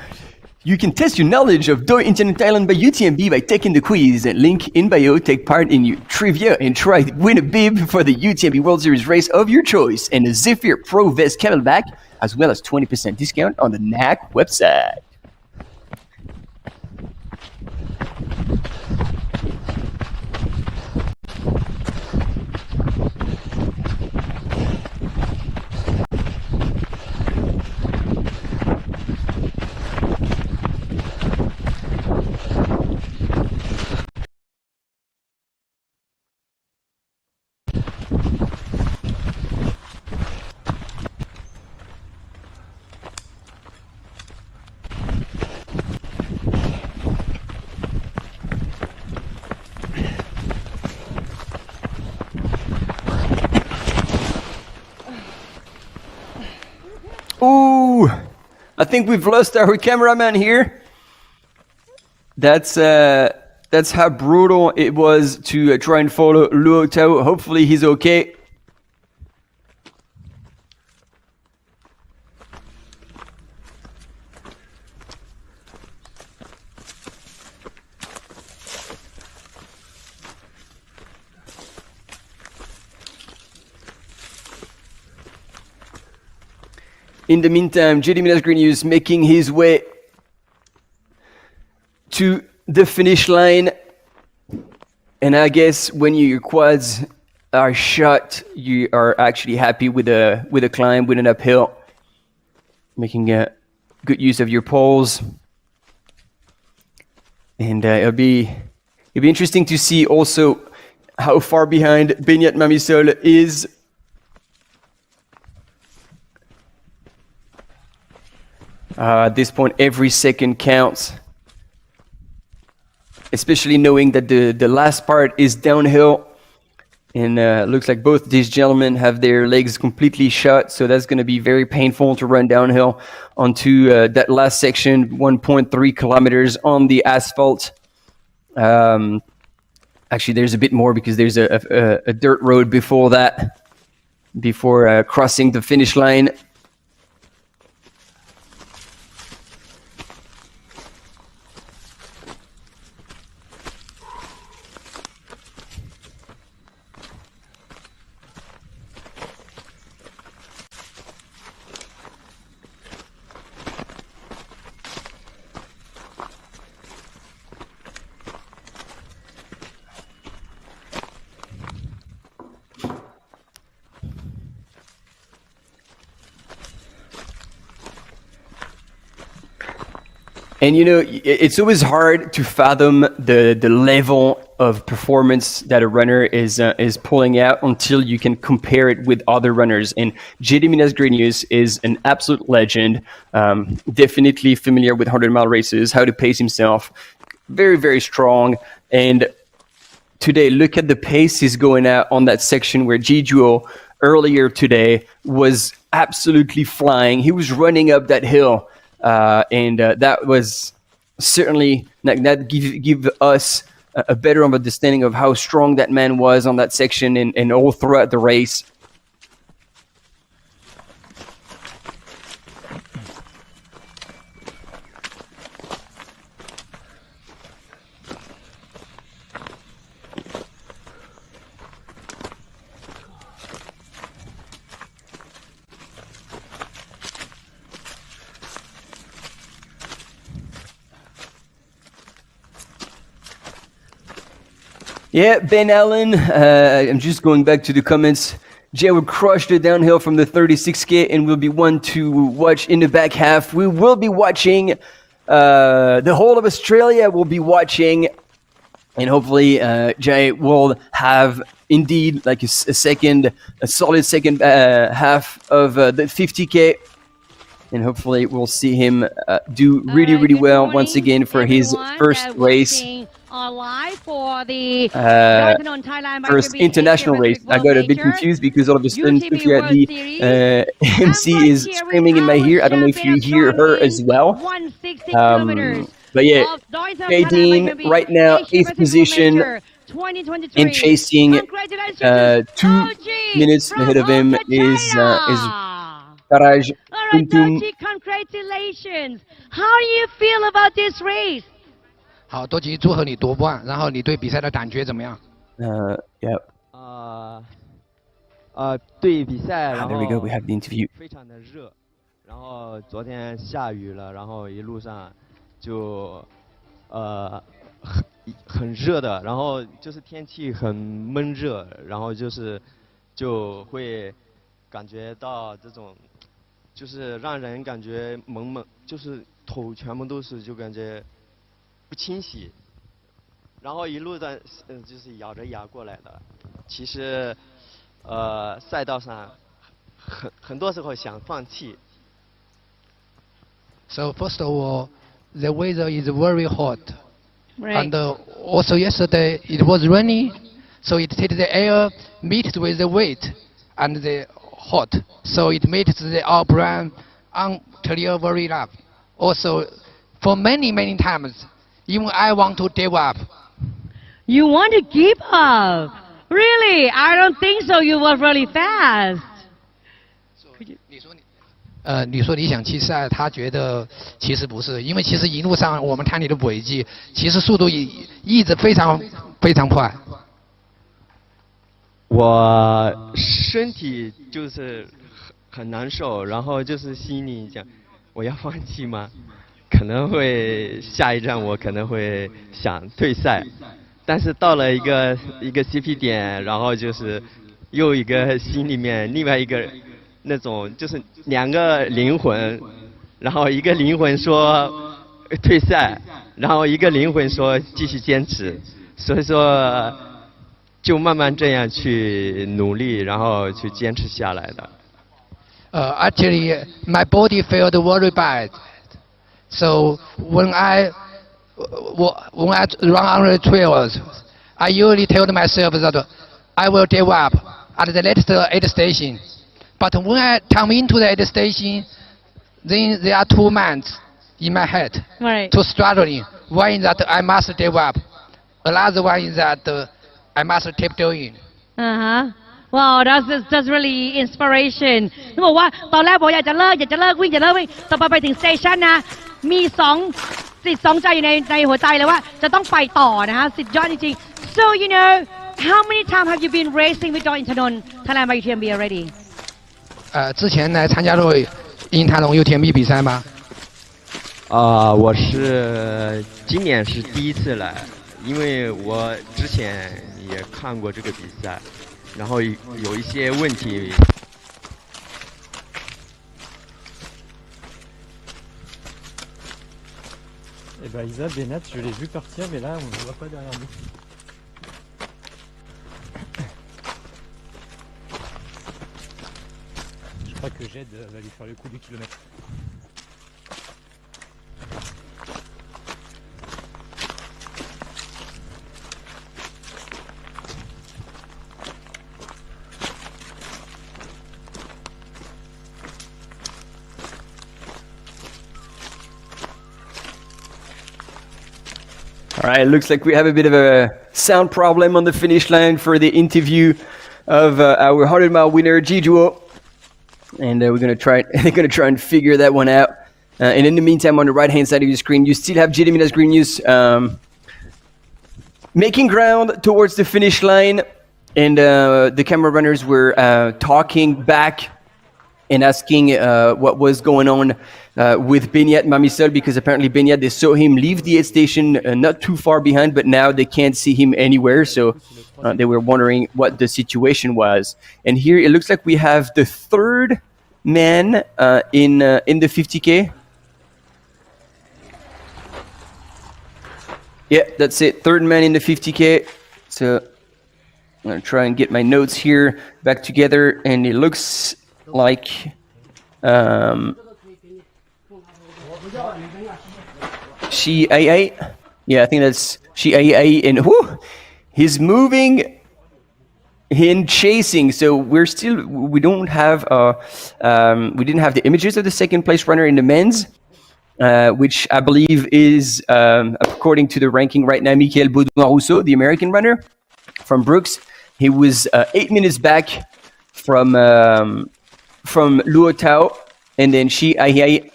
you can test your knowledge of Doi Inthanon Thailand by UTMB by taking the quiz. Link in bio. Take part in trivia and try to win a bib for the UTMB World Series race of your choice and a Zephyr Pro Vest Camelback, as well as 20% discount on the NAC website. Ooh, I think we've lost our cameraman here. That's how brutal it was to try and follow Luo Tao. Hopefully he's okay. In the meantime, JD Minas Green is making his way to the finish line. And I guess when your quads are shot, you are actually happy with a climb, with an uphill, making good use of your poles. And it'll be interesting to see also how far behind Benyat Mamisol is. At this point, every second counts, especially knowing that the last part is downhill, and looks like both these gentlemen have their legs completely shut, so that's going to be very painful to run downhill onto that last section, 1.3 kilometers on the asphalt. Actually, there's a bit more because there's a dirt road before that, before crossing the finish line. And you know, it's always hard to fathom the level of performance that a runner is pulling out until you can compare it with other runners. And JD Minas Grenius is an absolute legend. Definitely familiar with 100-mile races, how to pace himself. Very, very strong. And today, look at the pace he's going at on that section where Jijuo earlier today was absolutely flying. He was running up that hill. And that was certainly that give us a better understanding of how strong that man was on that section and all throughout the race. Yeah, Ben Allen, I'm just going back to the comments. Jay will crush the downhill from the 36K and will be one to watch in the back half. We will be watching, the whole of Australia will be watching, and hopefully Jay will have indeed like a solid second half of the 50K. And hopefully we'll see him do really, really well once again for his first race.
Live for the
first international race. I got a bit confused because all of a sudden Sophia, the MC is screaming in my ear. I don't know if you hear her as well. But yeah, Dean right now 8th position and chasing 2 minutes ahead of him is Karaj Untum.
Congratulations! How do you feel about this race?
好，多吉，祝贺你夺冠。然后你对比赛的感觉怎么样
？Yeah.
对比赛，然后
There we go. We have the interview.
非常的热，然后昨天下雨了，然后一路上就很热的，然后就是天气很闷热，然后就会感觉到这种，就是让人感觉蒙，就是头全部都是就感觉。 不清晰，然后一路的，就是咬着牙过来的。其实，赛道上很多时候想放弃。
So first of all, the weather is very hot,
right.
and also yesterday it was rainy, so it takes the air mixed with the weight and the hot, so it makes the our brand unclear very rough. Also, for many times. Even I want to give up.
You want to give up? Really? I don't think so. You were really fast.
你说你想弃赛，他觉得其实不是，因为其实一路上我们看你的轨迹，其实速度一直非常快。
我身体就是很难受，然后就是心里讲，我要放弃吗？ 可能会下一站我可能会想退赛，但是到了一个 CP 点，然后就是又一个心里面另外一个那种就是两个灵魂，然后一个灵魂说退赛，然后一个灵魂说继续坚持，所以说就慢慢这样去努力，然后去坚持下来的。
Actually, my body felt very bad. So when I run on the trails, I usually tell myself that I will give up at the next aid station. But when I come into the aid station, then there are 2 months in my head to struggling. One is that I must give up. Another one is that I must keep doing.
Wow, that's really inspiration. เขาบอกว่าตอนแรกบอกอยากจะเลิกวิ่งต่อไปถึงสเตชันนะมีจิต2ใจอยู่ในหัวใจเลยว่าจะต้องไปต่อนะฮะสุดยอดจริงๆ So you know how many times have you been racing with Doi Inthanon Thailand by UTMB already?
之前来参加过英塔龙 UTMB 比赛吗？
我是今年是第一次来，因为我之前也看过这个比赛，然后有一些问题。
Et bah Isa, Benat, je l'ai vu partir, mais là on ne voit pas derrière nous. Je crois que Jed va lui faire le coup du kilomètre.
All right, it looks like we have a bit of a sound problem on the finish line for the interview of our 100-mile winner, Jijuo. And we're going to try and figure that one out. And in the meantime, on the right-hand side of your screen, you still have Gediminas Grignius making ground towards the finish line. And the camera runners were talking back and asking what was going on with Benyat Mamisol, because apparently Benyat, they saw him leave the aid station not too far behind, but now they can't see him anywhere. So they were wondering what the situation was. And here it looks like we have the third man in the 50K. Yeah, that's it. Third man in the 50K. So I'm going to try and get my notes here back together. And it looks like Shi Ai. Yeah, I think that's Shi Ai. And whoo, he's moving and chasing. So we didn't have the images of the second place runner in the men's. Which I believe is, according to the ranking right now, Michael Baudouin-Rousseau, the American runner from Brooks. He was 8 minutes back from Luo Tao, and then Shi Ai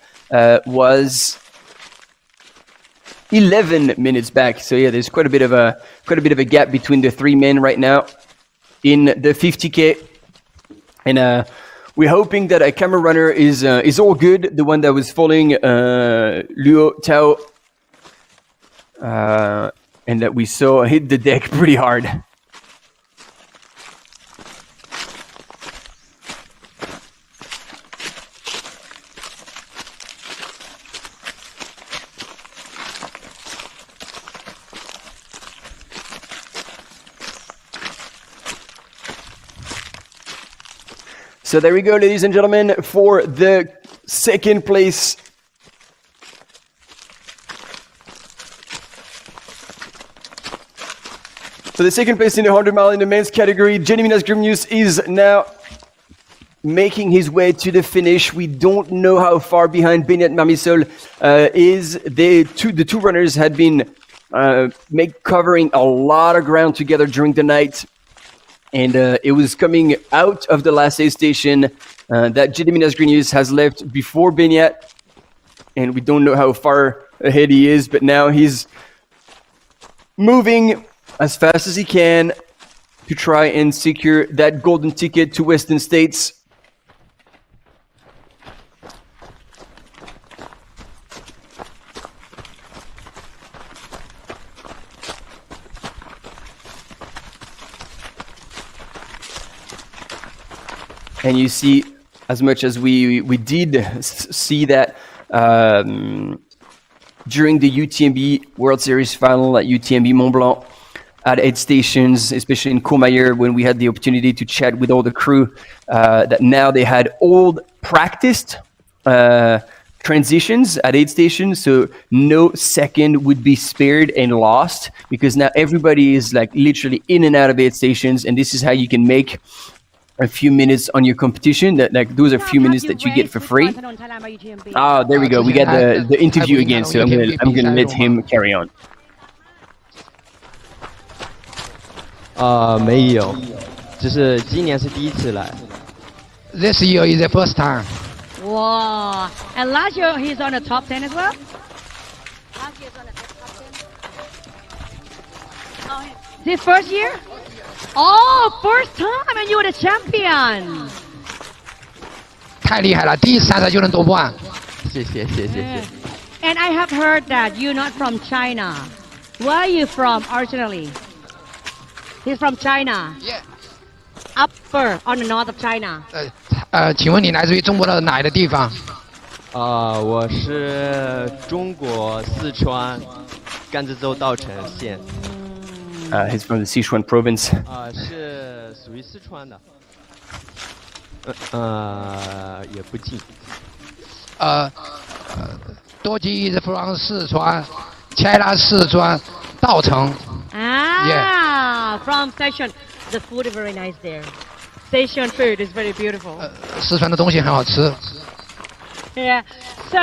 was 11 minutes back. So yeah, there's quite a bit of a gap between the three men right now in the 50K, and we're hoping that a camera runner is all good. The one that was following Luo Tao, and that we saw hit the deck pretty hard. So there we go, ladies and gentlemen, for the second place. So the second place in the 100-mile in the men's category, Gediminas Grignius is now making his way to the finish. We don't know how far behind Benyat Mamisol is. The two runners had been covering a lot of ground together during the night. And it was coming out of the last aid station that Gediminas Grignius has left before Benyat. And we don't know how far ahead he is, but now he's moving as fast as he can to try and secure that golden ticket to Western States. And you see, as much as we did see that during the UTMB World Series final at UTMB Mont-Blanc at aid stations, especially in Courmayeur, when we had the opportunity to chat with all the crew, that now they had all practiced transitions at aid stations, so no second would be spared and lost, because now everybody is like literally in and out of aid stations, and this is how you can make a few minutes on your competition. Those are a few minutes that you get for free. Ah, there we go. We got the interview again, so I'm gonna let him carry on.
没有，就是今年是第一次来。
This year is the first time.
Wow! And last year he's on the top 10 as well. This first year? Oh, first time and you were the champion.
太厉害了，第一次参赛就能夺冠。
谢谢。
And I have heard that you're not from China. Where are you from originally? He's from China.
Yeah.
Upper on the north of China.
请问你来自于中国的哪一个地方？
我是中国四川甘孜州稻城县。
He's from the Sichuan province.
是属于四川的。也不近。
多吉 is from 四川，China 四川稻城。
From Sichuan. The food is very nice there. Sichuan food is very beautiful.
四川的东西很好吃。
Yeah. So,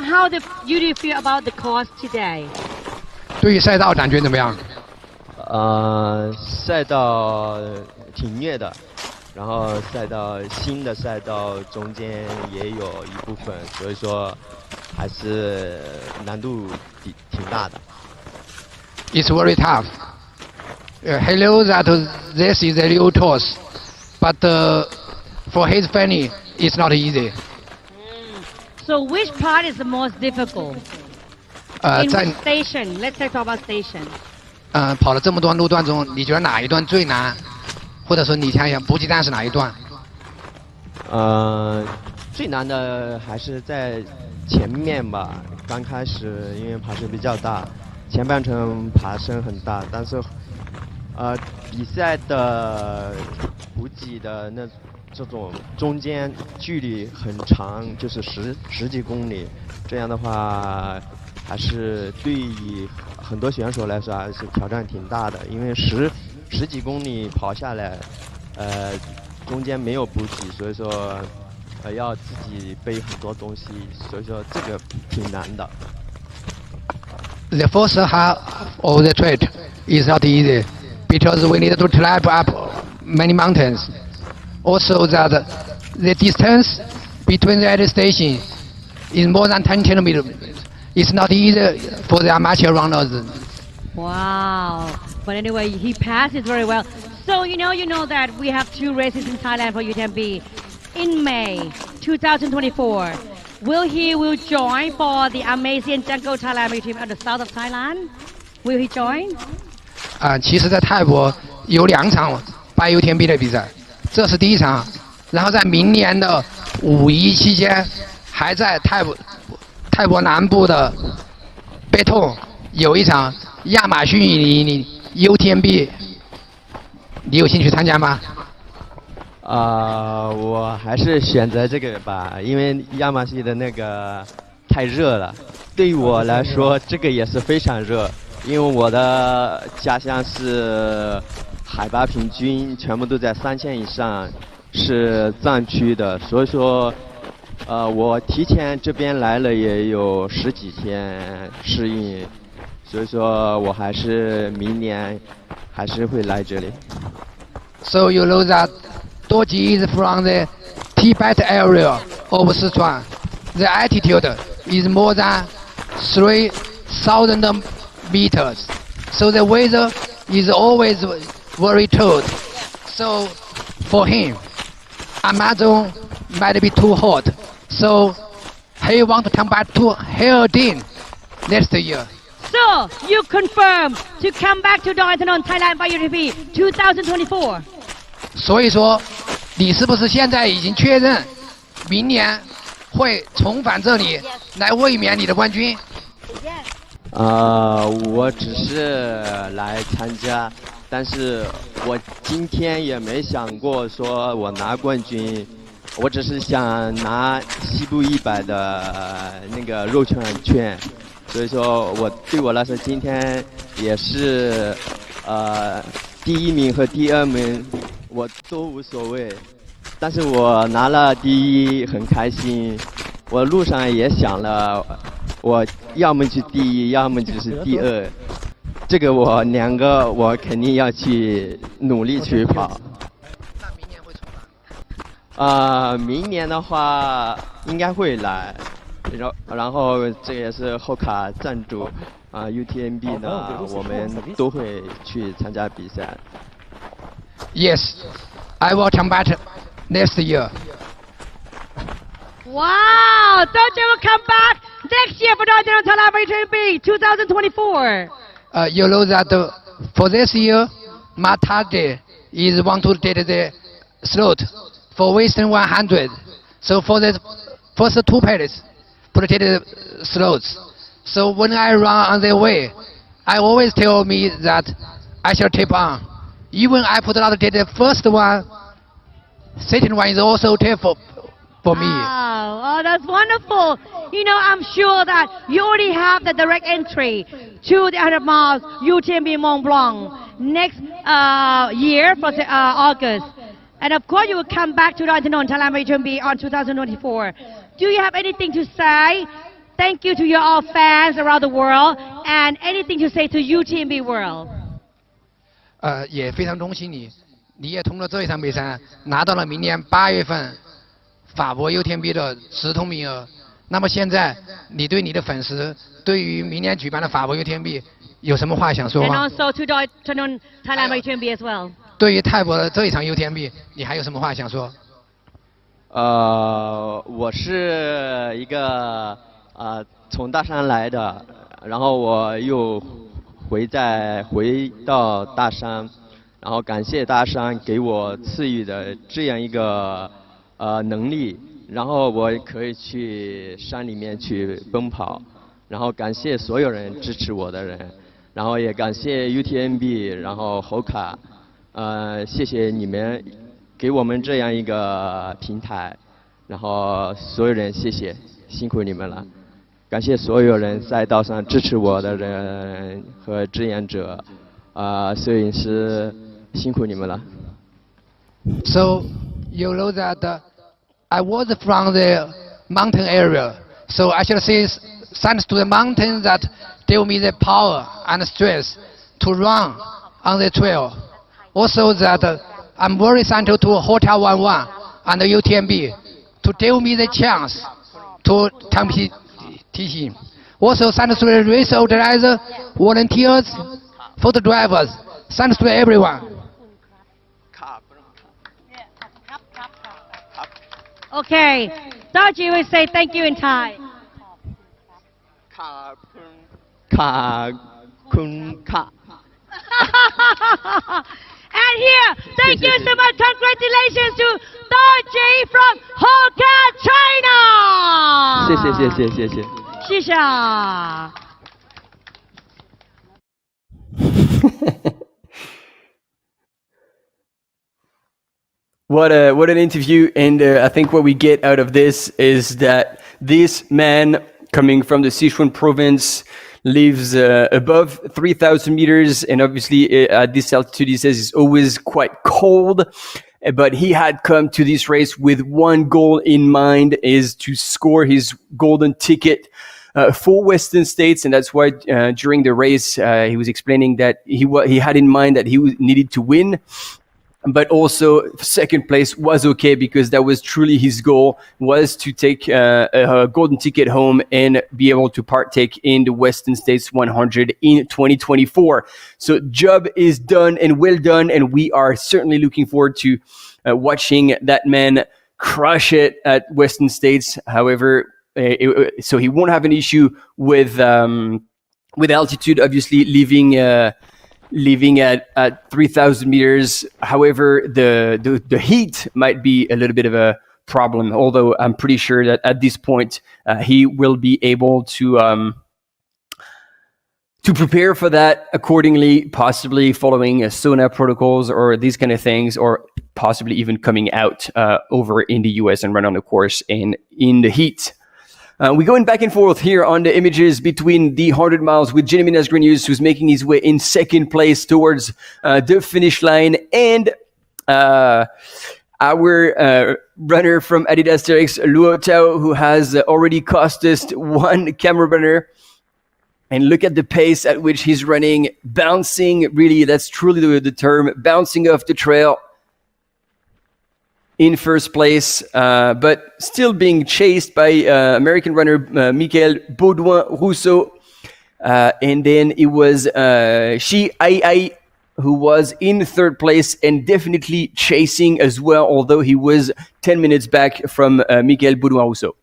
how do you feel about the course today?
对于赛道感觉怎么样？
赛道挺虐的，然后新的赛道中间也有一部分，所以说还是难度挺大的。
It's very tough. He knows that this is a new course, but for his family, it's not easy.
So which part is the most difficult? In which station? Let's talk about station.
跑了这么多路段中，你觉得哪一段最难？或者说你想想补给站是哪一段？
最难的还是在前面吧。刚开始因为爬升比较大，前半程爬升很大，但是比赛的补给的这种中间距离很长，就是十几公里，这样的话还是对于很多选手来说还是挑战挺大的，因为十几公里跑下来，中间没有补给，所以说要自己背很多东西，所以说这个挺难的。
The first half of the trip is not easy because we need to climb up many mountains. Also, that the distance between the stations is more than 10 kilometers. It's not easy for the amateur runners.
Wow. But anyway, he passed it very well. So you know that we have 2 races in Thailand for UTMB in May 2024. Will he join for the Amazing Jungle Thailand team at the south of Thailand? Will he join?
其实，在泰国有2场8 UTMB 的比赛，这是第1场。然后在明年的5一期间，还在泰国南部的贝痛有一场亚马逊里 UTMB， 你有兴趣参加吗？
我还是选择这个吧，因为亚马逊的那个太热了。对于我来说，这个也是非常热，因为我的家乡是海拔平均全部都在3000以上，是藏区的，所以说，我提前这边来了也有10几天适应，所以说我还是明年还是会来这里。
So you know that Doji is from the Tibet area of Sichuan. The altitude is more than 3,000 meters. So the weather is always very cold. So for him, Amazon might be too hot. So he want to come back to here again next year.
So you confirm to come back to Doi Inthanon Thailand by UTMB 2024.
所以说，你是不是现在已经确认，明年会重返这里来卫冕你的冠军？
我只是来参加，但是我今天也没想过说我拿冠军，我只是想拿西部100的那个入场券，所以说对我来说今天也是第1名和第2名我都无所谓，但是我拿了第1很开心。我路上也想了，我要么去第1，要么就是第2，这个我2个我肯定要去努力去跑。
那明年会重返？
明年的话应该会来，然后这也是后卡赞助UTMB 呢，我们都会去参加比赛。
Yes, I will come back next year.
Wow, Doji will come back next year for Doi Inthanon Thailand by UTMB 2024.
You know that for this year, my target is want to get the slot for Western 100. So for first 2 paddles, protected slots. So when I run on the way, I always tell me that I shall tape on. Even I put out the first one, second one is also tape for me.
Oh, that's wonderful. You know, I'm sure that you already have the direct entry to the 100 miles UTMB Mont-Blanc next year for August. And of course, you will come back to Doi Inthanon Thailand UTMB on 2024. Do you have anything to say? Thank you to your all fans around the world, and anything to say to UTMB World?
也非常恭喜你，你也通过这一场比赛拿到了明年8月份法国 UTMB 的直通名额。那么现在你对你的粉丝，对于明年举办的法国 UTMB 有什么话想说
And
吗？
also to Doi Inthanon Thailand UTMB as well.
对于泰国的这一场 UTMB， 你还有什么话想说？
我是一个从大山来的，然后我又回到大山，然后感谢大山给我赐予的这样一个能力，然后我可以去山里面去奔跑，然后感谢所有人支持我的人，然后也感谢 UTMB， 然后侯卡，谢谢你们给我们这样一个平台，然后所有人谢谢，辛苦你们了。感谢所有人在道上支持我的人和志愿者，摄影师，辛苦你们了。
So you know that I was from the mountain area, so I should say thanks to the mountains that gave me the power and strength to run on the trail. Also that I'm very thankful to Hotel 11 and the UTMB to give me the chance to compete. Also thanks to the race organizer, volunteers, photographers, thanks to everyone.
Okay, Daji will say thank you in Thai.
卡坤卡。
And here, thank you so much. Congratulations to Daji from Hokkaido, China.
谢谢。
谢谢。
What an interview, and I think what we get out of this is that this man coming from the Sichuan province lives above 3,000 meters, and obviously at this altitude he says it's always quite cold, but he had come to this race with one goal in mind, is to score his golden ticket for Western States, and that's why during the race he was explaining that he had in mind that he needed to win, but also second place was okay because that was truly his goal, was to take a golden ticket home and be able to partake in the Western States 100 in 2024. So job is done and well done, and we are certainly looking forward to watching that man crush it at Western States. However, so he won't have an issue with altitude, obviously living at 3,000 meters. However, the heat might be a little bit of a problem, although I'm pretty sure that at this point he will be able to prepare for that accordingly, possibly following sauna protocols or these kind of things, or possibly even coming out over in the US and run on the course in the heat. We're going back and forth here on the images between the 100 miles with Jeremy Nasgrenius, who's making his way in second place towards the finish line, and our runner from Adidas Terex, Luo Tao, who has already cost us one camera runner. And look at the pace at which he's running, bouncing, really, that's truly the term, bouncing off the trail in first place, but still being chased by American runner Michael Baudouin-Rousseau. And then it was Shi Ai who was in third place and definitely chasing as well, although he was 10 minutes back from Michael Baudouin-Rousseau.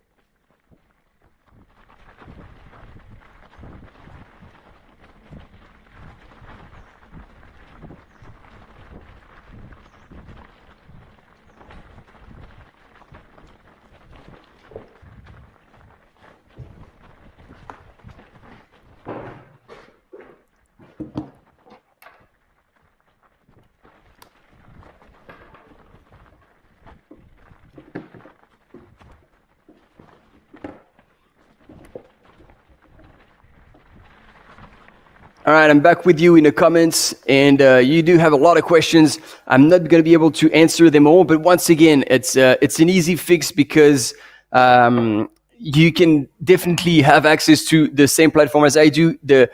All right, I'm back with you in the comments, and you do have a lot of questions. I'm not going to be able to answer them all, but once again, it's an easy fix because you can definitely have access to the same platform as I do, the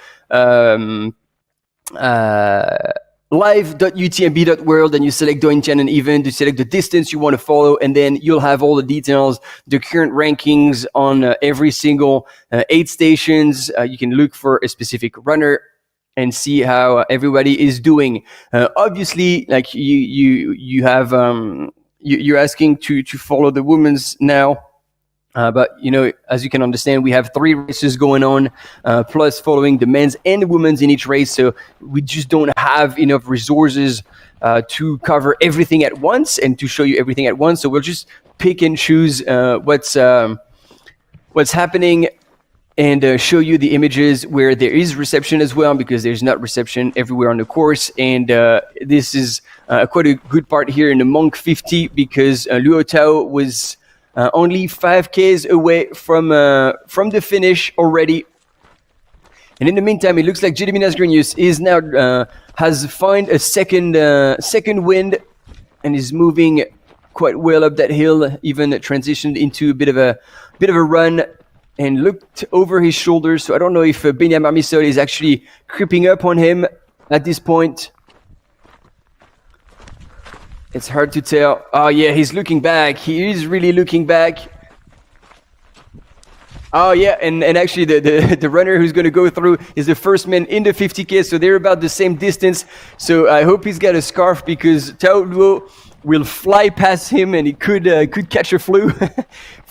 live.utmb.world, and you select Doi Inthanon event, you select the distance you want to follow, and then you'll have all the details, the current rankings on every single 8 stations. You can look for a specific runner and see how everybody is doing. Obviously, like you have you're asking to follow the women's now. But, you know, as you can understand, we have 3 races going on, plus following the men's and the women's in each race. So we just don't have enough resources to cover everything at once and to show you everything at once. So we'll just pick and choose what's happening and show you the images where there is reception as well, because there's not reception everywhere on the course. And this is quite a good part here in the Monk 50, because Luo Tao was only 5Ks away from the finish already. And in the meantime, it looks like Gediminas Grenius is now has found a second wind and is moving quite well up that hill. Even transitioned into a bit of a run and looked over his shoulder. So I don't know if Benya Marmisol is actually creeping up on him at this point. It's hard to tell. Oh yeah, he's looking back. He is really looking back. Oh yeah, and actually the runner who's going to go through is the first man in the 50K, so they're about the same distance. So I hope he's got a scarf, because Tao Luo will fly past him and he could catch a flu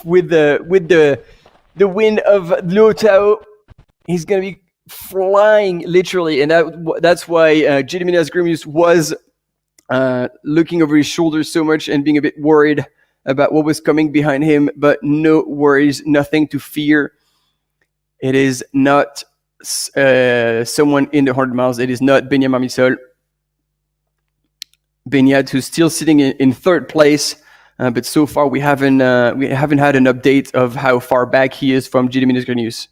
with the wind of Luo Tao. He's going to be flying literally, and that's why Gediminas Grenius was looking over his shoulder so much and being a bit worried about what was coming behind him. But no worries, nothing to fear. It is not someone in the 100 miles. It is not Benya Marmisol. Benyat, who's still sitting in 3rd place, but so far we haven't had an update of how far back he is from Gediminas Grenius.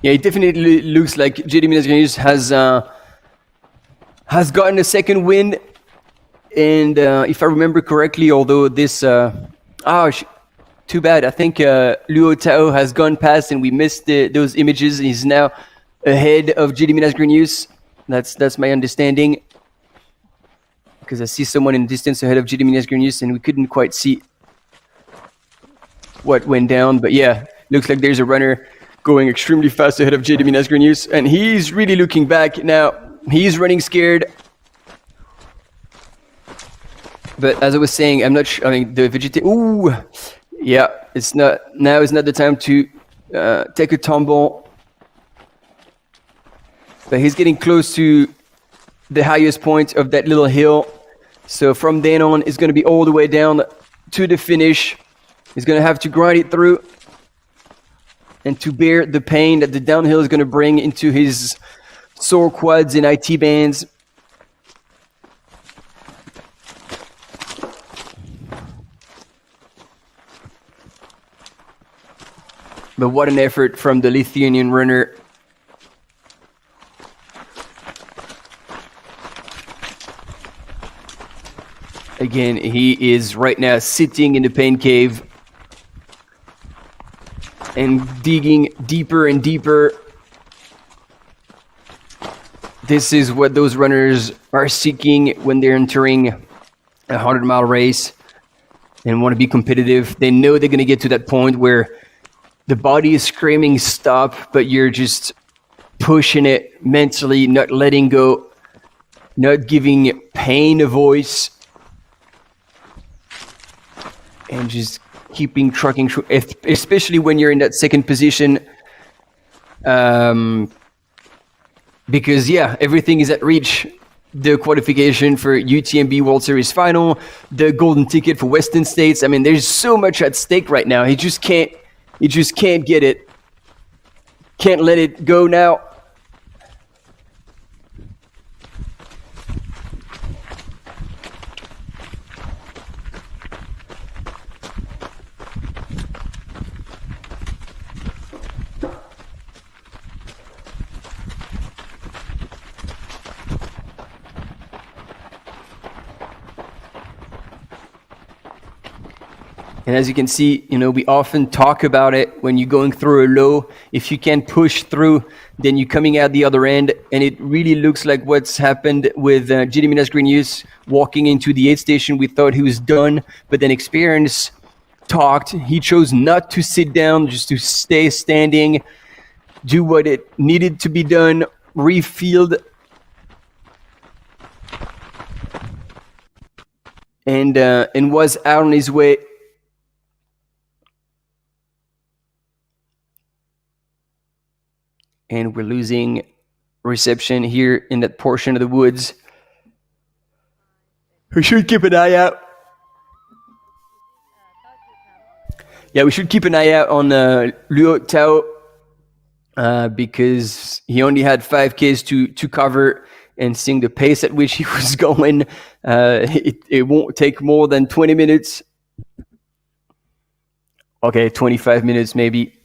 Yeah, it definitely looks like Gediminas Grenius has gotten a second win, and if I remember correctly, although this too bad. I think Luo Tao has gone past, and we missed those images. He's now ahead of Gediminas Grenius. That's my understanding, because I see someone in the distance ahead of Gediminas Grenius, and we couldn't quite see what went down. But yeah, looks like there's a runner going extremely fast ahead of Gediminas Grenius, and he's really looking back now. He's running scared. But as I was saying, I'm not sure. I mean, the vegetation. Ooh, yeah, it's not now. Is not the time to take a tumble. But he's getting close to the highest point of that little hill. So from then on, it's going to be all the way down to the finish. He's going to have to grind it through, and to bear the pain that the downhill is going to bring into his sore quads and IT bands. But what an effort from the Lithuanian runner. Again, he is right now sitting in the pain cave and digging deeper and deeper. This is what those runners are seeking when they're entering a 100-mile race and want to be competitive. They know they're going to get to that point where the body is screaming stop, but you're just pushing it mentally, not letting go, not giving pain a voice, and just keeping trucking, especially when you're in that second position. because yeah, everything is at reach. The qualification for UTMB World Series final, the golden ticket for Western States. I mean, there's so much at stake right now. He just can't get it. Can't let it go now. And as you can see, we often talk about it when you're going through a low. If you can push through, then you're coming out the other end. And it really looks like what's happened with Gediminas Grenius walking into the aid station. We thought he was done, but then experience talked. He chose not to sit down, just to stay standing, do what it needed to be done, refilled. And was out on his way. And we're losing reception here in that portion of the woods. We should keep an eye out. Yeah, we should keep an eye out on Luo Tao because he only had 5Ks to cover, and seeing the pace at which he was going, it won't take more than 20 minutes. Okay, 25 minutes maybe.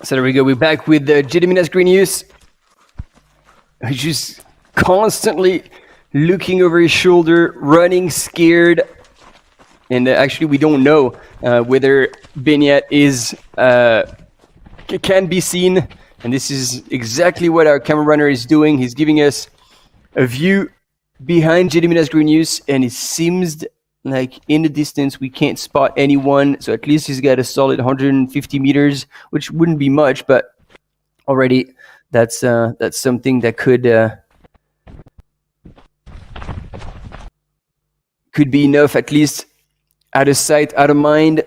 So there we go. We're back with Gediminas Grenius, who's just constantly looking over his shoulder, running scared. And actually, we don't know whether Benyat can be seen. And this is exactly what our camera runner is doing. He's giving us a view behind Gediminas Grenius, and it seems like in the distance we can't spot anyone. So at least he's got a solid 150 meters, which wouldn't be much, but already that's something that could be enough, at least out of sight, out of mind.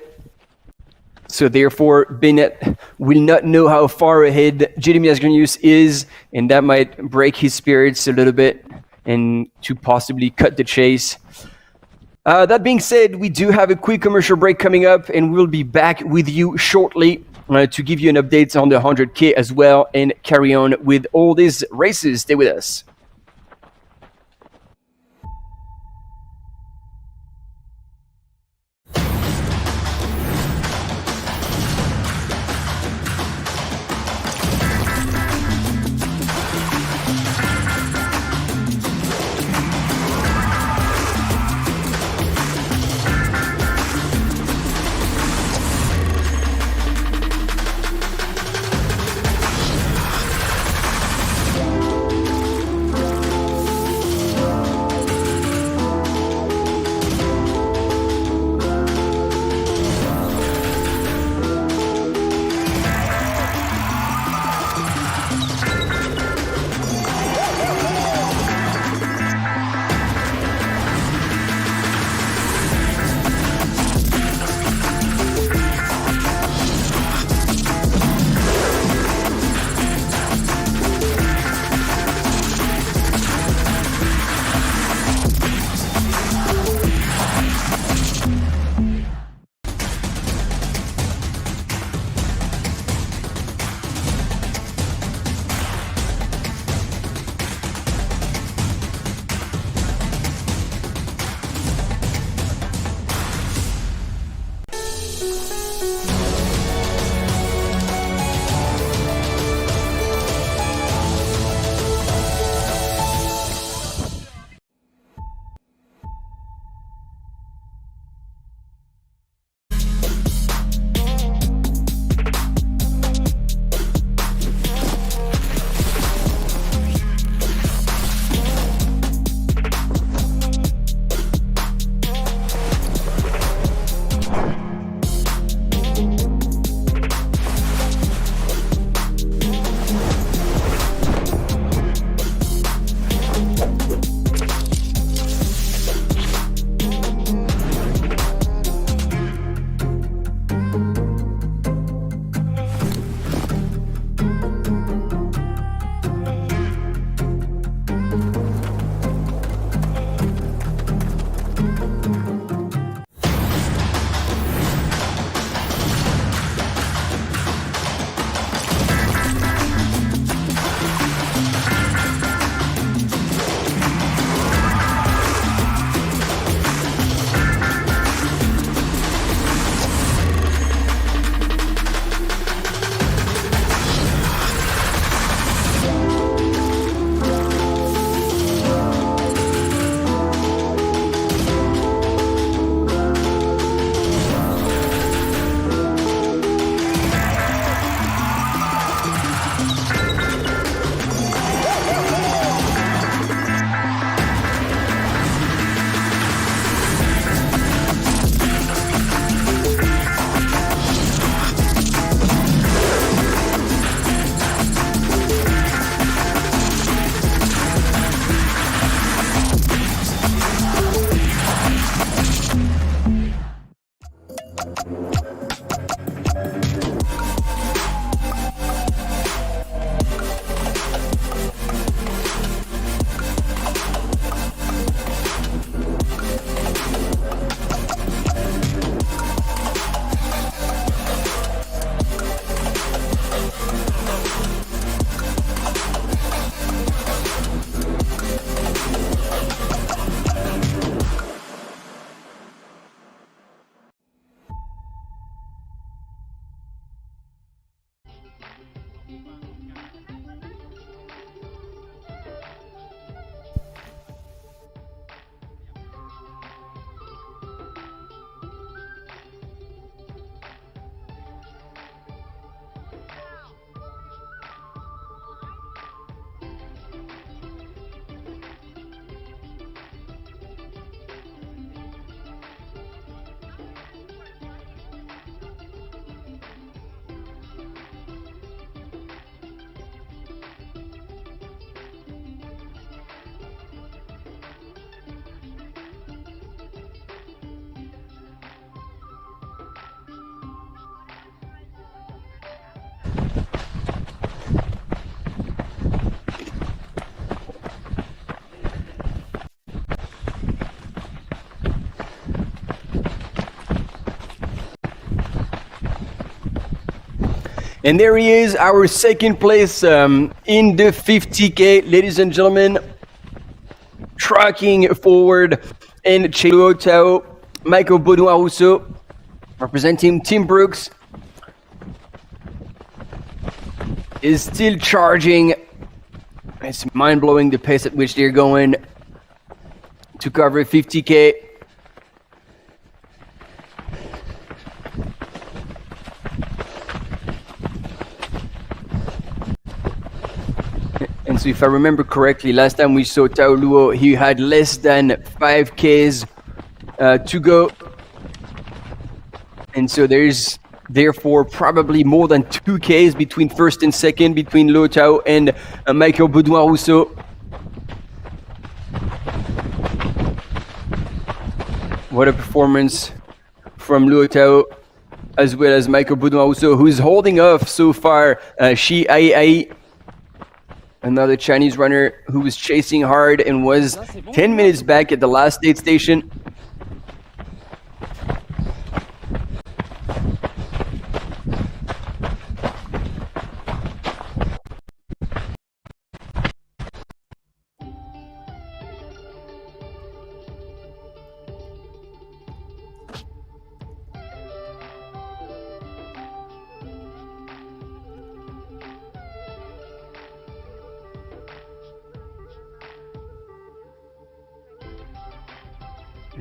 So therefore, Bennett will not know how far ahead Gediminas Grenius is, and that might break his spirits a little bit and to possibly cut the chase. That being said, we do have a quick commercial break coming up, and we'll be back with you shortly to give you an update on the 100K as well and carry on with all these races. Stay with us. And there he is, our second place in the 50K, ladies and gentlemen. Tracking forward, and Luo Tao, Michael Baudouin-Rousseau, representing Tim Brooks, is still charging. It's mind-blowing the pace at which they're going to cover 50K. And so if I remember correctly, last time we saw Tao Luo, he had less than 5Ks to go. And so there's therefore probably more than 2Ks between first and second, between Luo Tao and Michael Baudouin-Rousseau. What a performance from Luo Tao, as well as Michael Baudouin-Rousseau, who's holding off so far Shi Ai, another Chinese runner who was chasing hard and was 10 minutes back at the last aid station.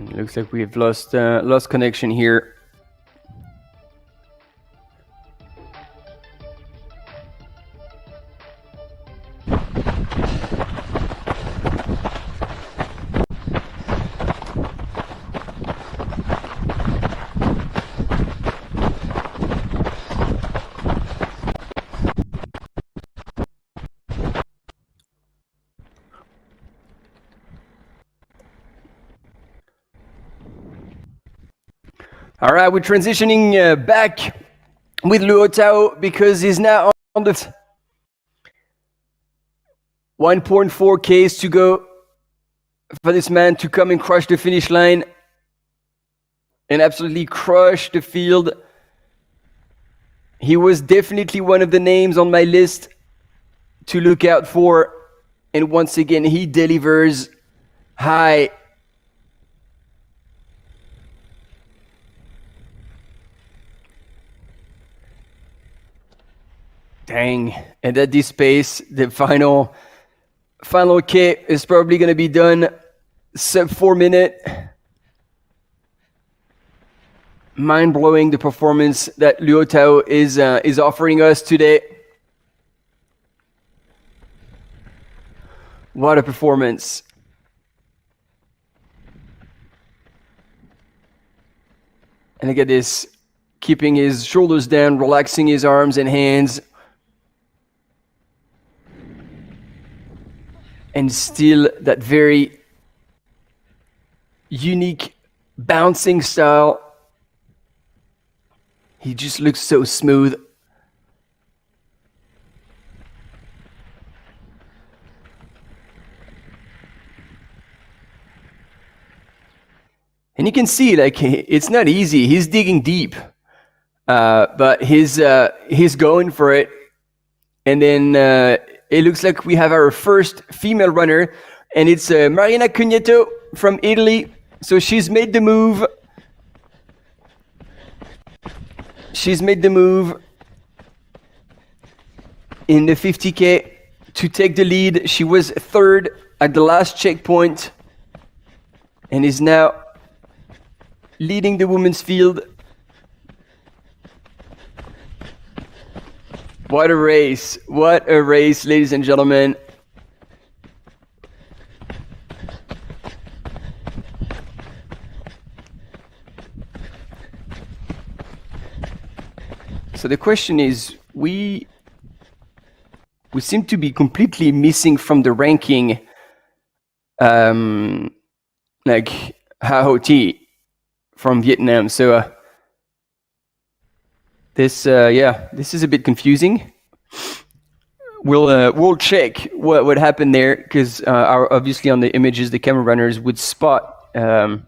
It looks like we've lost connection here. All right, we're transitioning back with Luo Tao because he's now on the 1.4 Ks to go for this man to come and crush the finish line and absolutely crush the field. He was definitely one of the names on my list to look out for, and once again, he delivers high. Dang, and at this pace, the final K is probably going to be done sub 4 minute. Mind-blowing the performance that Luo Tao is offering us today. What a performance. And look at this, keeping his shoulders down, relaxing his arms and hands. And still that very unique bouncing style. He just looks so smooth. And you can see, like, it's not easy. He's digging deep, but he's going for it. And then it looks like we have our first female runner, and it's Marina Cugneto from Italy. So she's made the move. She's made the move in the 50K to take the lead. She was third at the last checkpoint and is now leading the women's field. What a race, ladies and gentlemen. So the question is, we seem to be completely missing from the ranking, like Ha Ho Thi from Vietnam. So this is a bit confusing. We'll check what happened there, because obviously on the images the camera runners would spot the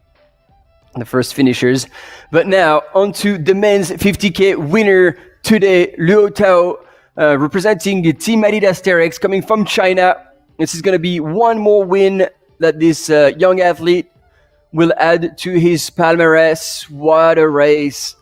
first finishers. But now onto the men's 50K winner today, Luo Tao, representing the Team Adidas Terex, coming from China. This is going to be one more win that this young athlete will add to his palmarès. What a race.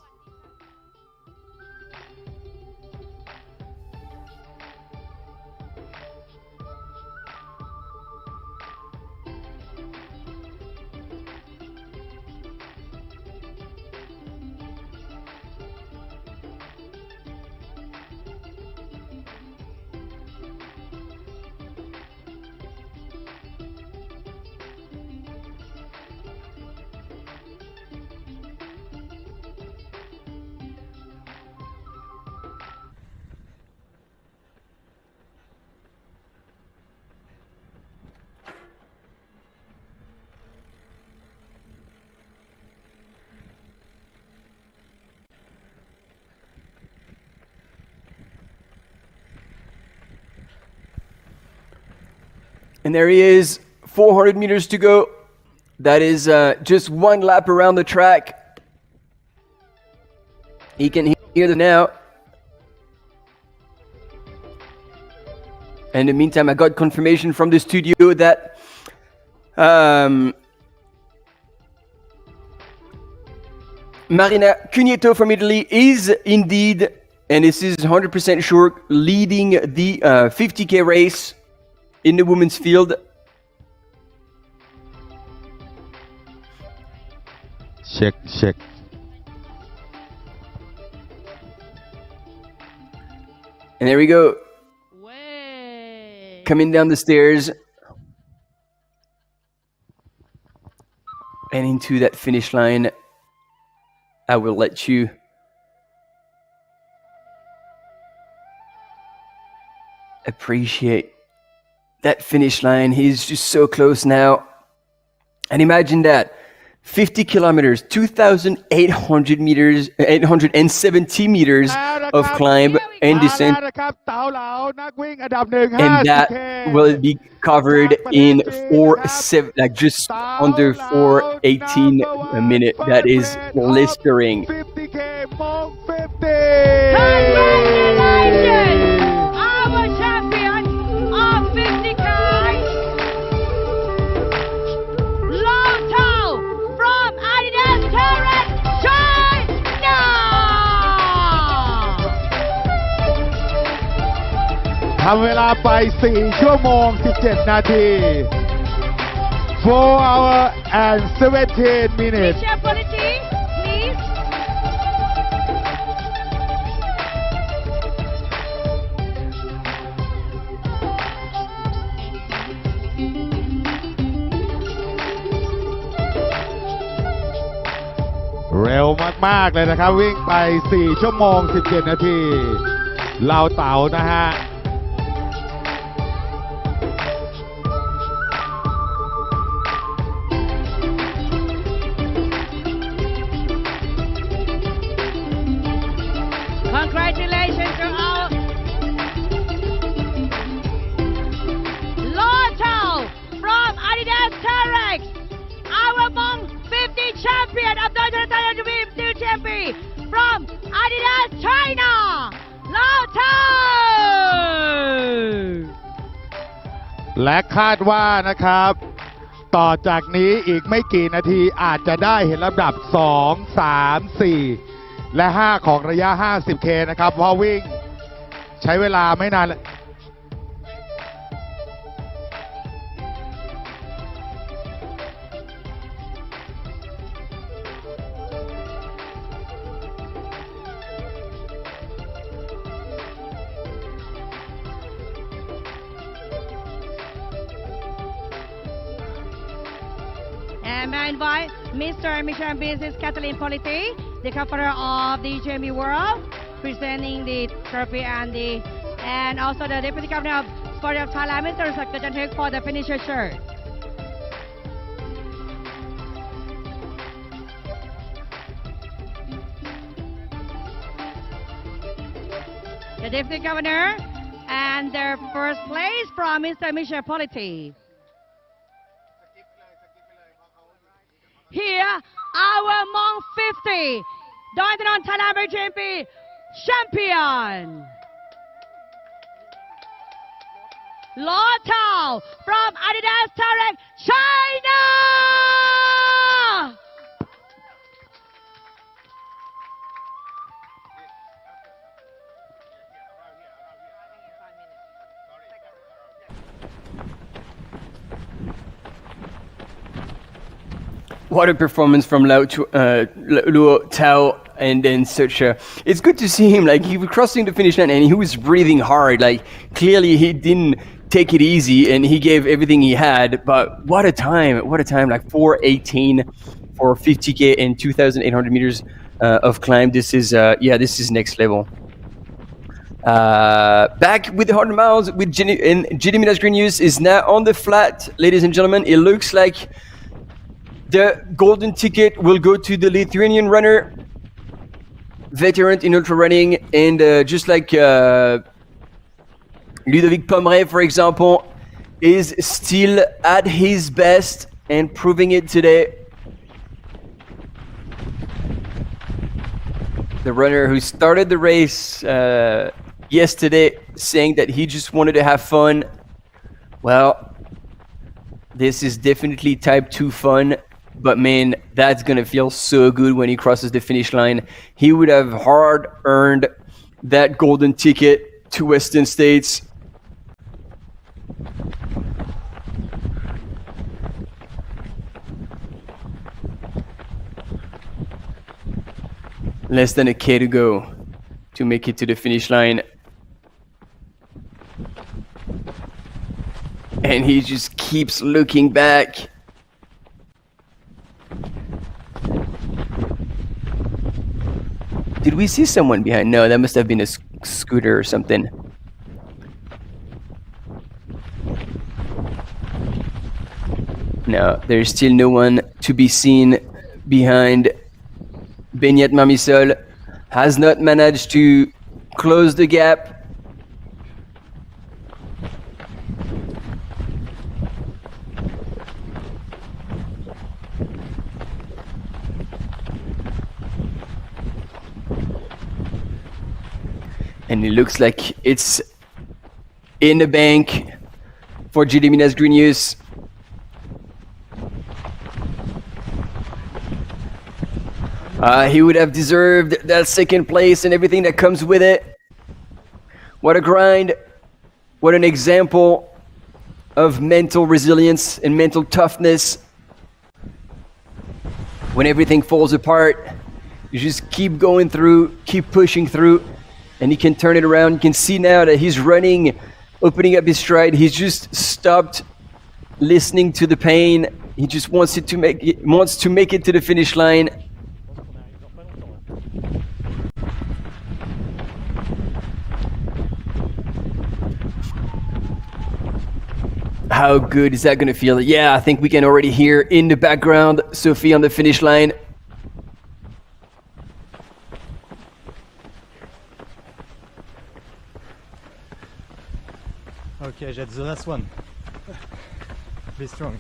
And there he is, 400 meters to go. That is just one lap around the track. He can hear them now. In the meantime, I got confirmation from the studio that Marina Cugneto from Italy is indeed, and this is 100% sure, leading the 50K race in the women's field.
Check.
And there we go. Coming down the stairs. And into that finish line. I will let you appreciate that finish line. He's just so close now. And imagine that. 50 kilometers, 2,800 meters, 870 meters of climb and descent. And that will be covered in just under 4:18 a minute. That is blistering.
Congratulations, our champion of 50K, from Adidas Terrace, China!
ทำเวลาไป4 ชั่วโมง 17 นาที 4 hours and 17 minutes
Michelle Politi, please.
เร็วมากๆเลยนะครับวิ่งไป4 ชั่วโมง 17 นาทีเราเต๋านะฮะ
Congratulations to our Lotto from Adidas Terex, our Mont 50 champion of Doi Inthanon Thailand UTMB from Adidas China, Lotto!
และคาดว่านะครับต่อจากนี้อีกไม่กี่นาทีอาจจะได้เห็นลำดับ 2, 3, 4 และ 5 ของระยะ 50K นะครับเพราะวิ่งใช้เวลาไม่นาน
And may I invite Mr. and Mrs. and Mrs. Kathleen Politi, the co-founder of the UTMB World, presenting the trophy and also the Deputy Governor of Podium Thailand, Mr. Sakdajanthek, for the finisher shirt. The Deputy Governor and their first place from Mr. and Mrs. Politi. Here, our Mont 50, Doi Inthanon Thailand UTMB champion. Law Tao from Adidas Tarek, China.
What a performance from Luo Tao, and then such a... It's good to see him, like, he was crossing the finish line and he was breathing hard, like, clearly he didn't take it easy and he gave everything he had, but what a time, like 4:18 for 50k and 2,800 meters of climb. This is, this is next level. Back with the 100 miles with Gediminas Grenius is now on the flat, ladies and gentlemen. It looks like the golden ticket will go to the Lithuanian runner, veteran in ultra running, and just like Ludovic Pomeray, for example, is still at his best and proving it today. The runner who started the race yesterday saying that he just wanted to have fun. Well, this is definitely type 2 fun. But man, that's gonna feel so good when he crosses the finish line. He would have hard earned that golden ticket to Western States. Less than a K to go to make it to the finish line. And he just keeps looking back. Did we see someone behind? No, that must have been a scooter or something. No, there's still no one to be seen behind. Benyat Mamisol has not managed to close the gap. And it looks like it's in the bank for Gediminas Grenius. He would have deserved that second place and everything that comes with it. What a grind. What an example of mental resilience and mental toughness. When everything falls apart, you just keep going through, keep pushing through. And he can turn it around. You can see now that he's running, opening up his stride. He's just stopped listening to the pain. He just wants to make it to the finish line. How good is that going to feel? Yeah, I think we can already hear in the background Sophie on the finish line.
Okay, that's the last one. Be strong.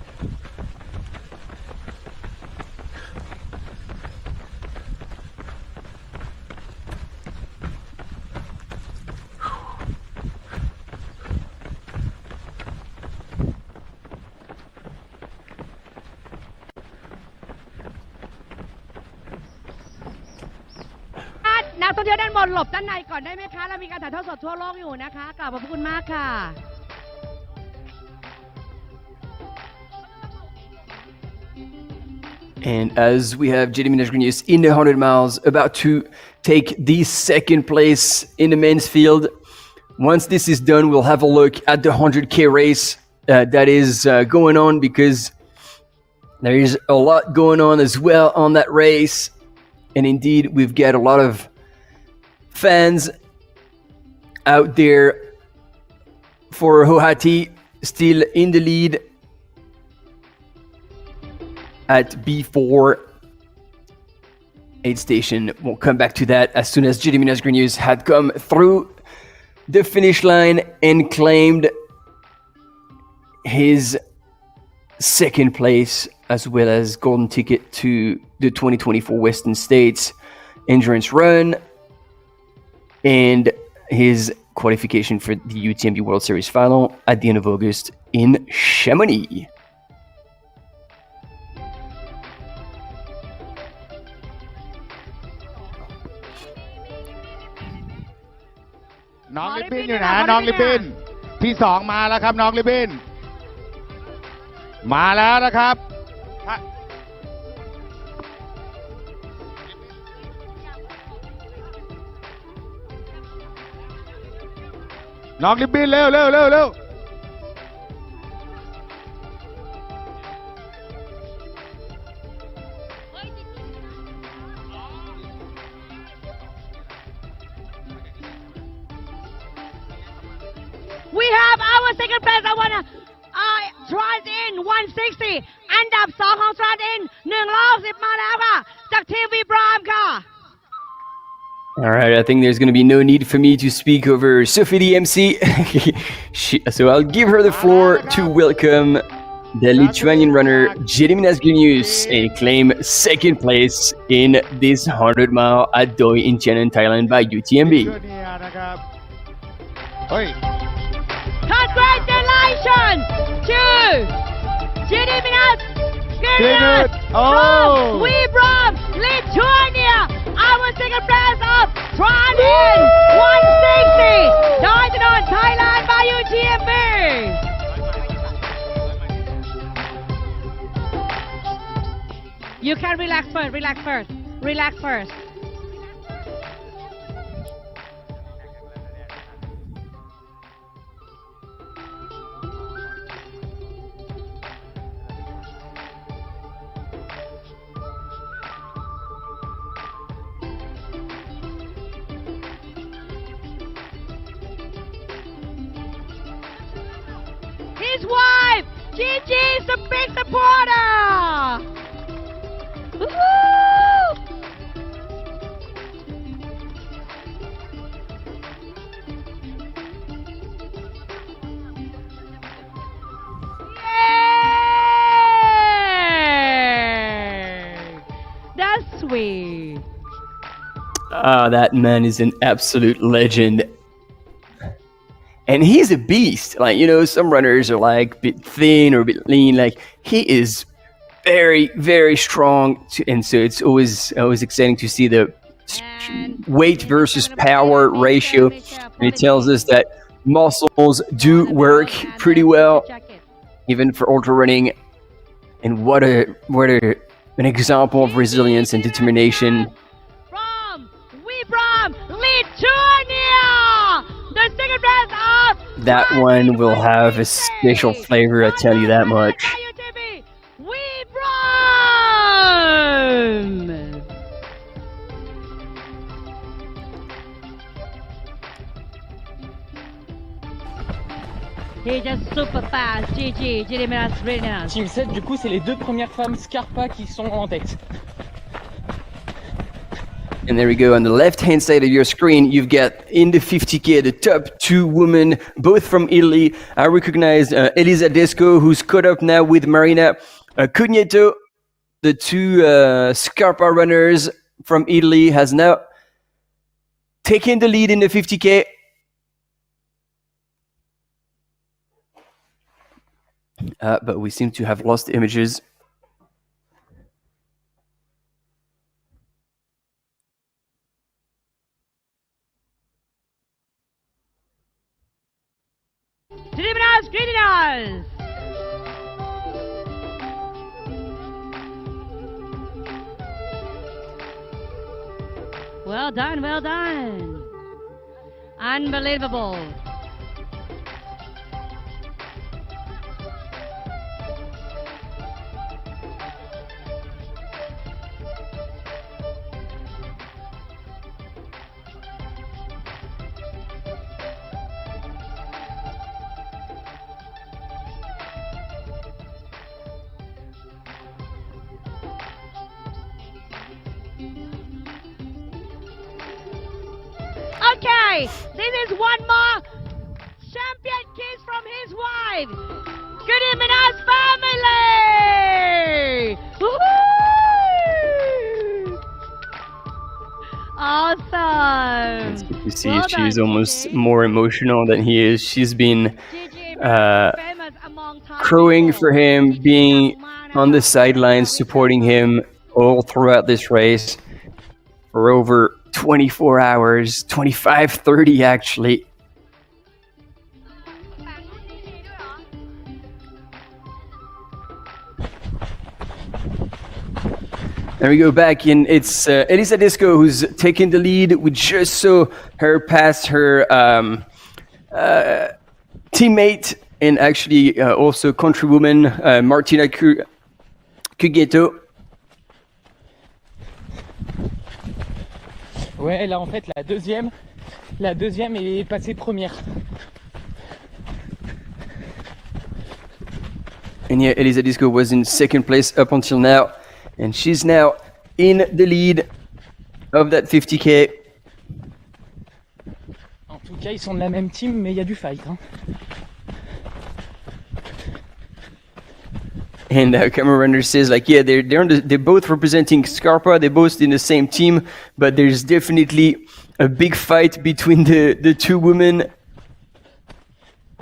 นักท่องเที่ยวด้านบนหลบด้านในก่อนได้ไหมคะเรามีการถ่ายทอดสดทั่วโลกอยู่นะคะกราบขอบคุณมากค่ะ
And as we have Gediminas Grenius in the 100 miles about to take the second place in the men's field. Once this is done, we'll have a look at the 100K race that is going on, because there is a lot going on as well on that race. And indeed, we've got a lot of fans out there for Hohati, still in the lead at B4 aid station. We'll come back to that as soon as Gediminas Grenius had come through the finish line and claimed his second place, as well as golden ticket to the 2024 Western States Endurance Run. and his qualification for the UTMB World Series final at the end of August in Chamonix.
น้องลิบบินอยู่นะน้องลิบบินที่สองมาแล้วครับน้องลิบบินมาแล้วนะครับน้องลิบบินเร็วเร็วเร็วเร็ว
We have our second place. I wanna try in 160 อันดับ2ของ try in 110มาแล้วค่ะจากทีมวีบรามค่ะ
All right, I think there's going to be no need for me to speak over Sophie the MC. So I'll give her the floor to welcome the Lithuanian runner Gediminas Genius and claim second place in this 100-mile at Doi Inthanon Thailand by UTMB.
Congratulations to Gediminas Genius from Vibram, Lithuania. Our second place of Trident 160 Doi Inthanon Thailand by UTMB. You can relax first, relax first, relax first. His wife, Gigi, is a big supporter. Woo-hoo! Yay! That's sweet.
Ah, that man is an absolute legend. And he's a beast. Like, you know, some runners are like a bit thin or a bit lean. Like, he is very, very strong. And so it's always exciting to see the weight versus power ratio. And it tells us that muscles do work pretty well, even for ultra running. And what an example of resilience and determination.
From Vibram, Lithuania, the second place of
That one will have a special flavor, I tell you that much.
Vibram. He's just super fast. GG, Gediminas Genius.
Team 7, du coup, c'est les deux premières femmes Scarpa qui sont en tête.
And there we go. On the left-hand side of your screen, you've got in the 50K, the top two women, both from Italy. I recognize Elisa Desco, who's caught up now with Marina Cugneto. The two Scarpa runners from Italy has now taken the lead in the 50K. But we seem to have lost images.
Gediminas Genius. Well done, well done. Unbelievable. Okay, this is one more champion kiss from his wife. Gediminas family. Woo-hoo! Awesome.
You see, she's almost more emotional than he is. She's been crowing for him, being on the sidelines, supporting him all throughout this race for over 24 hours, 25, 30 actually. And we go back and it's Elisa Disco who's taking the lead. We just saw her pass her teammate and actually also countrywoman Martina Cugetto.
Ouais, là en fait la deuxième est passée première.
And yeah, Elisa Disco was in second place up until now. And she's now in the lead of that 50K.
En tout cas, ils sont de la même team, mais il y a du fight. Hein.
And camera runner says, like, yeah, they're both representing Scarpa. They're both in the same team, but there's definitely a big fight between the two women.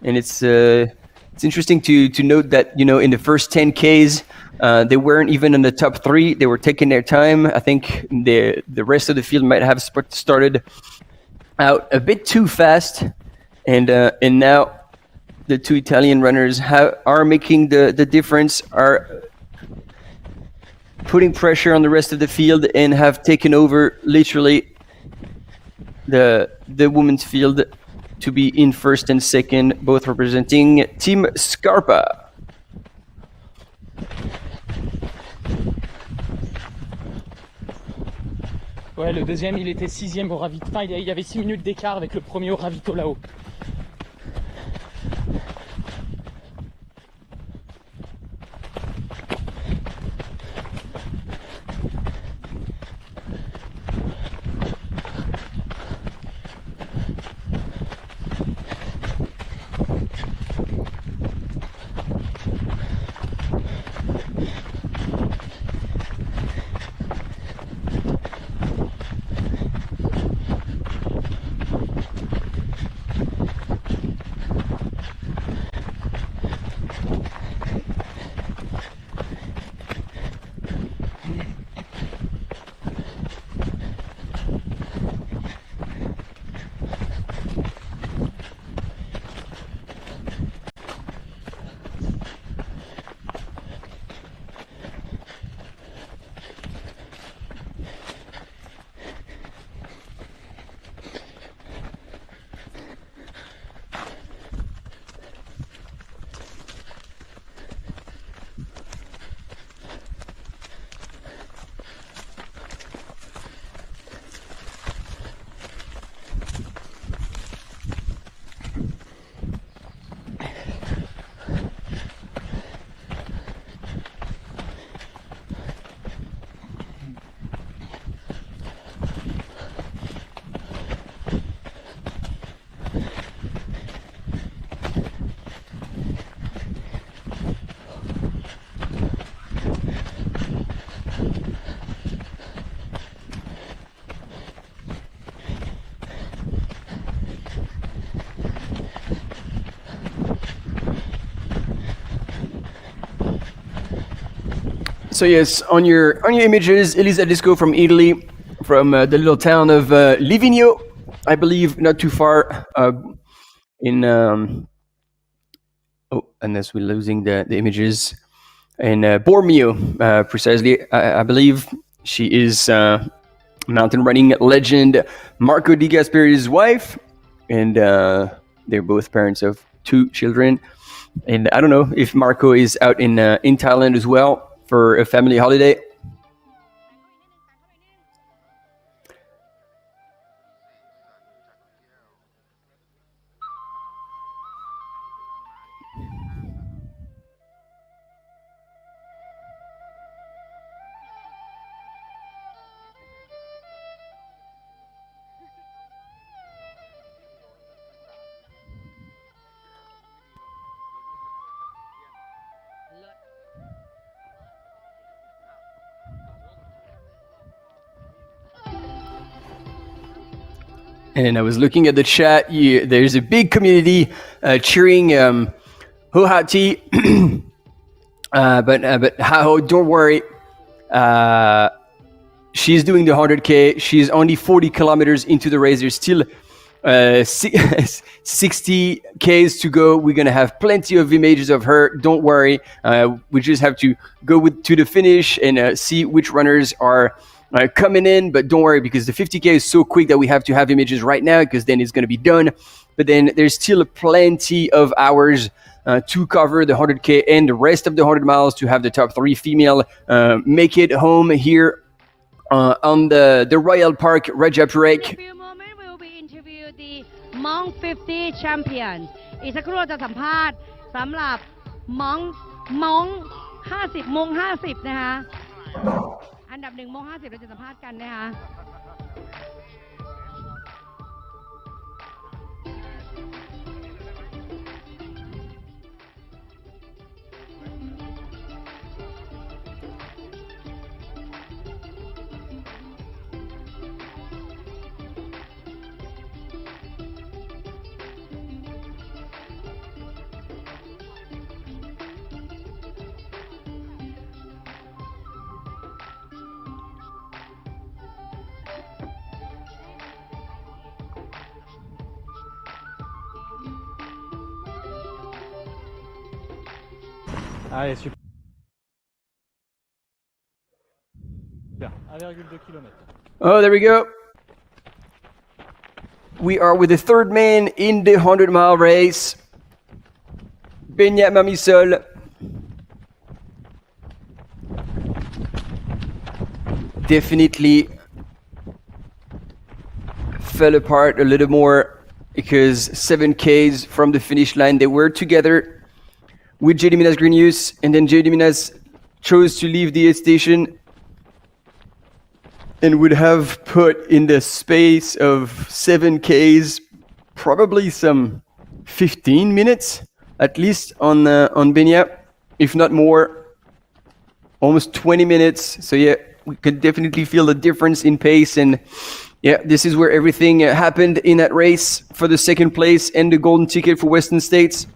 And it's interesting to note that, you know, in the first 10Ks, they weren't even in the top 3. They were taking their time. I think the rest of the field might have started out a bit too fast, and now the two Italian runners are making the difference, are putting pressure on the rest of the field, and have taken over literally the women's field to be in first and second, both representing Team Scarpa.
Ouais, le deuxième, il était 6e au ravito. Enfin, il y avait 6 minutes d'écart avec le premier au ravito là-haut.
So yes, on your images, Elisa Disco from Italy, from the little town of Livigno, I believe, not too far in. Unless we're losing the images, in Bormio, precisely. I believe she is mountain running legend Marco Di Gasperi's wife, and they're both parents of 2 children. And I don't know if Marco is out in Thailand as well for a family holiday. And I was looking at the chat. There's a big community cheering Hohati. But Hao, don't worry. She's doing the 100K. She's only 40 kilometers into the race. There's still 60 Ks to go. We're going to have plenty of images of her. Don't worry. We just have to go to the finish and see which runners are coming in. But don't worry, because the 50K is so quick that we have to have images right now, because then it's going to be done. But then there's still plenty of hours to cover the 100K and the rest of the 100 miles to have the top 3 female make it home here on the Royal Park Rajapurek.
In a few moments we will be interview the Mont 50 champions อีกสักครู่จะสัมภาษณ์สำหรับมง50มง50นะคะอันดับ1มง50เราจะสัมภาษณ์กันนะคะ
Allez, super. 1,2 km.
Oh, there we go. We are with the third man in the 100-mile race. Benyat Mamisol. Definitely fell apart a little more because 7 Ks from the finish line, they were together with JD Minas Grenius, and then JD Minas chose to leave the aid station and would have put in the space of 7 Ks probably some 15 minutes at least on Benyat, if not more, almost 20 minutes. So yeah, we could definitely feel the difference in pace, and yeah, this is where everything happened in that race for the second place and the golden ticket for Western States.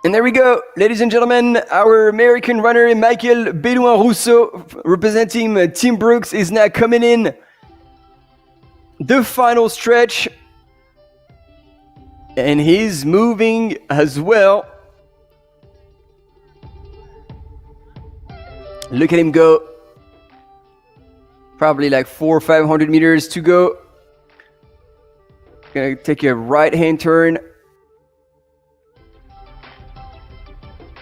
And there we go, ladies and gentlemen, our American runner Michael Bedouin-Rousseau, representing Team Brooks, is now coming in the final stretch. And he's moving as well. Look at him go. Probably like 400 or 500 meters to go. Gonna take a right-hand turn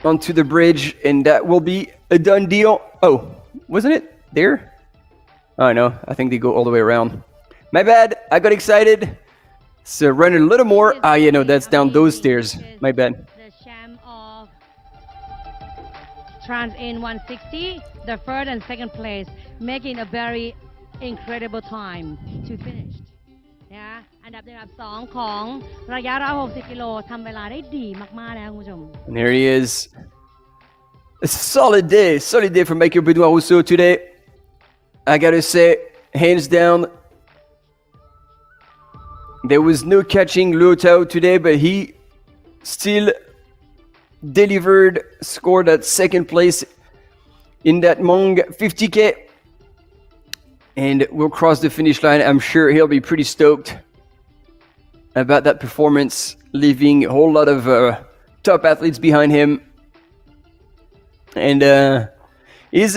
onto the bridge, and that will be a done deal. Oh, wasn't it there? Oh no, I think they go all the way around. My bad, I got excited. So run a little more. Ah, yeah, no, that's down those stairs. My bad.
The champ of Trans in 160, the third and second place, making a very incredible time to finish. นะอันดับ1อันดับ2ของระยะ160กิโลทำเวลาได้ดีมากๆนะคุณผู้ชม
And there he is. A solid day for Michael Bedouin-Rousseau today. I gotta say, hands down, there was no catching Luo Tao today, but he still delivered, scored at second place in that Mong 50K. And we'll cross the finish line. I'm sure he'll be pretty stoked about that performance, leaving a whole lot of top athletes behind him. And is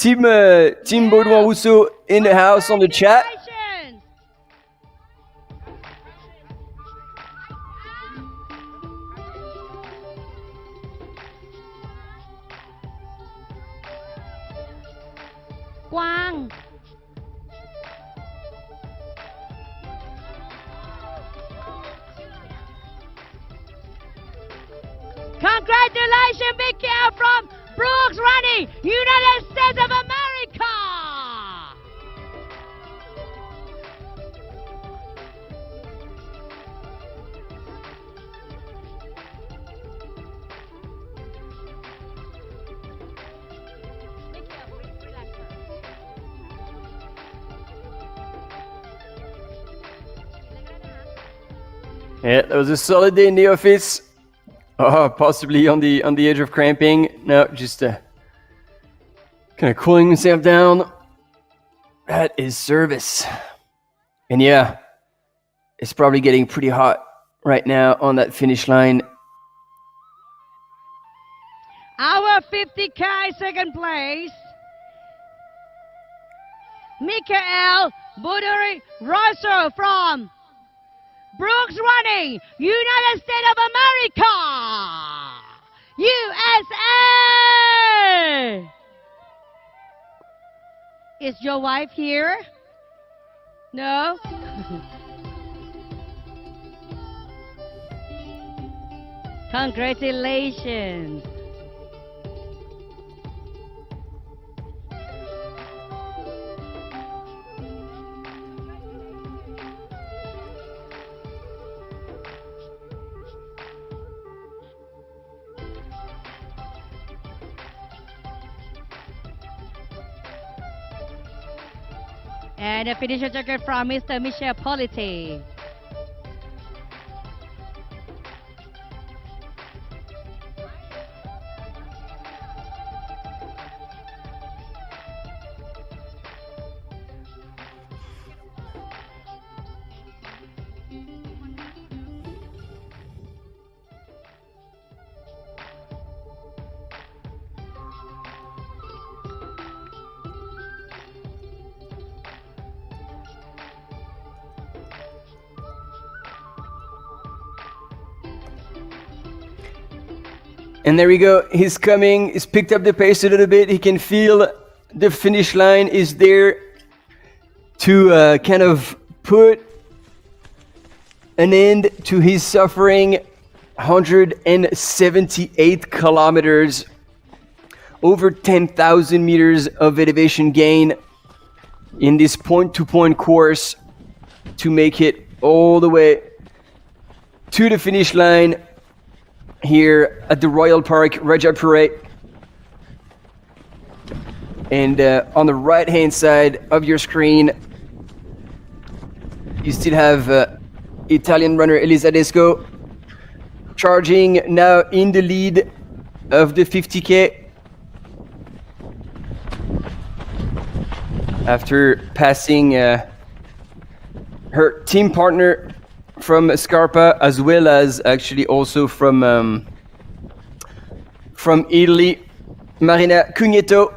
Team Bedouin-Rousseau in the house on the chat?
Quang. Congratulations, big care from Brooks Running, United States of America.
Yeah, that was a solid day in the office. Oh, possibly on the edge of cramping. No, just kind of cooling himself down. That is service. And yeah, it's probably getting pretty hot right now on that finish line.
Our 50K second place, Mikael Buduri Russell from Brooks Running, United States of America, USA. Is your wife here? No? Congratulations. And a finisher jacket from Mr. Michel Politi.
And there we go. He's coming. He's picked up the pace a little bit. He can feel the finish line is there to kind of put an end to his suffering. 178 kilometers, over 10,000 meters of elevation gain in this point-to-point course to make it all the way to the finish line here at the Royal Park, Rajapure. And on the right-hand side of your screen, you still have Italian runner Elisabesco charging now in the lead of the 50K. After passing her team partner from Scarpa, as well as actually also from Italy, Marina Cugneto.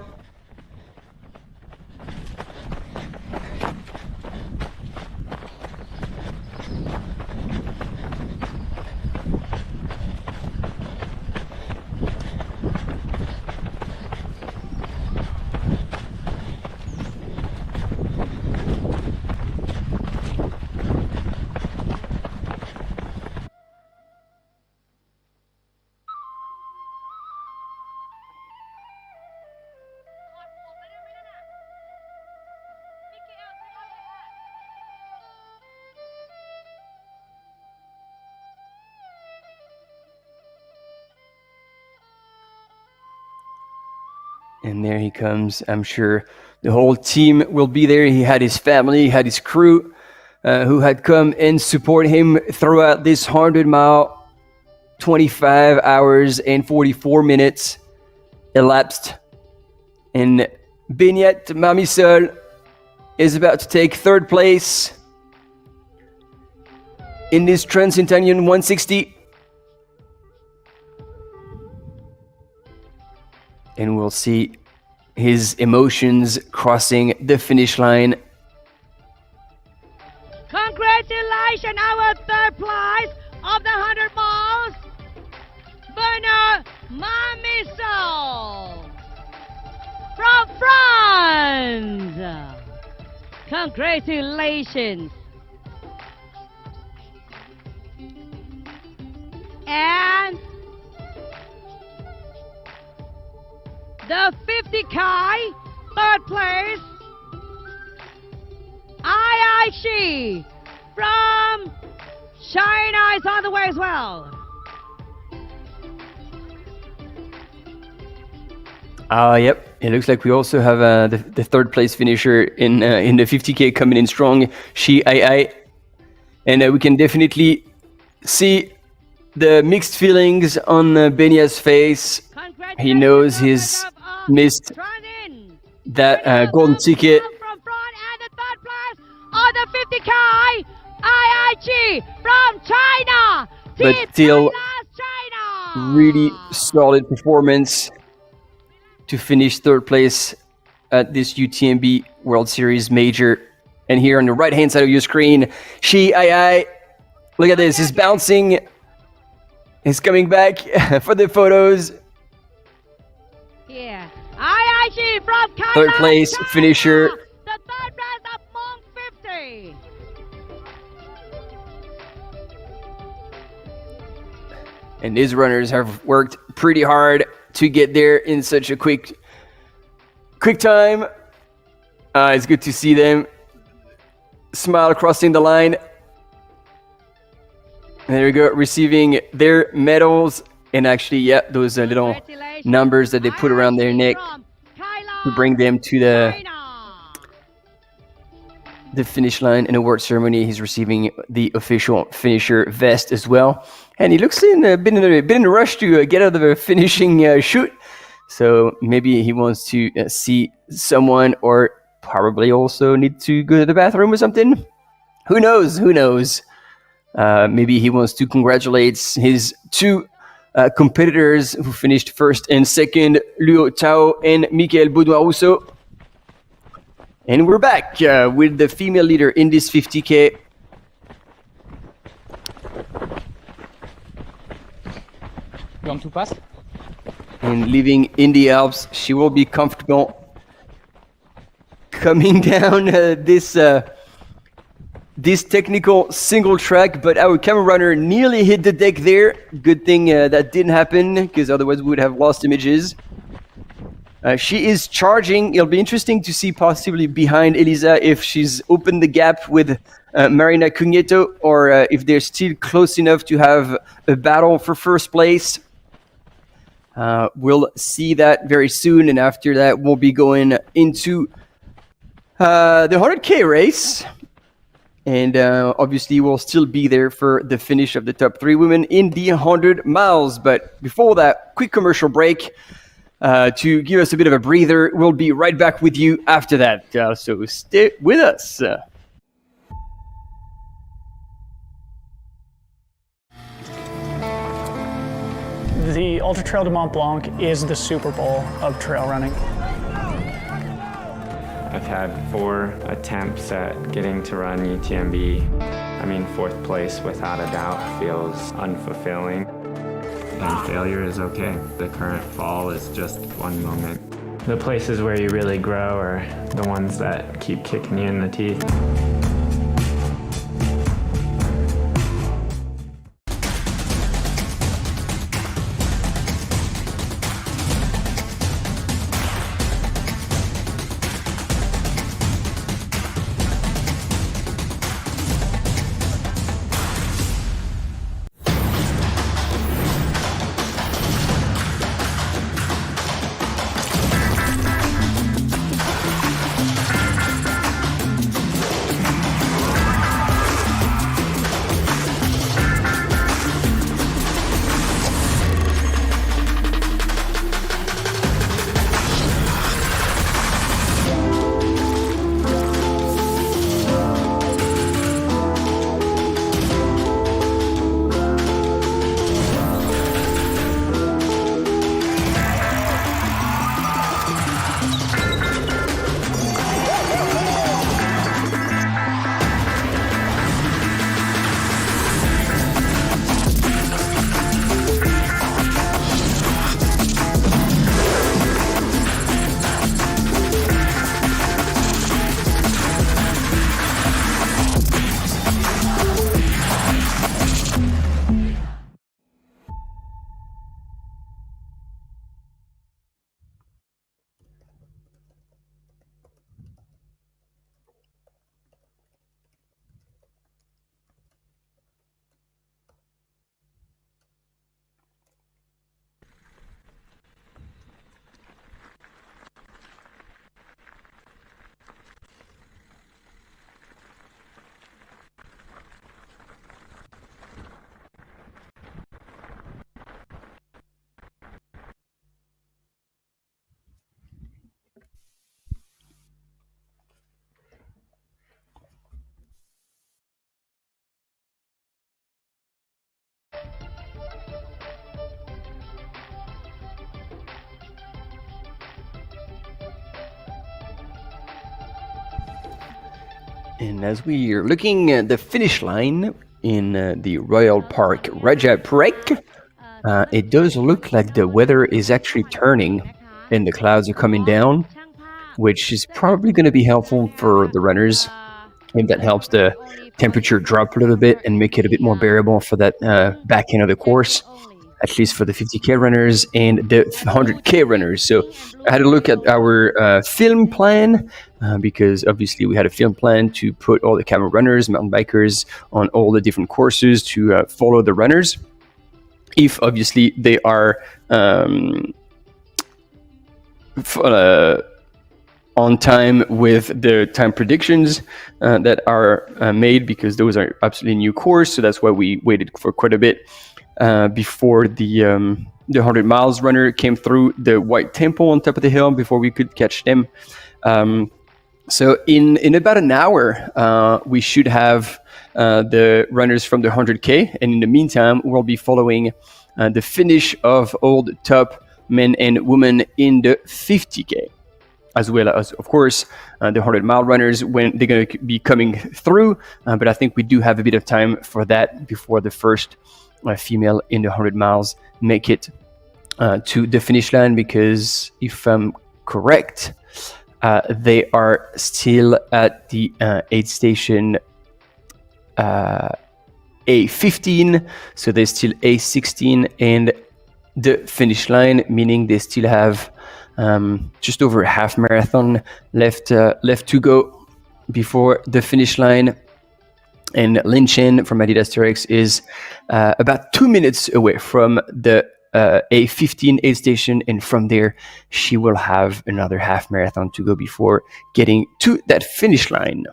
And there he comes. I'm sure the whole team will be there. He had his family, he had his crew who had come and support him throughout this 100-mile, 25 hours and 44 minutes elapsed. And Benyat Mamisol is about to take third place in this Transitanian 160. And we'll see his emotions crossing the finish line.
Congratulations, our third place of the 100 miles, Bernard Mamisol from France. Congratulations. And the 50K, third place, IIC from China is on the way as well.
Yep. It looks like we also have the third place finisher in the 50K coming in strong, Shi Ai. And we can definitely see the mixed feelings on Benya's face. He knows he's missed that golden ticket.
On the 50K, IIG from China.
But still, really solid performance to finish third place at this UTMB World Series major. And here on the right-hand side of your screen, Shi Ai, look at this, he's bouncing. He's coming back for the photos.
Yeah, IIG from Thailand,
Third place
China.
finisher.
The third place of Mont 50.
And these runners have worked pretty hard to get there in such a quick time. It's good to see them smile crossing the line. And there we go, receiving their medals. And actually, yeah, those little numbers that they put around their neck to bring them to the finish line. In the award ceremony, he's receiving the official finisher vest as well. And he looks in a bit in a rush to get out of the finishing shoot. So maybe he wants to see someone, or probably also need to go to the bathroom or something. Who knows? Who knows? Maybe he wants to congratulate his two competitors who finished first and second, Luo Tao and Michael Baudouin-Rousseau. And we're back with the female leader in this 50K.
You want to pass?
And living in the Alps, she will be comfortable coming down this technical single track, but our camera runner nearly hit the deck there. Good thing that didn't happen, because otherwise we would have lost images. She is charging. It'll be interesting to see possibly behind Elisa if she's opened the gap with Marina Cugneto, or if they're still close enough to have a battle for first place. We'll see that very soon, and after that we'll be going into the 100K race. And obviously we'll still be there for the finish of the top 3 women in the 100 miles. But before that, quick commercial break to give us a bit of a breather. We'll be right back with you after that. So stay with us.
The Ultra Trail de Mont Blanc is the Super Bowl of trail running.
I've had 4 attempts at getting to run UTMB. I mean, 4th place without a doubt feels unfulfilling. And failure is okay. The current fall is just one moment. The places where you really grow are the ones that keep kicking you in the teeth.
And as we are looking at the finish line in the Royal Park Rajaprek, it does look like the weather is actually turning and the clouds are coming down, which is probably going to be helpful for the runners. If that helps the temperature drop a little bit and make it a bit more bearable for that back end of the course, at least for the 50K runners and the 100K runners. So I had a look at our film plan because obviously we had a film plan to put all the camel runners, mountain bikers on all the different courses to follow the runners. If obviously they are on time with the time predictions that are made, because those are absolutely new course. So that's why we waited for quite a bit before the 100 miles runner came through the white temple on top of the hill before we could catch them. So in about an hour, we should have the runners from the 100K. And in the meantime, we'll be following the finish of all the top men and women in the 50K, as well as, of course, the 100-mile runners when they're going to be coming through. But I think we do have a bit of time for that before the first female in the 100 miles make it to the finish line, because if I'm correct, they are still at the aid station A15, so there's still A16 and the finish line, meaning they still have just over a half marathon left to go before the finish line. And Lin Chen from Adidas Terex is about 2 minutes away from the A15 aid station, and from there she will have another half marathon to go before getting to that finish line.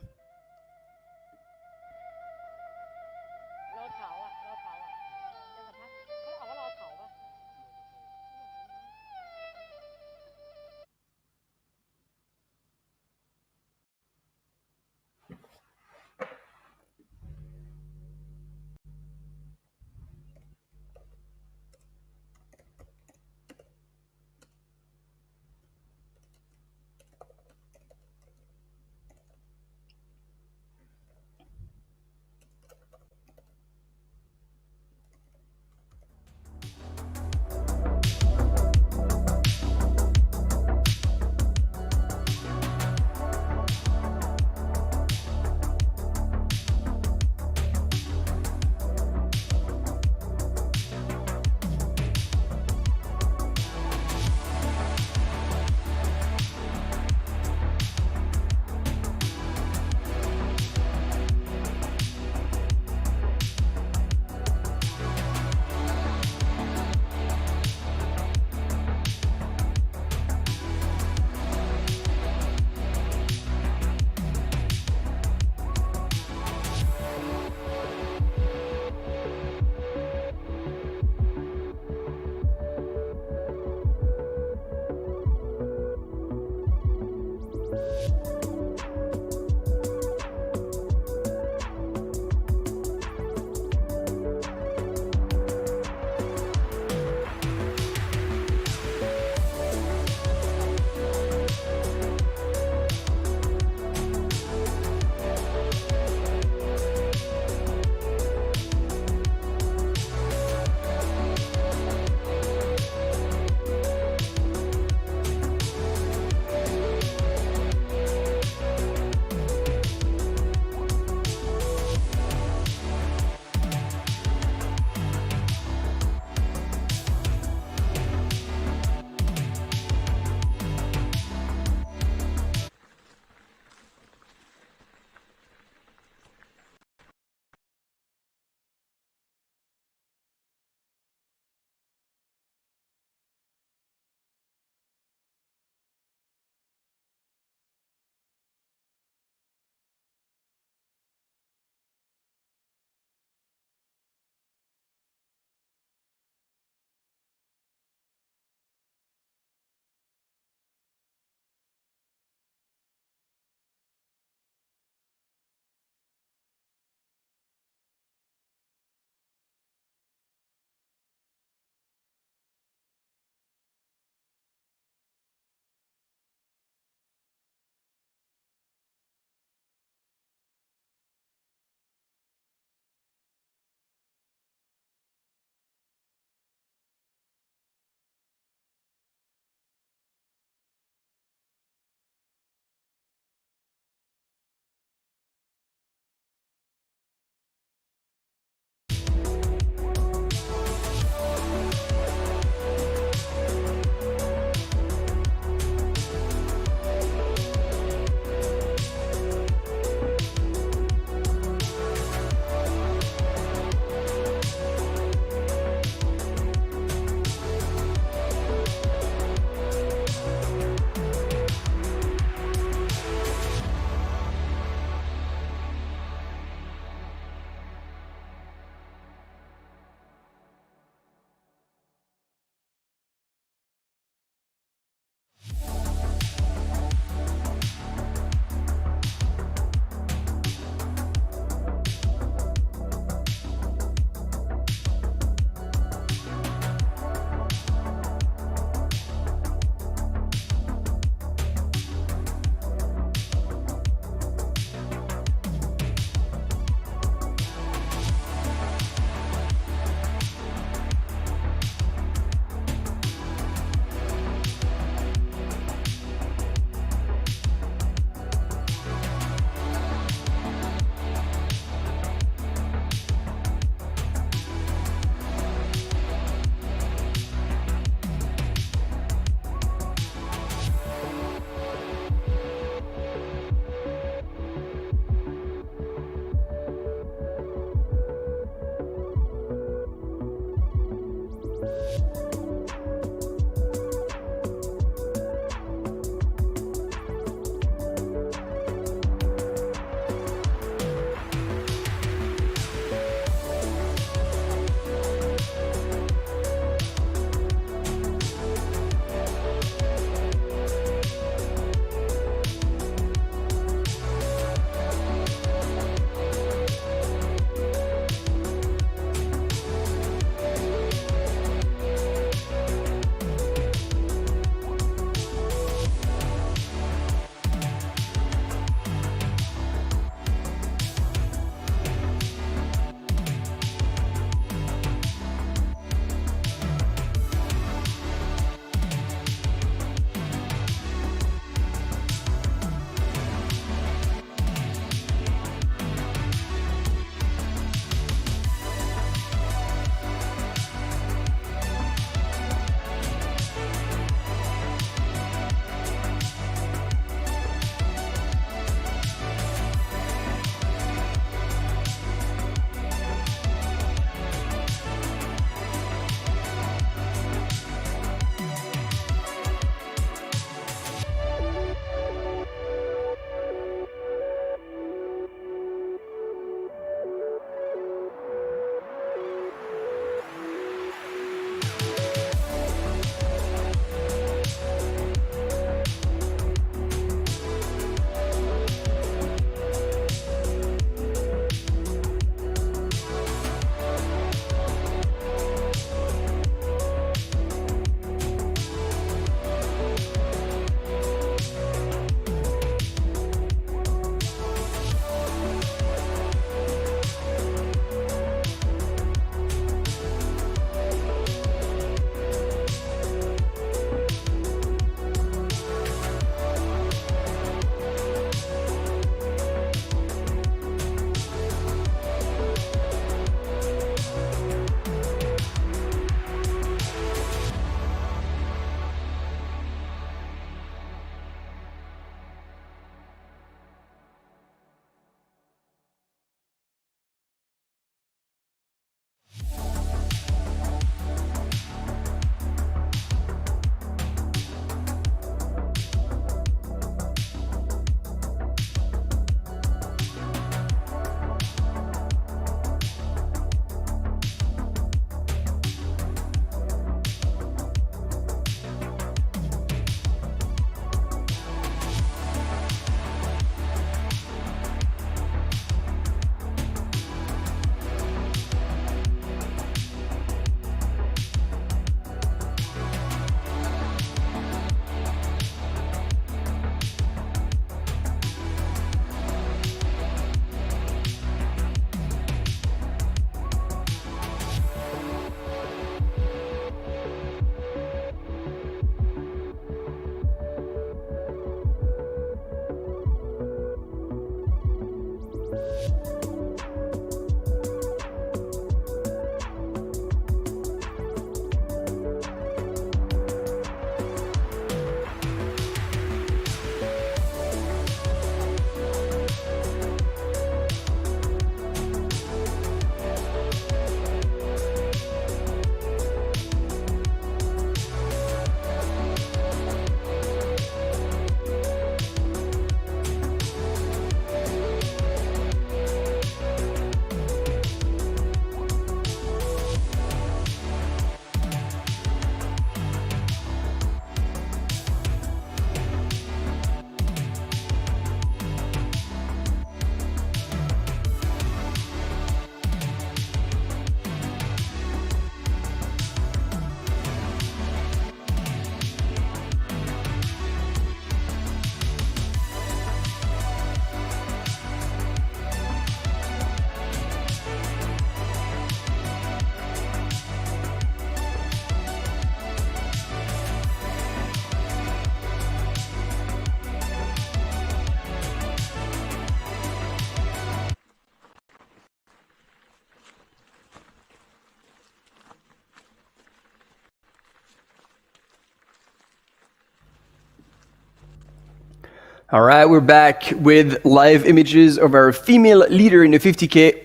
All right, we're back with live images of our female leader in the 50K.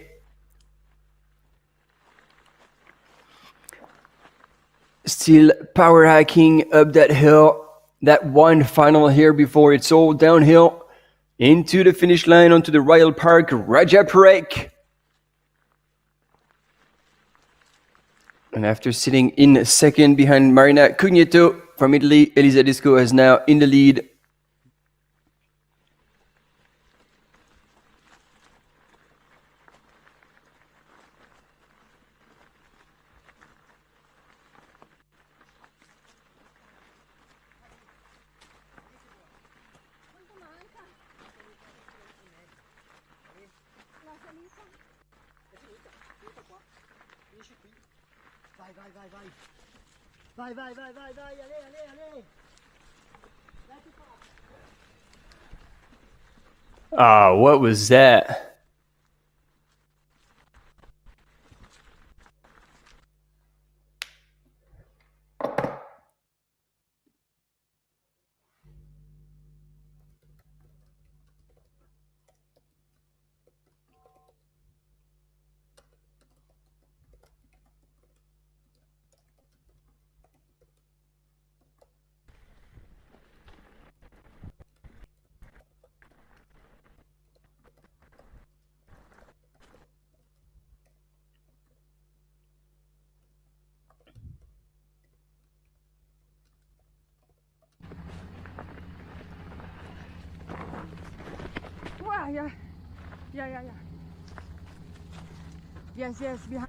Still power hiking up that hill, that one final here before it's all downhill into the finish line onto the Royal Park Rajaparek. And after sitting in second behind Marina Cugneto from Italy, Elisa Disco is now in the lead. Ah, what was that?
Yeah. Yes, behind.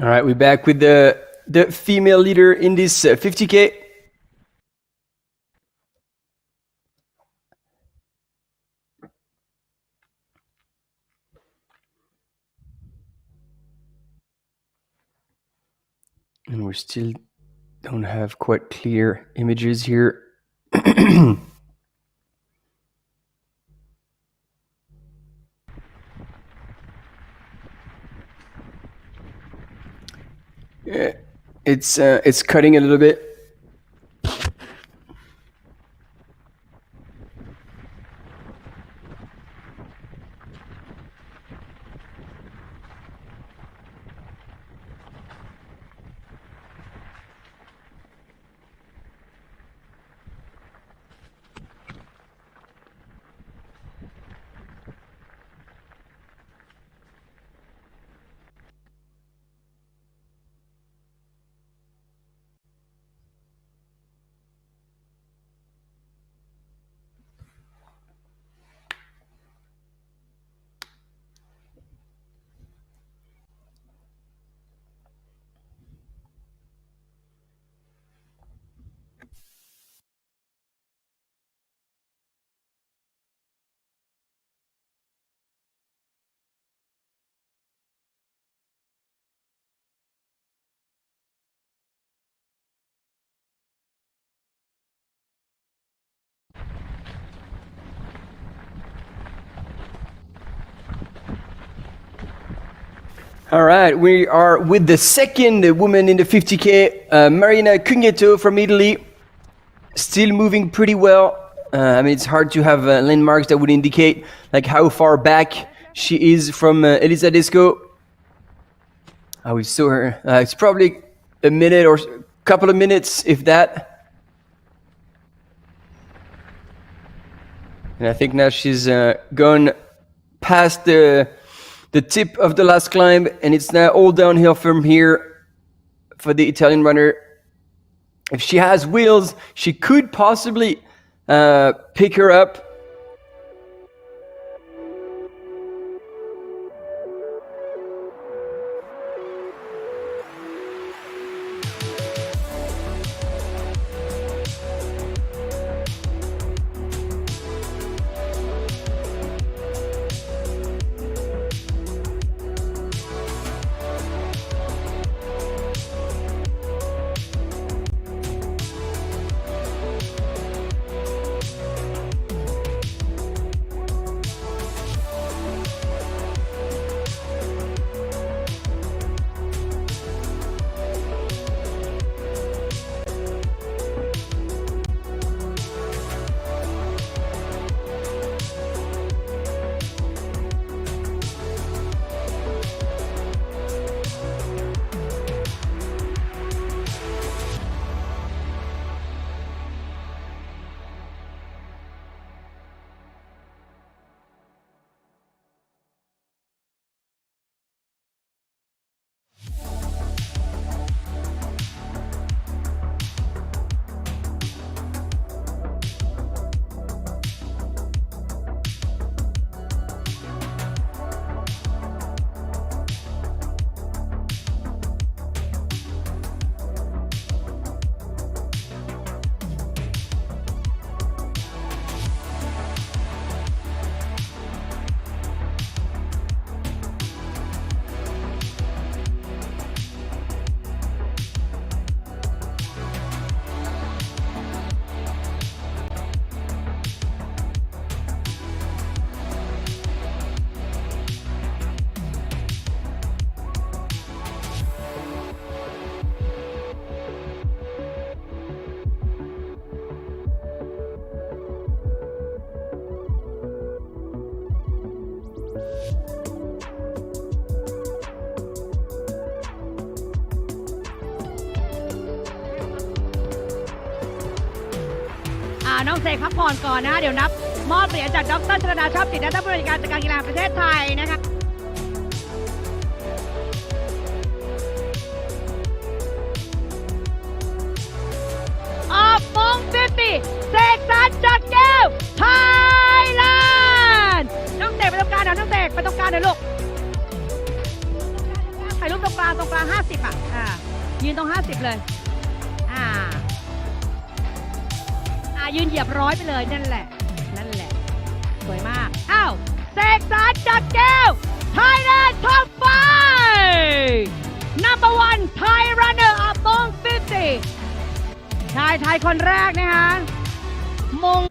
All right, we're back with the female leader in this 50K. And we still don't have quite clear images here. Yeah, it's cutting a little bit. All right, we are with the second woman in the 50K, Marina Cugneto from Italy. Still moving pretty well. I mean, it's hard to have landmarks that would indicate like how far back she is from Elisa Desco. We saw her. It's probably a minute or a couple of minutes, if that. And I think now she's gone past the tip of the last climb, and it's now all downhill from here for the Italian runner. If she has wheels, she could possibly pick her up.
น้องเสกพักผ่อนก่อนนะเดี๋ยวนับมอบเหรียญจากดร.ชลดาชอบจิตและท่านผู้บริการจัดการกีฬาประเทศไทยนะคะมง50เสกสรรจัดแก้วไทยแลนด์น้องเสกไปตรงกลางเดี๋ยวน้องเสกไปตรงกลางเดี๋ยวลูกถ่ายรูปตรงกลาง50ยืนตรง50เลยยืนเหยียบ100ไปเลยนั่นแหละสวยมากเสกสรรจัดแก้วไทยแลนด์ท็อป5 number 1 Thai runner up มง50ชายไทยคนแรกนะคะมง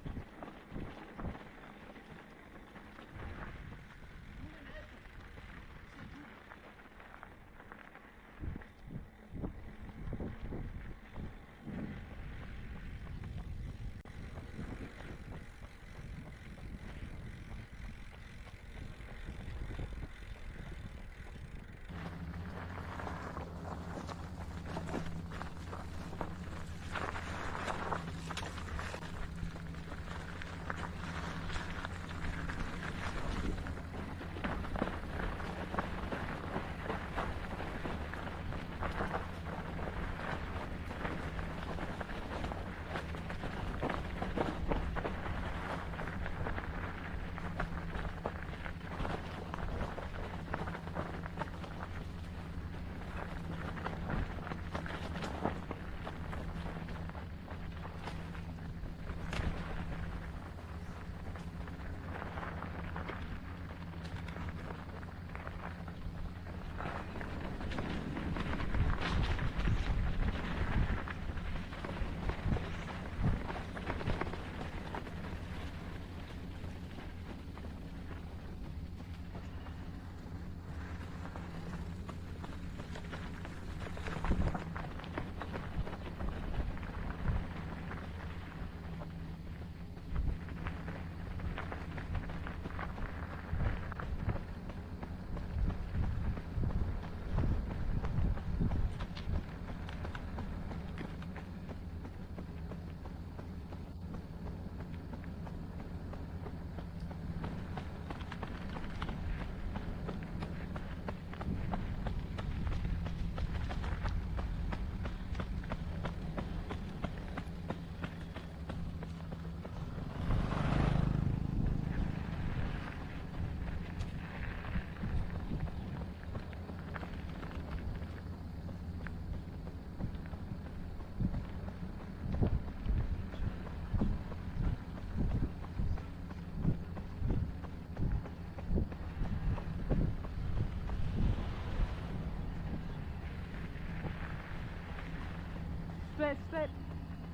Split.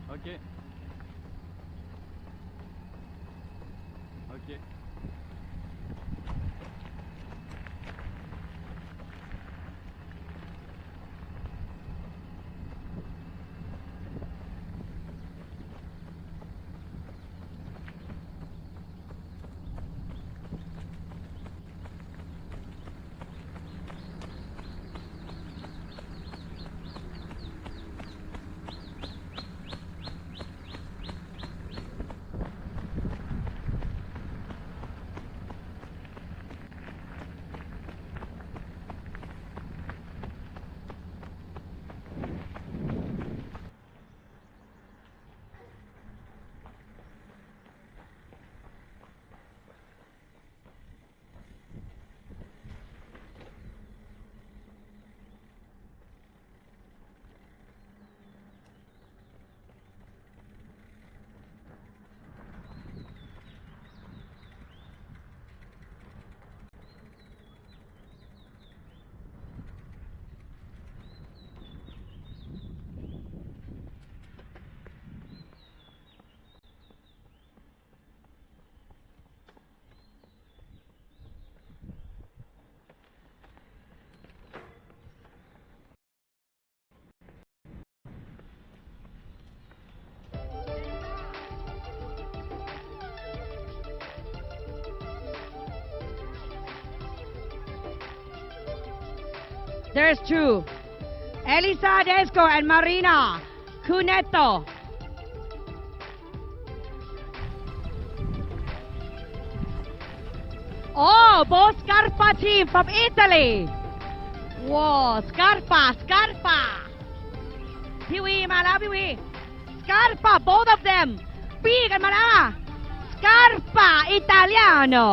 Ok. Ok.
There's two. Elisa Desco and Marina Cunetto. Oh, both Scarpa team from Italy. Whoa, Scarpa. พี่วีมาแล้วพี่วี Scarpa, both of them ปี้กันมาแล้ว Scarpa Italiano.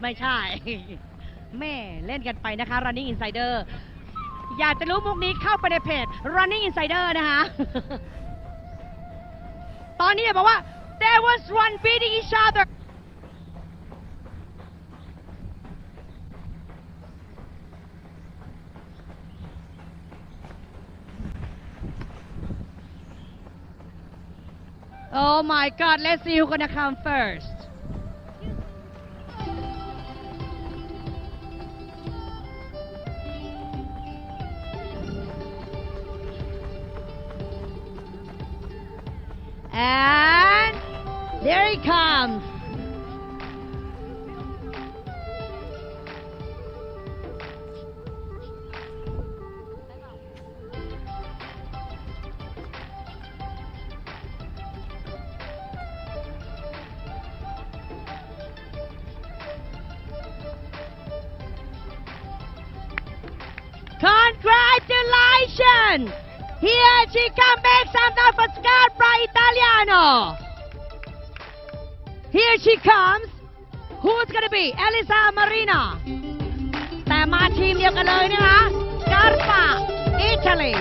ไม่ใช่ แม่เล่นกันไปนะคะ Running Insider อยากจะรู้มุกนี้เข้าไปในเพจ Running Insider นะคะ ตอนนี้บอกว่า there was one beating each other Oh my God, let's see who's gonna come first. And there he comes. Congratulations! Here she comes back, some time for Scarpa Italiano. Here she comes. Who's gonna be? Elisa Marina. แต่มาทีมเดียวกันเลยนะคะ Scarpa Italy.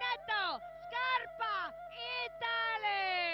Benedetto Scarpa, Italy!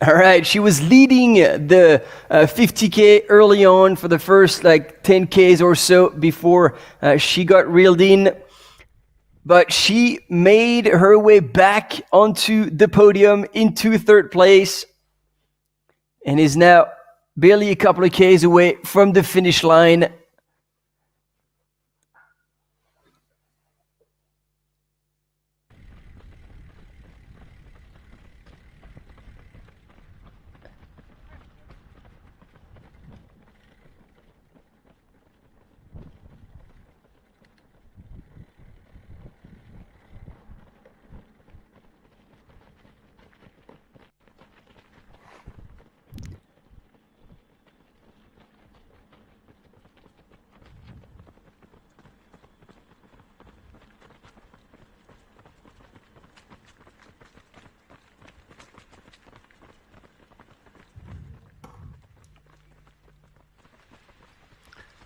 All right, she was leading the 50K early on for the first like 10Ks or so before she got reeled in. But she made her way back onto the podium into third place and is now barely a couple of Ks away from the finish line.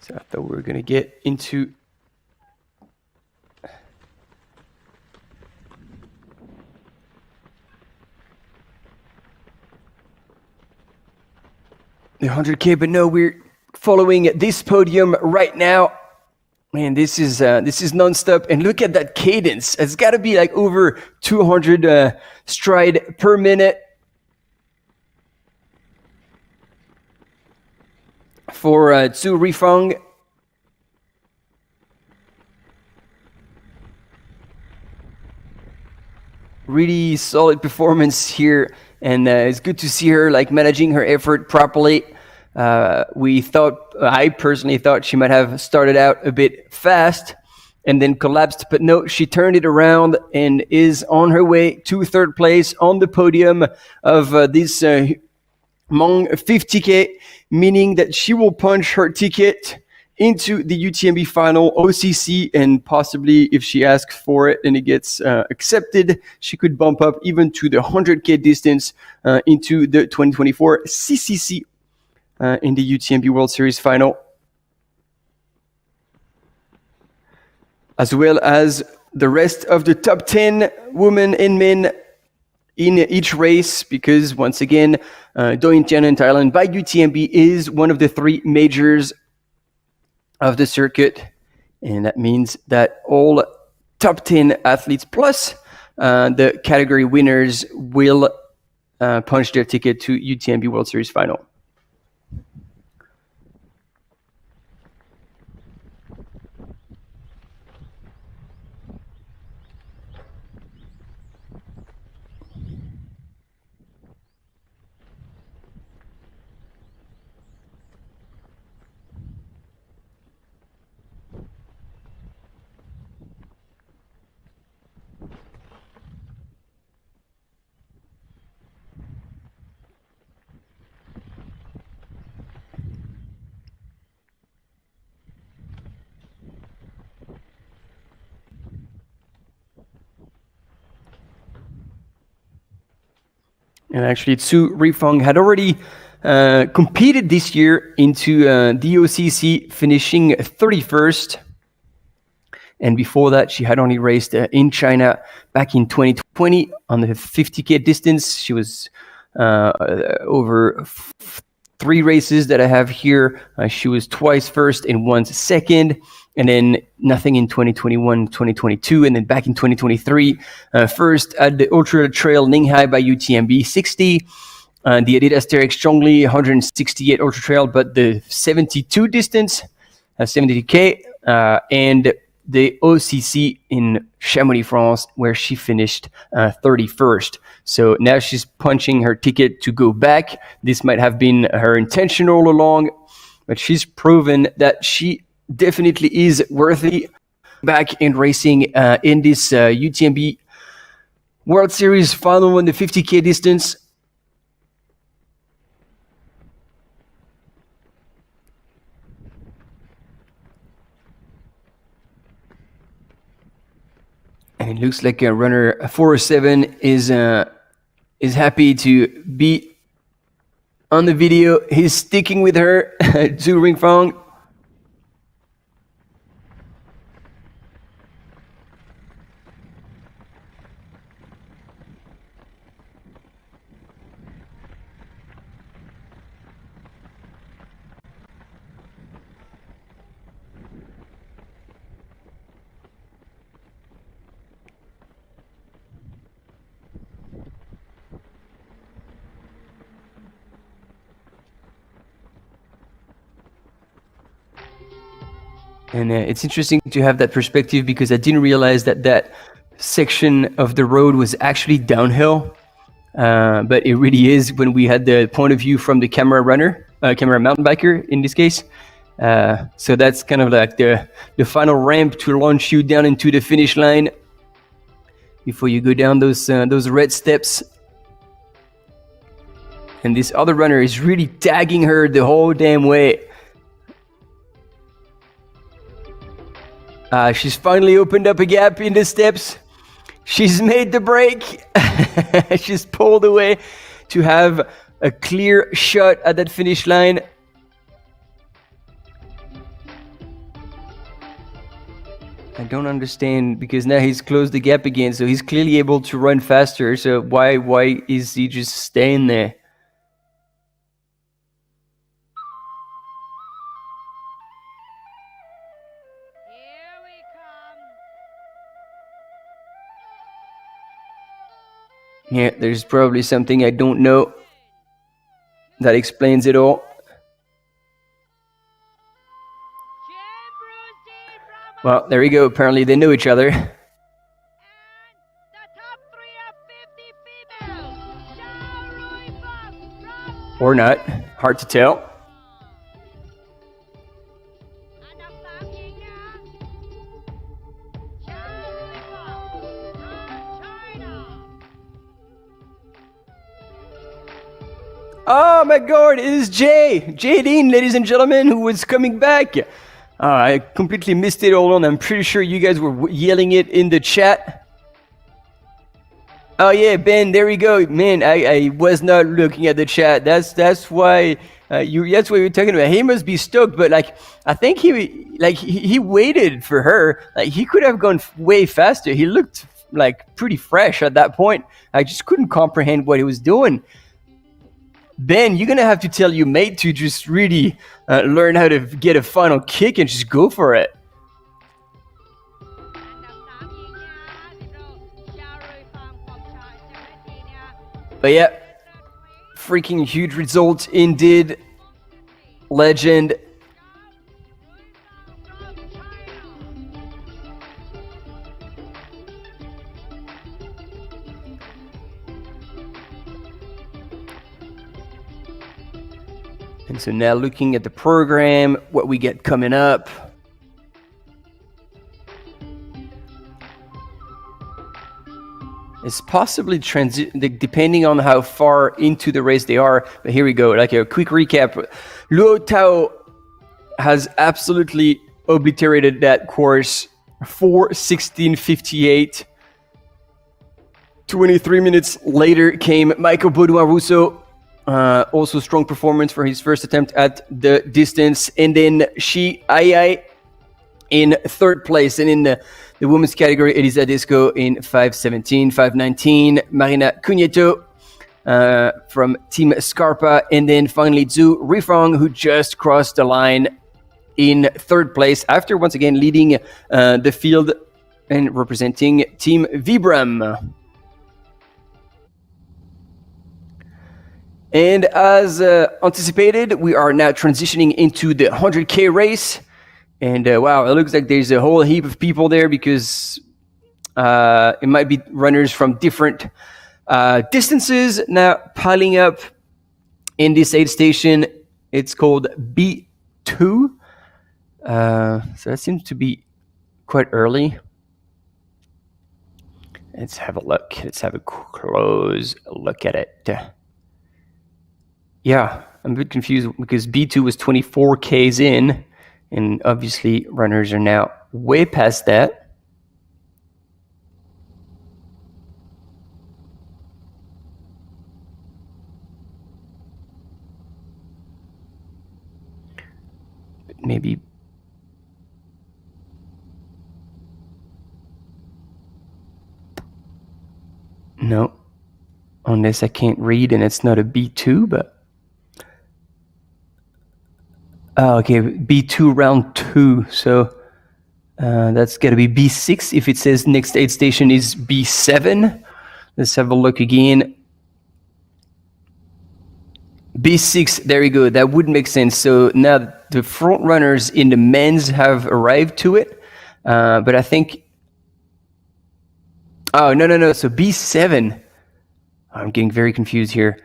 So I thought we were going to get into the 100K, but no, we're following this podium right now. Man, this is nonstop, and look at that cadence. It's got to be like over 200 stride per minute for Zhu Rifeng. Really solid performance here, and it's good to see her like managing her effort properly. I personally thought she might have started out a bit fast and then collapsed, but no, she turned it around and is on her way to third place on the podium of this Mont 50K, meaning that she will punch her ticket into the UTMB final OCC, and possibly if she asks for it and it gets accepted, she could bump up even to the 100K distance into the 2024 CCC in the UTMB World Series final, as well as the rest of the top 10 women and men in each race, because once again, Doi Inthanon Thailand by UTMB is one of the 3 majors of the circuit, and that means that all top 10 athletes plus the category winners will punch their ticket to UTMB World Series final. And actually, Zhu Rifeng had already competed this year into the OCC, finishing 31st. And before that, she had only raced in China back in 2020 on the 50K distance. She was over 3 races that I have here. She was twice first and once second, and then nothing in 2021, 2022, and then back in 2023, first at the Ultra Trail Ninghai by UTMB 60, the Adidas Terex Zhongli 168 Ultra Trail, but the 72 distance, 72K, and the OCC in Chamonix, France, where she finished 31st. So now she's punching her ticket to go back. This might have been her intention all along, but she's proven that she definitely is worthy back in racing in this UTMB World Series final in the 50K distance. And it looks like runner 407 is happy to be on the video. He's sticking with her, Zhu Rifeng. And it's interesting to have that perspective because I didn't realize that section of the road was actually downhill. But it really is when we had the point of view from the camera mountain biker in this case. So that's kind of like the final ramp to launch you down into the finish line before you go down those red steps. And this other runner is really tagging her the whole damn way. She's finally opened up a gap in the steps. She's made the break. She's pulled away to have a clear shot at that finish line. I don't understand because now he's closed the gap again, so he's clearly able to run faster. So why is he just staying there? Yeah, there's probably something I don't know that explains it all. Well, there you go. Apparently they know each other. Or not. Hard to tell. Oh my god, it is Jay Dean, ladies and gentlemen, who was coming back. I completely missed it all on. I'm pretty sure you guys were yelling it in the chat. Oh yeah, Ben, there we go. Man, I was not looking at the chat. That's why that's what you're talking about. He must be stoked, but like I think he waited for her. Like he could have gone way faster. He looked like pretty fresh at that point. I just couldn't comprehend what he was doing. Ben, you're gonna have to tell your mate to just really learn how to get a final kick and just go for it. But yeah, freaking huge result indeed. Legend. And so now looking at the program, what we get coming up. It's possibly depending on how far into the race they are. But here we go, like a quick recap. Luo Tao has absolutely obliterated that course. 4:16:58. 23 minutes later came Michael Baudouin-Rousseau. Also strong performance for his first attempt at the distance. And then Shi Ai in third place. And in the women's category, Elisa Desco in 5:17, 5:19. Marina Cugneto from Team Scarpa. And then finally Zhu Rifang, who just crossed the line in third place after once again leading the field and representing Team Vibram. And as anticipated, we are now transitioning into the 100K race. And wow, it looks like there's a whole heap of people there because it might be runners from different distances now piling up in this aid station. It's called B2. So that seems to be quite early. Let's have a look. Let's have a close look at it. Yeah, I'm a bit confused because B2 was 24 Ks in, and obviously runners are now way past that. But maybe no, unless I can't read and it's not a B2, but oh, okay, B2 round 2, so that's got to be B6 if it says next aid station is B7. Let's have a look again. B6, there you go. That would make sense. So now the front runners in the men's have arrived to it. But I think... Oh, no. So B7. I'm getting very confused here.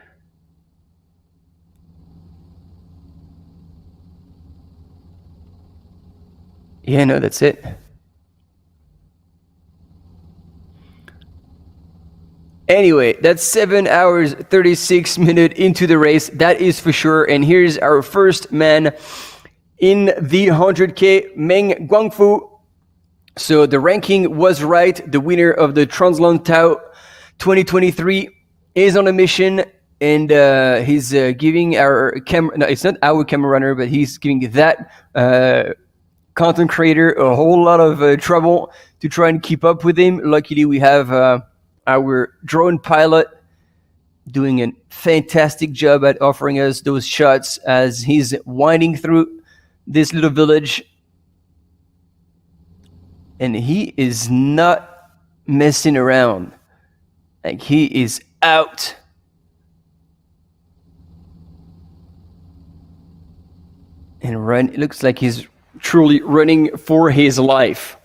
Yeah, no, that's it. Anyway, that's 7 hours, 36 minutes into the race. That is for sure. And here's our first man in the 100K, Meng Guangfu. So the ranking was right. The winner of the Transland Tao 2023 is on a mission. And he's giving our camera... No, it's not our camera runner, but he's giving that content creator a whole lot of trouble to try and keep up with him. Luckily, we have... our drone pilot doing a fantastic job at offering us those shots as he's winding through this little village. And he is not messing around. Like, he is out. And it looks like he's truly running for his life.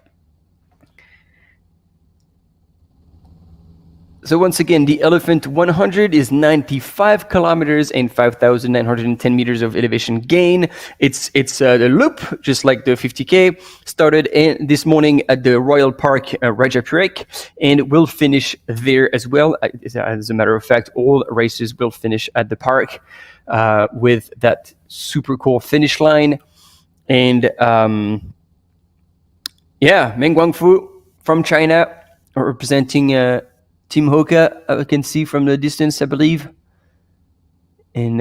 So once again, the Elephant 100 is 95 kilometers and 5,910 meters of elevation gain. It's the loop, just like the 50K, started this morning at the Royal Park Rajapurek, and will finish there as well. As a matter of fact, all races will finish at the park with that super cool finish line. And Meng Guangfu from China, representing Team Hoka, I can see from the distance, I believe. And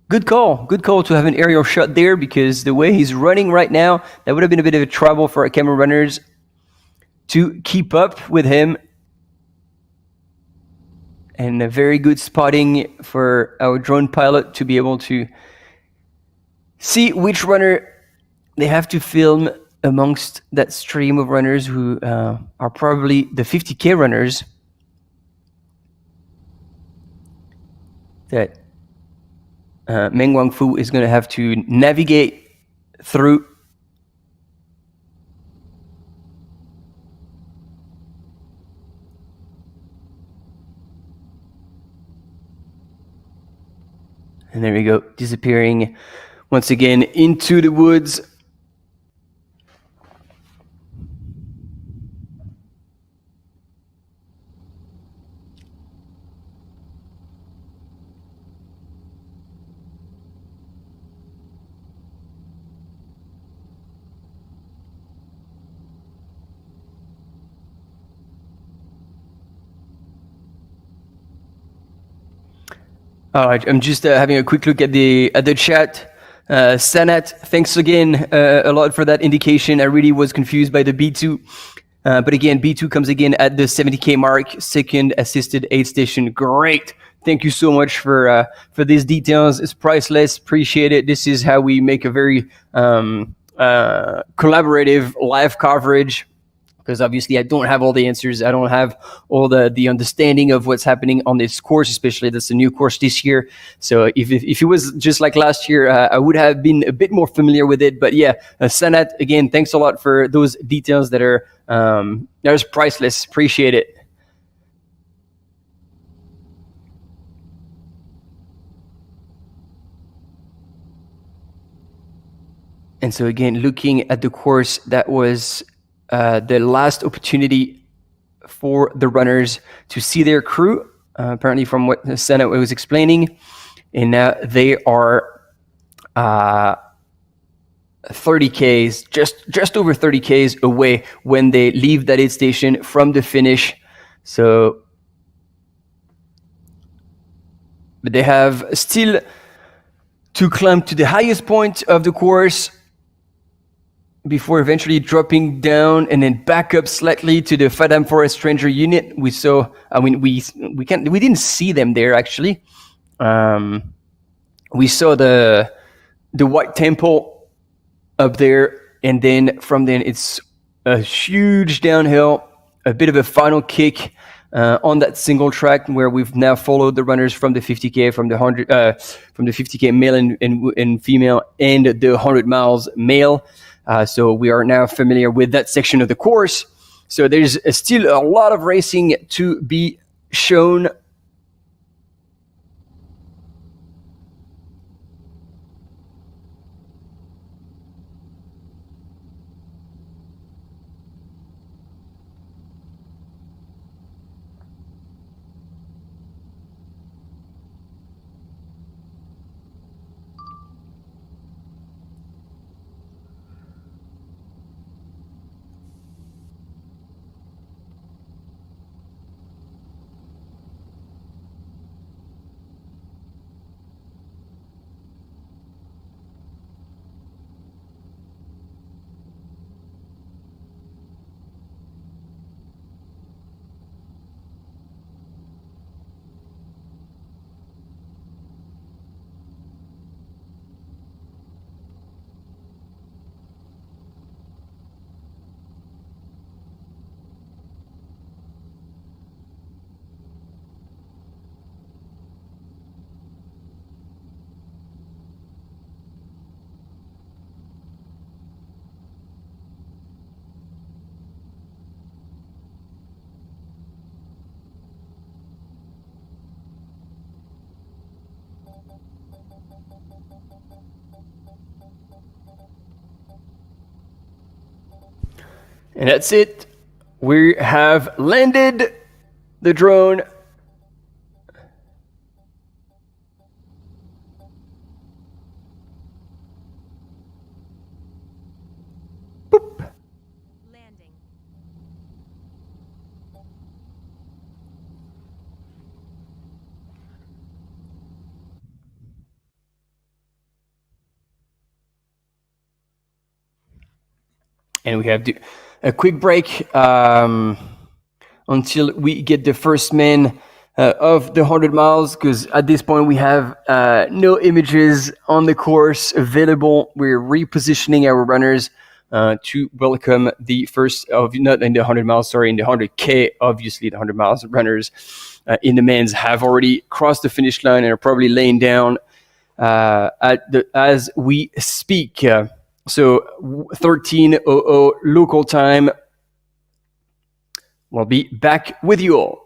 good call to have an aerial shot there, because the way he's running right now, that would have been a bit of a trouble for our camera runners to keep up with him. And a very good spotting for our drone pilot to be able to see which runner they have to film amongst that stream of runners who are probably the 50K runners that Meng Guangfu is going to have to navigate through. And there we go, disappearing once again into the woods. All right, I'm just having a quick look at the chat. Sanat, thanks again a lot for that indication. I really was confused by the B2. But again, B2 comes again at the 70K mark, second assisted aid station. Great. Thank you so much for these details. It's priceless. Appreciate it. This is how we make a very collaborative live coverage, because obviously I don't have all the answers. I don't have all the understanding of what's happening on this course, especially that's a new course this year. So if it was just like last year, I would have been a bit more familiar with it. But yeah, Sanat, again, thanks a lot for those details that are there's priceless. Appreciate it. And so again, looking at the course, that was the last opportunity for the runners to see their crew, apparently from what Senna was explaining. And now they are 30Ks, just over 30Ks away when they leave that aid station from the finish. So, but they have still to climb to the highest point of the course before eventually dropping down and then back up slightly to the Fadam Forest Ranger unit. We saw, I mean, we didn't see them there actually. We saw the White Temple up there, and then from then it's a huge downhill, a bit of a final kick on that single track where we've now followed the runners from the 50K, from the 50K male and female, and the 100 miles male. So we are now familiar with that section of the course. So there's still a lot of racing to be shown. And that's it. We have landed the drone. Boop. And we have a quick break until we get the first man of the 100 miles, because at this point we have no images on the course available. We're repositioning our runners to welcome the first of, not in the 100 miles, sorry, in the 100K, obviously the 100 miles runners in the men's have already crossed the finish line and are probably laying down as we speak. So 13:00 local time. We'll be back with you all.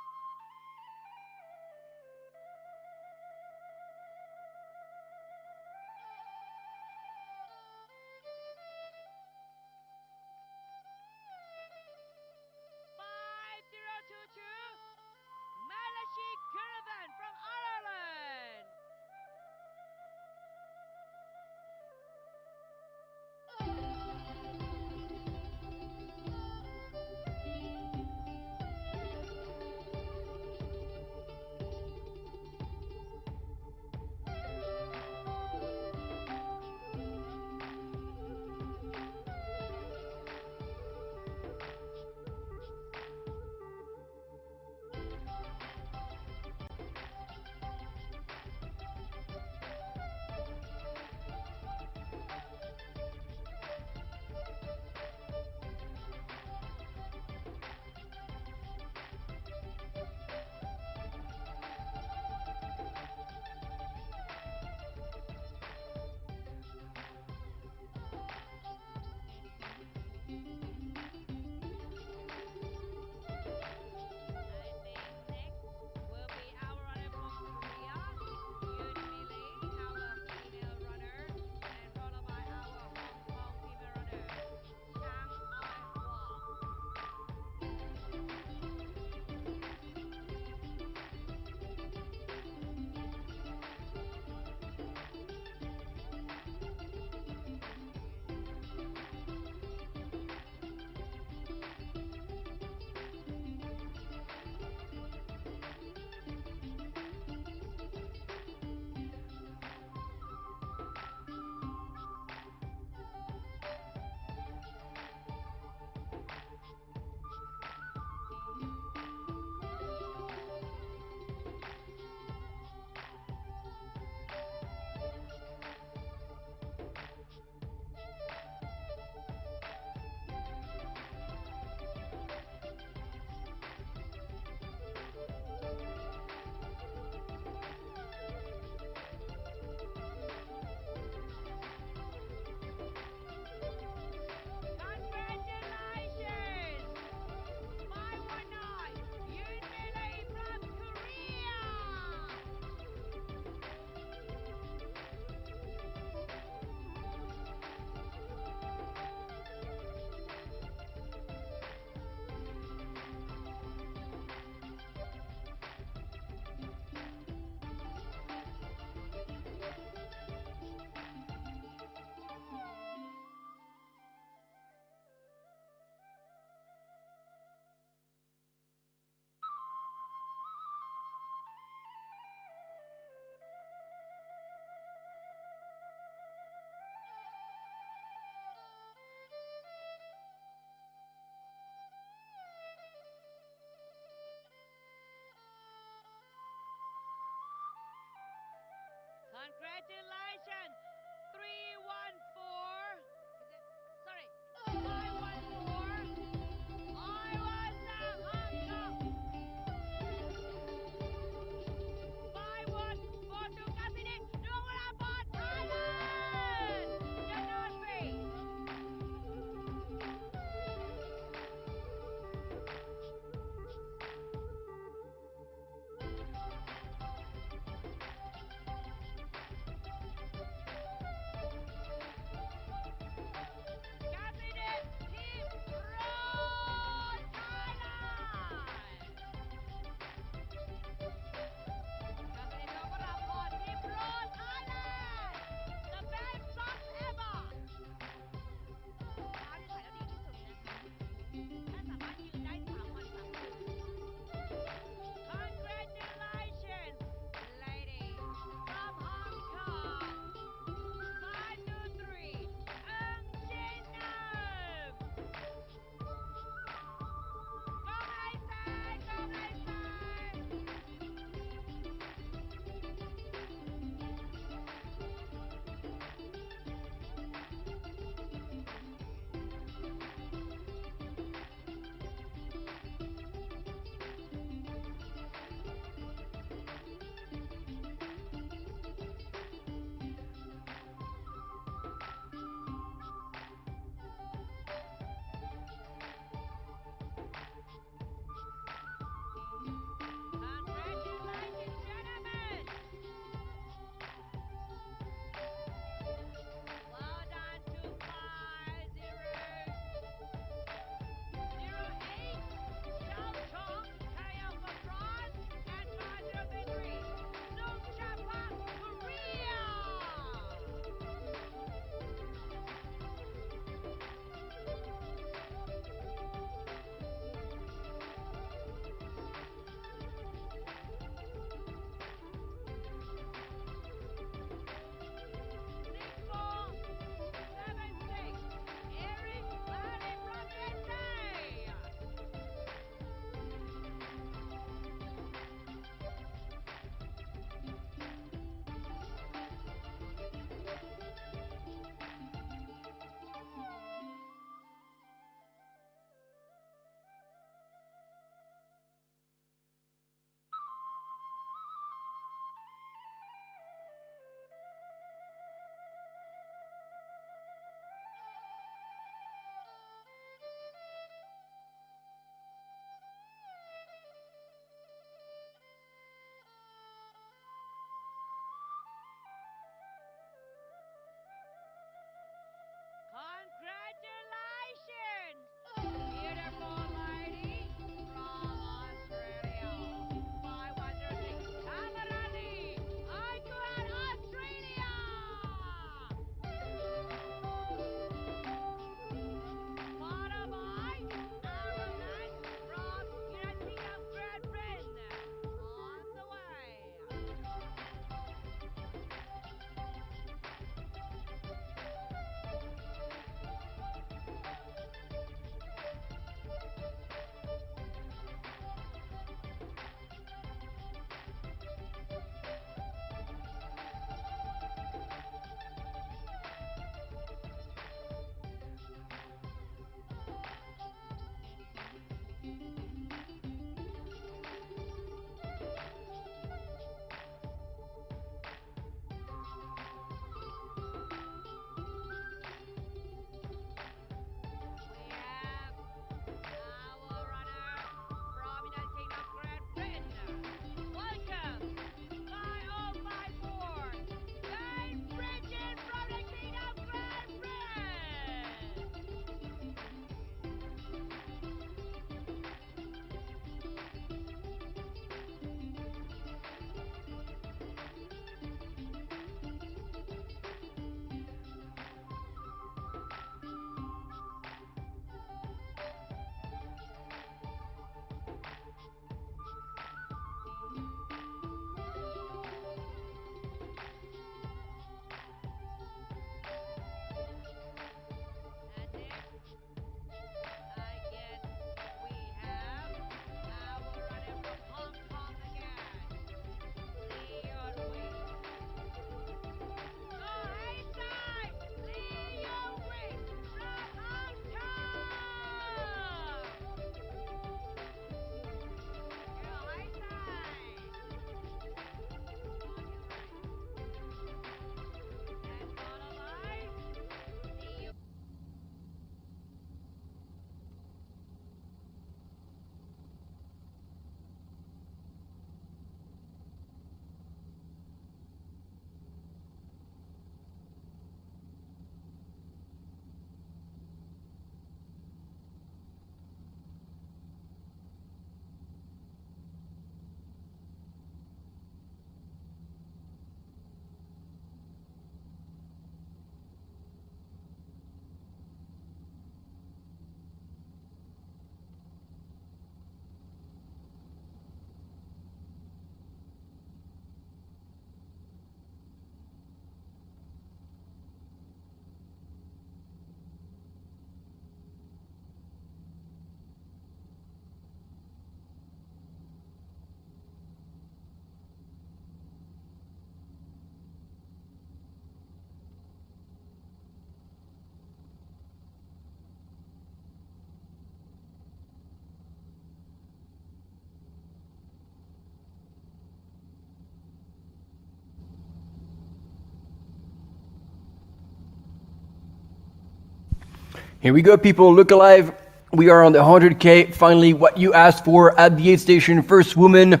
Here we go, people. Look alive. We are on the 100K. Finally, what you asked for at the aid station. First woman,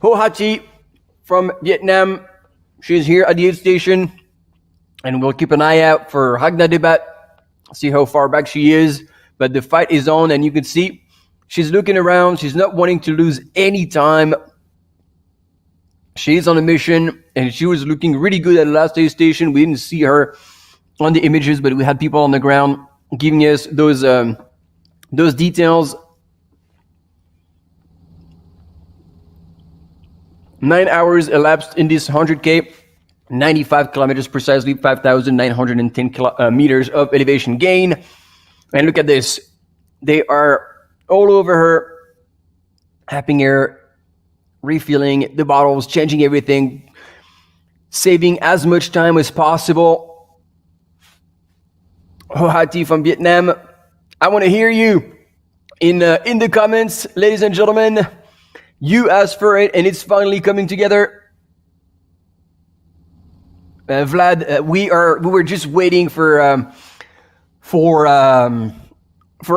Ho Hati from Vietnam. She's here at the aid station. And we'll keep an eye out for Hagna Debat. See how far back she is. But the fight is on, and you can see she's looking around. She's not wanting to lose any time. She's on a mission, and she was looking really good at the last aid station. We didn't see her on the images, but we had people on the ground giving us those details. 9 hours elapsed in this 100K, 95 kilometers precisely, 5,910 meters of elevation gain. And look at this. They are all over her, helping her, refilling the bottles, changing everything, saving as much time as possible. Ho Hati from Vietnam, I want to hear you in the comments, ladies and gentlemen. You asked for it, and it's finally coming together. Vlad, we were just waiting for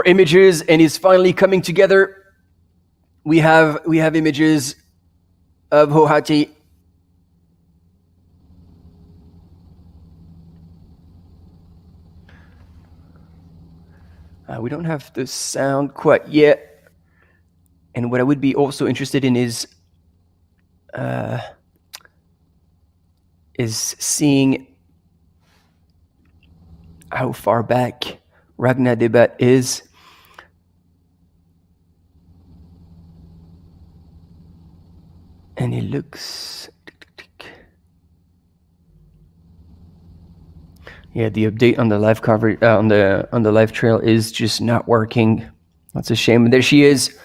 images, and it's finally coming together. We have images of Ho Hati. We don't have the sound quite yet. And what I would be also interested in is seeing how far back Ragnar Debat is. And it looks... Yeah, the update on the live cover on the live trail is just not working. That's a shame. But there she is,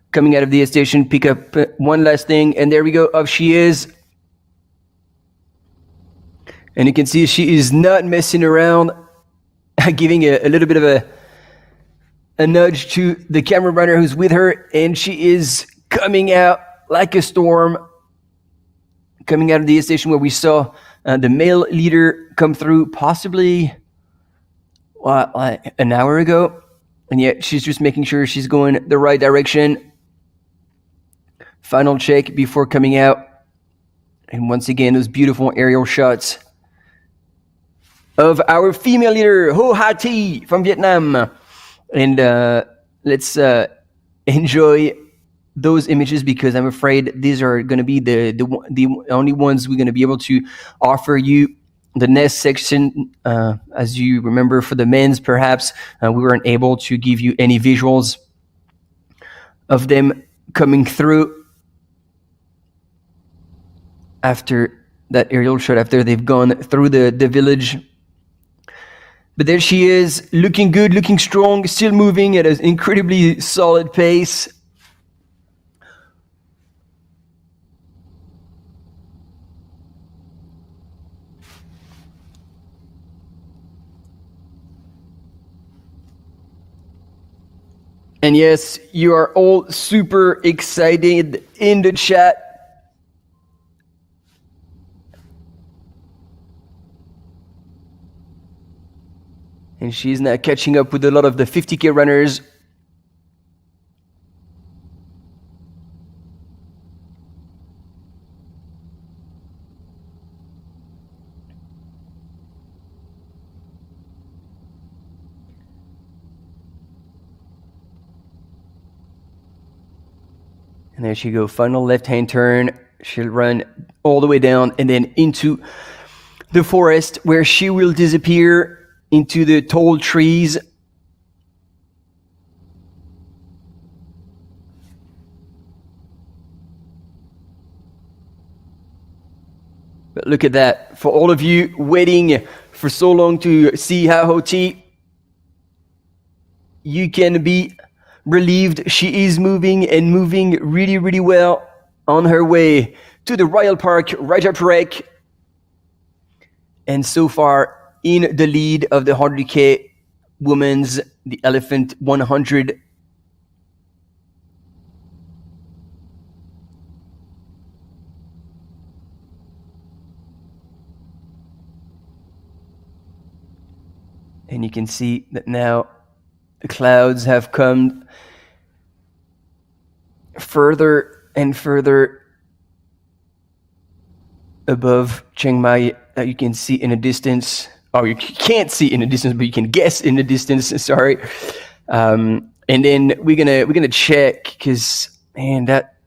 coming out of the station. Pick up one last thing, and there we go. Up she is, and you can see she is not messing around, giving a little bit of a nudge to the camera runner who's with her, and she is coming out like a storm, coming out of the station where we saw the male leader come through possibly like an hour ago. And yet she's just making sure she's going the right direction. Final check before coming out. And once again, those beautiful aerial shots of our female leader, Ho Hati from Vietnam. And let's enjoy those images, because I'm afraid these are going to be the only ones we're going to be able to offer you. The next section, as you remember, for the men's, perhaps we weren't able to give you any visuals of them coming through after that aerial shot, after they've gone through the village. But there she is, looking good, looking strong, still moving at an incredibly solid pace. And yes, you are all super excited in the chat. And she's now catching up with a lot of the 50K runners. And there she goes, final left-hand turn. She'll run all the way down and then into the forest, where she will disappear into the tall trees. But look at that. For all of you waiting for so long to see Ho Hati, you can be relieved. She is moving, and moving really, really well, on her way to the Royal Park Rajaparek. And so far in the lead of the 100K women's, the Elephant 100. And you can see that now the clouds have come further and further above Chiang Mai that you can see in the distance. Oh, you can't see in the distance, but you can guess in the distance. Sorry. And then we're gonna check, because man, that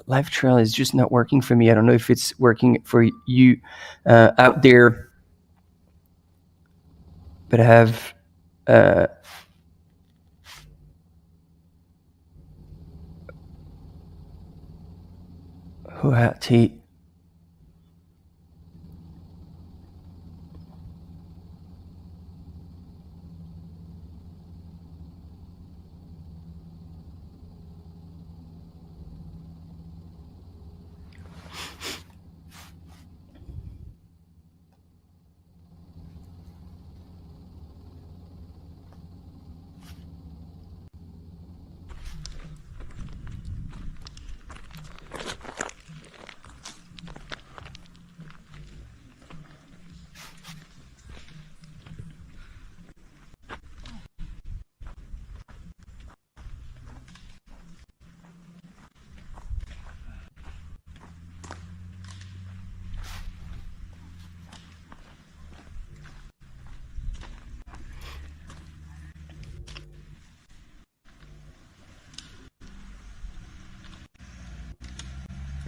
live trail is just not working for me. I don't know if it's working for you out there, but I have Huati.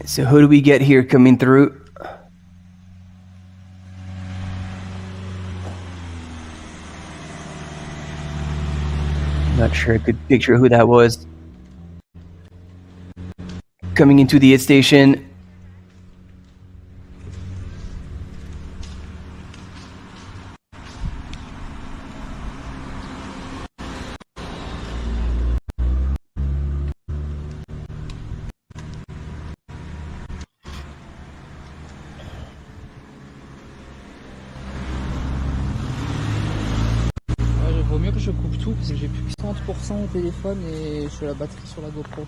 So who do we get here coming through? Not sure I could picture who that was. Coming into the aid station.
Vaut mieux que je coupe tout parce que j'ai plus que 30% au téléphone et je fais la batterie sur la GoPro.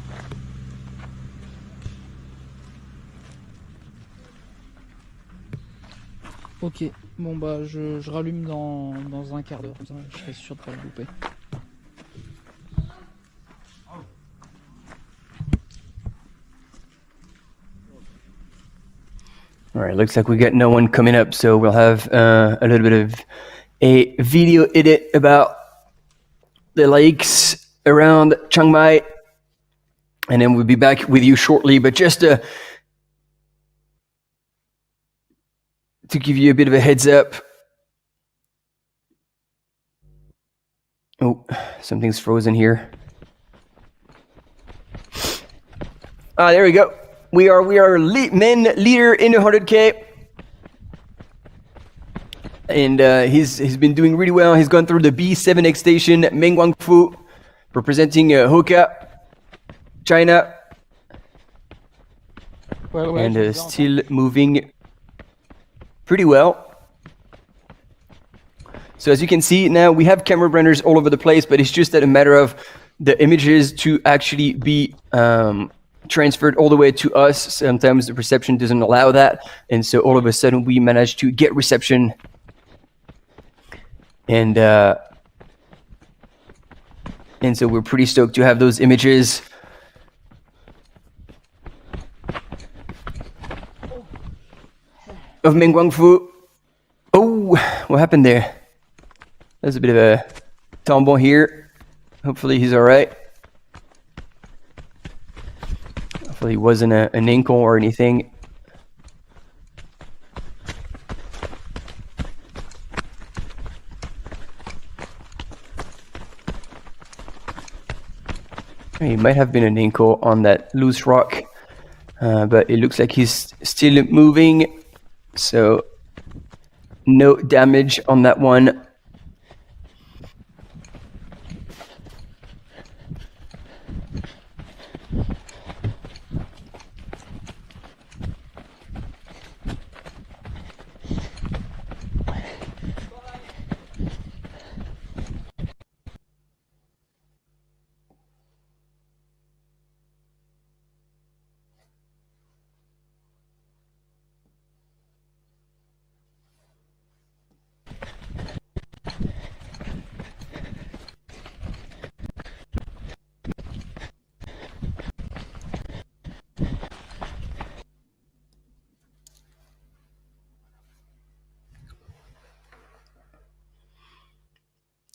Ok, bon bah je rallume dans un quart d'heure, comme ça je serai sûr de pas le louper.
All right, looks like we got no one coming up, so we'll have a little bit of a video edit about the lakes around Chiang Mai, and then we'll be back with you shortly. But just to give you a bit of a heads up. Oh, something's frozen here. Ah, there we go. We are men leader in the 100K. And he's been doing really well. He's gone through the B7X station, Meng Guangfu, representing Hoka, China. And still moving pretty well. So as you can see now, we have camera runners all over the place, but it's just that a matter of the images to actually be transferred all the way to us. Sometimes the reception doesn't allow that, and so all of a sudden we managed to get reception. And so we're pretty stoked to have those images. Of Meng Guangfu. Oh, what happened there? There's a bit of a tumble here. Hopefully he's all right. Hopefully it wasn't an ankle or anything. He might have been an ankle on that loose rock, but it looks like he's still moving, so no damage on that one.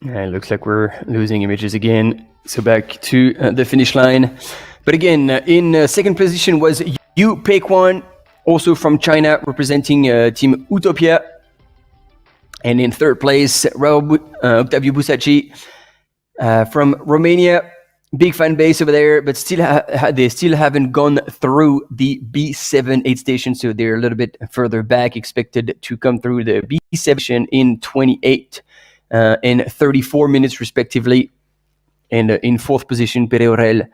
It looks like we're losing images again. So back to the finish line. But again, in second position was Yu Peiquan, also from China, representing Team Utopia. And in third place, Octavio Busacci from Romania. Big fan base over there, but still they still haven't gone through the B7 aid station, so they're a little bit further back, expected to come through the B7 in 28 and 34 minutes respectively. And in fourth position, Pereorel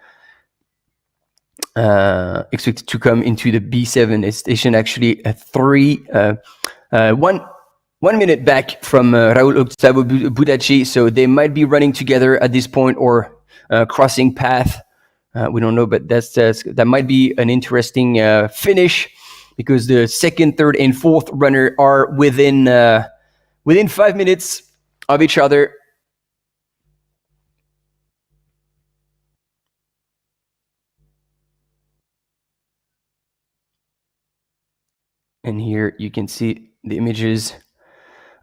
expected to come into the B7 aid station, actually 1 minute back from Raul Octavio Busacci, so they might be running together at this point or crossing path. We don't know, but that might be an interesting finish, because the second, third, and fourth runner are within 5 minutes of each other. And here you can see the images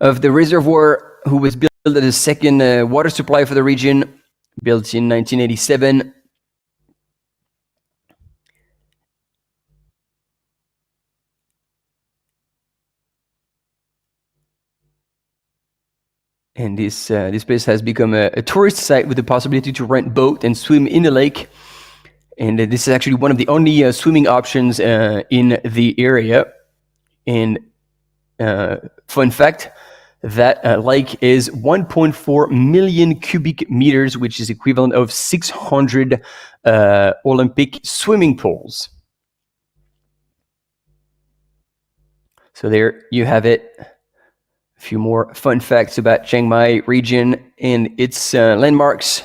of the reservoir, who was built as a second water supply for the region, built in 1987. And this place has become a tourist site with the possibility to rent boat and swim in the lake. And this is actually one of the only swimming options in the area. And fun fact, that lake is 1.4 million cubic meters, which is equivalent of 600 Olympic swimming pools. So there you have it. A few more fun facts about Chiang Mai region and its landmarks.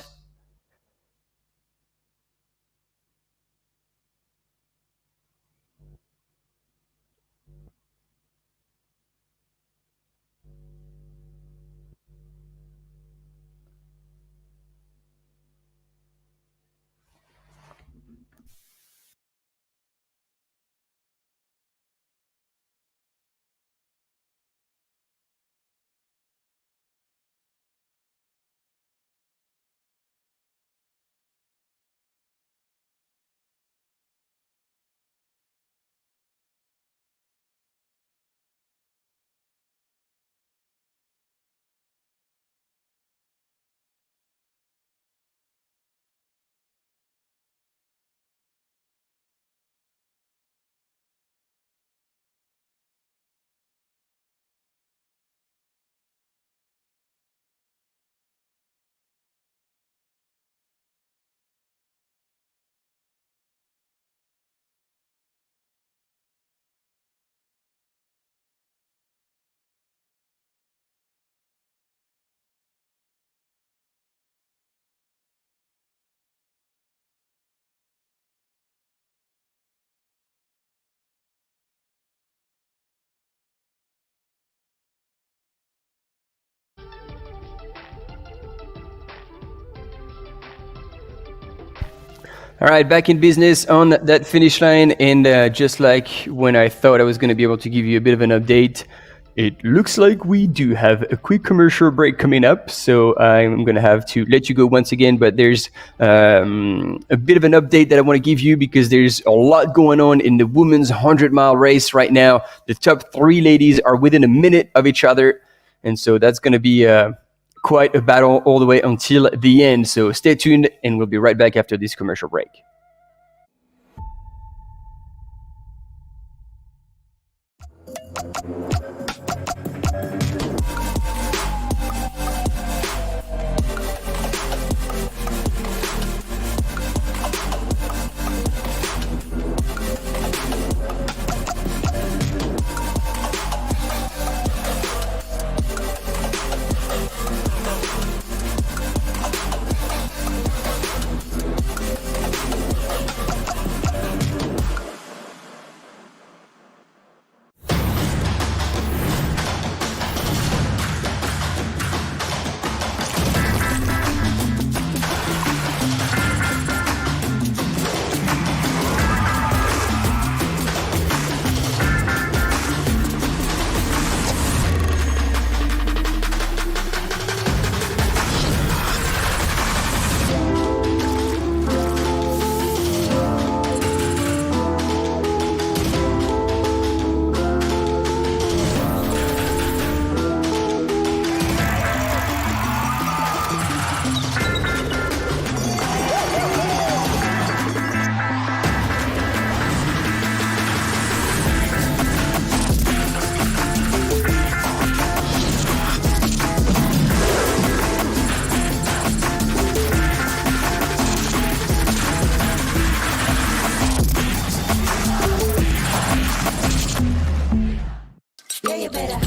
All right, back in business on that finish line, and just like when I thought I was going to be able to give you a bit of an update, it looks like we do have a quick commercial break coming up, so I'm going to have to let you go once again, but there's a bit of an update that I want to give you, because there's a lot going on in the women's 100-mile race right now. The top 3 ladies are within a minute of each other, and so that's going to be quite a battle all the way until the end. So stay tuned, and we'll be right back after this commercial break.
Yeah, you better.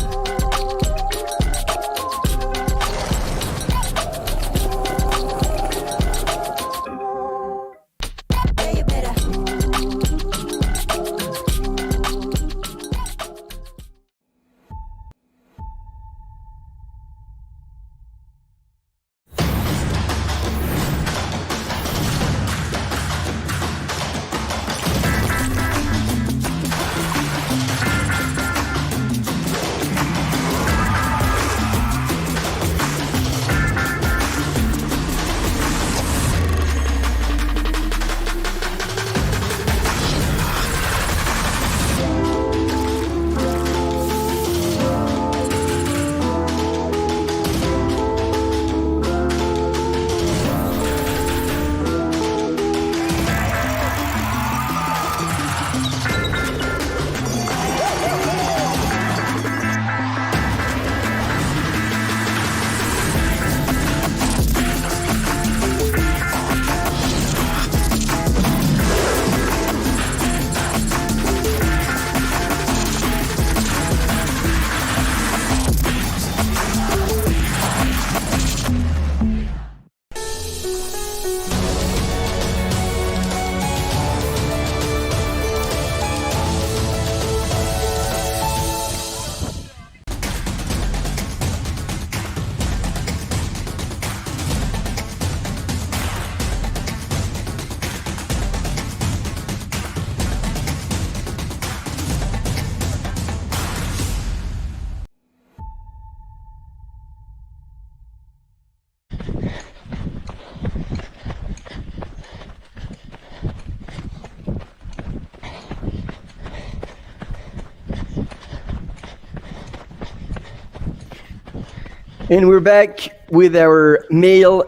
And we're back with our male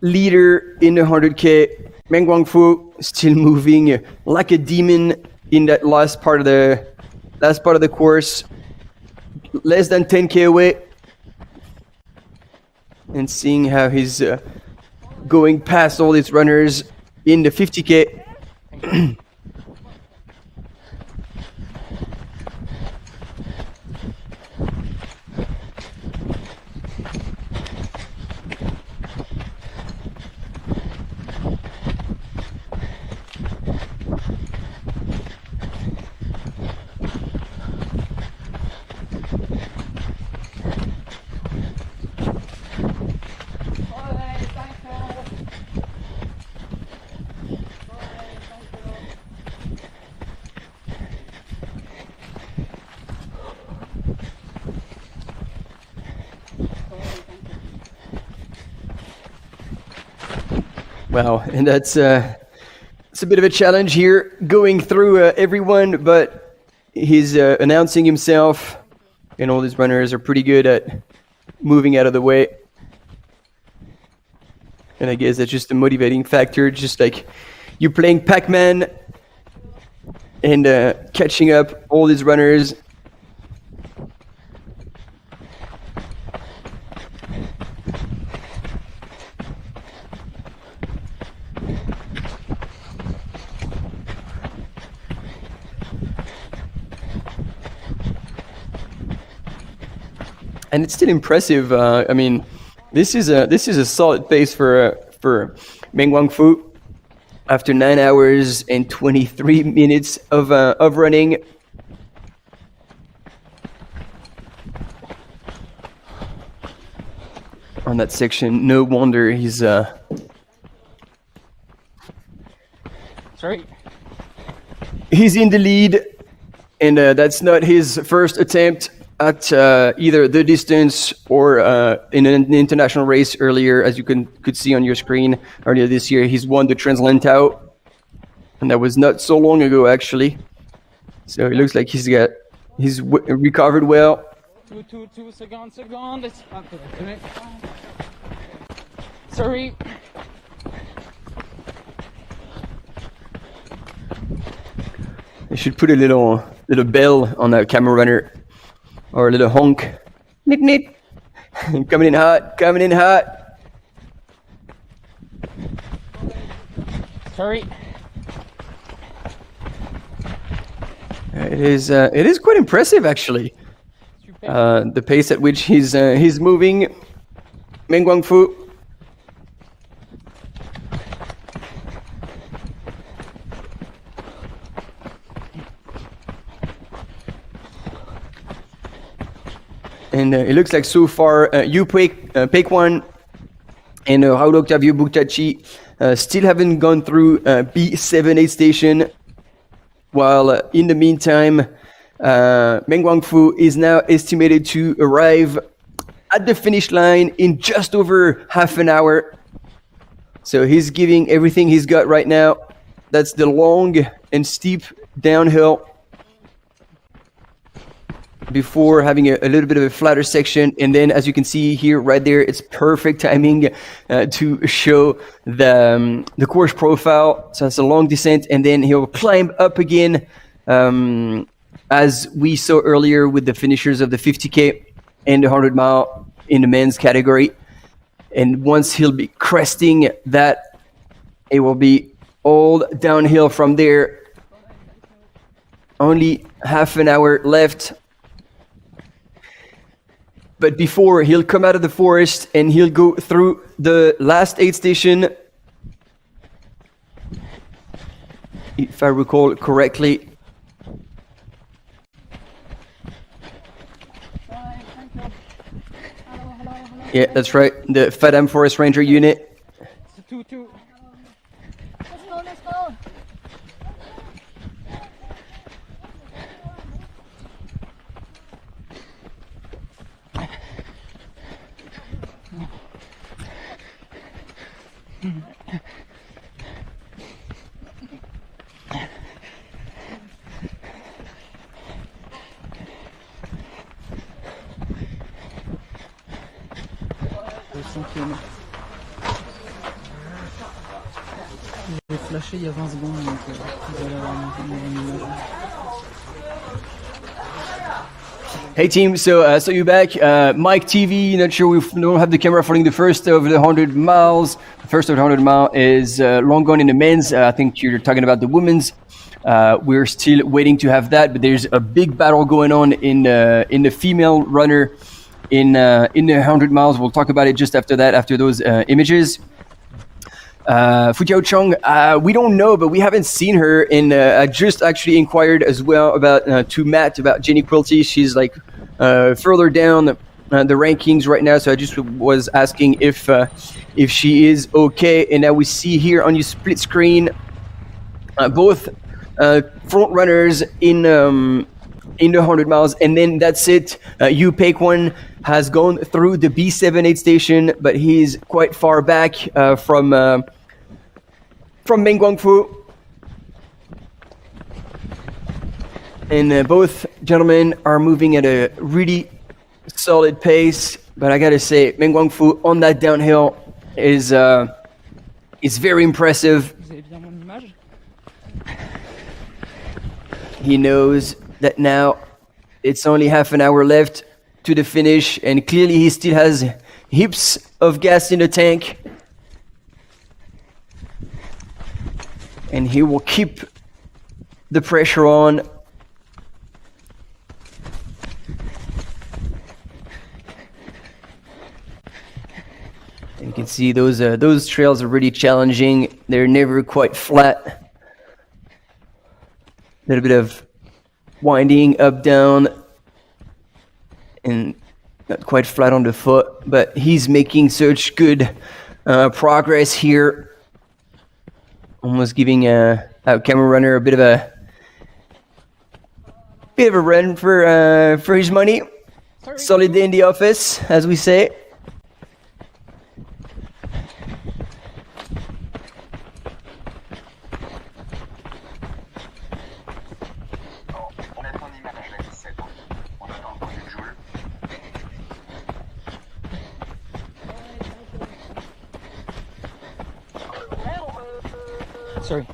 leader in the 100K, Meng Guangfu, still moving like a demon in that last part of the course, less than 10K away, and seeing how he's going past all these runners in the 50K. Wow, and that's it's a bit of a challenge here, going through everyone, but he's announcing himself, and all these runners are pretty good at moving out of the way. And I guess that's just a motivating factor, just like you playing Pac-Man and catching up all these runners. And it's still impressive. I mean, this is a solid pace for Meng Guangfu after 9 hours and 23 minutes of running. On that section, no wonder he's he's in the lead, and that's not his first attempt at either the distance or in an international race earlier. As you could see on your screen, earlier this year he's won the Translantau, and that was not so long ago actually. So it looks like he's recovered well.
2 seconds. Sorry.
They should put a little bell on that camera runner, or a little honk. Nip nip. Coming in hot.
Sorry.
It is quite impressive actually. the pace at which he's moving. Meng Guangfu. And it looks like so far Yu Peikwan and Raul Octavio Buctachi still haven't gone through B78 station, while in the meantime Meng Guangfu is now estimated to arrive at the finish line in just over half an hour. So he's giving everything he's got right now. That's the long and steep downhill before having a little bit of a flatter section, and then as you can see here right there, it's perfect timing to show the course profile. So it's a long descent, and then he'll climb up again as we saw earlier with the finishers of the 50k and the 100 mile in the men's category. And once he'll be cresting that, it will be all downhill from there. Only half an hour left. But before he'll come out of the forest and he'll go through the last aid station, if I recall correctly. Yeah, that's right, the Fadam Forest Ranger unit.
Let's go.
J'ai flashé il y a 20 secondes, donc vous allez avoir une image.
Hey team, so you're back. Mike TV, not sure we don't have the camera following the first of the 100 miles. The first of the 100 mile is long gone in the men's. I think you're talking about the women's. We're still waiting to have that, but there's a big battle going on in the female runner in the 100 miles. We'll talk about it just after that, after those images. Futiao Chong, we don't know, but we haven't seen her. And I just actually inquired as well about to Matt about Jenny Quilty. She's like further down the rankings right now. So I just was asking if she is okay. And now we see here on your split screen both front runners in the 100 miles, and then that's it. Yu Peikwan has gone through the B78 station, but he's quite far back from Meng Guangfu. And both gentlemen are moving at a really solid pace, but I gotta say, Meng Guangfu on that downhill is very impressive.
Vous avez bien mon image?
He knows that now it's only half an hour left to the finish, and clearly he still has heaps of gas in the tank. And he will keep the pressure on. And you can see those trails are really challenging. They're never quite flat. A little bit of winding up, down, and not quite flat on the foot, but he's making such good progress here. Almost giving a camera runner a bit of a run for his money. Solid day in the office, as we say.
Sorry.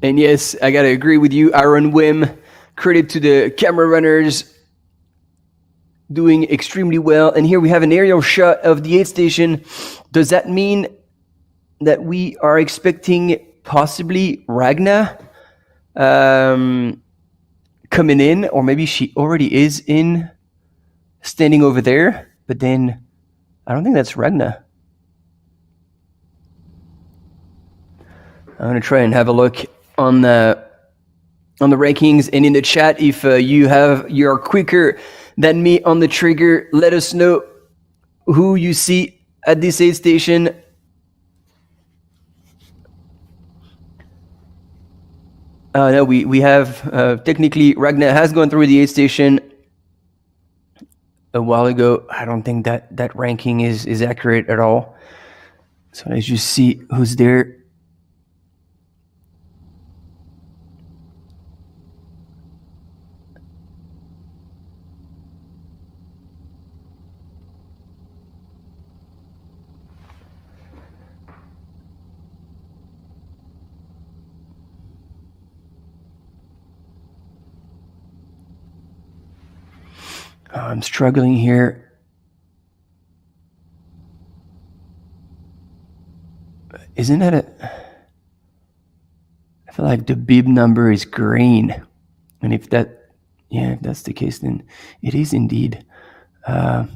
And yes, I gotta agree with you, Aaron Wim. Credit to the camera runners doing extremely well. And here we have an aerial shot of the aid station. Does that mean that we are expecting possibly Ragna coming in, or maybe she already is in, standing over there? But then I don't think that's Ragna. I'm gonna try and have a look on the rankings, and in the chat, if you're quicker than me on the trigger, let us know who you see at this aid station. No, we have technically Ragna has gone through the aid station a while ago. I don't think that ranking is accurate at all. So let's just see who's there. I'm struggling here. Isn't that I feel like the bib number is green. And if that's the case, then it is indeed a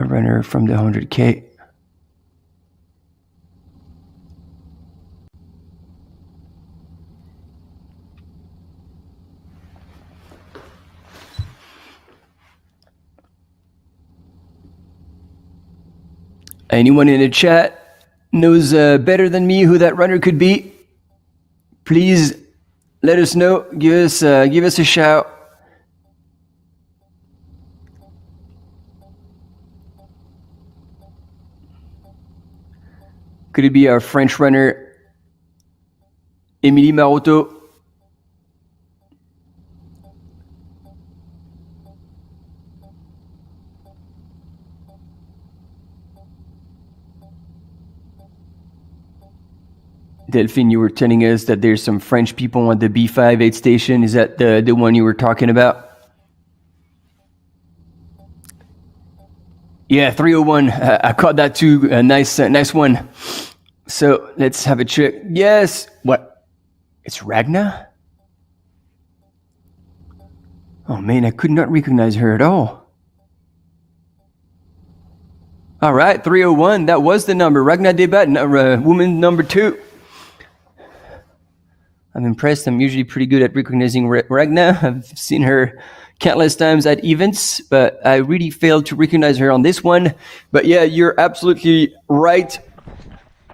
runner from the 100K. Anyone in the chat knows better than me who that runner could be? Please let us know. Give us a shout. Could it be our French runner, Émilie Marotto? Delphine, you were telling us that there's some French people on the B5 aid station. Is that the one you were talking about? Yeah, 301. I caught that too. A nice one. So let's have a check. Yes. What? It's Ragna? Oh man, I could not recognize her at all. All right, 301. That was the number. Ragna Debat, woman number 2. I'm impressed. I'm usually pretty good at recognizing Ragna. I've seen her countless times at events, but I really failed to recognize her on this one. But yeah, you're absolutely right,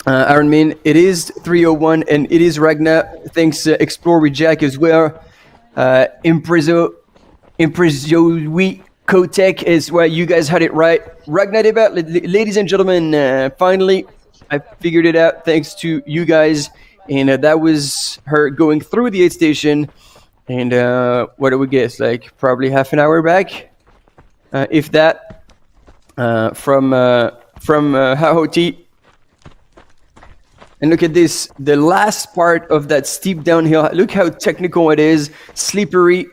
Aaron Min. It is 301 and it is Ragna. Thanks, Explore with Jack as well. Imprezo Kotek is where you guys had it right. Ragna Debat, ladies and gentlemen, finally, I figured it out thanks to you guys. And that was her going through the aid station. And what do we guess? Like probably half an hour back, if that, from Hahoti. And look at this, the last part of that steep downhill. Look how technical it is, slippery.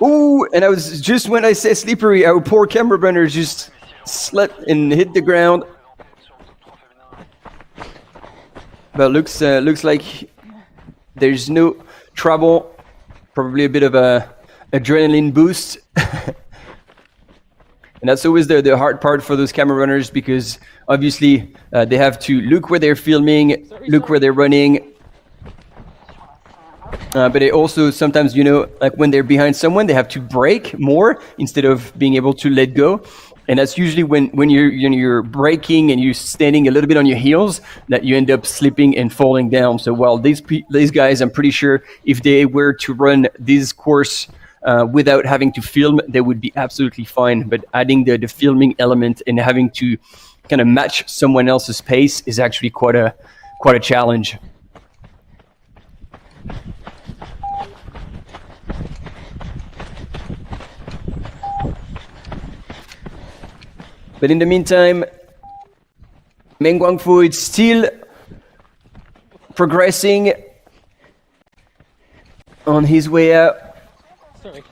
Ooh, and I was just when I say slippery, our poor camera runner just slept and hit the ground. But looks like there's no trouble. Probably a bit of a adrenaline boost. And that's always the hard part for those camera runners, because obviously they have to look where they're filming, look where they're running. But they also sometimes, like when they're behind someone, they have to brake more instead of being able to let go. And that's usually when you're braking and you're standing a little bit on your heels that you end up slipping and falling down. So while these guys, I'm pretty sure if they were to run this course without having to film, they would be absolutely fine. But adding the filming element and having to kind of match someone else's pace is actually quite a challenge. But in the meantime, Meng Guangfu is still progressing on his way out.
Sorry.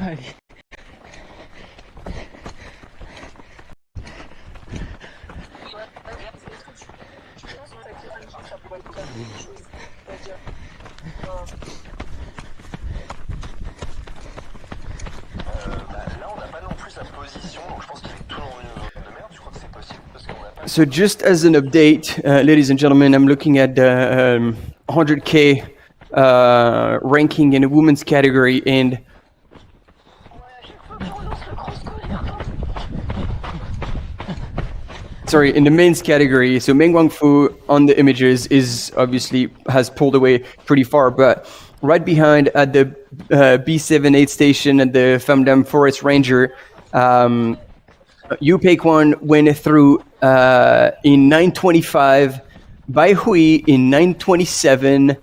Allez.
So just as an update, ladies and gentlemen, I'm looking at the 100K ranking in the women's category, and sorry, in the men's category. So Meng Guangfu on the images is obviously has pulled away pretty far, but right behind at the B7 aid station at the Pham Forest Ranger, Yu Peiquan went through in 9:25, Bai Hui in 9:27,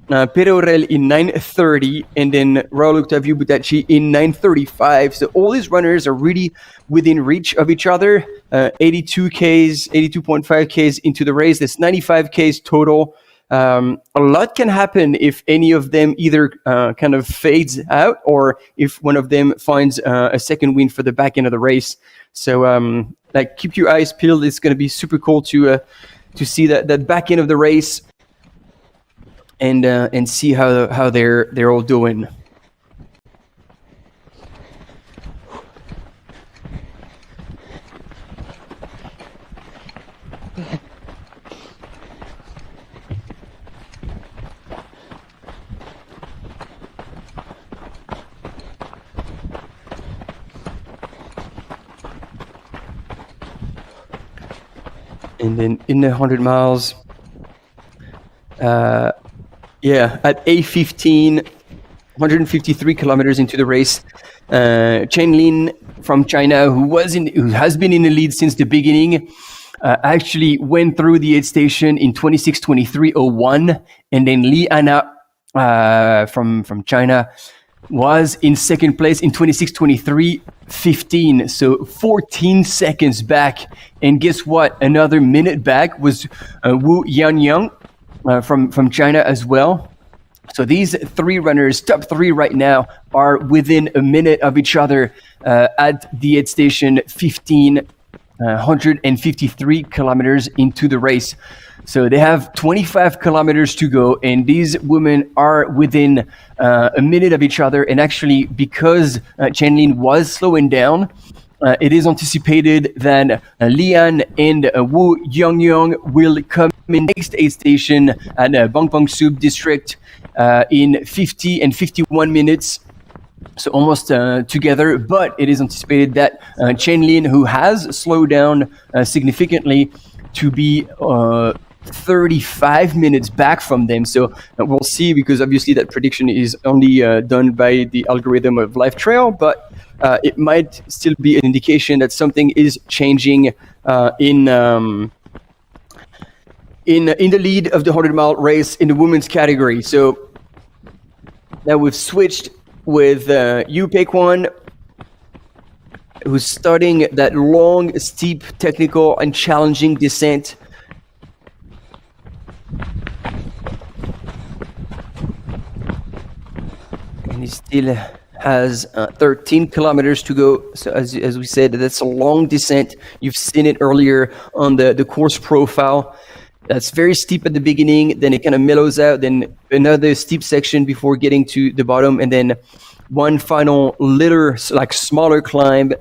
Perorel in 9:30, and then Raul Octavio Butachi in 9:35. So all these runners are really within reach of each other. 82Ks, 82.5Ks into the race. That's 95Ks total. A lot can happen if any of them either kind of fades out or if one of them finds a second win for the back end of the race. So like keep your eyes peeled. It's going to be super cool to see that back end of the race and see how they're all doing. And then in the 100 miles, at A15, 153 kilometers into the race, Chen Lin from China, who has been in the lead since the beginning, actually went through the aid station in 26:23:01, and then Li Ana from China was in second place in 26:23:15, so 14 seconds back. And guess what? Another minute back was Wu Yangyang from China as well. So these three runners, top three right now, are within a minute of each other at the aid station 15, 153 kilometers into the race. So they have 25 kilometers to go, and these women are within a minute of each other. And actually, because Chen Lin was slowing down, it is anticipated that Lian and Wu Yangyang will come in next aid station at Bangpang Sub district in 50 and 51 minutes. So almost together, but it is anticipated that Chen Lin, who has slowed down significantly, to be 35 minutes back from them. So we'll see, because obviously that prediction is only done by the algorithm of Live Trail, but it might still be an indication that something is changing in the lead of the 100-mile race in the women's category. So now we've switched with Yu Peiquan, who's starting that long, steep, technical, and challenging descent. And he still has 13 kilometers to go. So as we said, that's a long descent. You've seen it earlier on the course profile. That's very steep at the beginning, then it kind of mellows out, then another steep section before getting to the bottom, and then one final little, like, smaller climb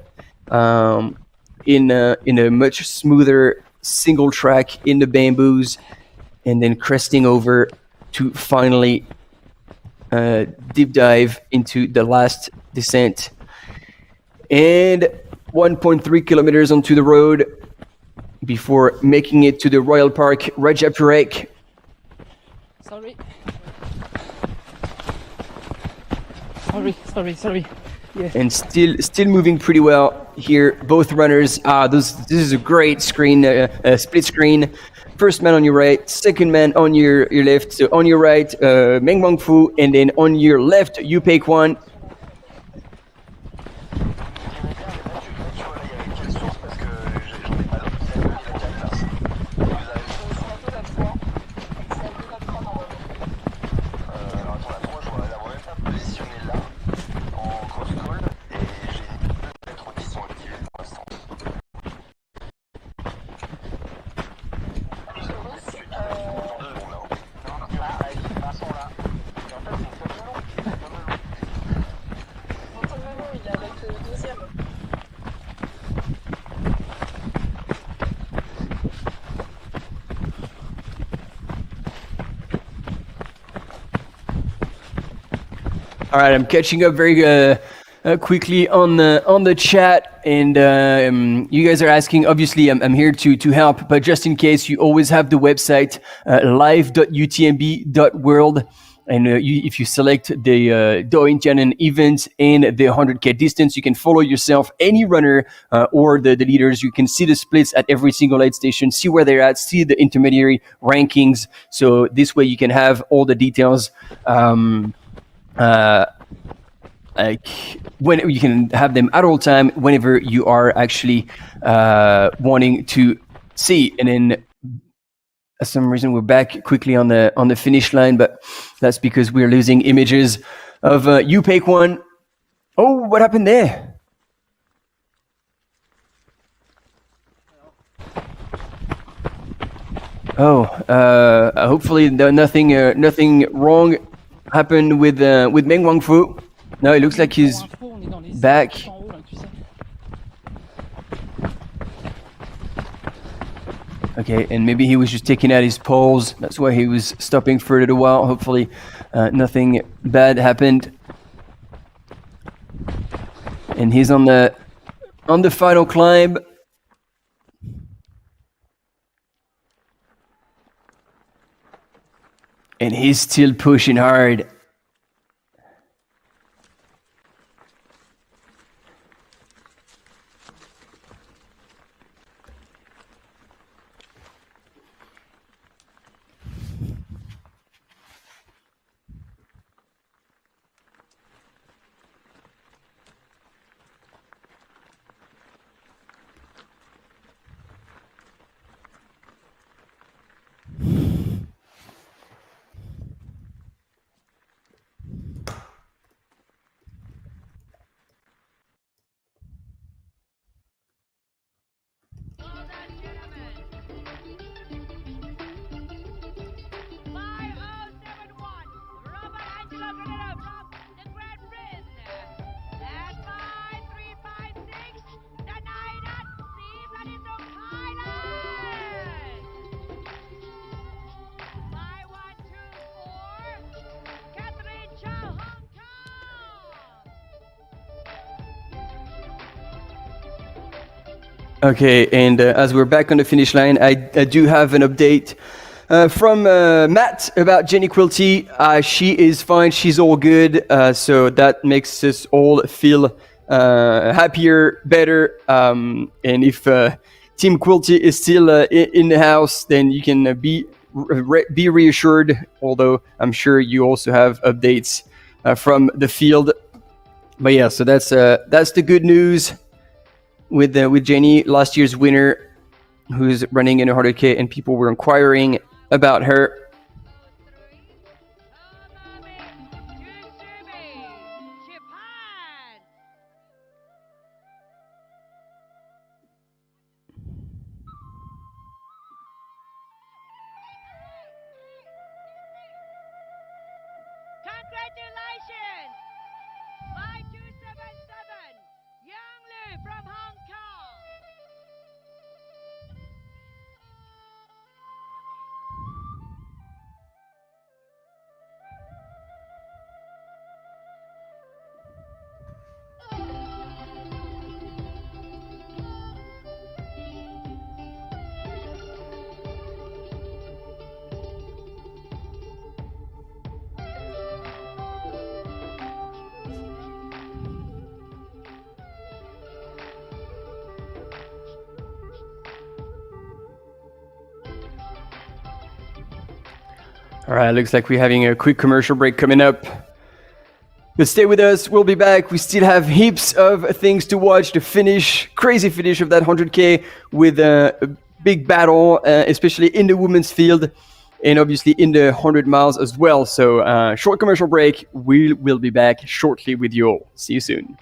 in a much smoother single track in the bamboos, and then cresting over to finally deep dive into the last descent. And 1.3 kilometers onto the road before making it to the Royal Park Rajapurek.
Sorry. Yeah.
And still moving pretty well here. Both runners. This is a great screen, split screen. First man on your right, second man on your left. So on your right, Meng Wangfu, and then on your left, Yu Pei-Kwan. All right, I'm catching up very quickly on the chat, and you guys are asking. Obviously, I'm here to help, but just in case, you always have the website live.utmb.world, and if you select the Doi Inthanon event and the 100K distance, you can follow yourself, any runner or the leaders. You can see the splits at every single aid station, see where they're at, see the intermediary rankings. So this way, you can have all the details. Like when you can have them at all time whenever you are actually wanting to see. And then for some reason we're back quickly on the finish line, but that's because we're losing images of Yu Pei-Kwan. Oh, what happened there? Oh, hopefully nothing wrong happened with Meng Wangfu. No, it looks like he's back. Okay, and maybe he was just taking out his poles. That's why he was stopping for a little while. Hopefully nothing bad happened. And he's on the final climb. And he's still pushing hard. Okay, and as we're back on the finish line, I do have an update from Matt about Jenny Quilty. She is fine, she's all good, so that makes us all feel happier, better, and if Team Quilty is still in the house, then you can be reassured, although I'm sure you also have updates from the field. But yeah, so that's the good news with Jenny, last year's winner, who's running in a 100K, and people were inquiring about her. All right, looks like we're having a quick commercial break coming up. But stay with us, we'll be back. We still have heaps of things to watch. The crazy finish of that 100K with a big battle, especially in the women's field and obviously in the 100 miles as well. So short commercial break. We will be back shortly with you all. See you soon.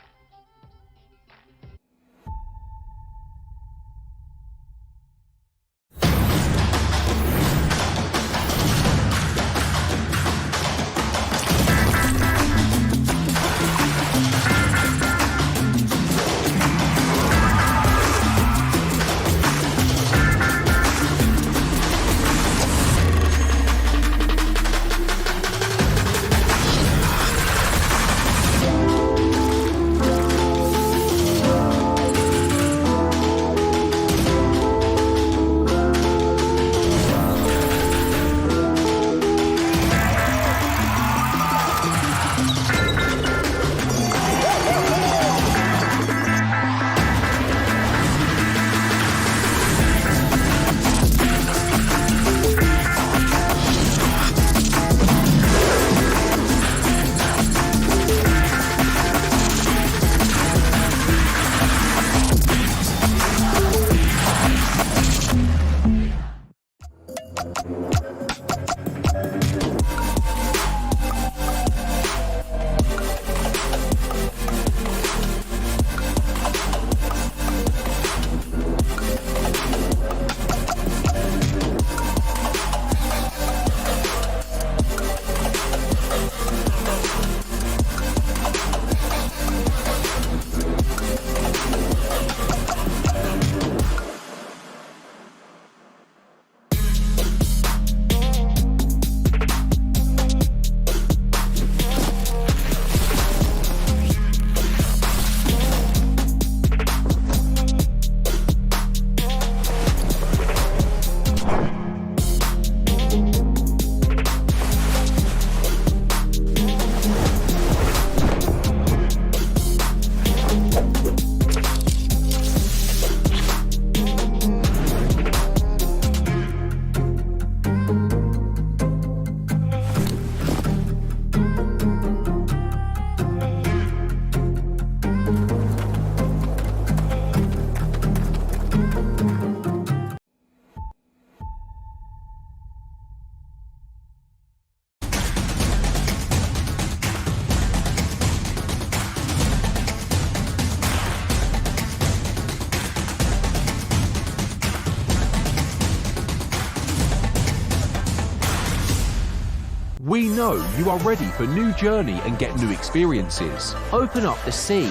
We know you are ready for new journey and get new experiences. Open up the sea,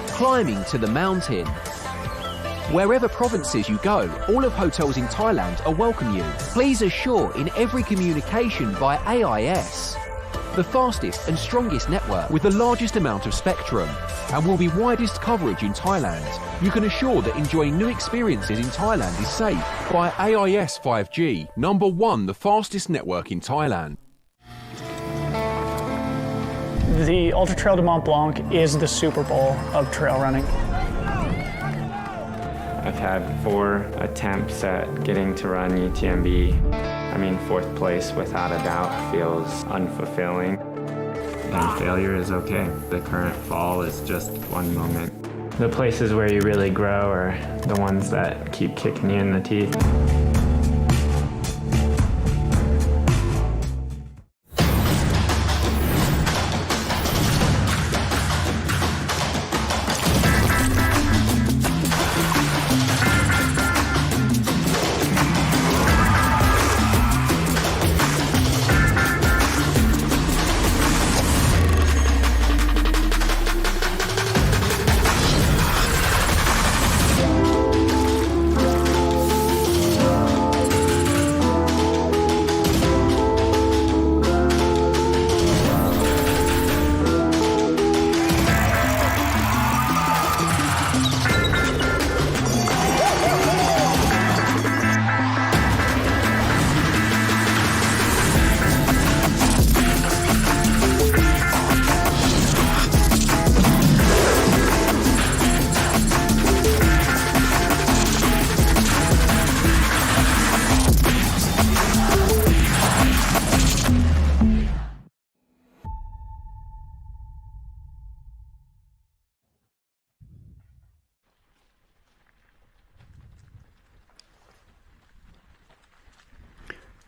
climbing to the mountain. Wherever provinces you go, all of hotels in Thailand are welcome you. Please assure in every communication via AIS. The fastest and strongest network with the largest amount of spectrum and will be widest coverage in Thailand. You can assure that enjoying new experiences in Thailand is safe by AIS 5G, #1, the fastest network in Thailand.
The Ultra Trail de Mont-Blanc is the Super Bowl of trail running.
I've had 4 attempts at getting to run UTMB. I mean, 4th place without a doubt feels unfulfilling. And failure is okay. The current fall is just one moment. The places where you really grow are the ones that keep kicking you in the teeth.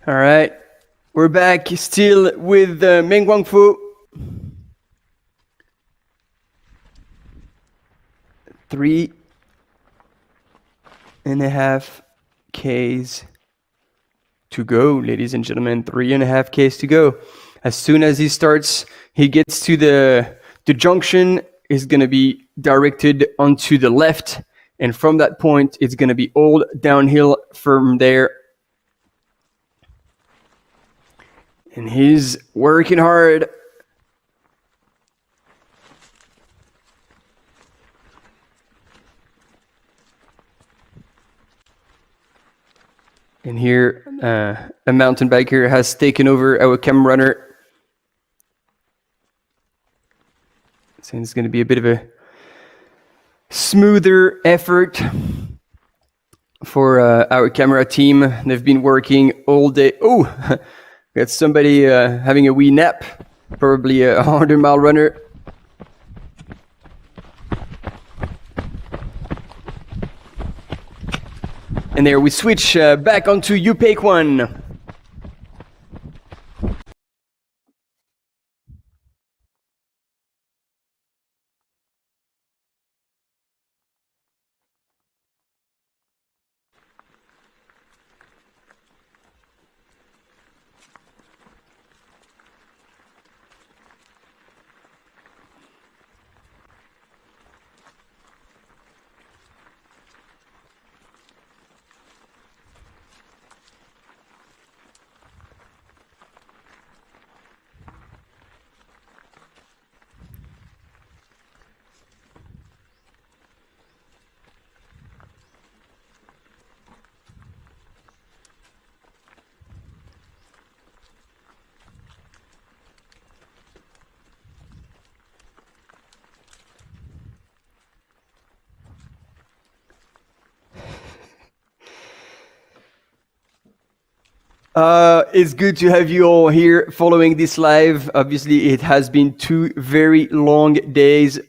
All right, we're back still with Meng Guangfu. 3.5 Ks to go, ladies and gentlemen. 3.5 Ks to go. As soon as he gets to the junction, is going to be directed onto the left. And from that point, it's going to be all downhill from there. And he's working hard. And here, a mountain biker has taken over our camera runner. So it's going to be a bit of a smoother effort for our camera team. They've been working all day. Oh, got somebody having a wee nap, probably a 100-mile runner. And there we switch back onto Yupeikwan. It's good to have you all here following this live. Obviously, it has been 2 very long days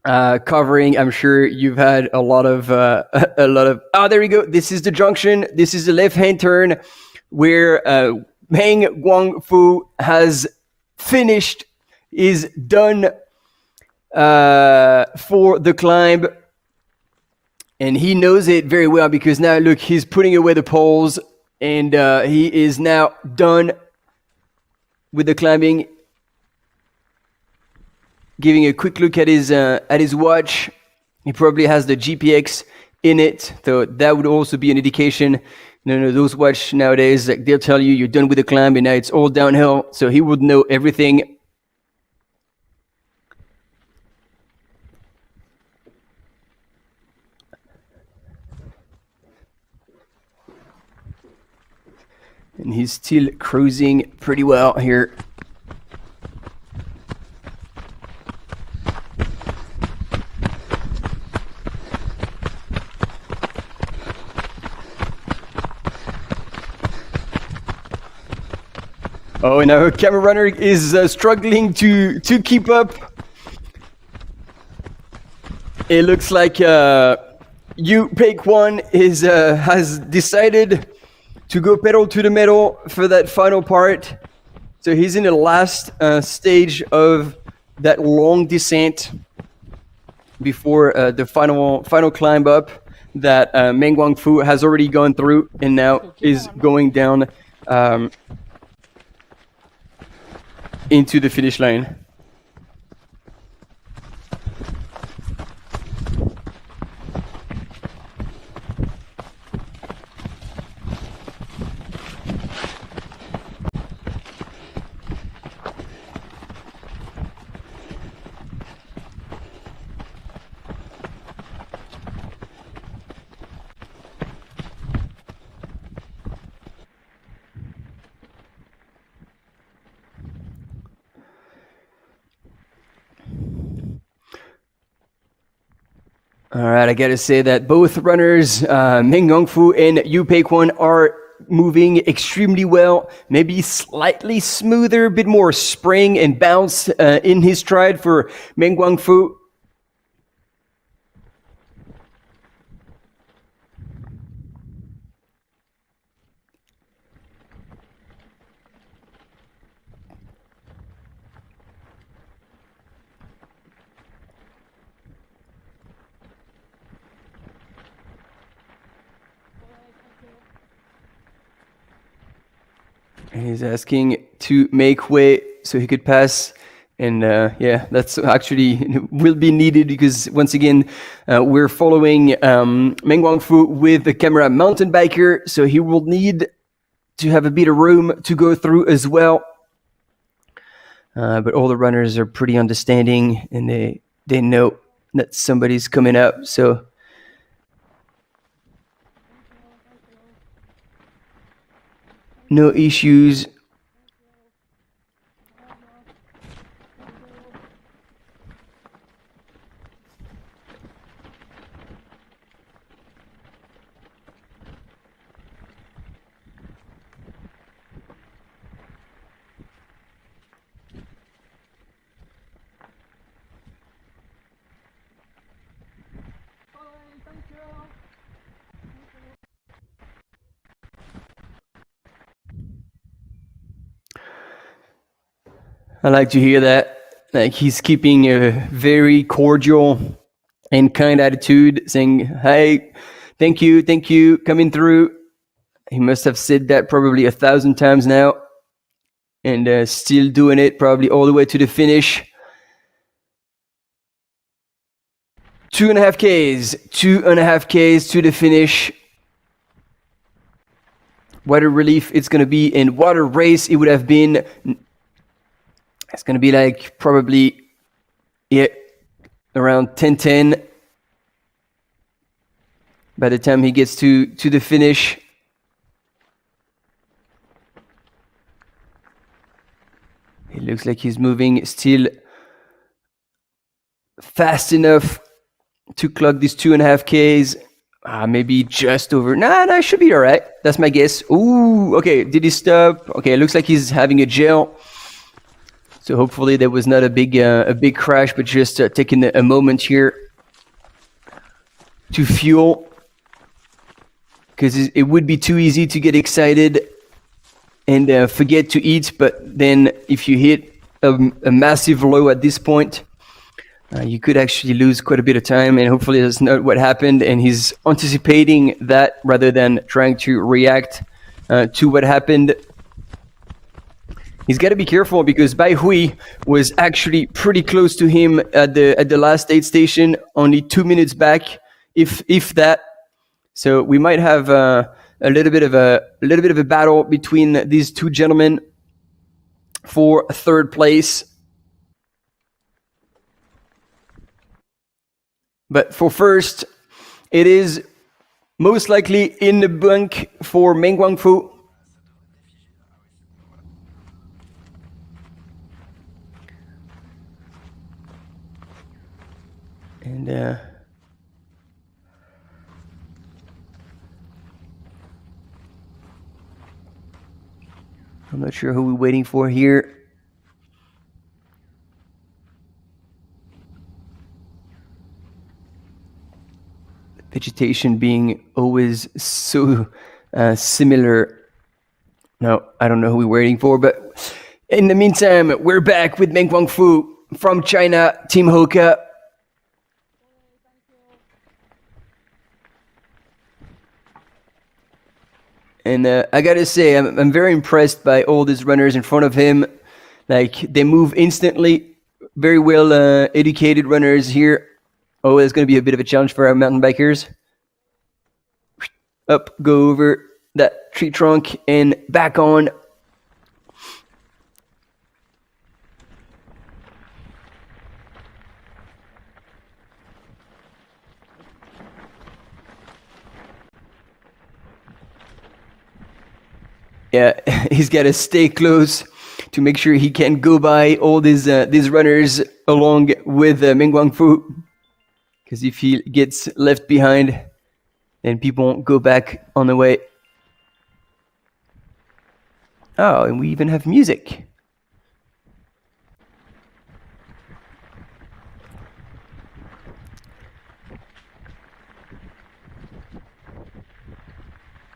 covering. I'm sure you've had a lot of. Oh, there we go. This is the junction. This is the left-hand turn where Meng Guangfu has finished. Is done for the climb, and he knows it very well because now look, he's putting away the poles. And he is now done with the climbing. Giving a quick look at his watch. He probably has the GPX in it, so that would also be an indication. No, those watch nowadays, like, they'll tell you you're done with the climb and now it's all downhill. So he would know everything. And he's still cruising pretty well here. Oh, and our camera runner is struggling to keep up. It looks like Yupeikwan has decided to go pedal to the metal for that final part. So he's in the last stage of that long descent before the final climb up that Meng Guangfu has already gone through and now is going down into the finish line. All right, I gotta say that both runners, Meng Guangfu and Yupeikwan, are moving extremely well. Maybe slightly smoother, a bit more spring and bounce in his stride for Meng Guangfu. He's asking to make way so he could pass. And yeah, that's actually will be needed because once again, we're following Meng Guangfu with the camera mountain biker. So he will need to have a bit of room to go through as well. But all the runners are pretty understanding and they know that somebody's coming up. So no issues. I like to hear that. Like he's keeping a very cordial and kind attitude, saying, "Hey, thank you, coming through." He must have said that probably 1,000 times now, and still doing it probably all the way to the finish. 2.5 Ks to the finish. What a relief it's going to be, and what a race it would have been. It's going to be like probably, yeah, around 10:10 by the time he gets to the finish. It looks like he's moving still fast enough to clock these 2.5 Ks. Maybe just over. Nah, should be all right. That's my guess. Ooh, okay. Did he stop? Okay, it looks like he's having a gel. So hopefully there was not a big crash, but just taking a moment here to fuel, because it would be too easy to get excited and forget to eat. But then if you hit a massive low at this point, you could actually lose quite a bit of time, and hopefully that's not what happened. And he's anticipating that rather than trying to react to what happened. He's got to be careful because Bai Hui was actually pretty close to him at the last aid station, only 2 minutes back, if that. So we might have a little bit of a battle between these two gentlemen for third place. But for first, it is most likely in the bank for Meng Guangfu. And I'm not sure who we're waiting for here. Vegetation being always so similar. No, I don't know who we're waiting for, but in the meantime, we're back with Meng Guangfu from China, Team Hoka. And I gotta say, I'm very impressed by all these runners in front of him. Like, they move instantly. Very well educated runners here. Oh, it's gonna be a bit of a challenge for our mountain bikers. Up, go over that tree trunk and back on. Yeah, he's got to stay close to make sure he can go by all these runners along with Meng Guangfu. Because if he gets left behind, then people won't go back on the way. Oh, and we even have music.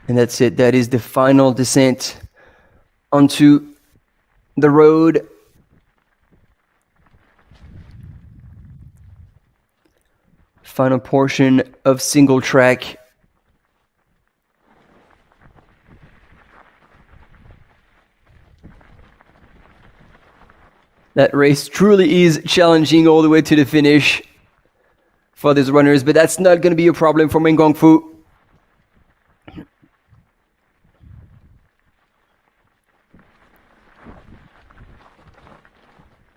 And that's it. That is the final descent onto the road. Final portion of single track. That race truly is challenging all the way to the finish for these runners, but that's not going to be a problem for Meng Guangfu.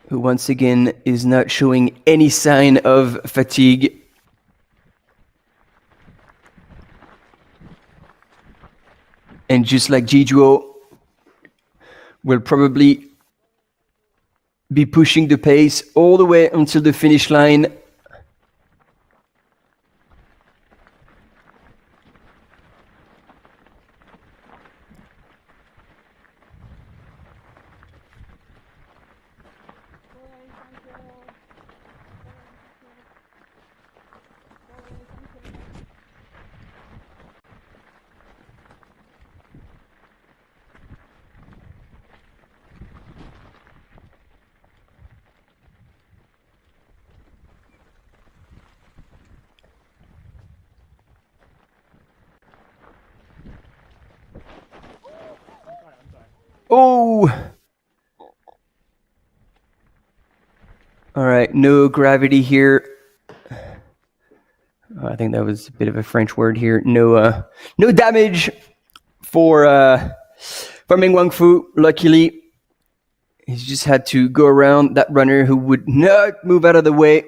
Who once again is not showing any sign of fatigue. And just like Jijuo, will probably be pushing the pace all the way until the finish line. Oh! All right, no gravity here. I think that was a bit of a French word here. No damage for Meng Guangfu. Luckily, he's just had to go around that runner who would not move out of the way.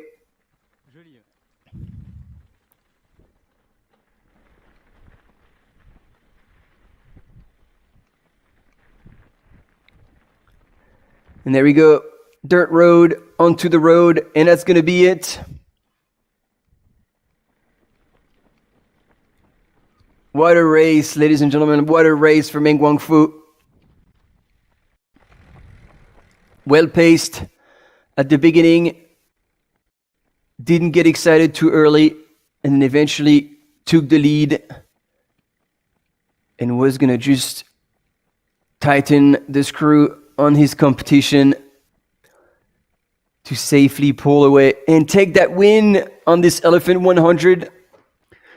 And there we go. Dirt road onto the road, and that's going to be it. What a race, ladies and gentlemen. What a race for Meng Guangfu. Well paced at the beginning. Didn't get excited too early, and then eventually took the lead and was going to just tighten the screw on his competition to safely pull away and take that win on this Elephant 100.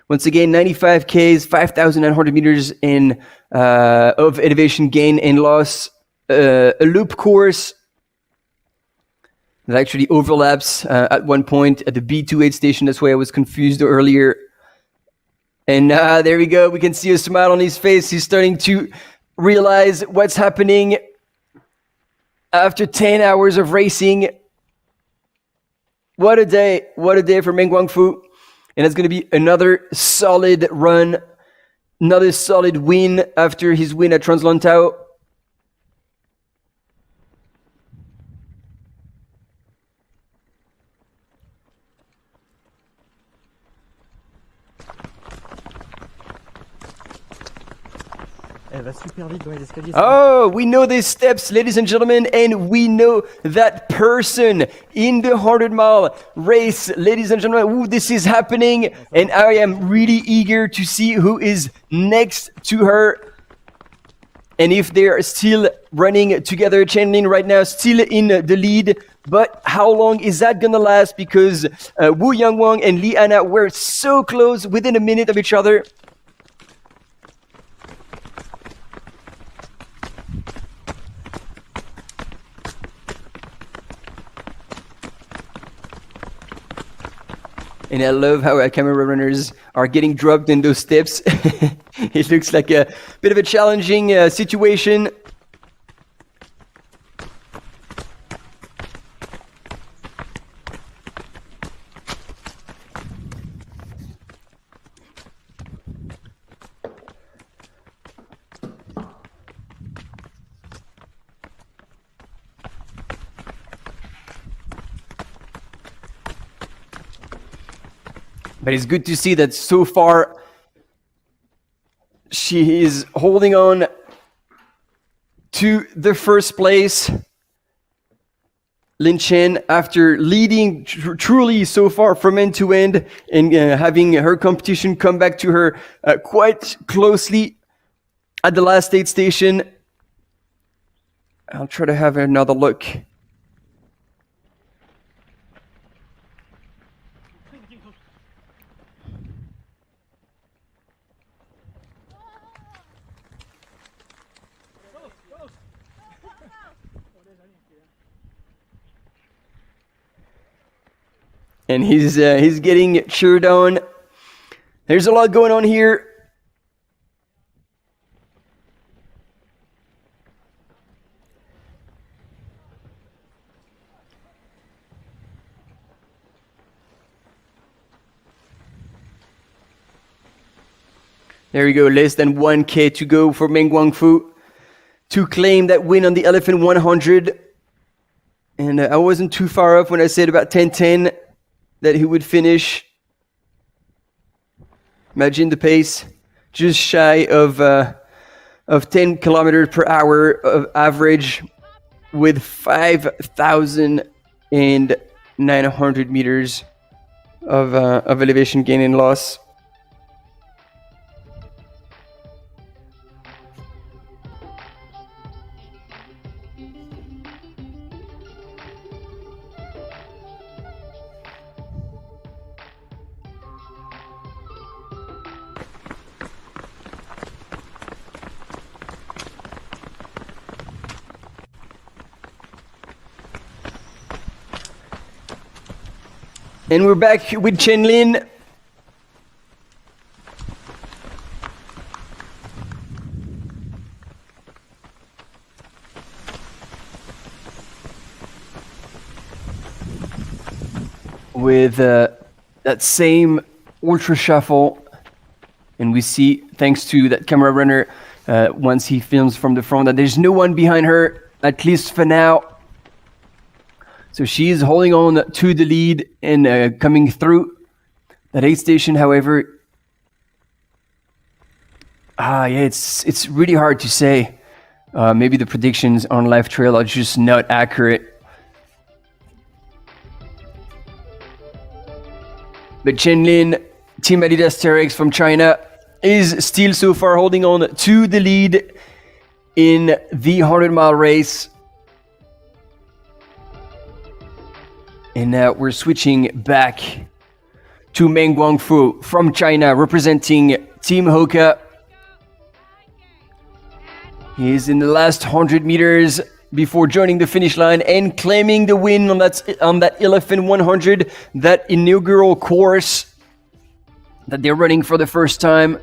Once again, 95 Ks, 5,900 meters in of elevation gain and loss. A loop course that actually overlaps at one point at the B28 station. That's why I was confused earlier. And there we go. We can see a smile on his face. He's starting to realize what's happening after 10 hours of racing. What a day for Meng Guangfu. And it's going to be another solid run, another solid win after his win at Translantau.
Elle va super vite dans les escaliers.
Oh, we know these steps, ladies and gentlemen, and we know that person in the 100-mile race, ladies and gentlemen. Ooh, this is happening, and I am really eager to see who is next to her. And if they are still running together, Chen-Lin right now still in the lead. But how long is that going to last? Because Wu Yangwang and Li Anna were so close, within a minute of each other. And I love how our camera runners are getting dropped in those steps. It looks like a bit of a challenging situation. But it's good to see that so far she is holding on to the first place. Lin Chen, after leading truly so far from end to end and having her competition come back to her quite closely at the last aid station. I'll try to have another look. and he's getting cheered on. There's a lot going on here. There you go, less than 1K to go for Meng Guangfu to claim that win on the Elephant 100. And I wasn't too far off when I said about 10:10 that he would finish. Imagine the pace, just shy of 10 kilometers per hour of average with 5,900 meters of elevation gain and loss. And we're back with Chen Lin. With that same ultra shuffle. And we see, thanks to that camera runner, once he films from the front, that there's no one behind her, at least for now. So she's holding on to the lead and coming through that aid station. However, it's really hard to say. Maybe the predictions on live trail are just not accurate. But Chen Lin, Team Adidas Terex from China, is still so far holding on to the lead in the 100-mile race. And now we're switching back to Meng Guangfu from China, representing Team Hoka. He is in the last 100 meters before joining the finish line and claiming the win on that Elephant 100, that inaugural course that they're running for the first time.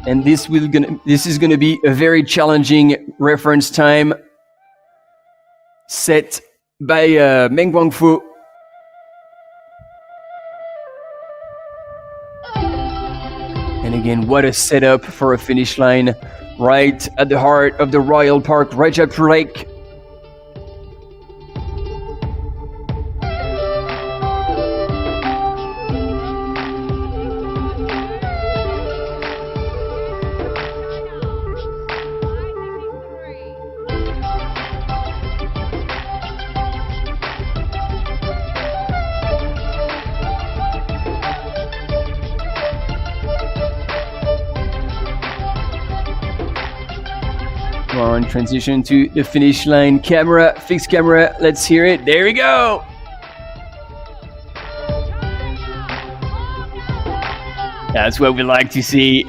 And this is gonna be a very challenging reference time set by Meng Guangfu. And again, what a setup for a finish line right at the heart of the Royal Park, Rajapur Lake. On transition to the finish line camera, fixed camera, let's hear it. There we go. That's what we like to see.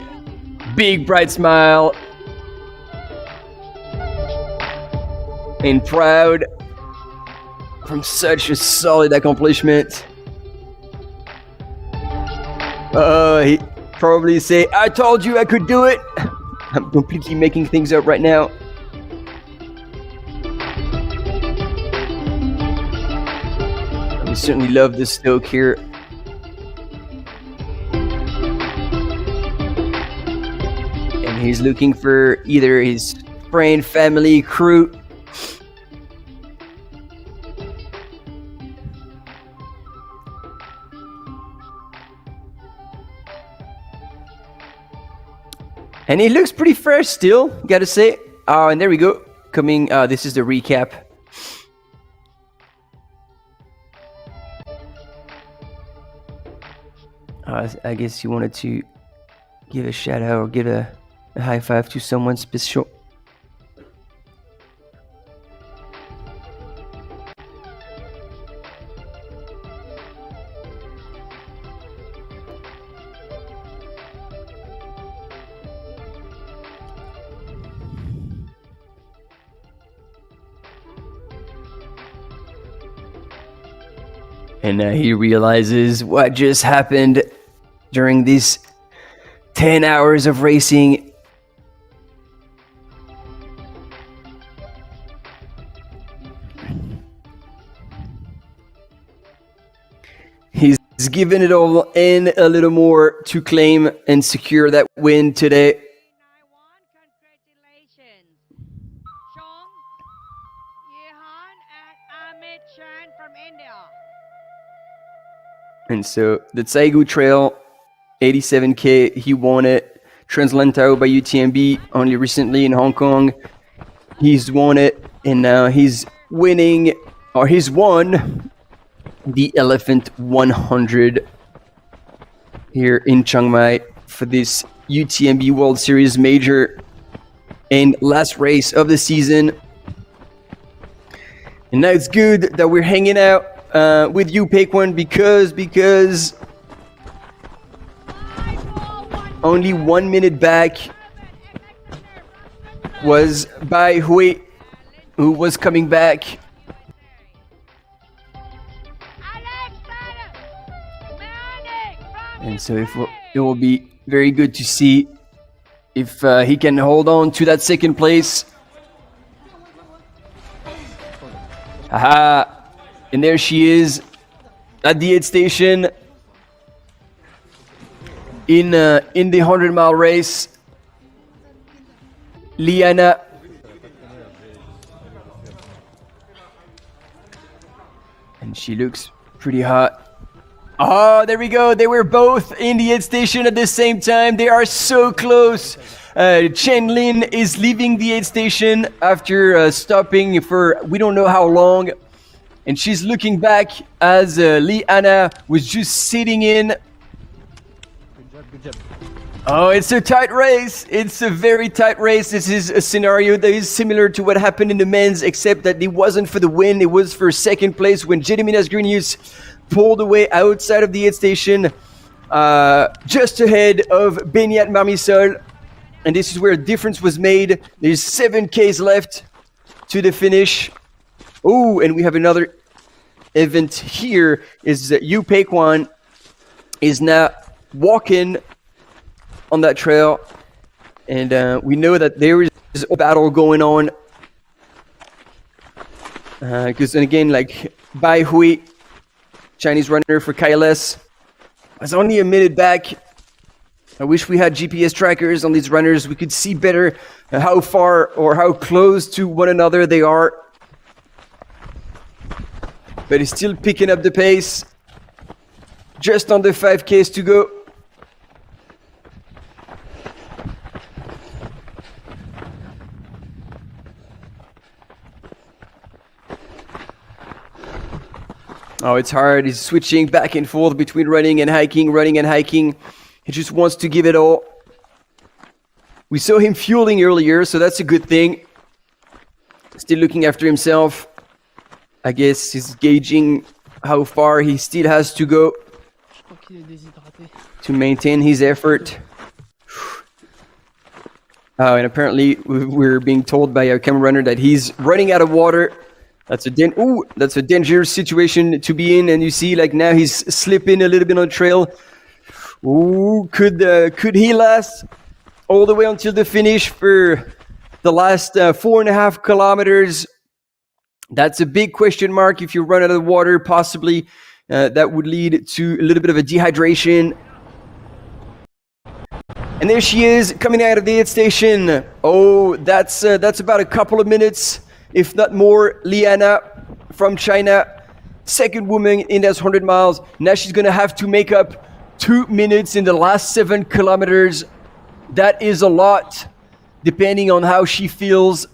Big bright smile. And proud from such a solid accomplishment. He probably say, I told you I could do it. I'm completely making things up right now. We certainly love the stoke here. And he's looking for either his friend, family, crew. And he looks pretty fresh still, gotta say. Oh, and there we go. Coming, this is the recap. I guess you wanted to give a shout out or give a high five to someone special. And he realizes what just happened during these 10 hours of racing. He's given it all and a little more to claim and secure that win today. And so the Taigu Trail, 87K, he won it. Translantao by UTMB only recently in Hong Kong. He's won it, and now he's winning, or he's won the Elephant 100 here in Chiang Mai for this UTMB World Series major and last race of the season. And now it's good that we're hanging out with you, Paekwon, because only 1 minute back was Bai Hui, who was coming back. And so it will be very good to see if he can hold on to that second place. Haha! And there she is at the aid station in the 100-mile race. Liana. And she looks pretty hot. Oh, there we go. They were both in the aid station at the same time. They are so close. Chen Lin is leaving the aid station after stopping for we don't know how long. And she's looking back as Liana was just sitting in. Good job. Oh, it's a tight race. It's a very tight race. This is a scenario that is similar to what happened in the men's, except that it wasn't for the win. It was for second place when Gediminas Grinius pulled away outside of the aid station, just ahead of Benyat Marmisol. And this is where a difference was made. There's 7Ks left to the finish. Oh, and we have another event here. Is that Yu Paekwon is now walking on that trail. And we know that there is a battle going on. Because, and again, like Bai Hui, Chinese runner for KLS, was only a minute back. I wish we had GPS trackers on these runners. We could see better how far or how close to one another they are. But he's still picking up the pace. Just under 5Ks to go. Oh, it's hard. He's switching back and forth between running and hiking. He just wants to give it all. We saw him fueling earlier, so that's a good thing. Still looking after himself. I guess he's gauging how far he still has to go to maintain his effort. Oh, and apparently we're being told by our camera runner that he's running out of water. That's a dangerous situation to be in. And you see, like now he's slipping a little bit on the trail. Ooh, could he last all the way until the finish for the last 4.5 kilometers? That's a big question mark. If you run out of water, possibly that would lead to a little bit of a dehydration. And there she is coming out of the aid station. Oh, that's about a couple of minutes, if not more. Liana from China, second woman in those 100 miles. Now she's going to have to make up 2 minutes in the last 7 kilometers. That is a lot, depending on how she feels.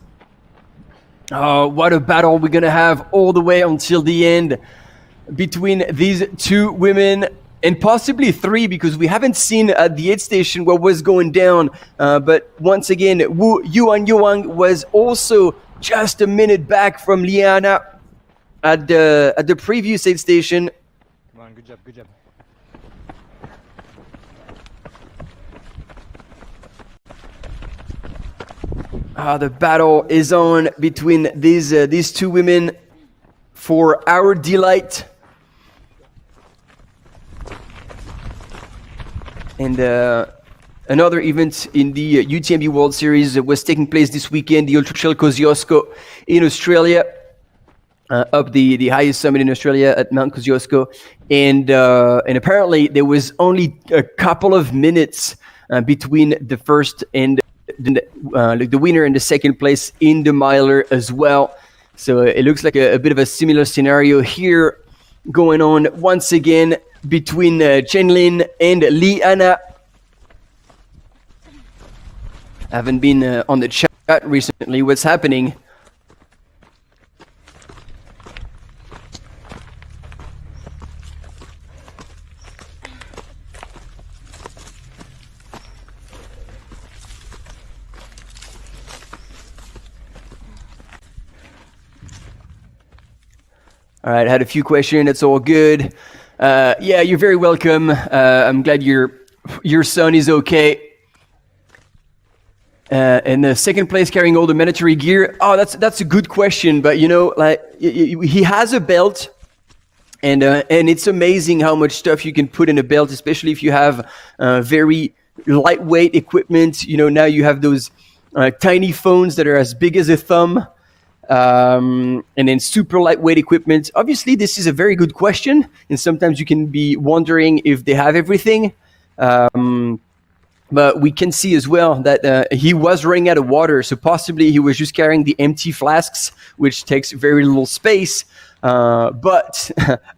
Oh, what a battle we're going to have all the way until the end between these two women, and possibly three, because we haven't seen at the aid station what was going down. But once again, Wu Yuan was also just a minute back from Liana at the previous aid station.
Come on, good job.
The battle is on between these two women for our delight. And another event in the UTMB World Series was taking place this weekend, the Ultra Trail Kosciuszko in Australia, up the highest summit in Australia at Mount Kosciuszko. And apparently there was only a couple of minutes between the first and the winner and the second place in the miler as well. So it looks like a bit of a similar scenario here going on once again between Chen Lin and Li Ana. I haven't been on the chat recently. What's happening? All right, I had a few questions. That's all good. Yeah, you're very welcome. I'm glad your son is okay. And the second place carrying all the mandatory gear. Oh, that's a good question. But like he has a belt, and it's amazing how much stuff you can put in a belt, especially if you have very lightweight equipment. Now you have those tiny phones that are as big as a thumb. And then super lightweight equipment. Obviously, this is a very good question, and sometimes you can be wondering if they have everything. But we can see as well that he was running out of water, so possibly he was just carrying the empty flasks, which takes very little space. But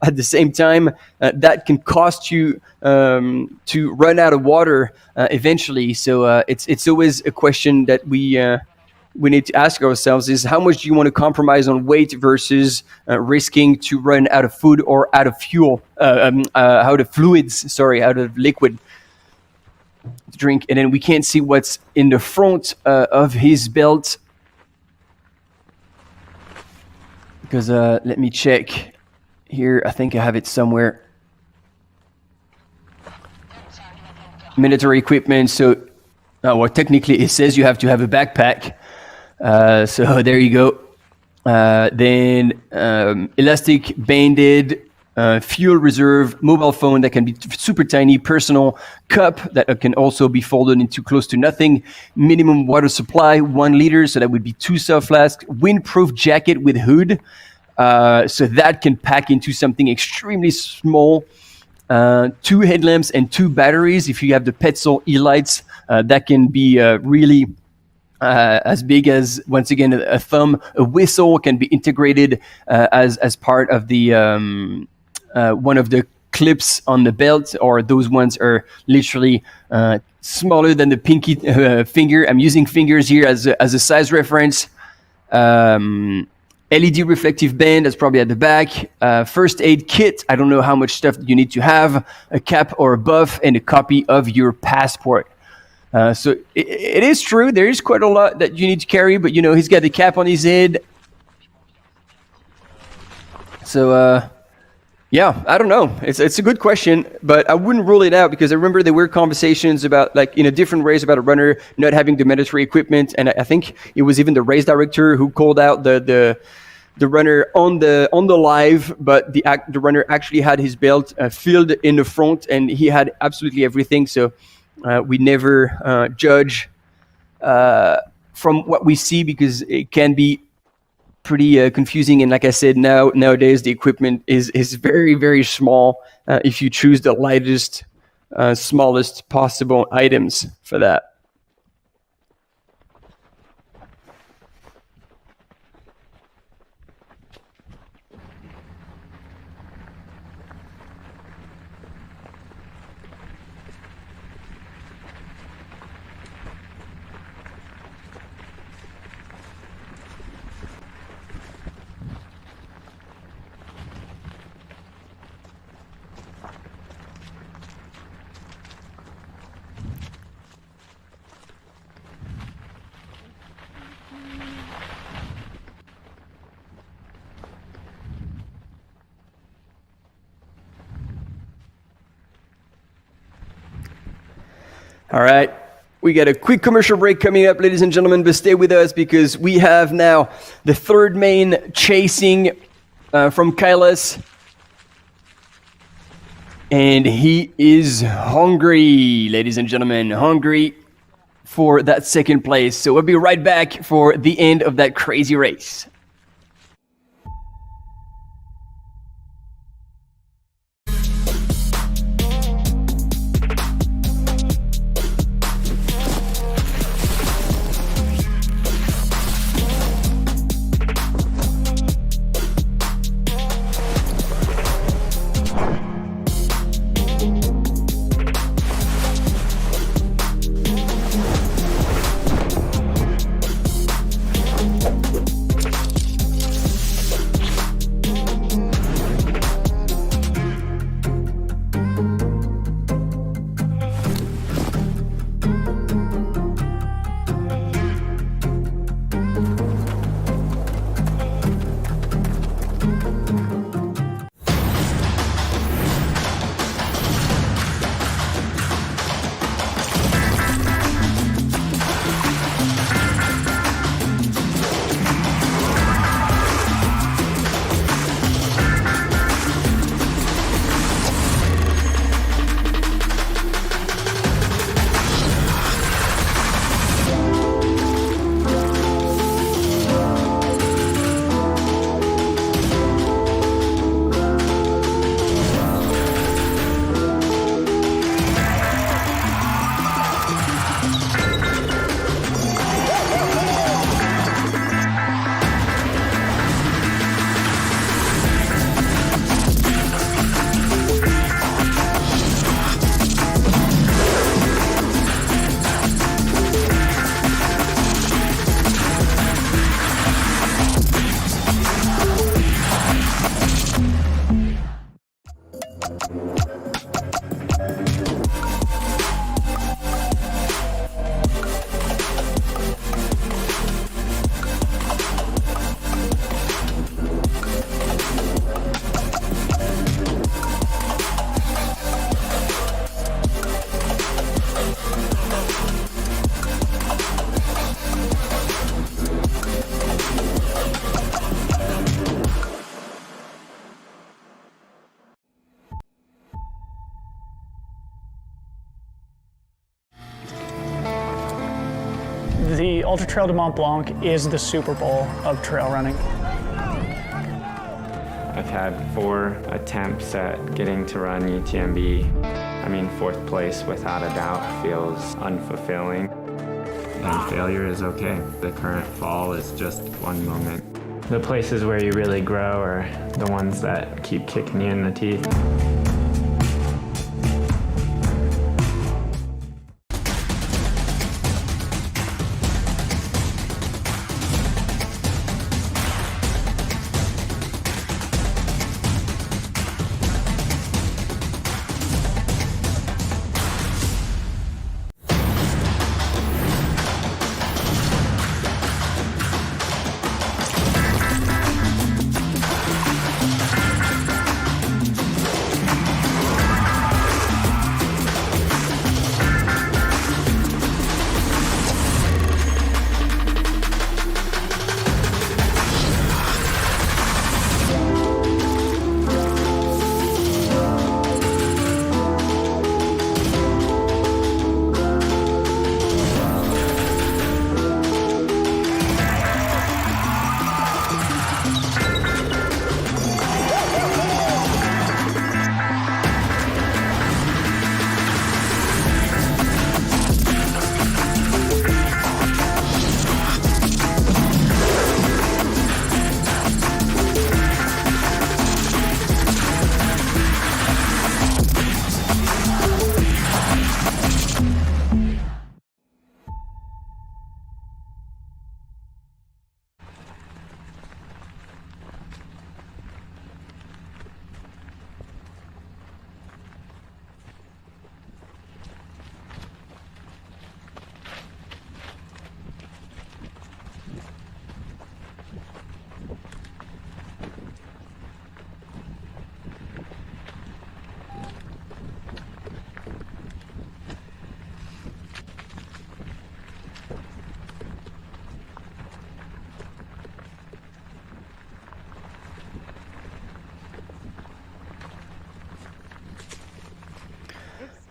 at the same time, that can cost you to run out of water eventually. So it's always a question that we need to ask ourselves is how much do you want to compromise on weight versus risking to run out of food or out of fuel, out of liquid to drink. And then we can't see what's in the front of his belt because let me check here. I think I have it somewhere. Military equipment. So well, technically it says you have to have a backpack. So there you go. Then elastic banded fuel reserve, mobile phone that can be super tiny, personal cup that can also be folded into close to nothing, minimum water supply 1 liter, so that would be 2 soft flasks, windproof jacket with hood, so that can pack into something extremely small, 2 headlamps and 2 batteries. If you have the Petzl e-lights, that can be really as big as, once again, a thumb. A whistle can be integrated as part of the one of the clips on the belt, or those ones are literally smaller than the pinky finger. I'm using fingers here as a size reference. LED reflective band, that's probably at the back. First aid kit, I don't know how much stuff you need to have. A cap or a buff, and a copy of your passport. So it is true, there is quite a lot that you need to carry, but he's got the cap on his head. So yeah, I don't know. It's a good question, but I wouldn't rule it out, because I remember there were conversations about, like, in a different race, about a runner not having the mandatory equipment, and I think it was even the race director who called out the runner on the live, but the runner actually had his belt filled in the front, and he had absolutely everything. So we never judge from what we see, because it can be pretty confusing. And like I said, nowadays the equipment is very, very small if you choose the lightest, smallest possible items for that. All right, we got a quick commercial break coming up, ladies and gentlemen, but stay with us, because we have now the third main chasing from Kailas. And he is hungry, ladies and gentlemen, hungry for that second place. So we'll be right back for the end of that crazy race.
The Ultra Trail de Mont Blanc is the Super Bowl of trail running.
I've had 4 attempts at getting to run UTMB. I mean, 4th place without a doubt feels unfulfilling. And failure is okay. The current fall is just one moment. The places where you really grow are the ones that keep kicking you in the teeth.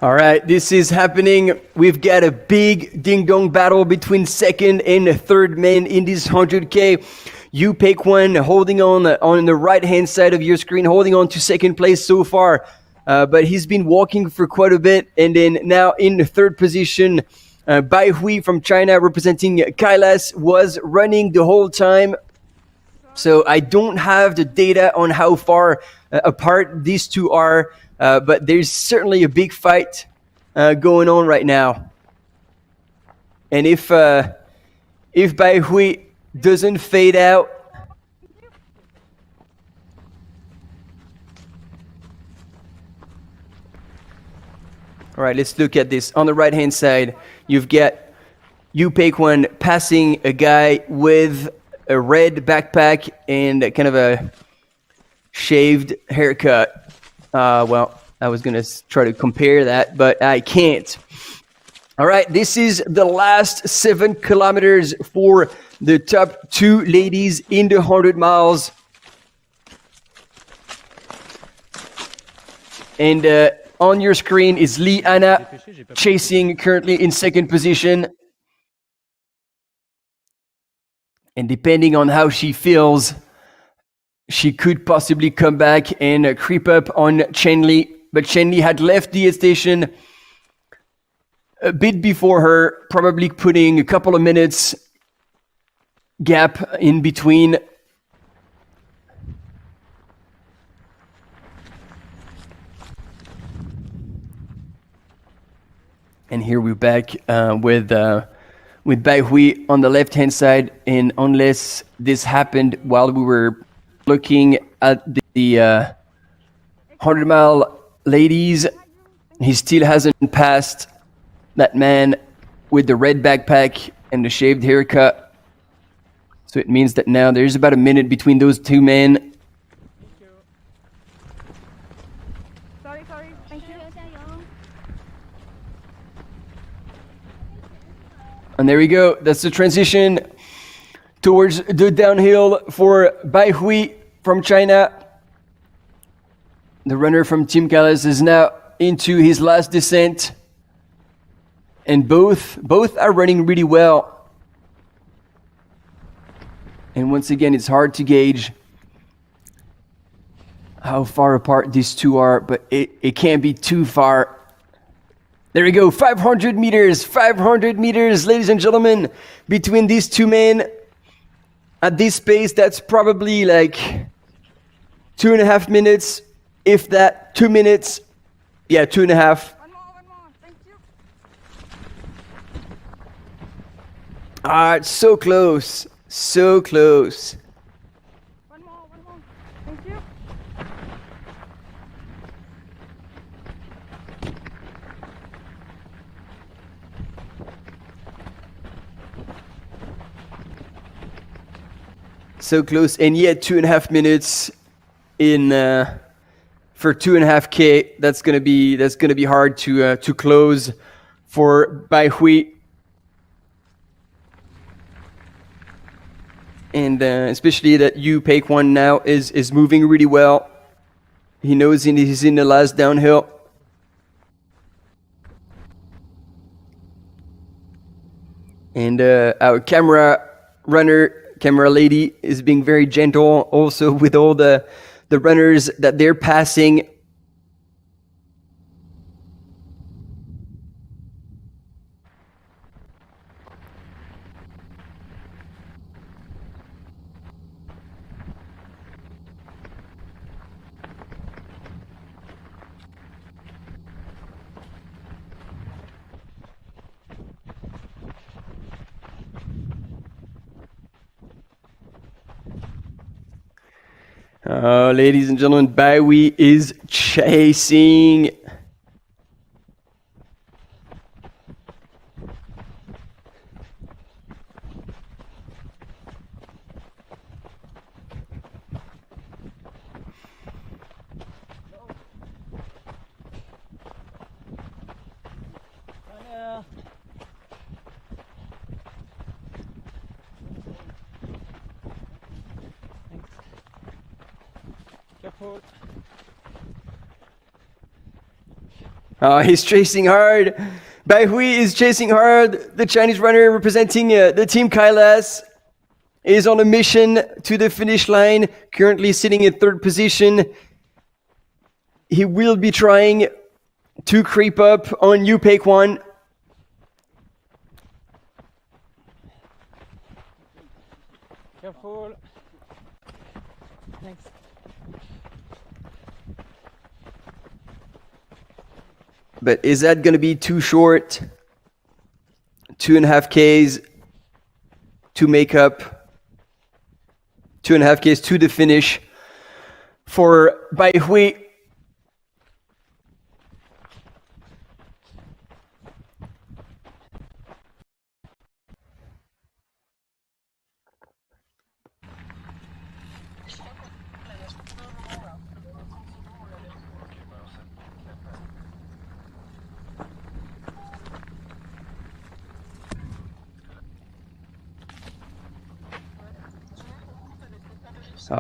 All right, this is happening. We've got a big ding-dong battle between second and third man in this 100K. You pick one, holding on the right-hand side of your screen, holding on to second place so far. But he's been walking for quite a bit. And then now in the third position, Bai Hui from China representing Kailas was running the whole time. So I don't have the data on how far apart these two are. But there's certainly a big fight going on right now. And if Bai Hui doesn't fade out, all right, let's look at this. On the right-hand side, you've got Yu Peikwan passing a guy with a red backpack and kind of a shaved haircut. Well, I was going to try to compare that, but I can't. All right, this is the last 7 kilometers for the top 2 ladies in the 100 miles. And on your screen is Li Anna chasing currently in second position. And depending on how she feels, she could possibly come back and creep up on Chen Li. But Chen Li had left the station a bit before her, probably putting a couple of minutes gap in between. And here we're back with Bai Hui on the left-hand side. And unless this happened while we were looking at the 100-mile ladies, he still hasn't passed that man with the red backpack and the shaved haircut. So it means that now there's about a minute between those two men.
Sorry, thank you.
And there we go. That's the transition towards the downhill for Bai Hui from China. The runner from Team Kailas is now into his last descent. And both are running really well. And once again, it's hard to gauge how far apart these two are, but it can't be too far. There we go, 500 meters, ladies and gentlemen, between these two men. At this pace, that's probably like 2.5 minutes, if that, 2 minutes. Yeah, 2.5. Ah, it's so close, so close.
One more. Thank you.
So close, and yet 2.5 minutes in for 2.5K. That's gonna be hard to close for Bai Hui. And especially that Yu Peikwan now is moving really well. He knows he's in the last downhill. And our camera lady is being very gentle also with all the runners that they're passing. Ladies and gentlemen, Bai Hui is chasing. He's chasing hard. Bai Hui is chasing hard. The Chinese runner representing the team Kailas is on a mission to the finish line, currently sitting in third position. He will be trying to creep up on Yu Peikwan.
Careful. Thanks.
But is that going to be too short? 2.5 Ks to make up. 2.5 Ks to the finish for Bai Hui.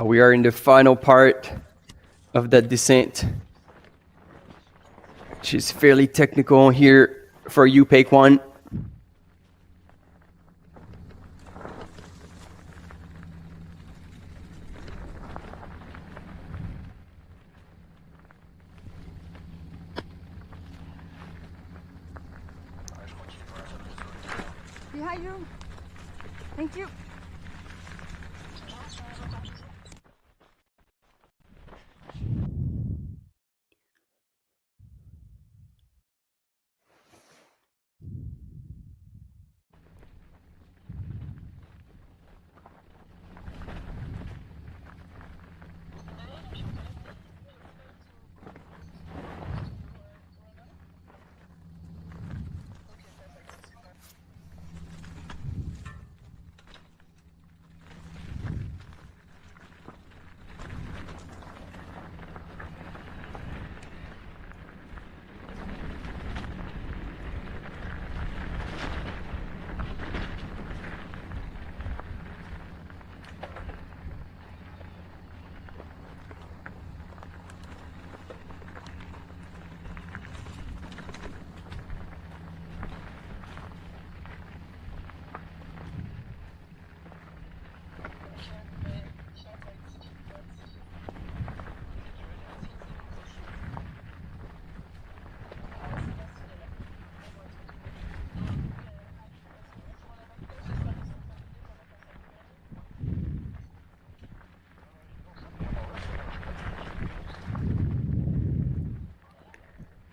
We are in the final part of that descent, which is fairly technical here for Yu Peikwan.
Behind you. Thank you.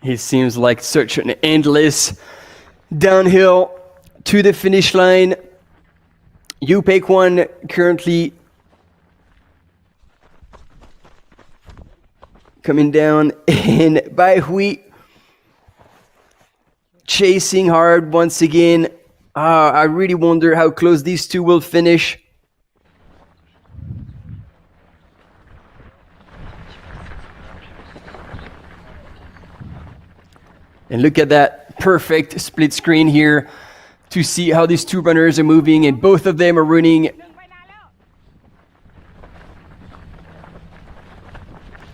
It seems like such an endless downhill to the finish line. Yu Peikwan currently coming down, and Bai Hui chasing hard once again. I really wonder how close these two will finish. And look at that perfect split screen here to see how these two runners are moving, and both of them are running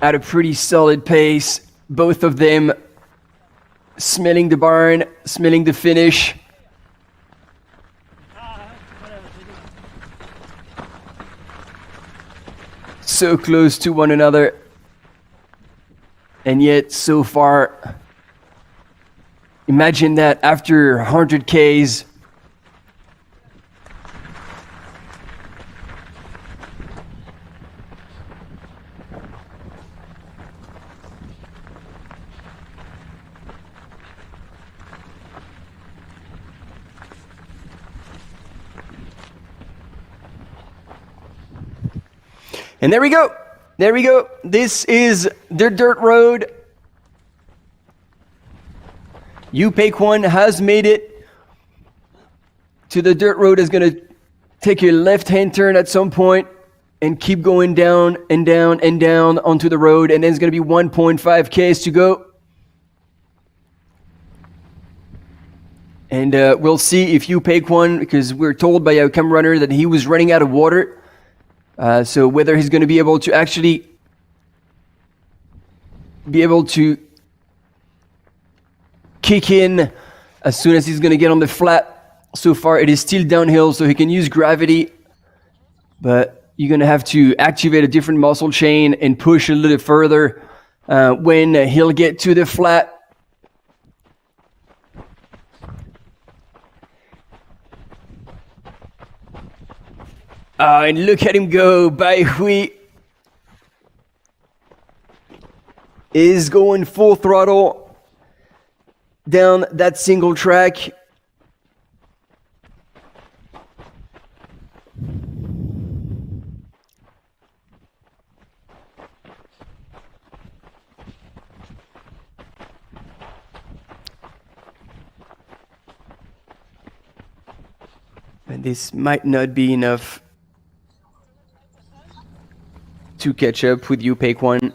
at a pretty solid pace. Both of them smelling the barn, smelling the finish. So close to one another, and yet so far. Imagine that after 100 Ks. And there we go. There we go. This is the dirt road. Yu Peikwan has made it to the dirt road. Is going to take a left-hand turn at some point and keep going down and down and down onto the road. And then it's going to be 1.5 Ks to go. And we'll see if Yu Peikwan, because we're told by our camera runner that he was running out of water. So whether he's going to be able to actually kick in as soon as he's going to get on the flat. So far, it is still downhill, so he can use gravity. But you're going to have to activate a different muscle chain and push a little further when he'll get to the flat. And look at him go. Bai Hui is going full throttle down that single track. And this might not be enough to catch up with Yupeik-1.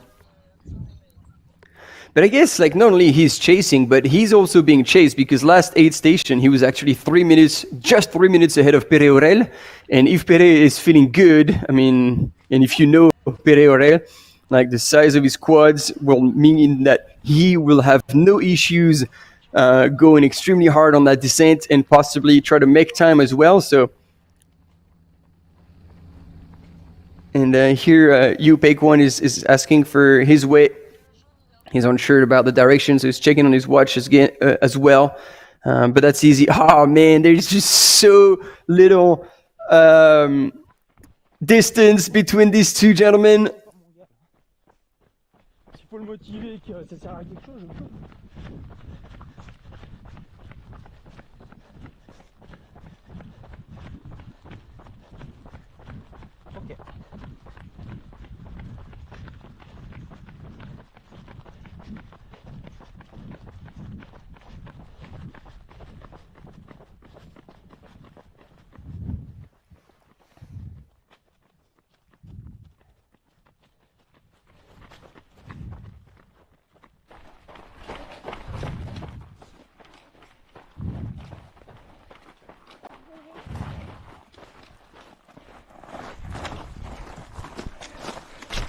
But I guess like not only he's chasing, but he's also being chased, because last 8 station he was actually 3 minutes, just 3 minutes ahead of Pere Aurel. And if Pere is feeling good, I mean, and if you know Pere Aurel, like the size of his quads will mean that he will have no issues going extremely hard on that descent and possibly try to make time as well. So, and here Yupeik-1 is asking for his weight. He's unsure about the direction, so he's checking on his watch as well. But that's easy. Oh man, there's just so little distance between these two gentlemen.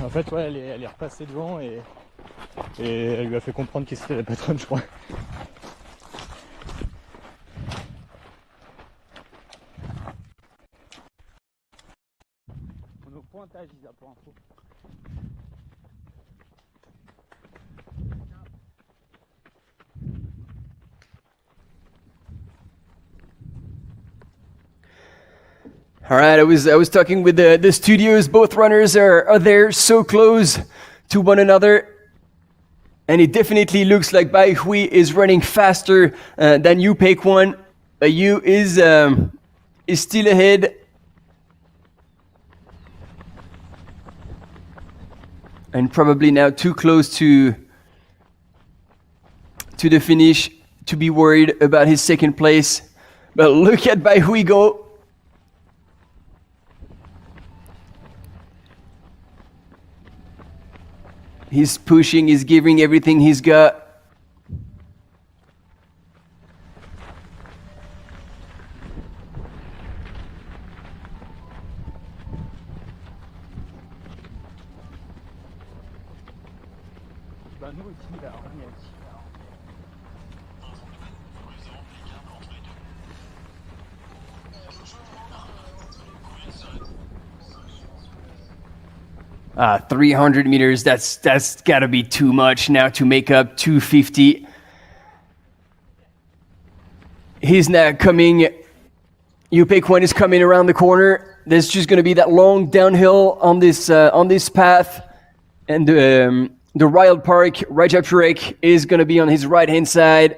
En fait, ouais, elle est repassée devant et elle lui a fait comprendre que c'était la patronne, je crois. On est au pointage, Isa, pour info.
All right, I was talking with the studios. Both runners are there, so close to one another, and it definitely looks like Bai Hui is running faster than Yupeik-1. Yu is still ahead, and probably now too close to the finish to be worried about his second place. But look at Bai Hui go. He's pushing, he's giving everything he's got. Ah, 300 meters, that's gotta be too much now to make up 250. He's now coming, Yupeik-1 is coming around the corner. There's just gonna be that long downhill on this path. And the Wild Park, Rajapurek, is gonna be on his right-hand side.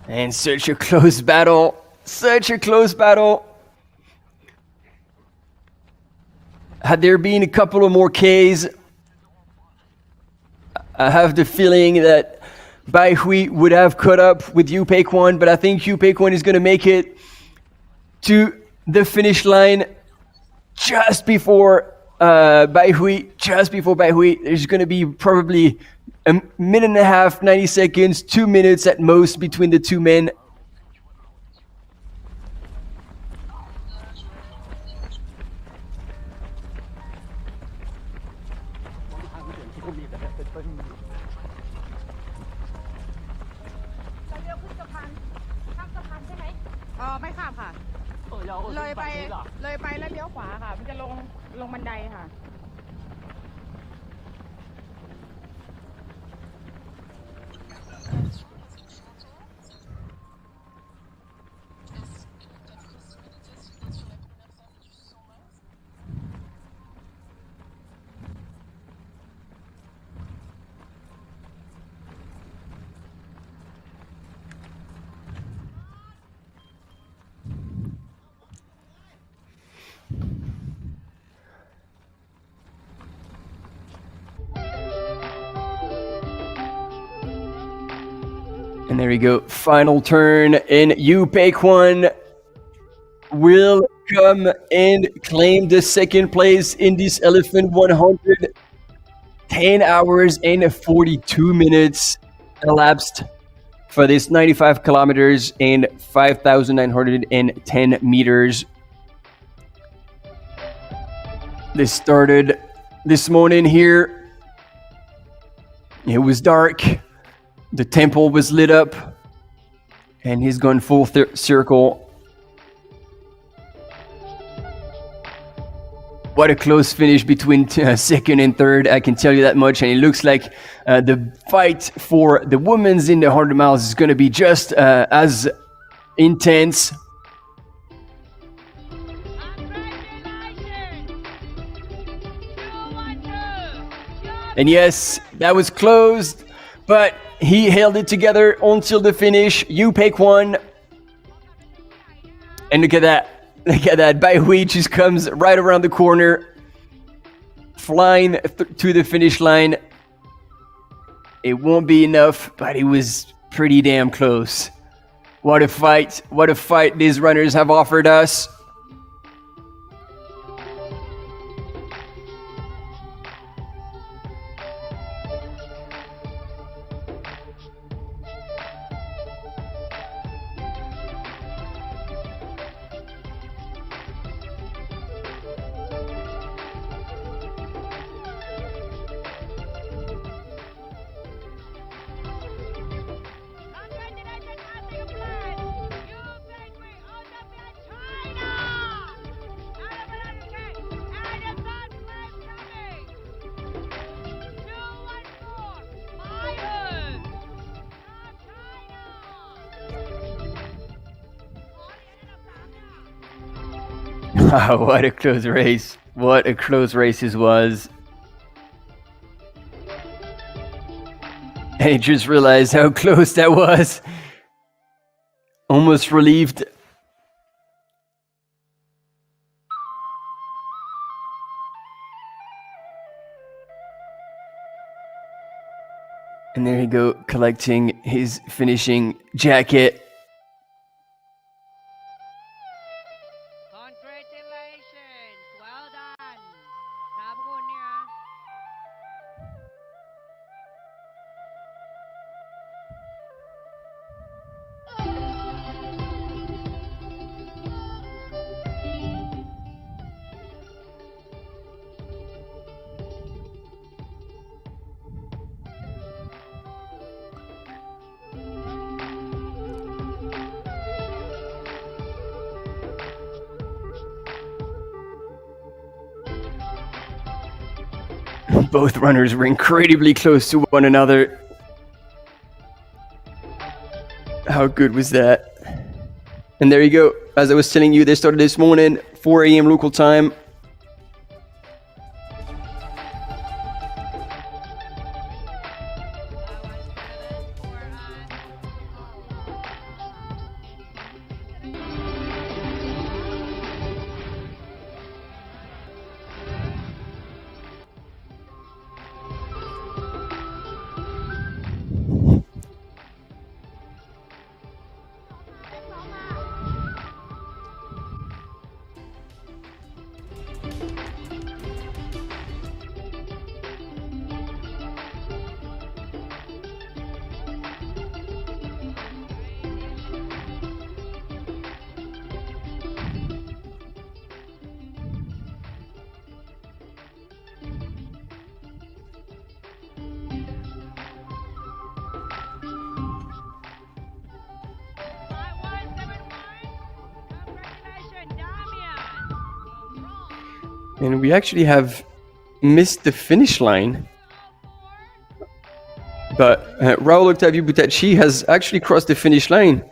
And such a close battle. Such a close battle. Had there been a couple of more Ks, I have the feeling that Bai Hui would have caught up with Yu Peiquan, but I think Yu Peiquan is going to make it to the finish line just before Bai Hui. There's going to be probably a minute and a half, 90 seconds, 2 minutes at most between the two men. And there we go, final turn, and Yu Peiquan will come and claim the second place in this Elephant 100. 10 hours and 42 minutes elapsed for this 95 kilometers and 5,910 meters. This started this morning here. It was dark. The temple was lit up, and he's gone full circle. What a close finish between second and third, I can tell you that much. And it looks like the fight for the women's in the 100 miles is going to be just as intense. And yes, that was closed, but he held it together until the finish. Yu Peiquan. And look at that. Look at that. Bai Hui just comes right around the corner, flying to the finish line. It won't be enough, but it was pretty damn close. What a fight. What a fight these runners have offered us. Wow, what a close race. What a close race this was. And I just realized how close that was. Almost relieved. And there you go, collecting his finishing jacket. Both runners were incredibly close to one another. How good was that? And there you go. As I was telling you, they started this morning, 4 a.m. local time. And we actually have missed the finish line. But Raul Octavio Butacci has actually crossed the finish line.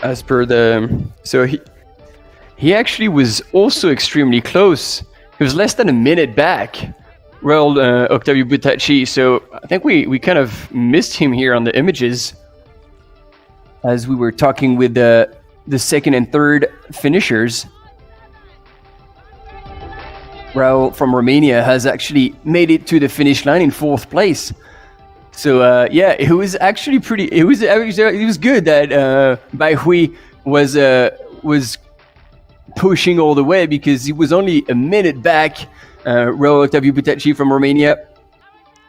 As per so he actually was also extremely close. He was less than a minute back, Raul Octavio Butacci. So I think we kind of missed him here on the images as we were talking with the second and third finishers. Raul from Romania has actually made it to the finish line in 4th place. So yeah, it was actually pretty. It was good that Baihui was pushing all the way, because he was only a minute back. Raul Octavio Butacci from Romania,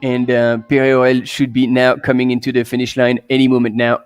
and Pierre Orel should be now coming into the finish line any moment now.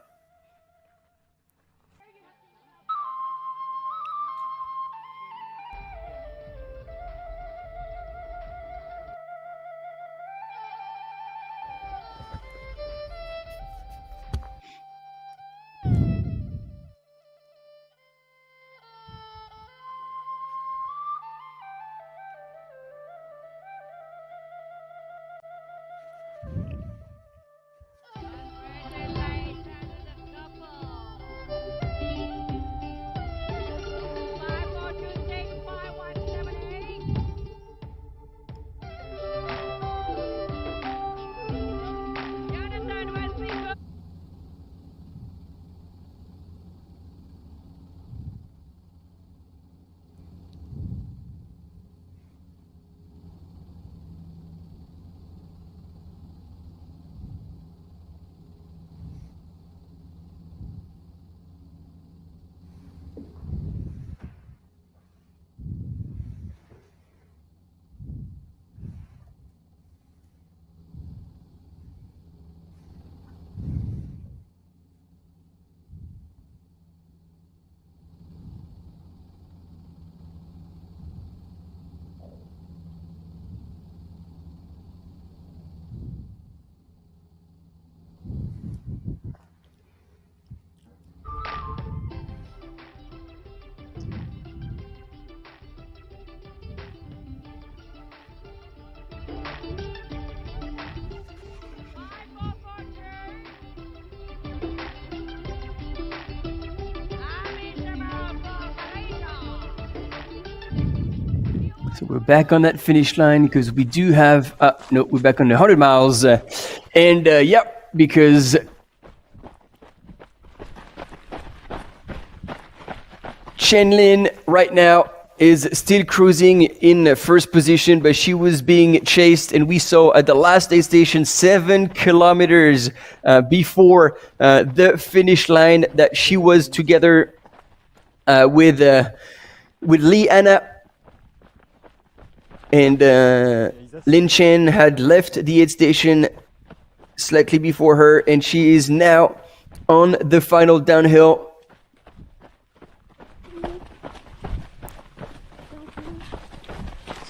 So we're back on that finish line, because we do have, no, we're back on the 100 miles. Yep, because Chen Lin right now is still cruising in first position, but she was being chased, and we saw at the last aid station 7 kilometers before the finish line that she was together with Li Anna. And Lin Chen had left the aid station slightly before her, and she is now on the final downhill.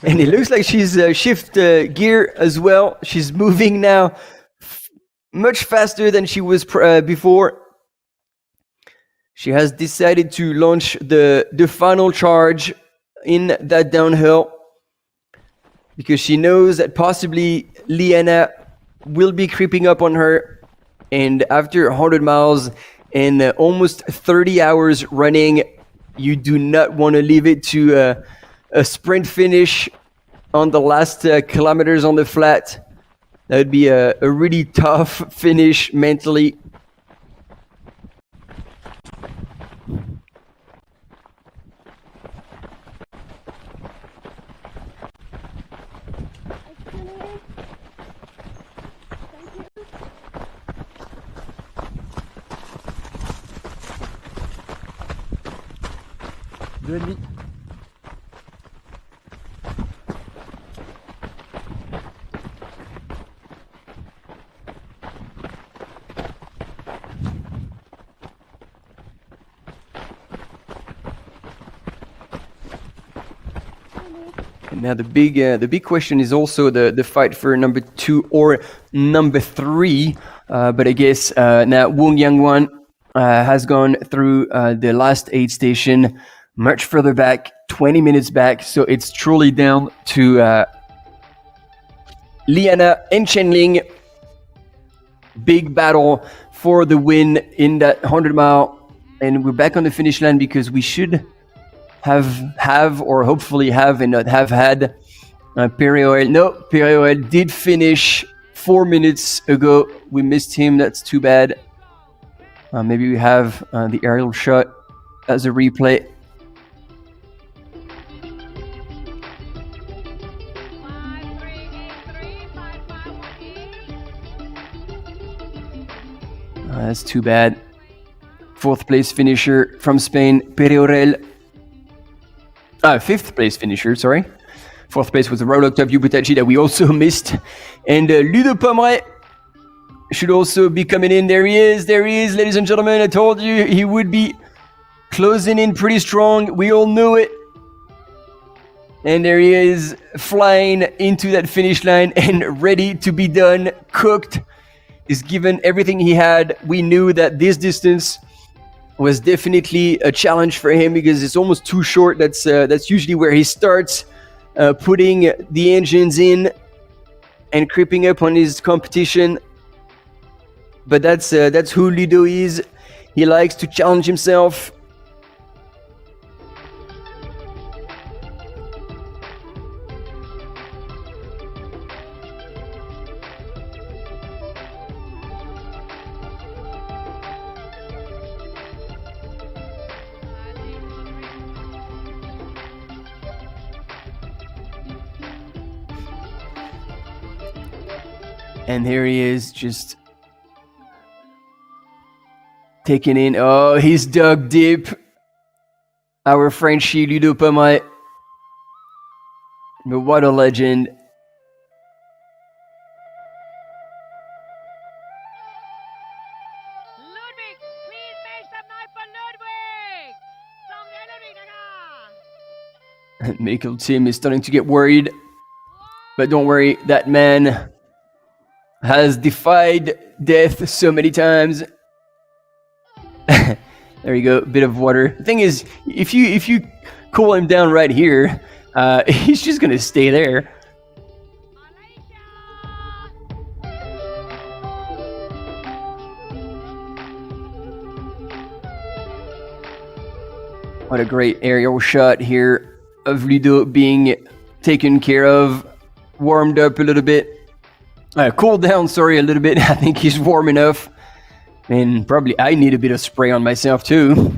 And it looks like she's shift gear as well. She's moving now much faster than she was before. She has decided to launch the final charge in that downhill, because she knows that possibly Liana will be creeping up on her. And after 100 miles and almost 30 hours running, you do not want to leave it to a sprint finish on the last kilometers on the flat. That would be a really tough finish mentally. Good. And now the big question is also the fight for number 2 or number 3. But I guess now Wong Yang-wan has gone through the last aid station much further back, 20 minutes back. So it's truly down to Liana and Chenling. Big battle for the win in that 100-mile. And we're back on the finish line because we should have or hopefully have and not have had Perioel. No, Perioel did finish 4 minutes ago. We missed him. That's too bad. Maybe we have the aerial shot as a replay. That's too bad. 4th place finisher from Spain, Perioel. 5th place finisher, sorry. 4th place was the Rolex of Yubutachi that we also missed. And Ludo Pomeray should also be coming in. There he is, ladies and gentlemen. I told you he would be closing in pretty strong. We all knew it. And there he is, flying into that finish line and ready to be done, cooked. He's given everything he had. We knew that this distance was definitely a challenge for him because it's almost too short. That's usually where he starts putting the engines in and creeping up on his competition. But that's who Ludo is. He likes to challenge himself. And here he is, just taking in. Oh, he's dug deep. Our Frenchie Ludo Pomeray. But what a legend. Michael Tim is starting to get worried. But don't worry, that man has defied death so many times. There you go, a bit of water. The thing is, if you cool him down right here, he's just gonna stay there. What a great aerial shot here of Ludo being taken care of, warmed up a little bit. Cooled down, sorry, a little bit. I think he's warm enough. And probably I need a bit of spray on myself too.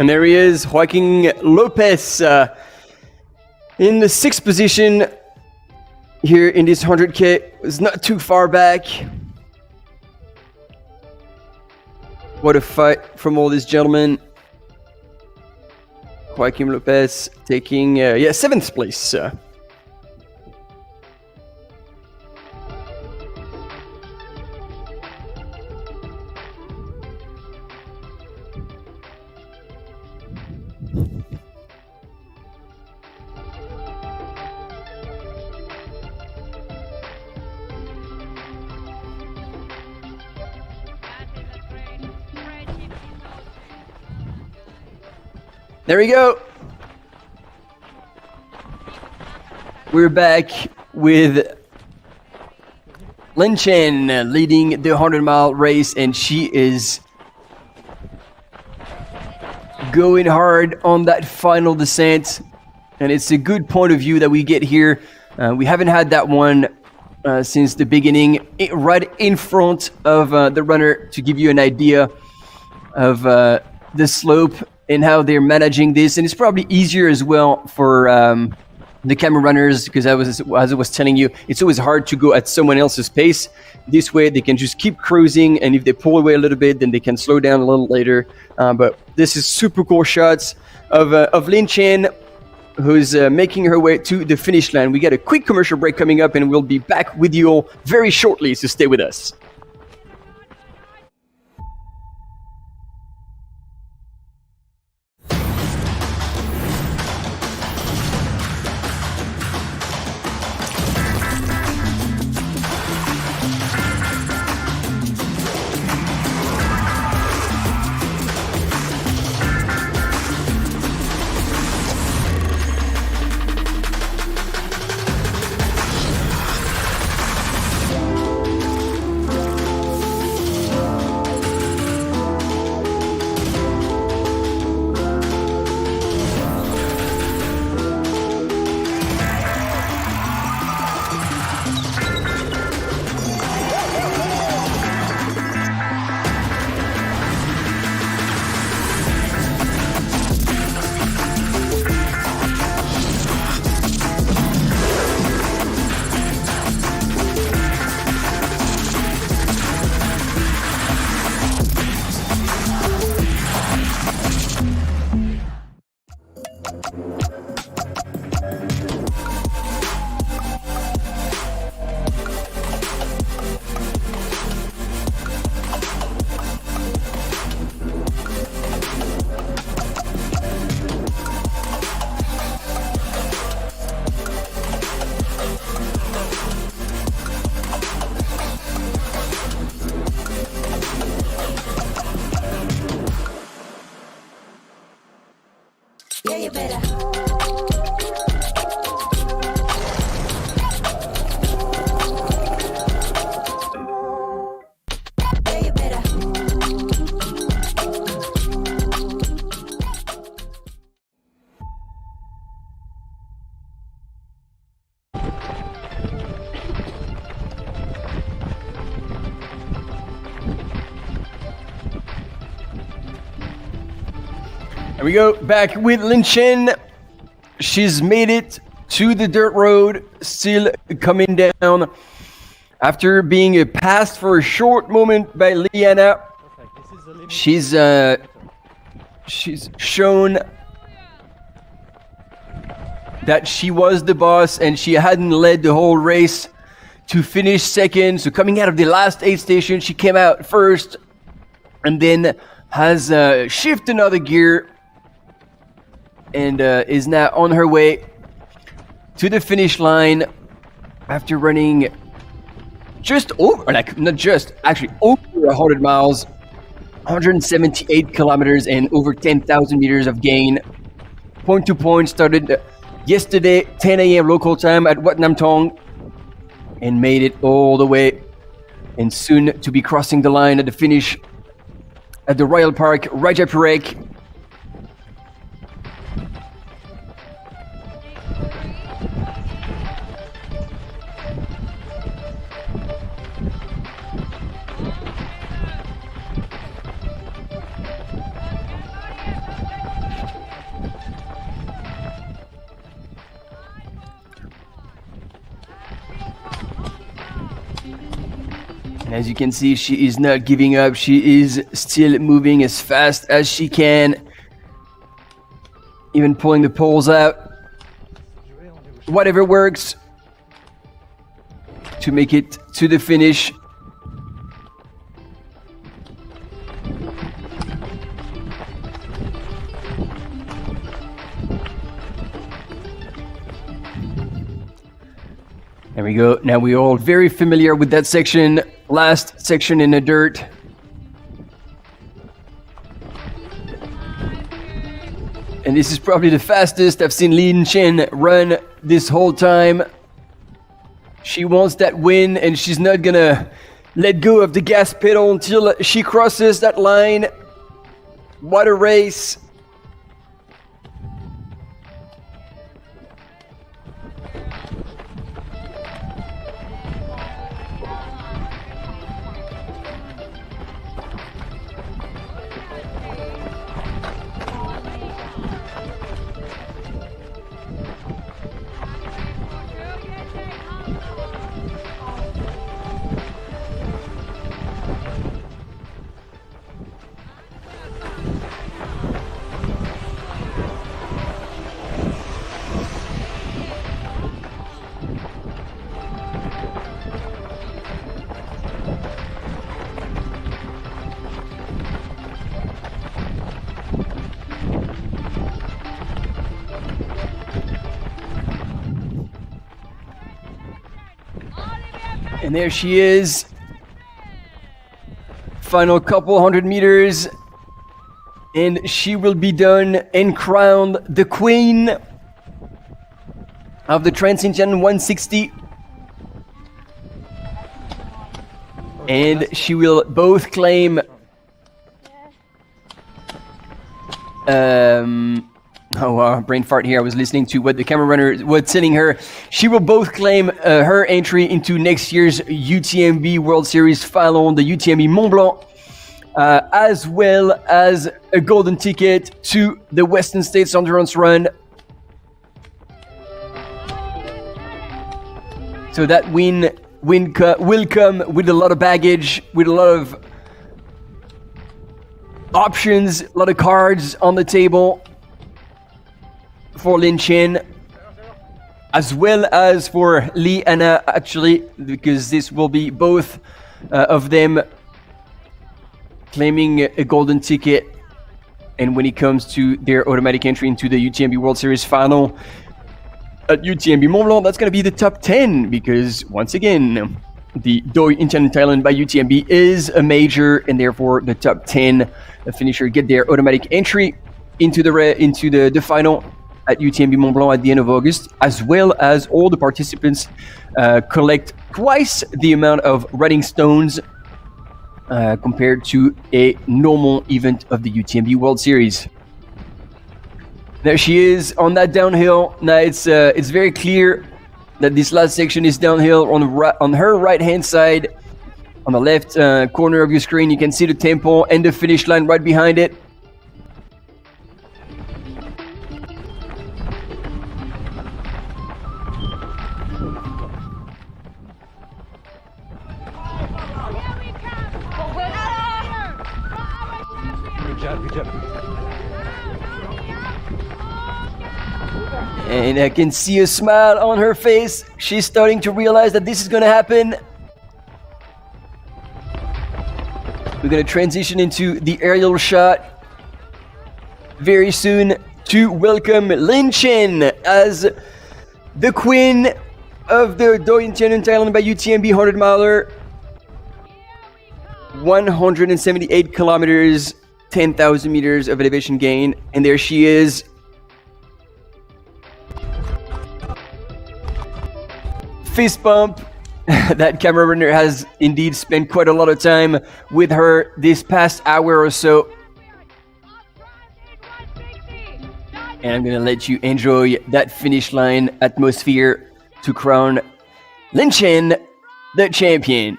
And there he is, Joaquin Lopez, in the 6th position here in this 100K. It's not too far back. What a fight from all these gentlemen. Joaquin Lopez taking 7th place. There we go. we're back with Lin Chen leading the 100-mile race, and she is going hard on that final descent. And it's a good point of view that we get here. We haven't had that one since the beginning, right in front of the runner, to give you an idea of the slope and how they're managing this. And it's probably easier as well for the camera runners, because as I was telling you, it's always hard to go at someone else's pace. This way they can just keep cruising, and if they pull away a little bit, then they can slow down a little later. But this is super cool shots of Lin Chen, who's making her way to the finish line. We got a quick commercial break coming up, and we'll be back with you all very shortly, so stay with us. Here we go, back with Lin Chen. She's made it to the dirt road, still coming down after being passed for a short moment by Liana. She's shown that she was the boss, and she hadn't led the whole race to finish second. So coming out of the last aid station, she came out first, and then has shifted another gear, and is now on her way to the finish line after running just over, not just, actually over 100 miles, 178 kilometers and over 10,000 meters of gain. Point to point started yesterday, 10 a.m. local time at Wat Nam Thong, and made it all the way, and soon to be crossing the line at the finish at the Royal Park, Rajapurek. And as you can see, she is not giving up. She is still moving as fast as she can, even pulling the poles out. Whatever works to make it to the finish. There we go. Now we're all very familiar with that section. Last section in the dirt. And this is probably the fastest I've seen Lin Chen run this whole time. She wants that win, and she's not gonna let go of the gas pedal until she crosses that line. What a race. And there she is. Final couple hundred meters. And she will be done and crowned the queen of the Transindian 160. And she will both claim oh wow, brain fart here. I was listening to what the camera runner was telling her. She will both claim her entry into next year's UTMB World Series final, the UTMB Mont-Blanc, as well as a golden ticket to the Western States Endurance Run. So that win will come with a lot of baggage, with a lot of options, a lot of cards on the table for Lin Chen, as well as for Lee Anna, actually, because this will be both of them claiming a golden ticket. And when it comes to their automatic entry into the UTMB World Series final at UTMB Mont-Blanc, that's going to be the top 10, because once again, the Doi Inthanon Thailand by UTMB is a major, and therefore the top 10 finisher get their automatic entry into the final at UTMB Mont-Blanc at the end of August, as well as all the participants collect twice the amount of running stones compared to a normal event of the UTMB World Series. There she is on that downhill. Now it's very clear that this last section is downhill on her right-hand side. On the left corner of your screen, you can see the tempo and the finish line right behind it. And I can see a smile on her face. She's starting to realize that this is going to happen. We're going to transition into the aerial shot very soon to welcome Lin Chen as the queen of the Doi Inthanon Thailand by UTMB 100 miler. 178 kilometers, 10,000 meters of elevation gain. And there she is. Fist bump. That camera runner has indeed spent quite a lot of time with her this past hour or so. And I'm gonna let you enjoy that finish line atmosphere to crown Lin Chen the champion.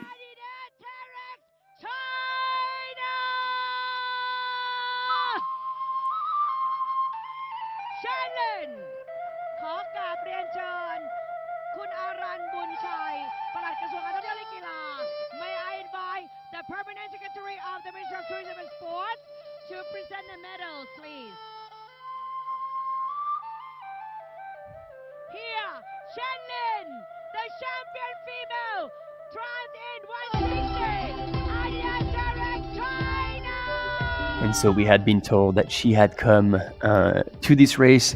And so we had been told that she had come to this race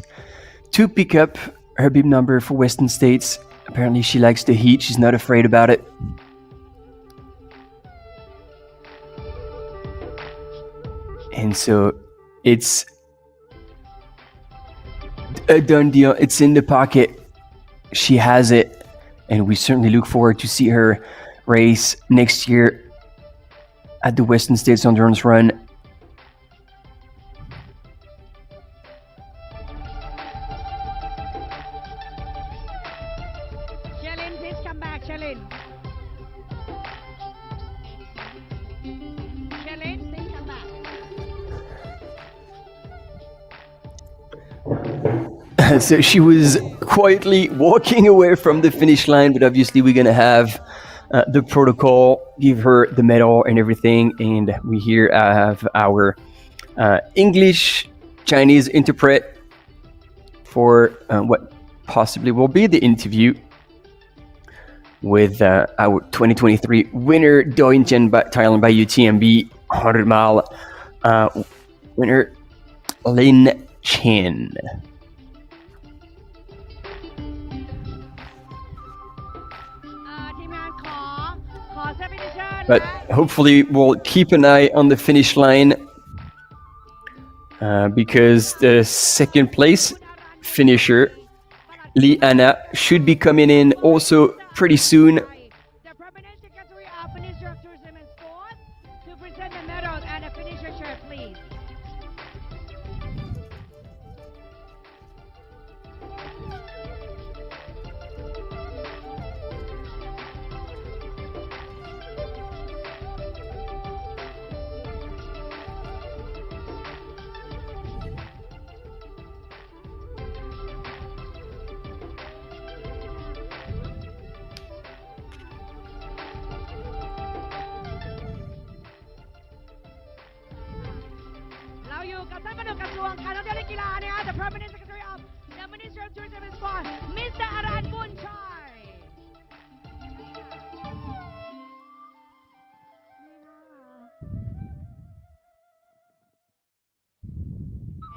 to pick up her bib number for Western States. Apparently she likes the heat, she's not afraid about it. And so it's a done deal, it's in the pocket. she has it, and we certainly look forward to see her race next year at the Western States Endurance Run.
Shelin, please come back, Shelin. Shelin, please come back.
So she was quietly walking away from the finish line, but obviously we're gonna have the protocol, give her the medal and everything, and we here have our English Chinese interpret for what possibly will be the interview with our 2023 winner, Doi Inthanon Thailand by UTMB 100 mile winner, Lin Chen. But hopefully we'll keep an eye on the finish line because the second place finisher, Lee Anna, should be coming in also pretty soon.
The permanent secretary of Ministry of Tourism and Sports to present the medal and a finisher shirt, please. The Permanent Secretary of the Ministry of Tourism and Sport, Mr. Aran Bunchai.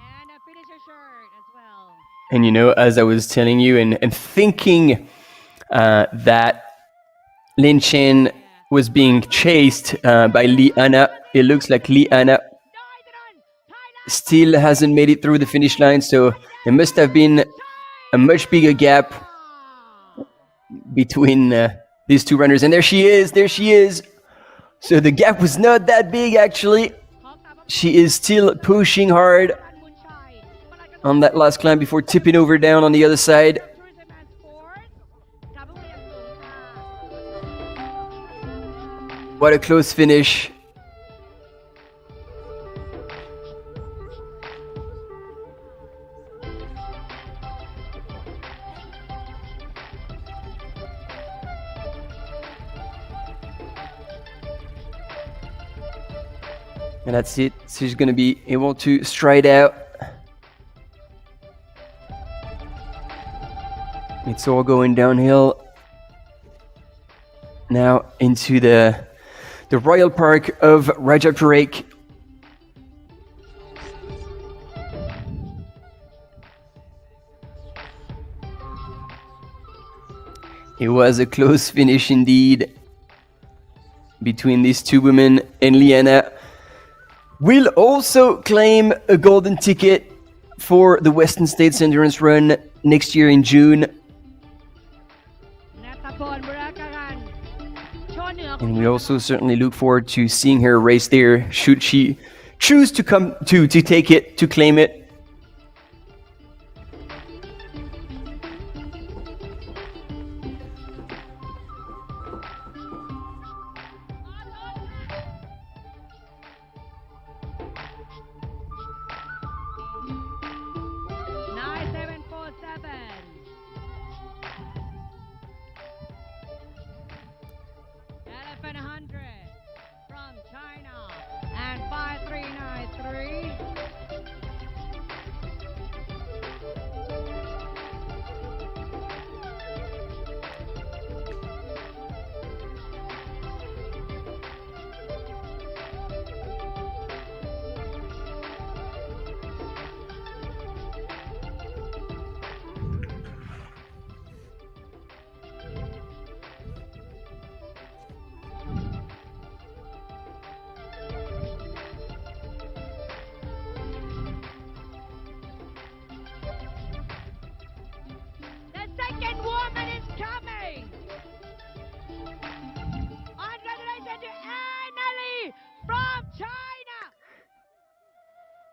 And a finisher shirt as well.
And you know, as I was telling you and thinking that Lin Chen was being chased by Lee Anna, it looks like Lee Anna still hasn't made it through the finish line, so there must have been a much bigger gap between these two runners. And there she is. So the gap was not that big, actually. She is still pushing hard on that last climb before tipping over down on the other side. What a close finish. And that's it. She's going to be able to stride out. It's all going downhill now into the Royal Park of Rajapurek. It was a close finish indeed between these two women, and Liana will also claim a golden ticket for the Western States Endurance Run next year in June. And we also certainly look forward to seeing her race there, should she choose to come to take it, to claim it.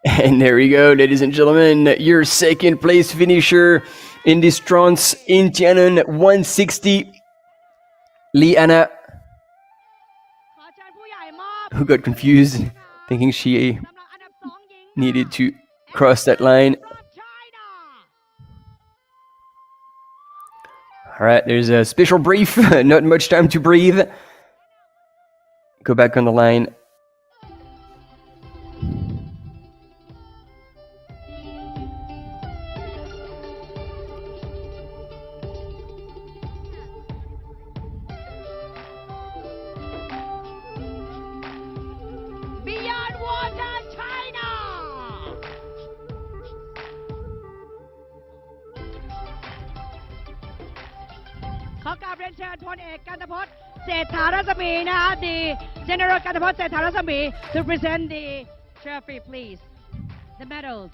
And there we go, ladies and gentlemen, your second place finisher in this Trans Inthanon 160, Liana, who got confused, thinking she needed to cross that line. All right, there's a special brief, not much time to breathe. Go back on the line.
Beyond water, China. ขอกราบเรียนเชิญพลเอกกันตพจน์เศรษฐารัศมีนะคะ The General กันตพจน์เศรษฐารัศมี to present the trophy please the medals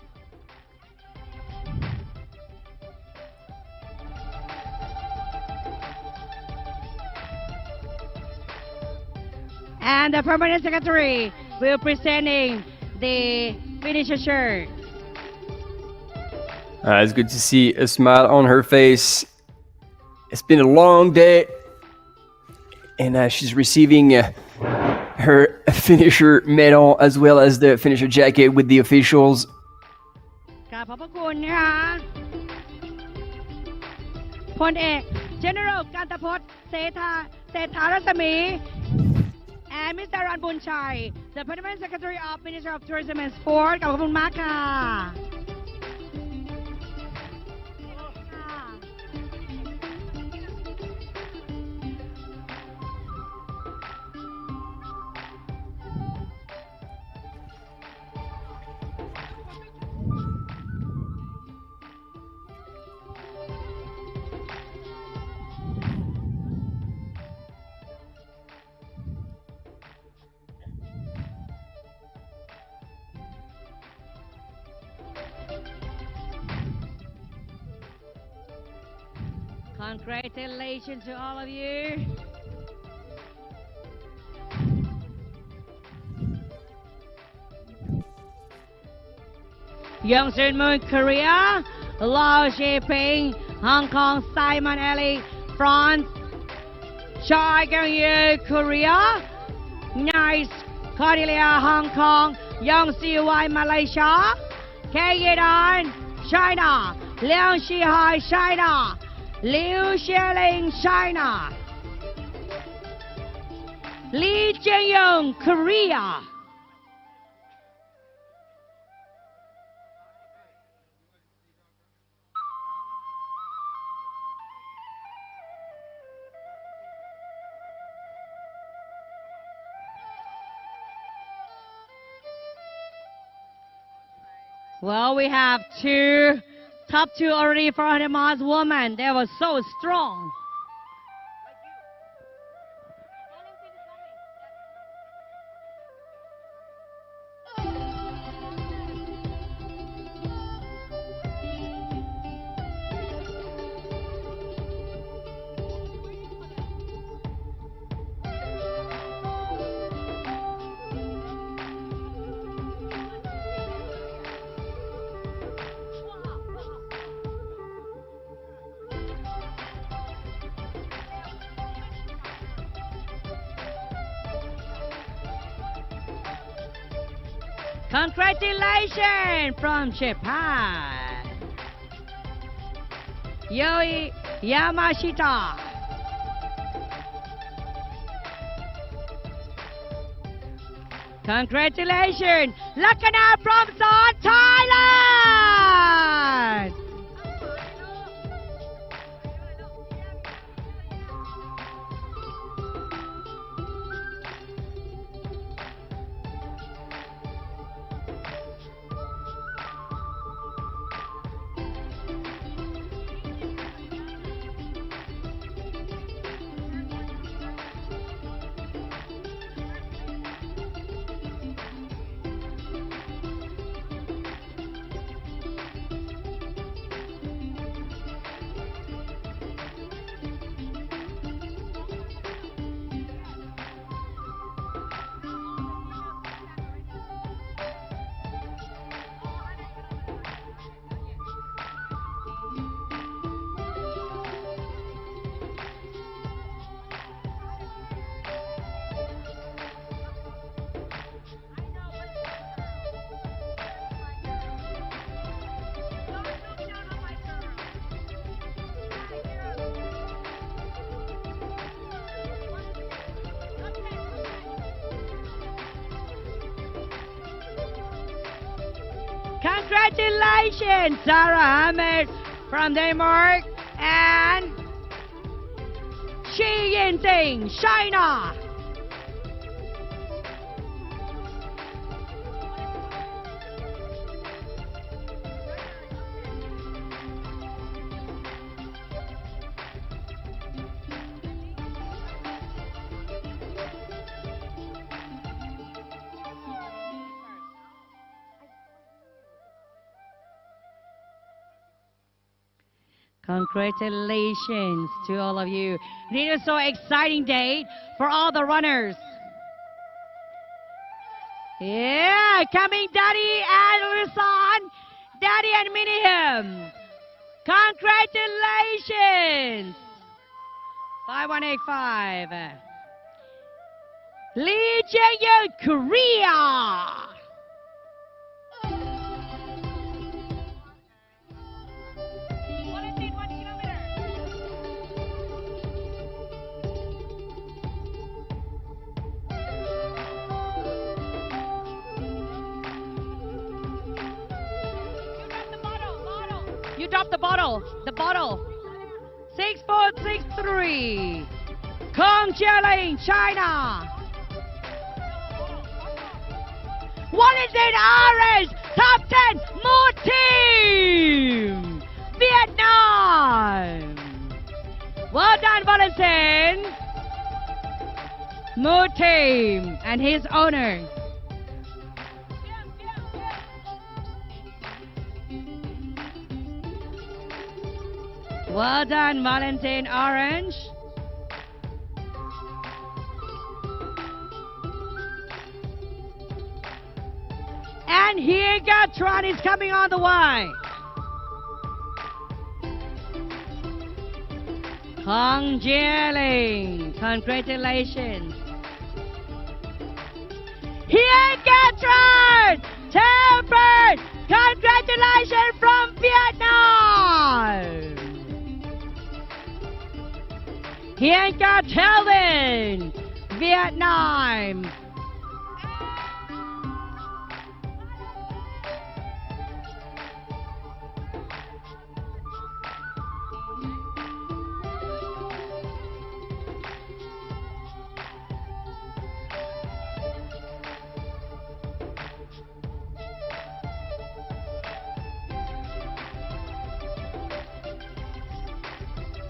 and the permanent secretary will presenting the finisher shirt.
It's good to see a smile on her face. It's been a long day, and she's receiving her finisher medal as well as the finisher jacket with the officials.
ขอบพระคุณนะคะพลเอก General กันตพจน์เศรษฐารัศมี and Mr. Ran Bunchai, the Permanent Secretary of Ministry of Tourism and Sport ขอบคุณมากค่ะ Congratulations to all of you. Young Sun Moon, Korea. Lao Shiping, Hong Kong, Simon Ellie, France. Chai Gang Yu, Korea. Nice, Cordelia, Hong Kong. Young CY, Malaysia. Kay Yedan, China. Liang Shihai, China. Liu Xialing, China. Lee Jae-young, Korea. Well, we have top two already for 100 miles woman. They were so strong. Congratulations from Japan, Yoi Yamashita. Congratulations, Lakana from Thailand. Congratulations, Sarah Ahmed from Denmark and Shi Yinting, China. Congratulations to all of you. It is so exciting day for all the runners. Yeah, coming Daddy and Rusan, Daddy and Minihim. Congratulations. 5185. Lee Jae-yoon, Korea. You dropped the bottle. 6463. Kong Jialing, China. What is it? Orange, top 10, more team. Vietnam. Well done, Valentin. More team and his owner. Well done, Valentin Orange. And here Gatron is coming on the way. Kong Jieling, congratulations. Here Gatron, Telford, congratulations from Vietnam. Here got Telvin, Vietnam.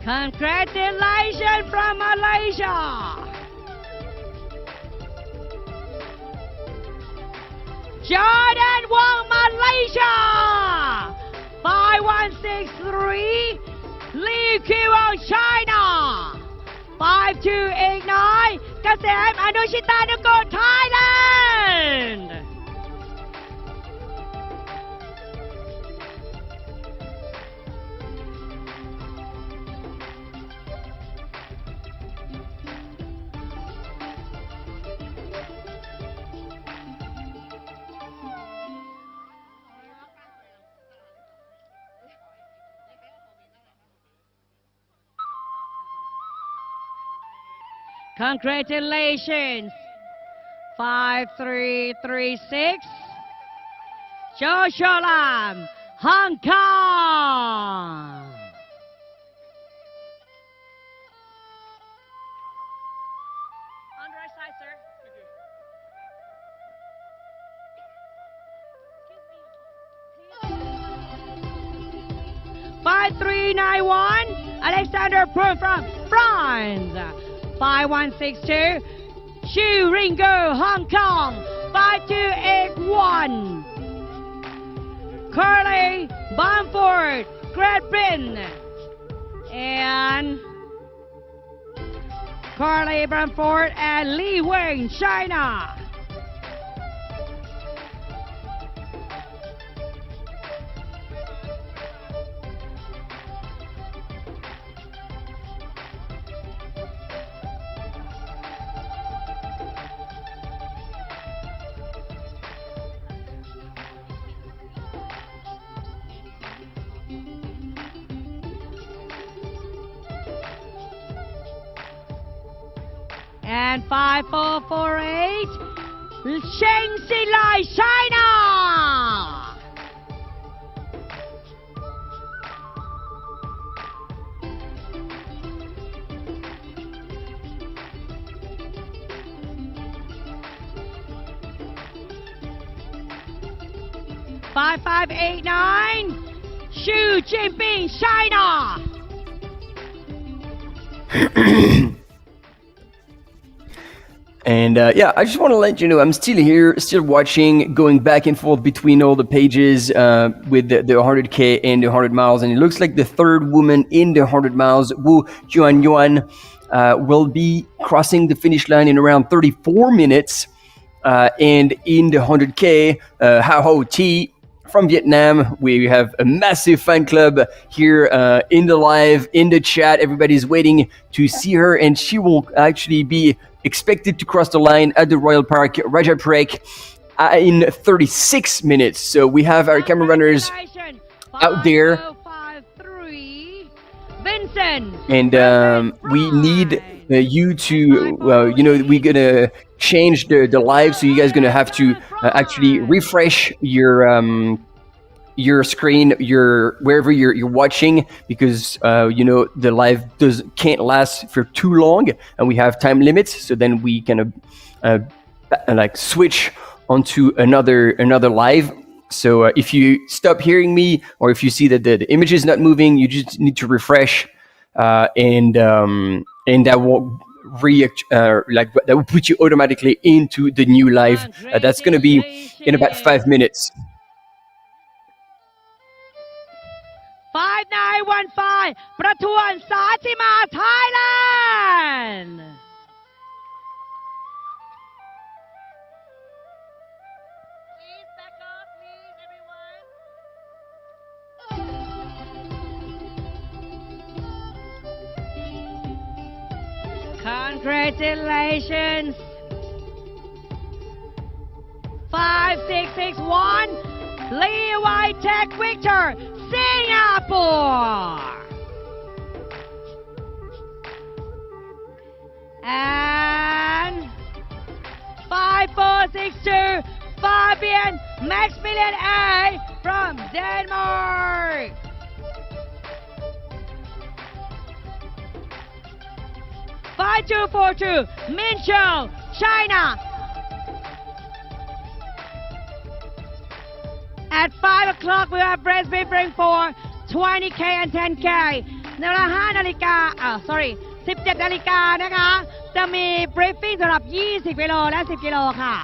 Congratulations from Malaysia. Jordan Wong, Malaysia. 5163. Lee Kiwon, China. 5289. Kasem Anushita Nuko, Thailand. Congratulations. 5336. Joshua Lam, Hong Kong. On the right side, sir. 5391. Alexander Prun from France. 5162, Xu Ringo, Hong Kong. 5281, Carly Bamford, Great Britain. And Carly Bamford and Li Wing, China. And 5448, Sheng Xilai, China. 5589, Xu Jinping, China.
And yeah, I just want to let you know I'm still here, still watching, going back and forth between all the pages with the 100K and the 100 miles. And it looks like the third woman in the 100 miles, Wu Yuanyuan, will be crossing the finish line in around 34 minutes. And in the 100K, Hao Ho T from Vietnam, we have a massive fan club here in the live, in the chat. Everybody's waiting to see her, and she will actually be expected to cross the line at the Royal Park Rajaprek in 36 minutes. So we have our camera runners out there. And we need you to, we're gonna change the live, so you guys gonna have to actually refresh your screen, wherever you're watching, because the live can't last for too long, and we have time limits. So then we kind of switch onto another live. So if you stop hearing me, or if you see that the image is not moving, you just need to refresh, and that will that will put you automatically into the new live. That's going to be in about 5 minutes.
5915 ประทวนสาธิมา Thailand. Congratulations. 5661 Levi Tech Victor, Singapore. And 5462 Fabian Maximilian A from Denmark. Five two four two Minchou, China. At 5 o'clock, we have race briefing for 20K and 10K ในเวลา5 นาฬิกา17 นาฬิกานะคะ จะมี briefing สำหรับ 20 กิโลและ 10 กิโลค่ะ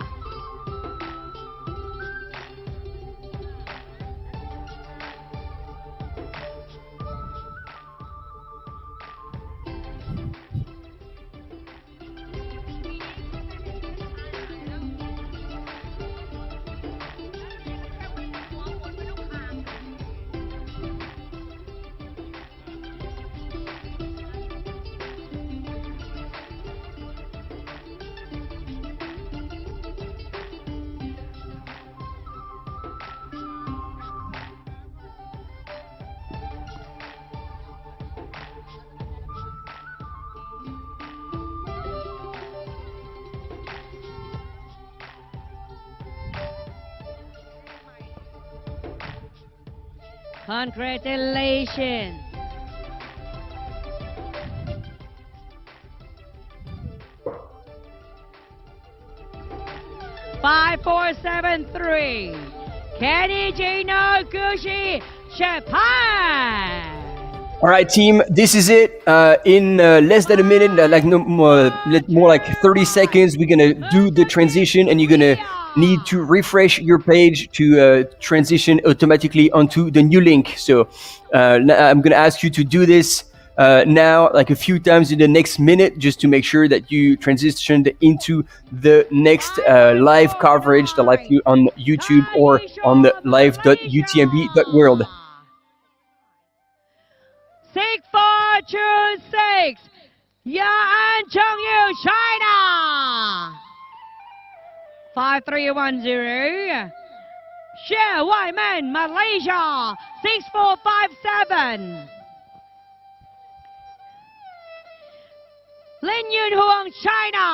Congratulations. Five, 4, 7, 3. Kenny Gino Gucci, Japan.
All right, team, this is it. In less than a minute, more like 30 seconds, we're gonna do the transition, and you're gonna need to refresh your page to transition automatically onto the new link. So I'm gonna ask you to do this now, like a few times in the next minute, just to make sure that you transitioned into the next live coverage, the live view on YouTube or on the live.utmb.world.
6426 Yan Chongyu, China. 5310 Xie Weiman, Malaysia. 6457 Lin Yunhuang, China.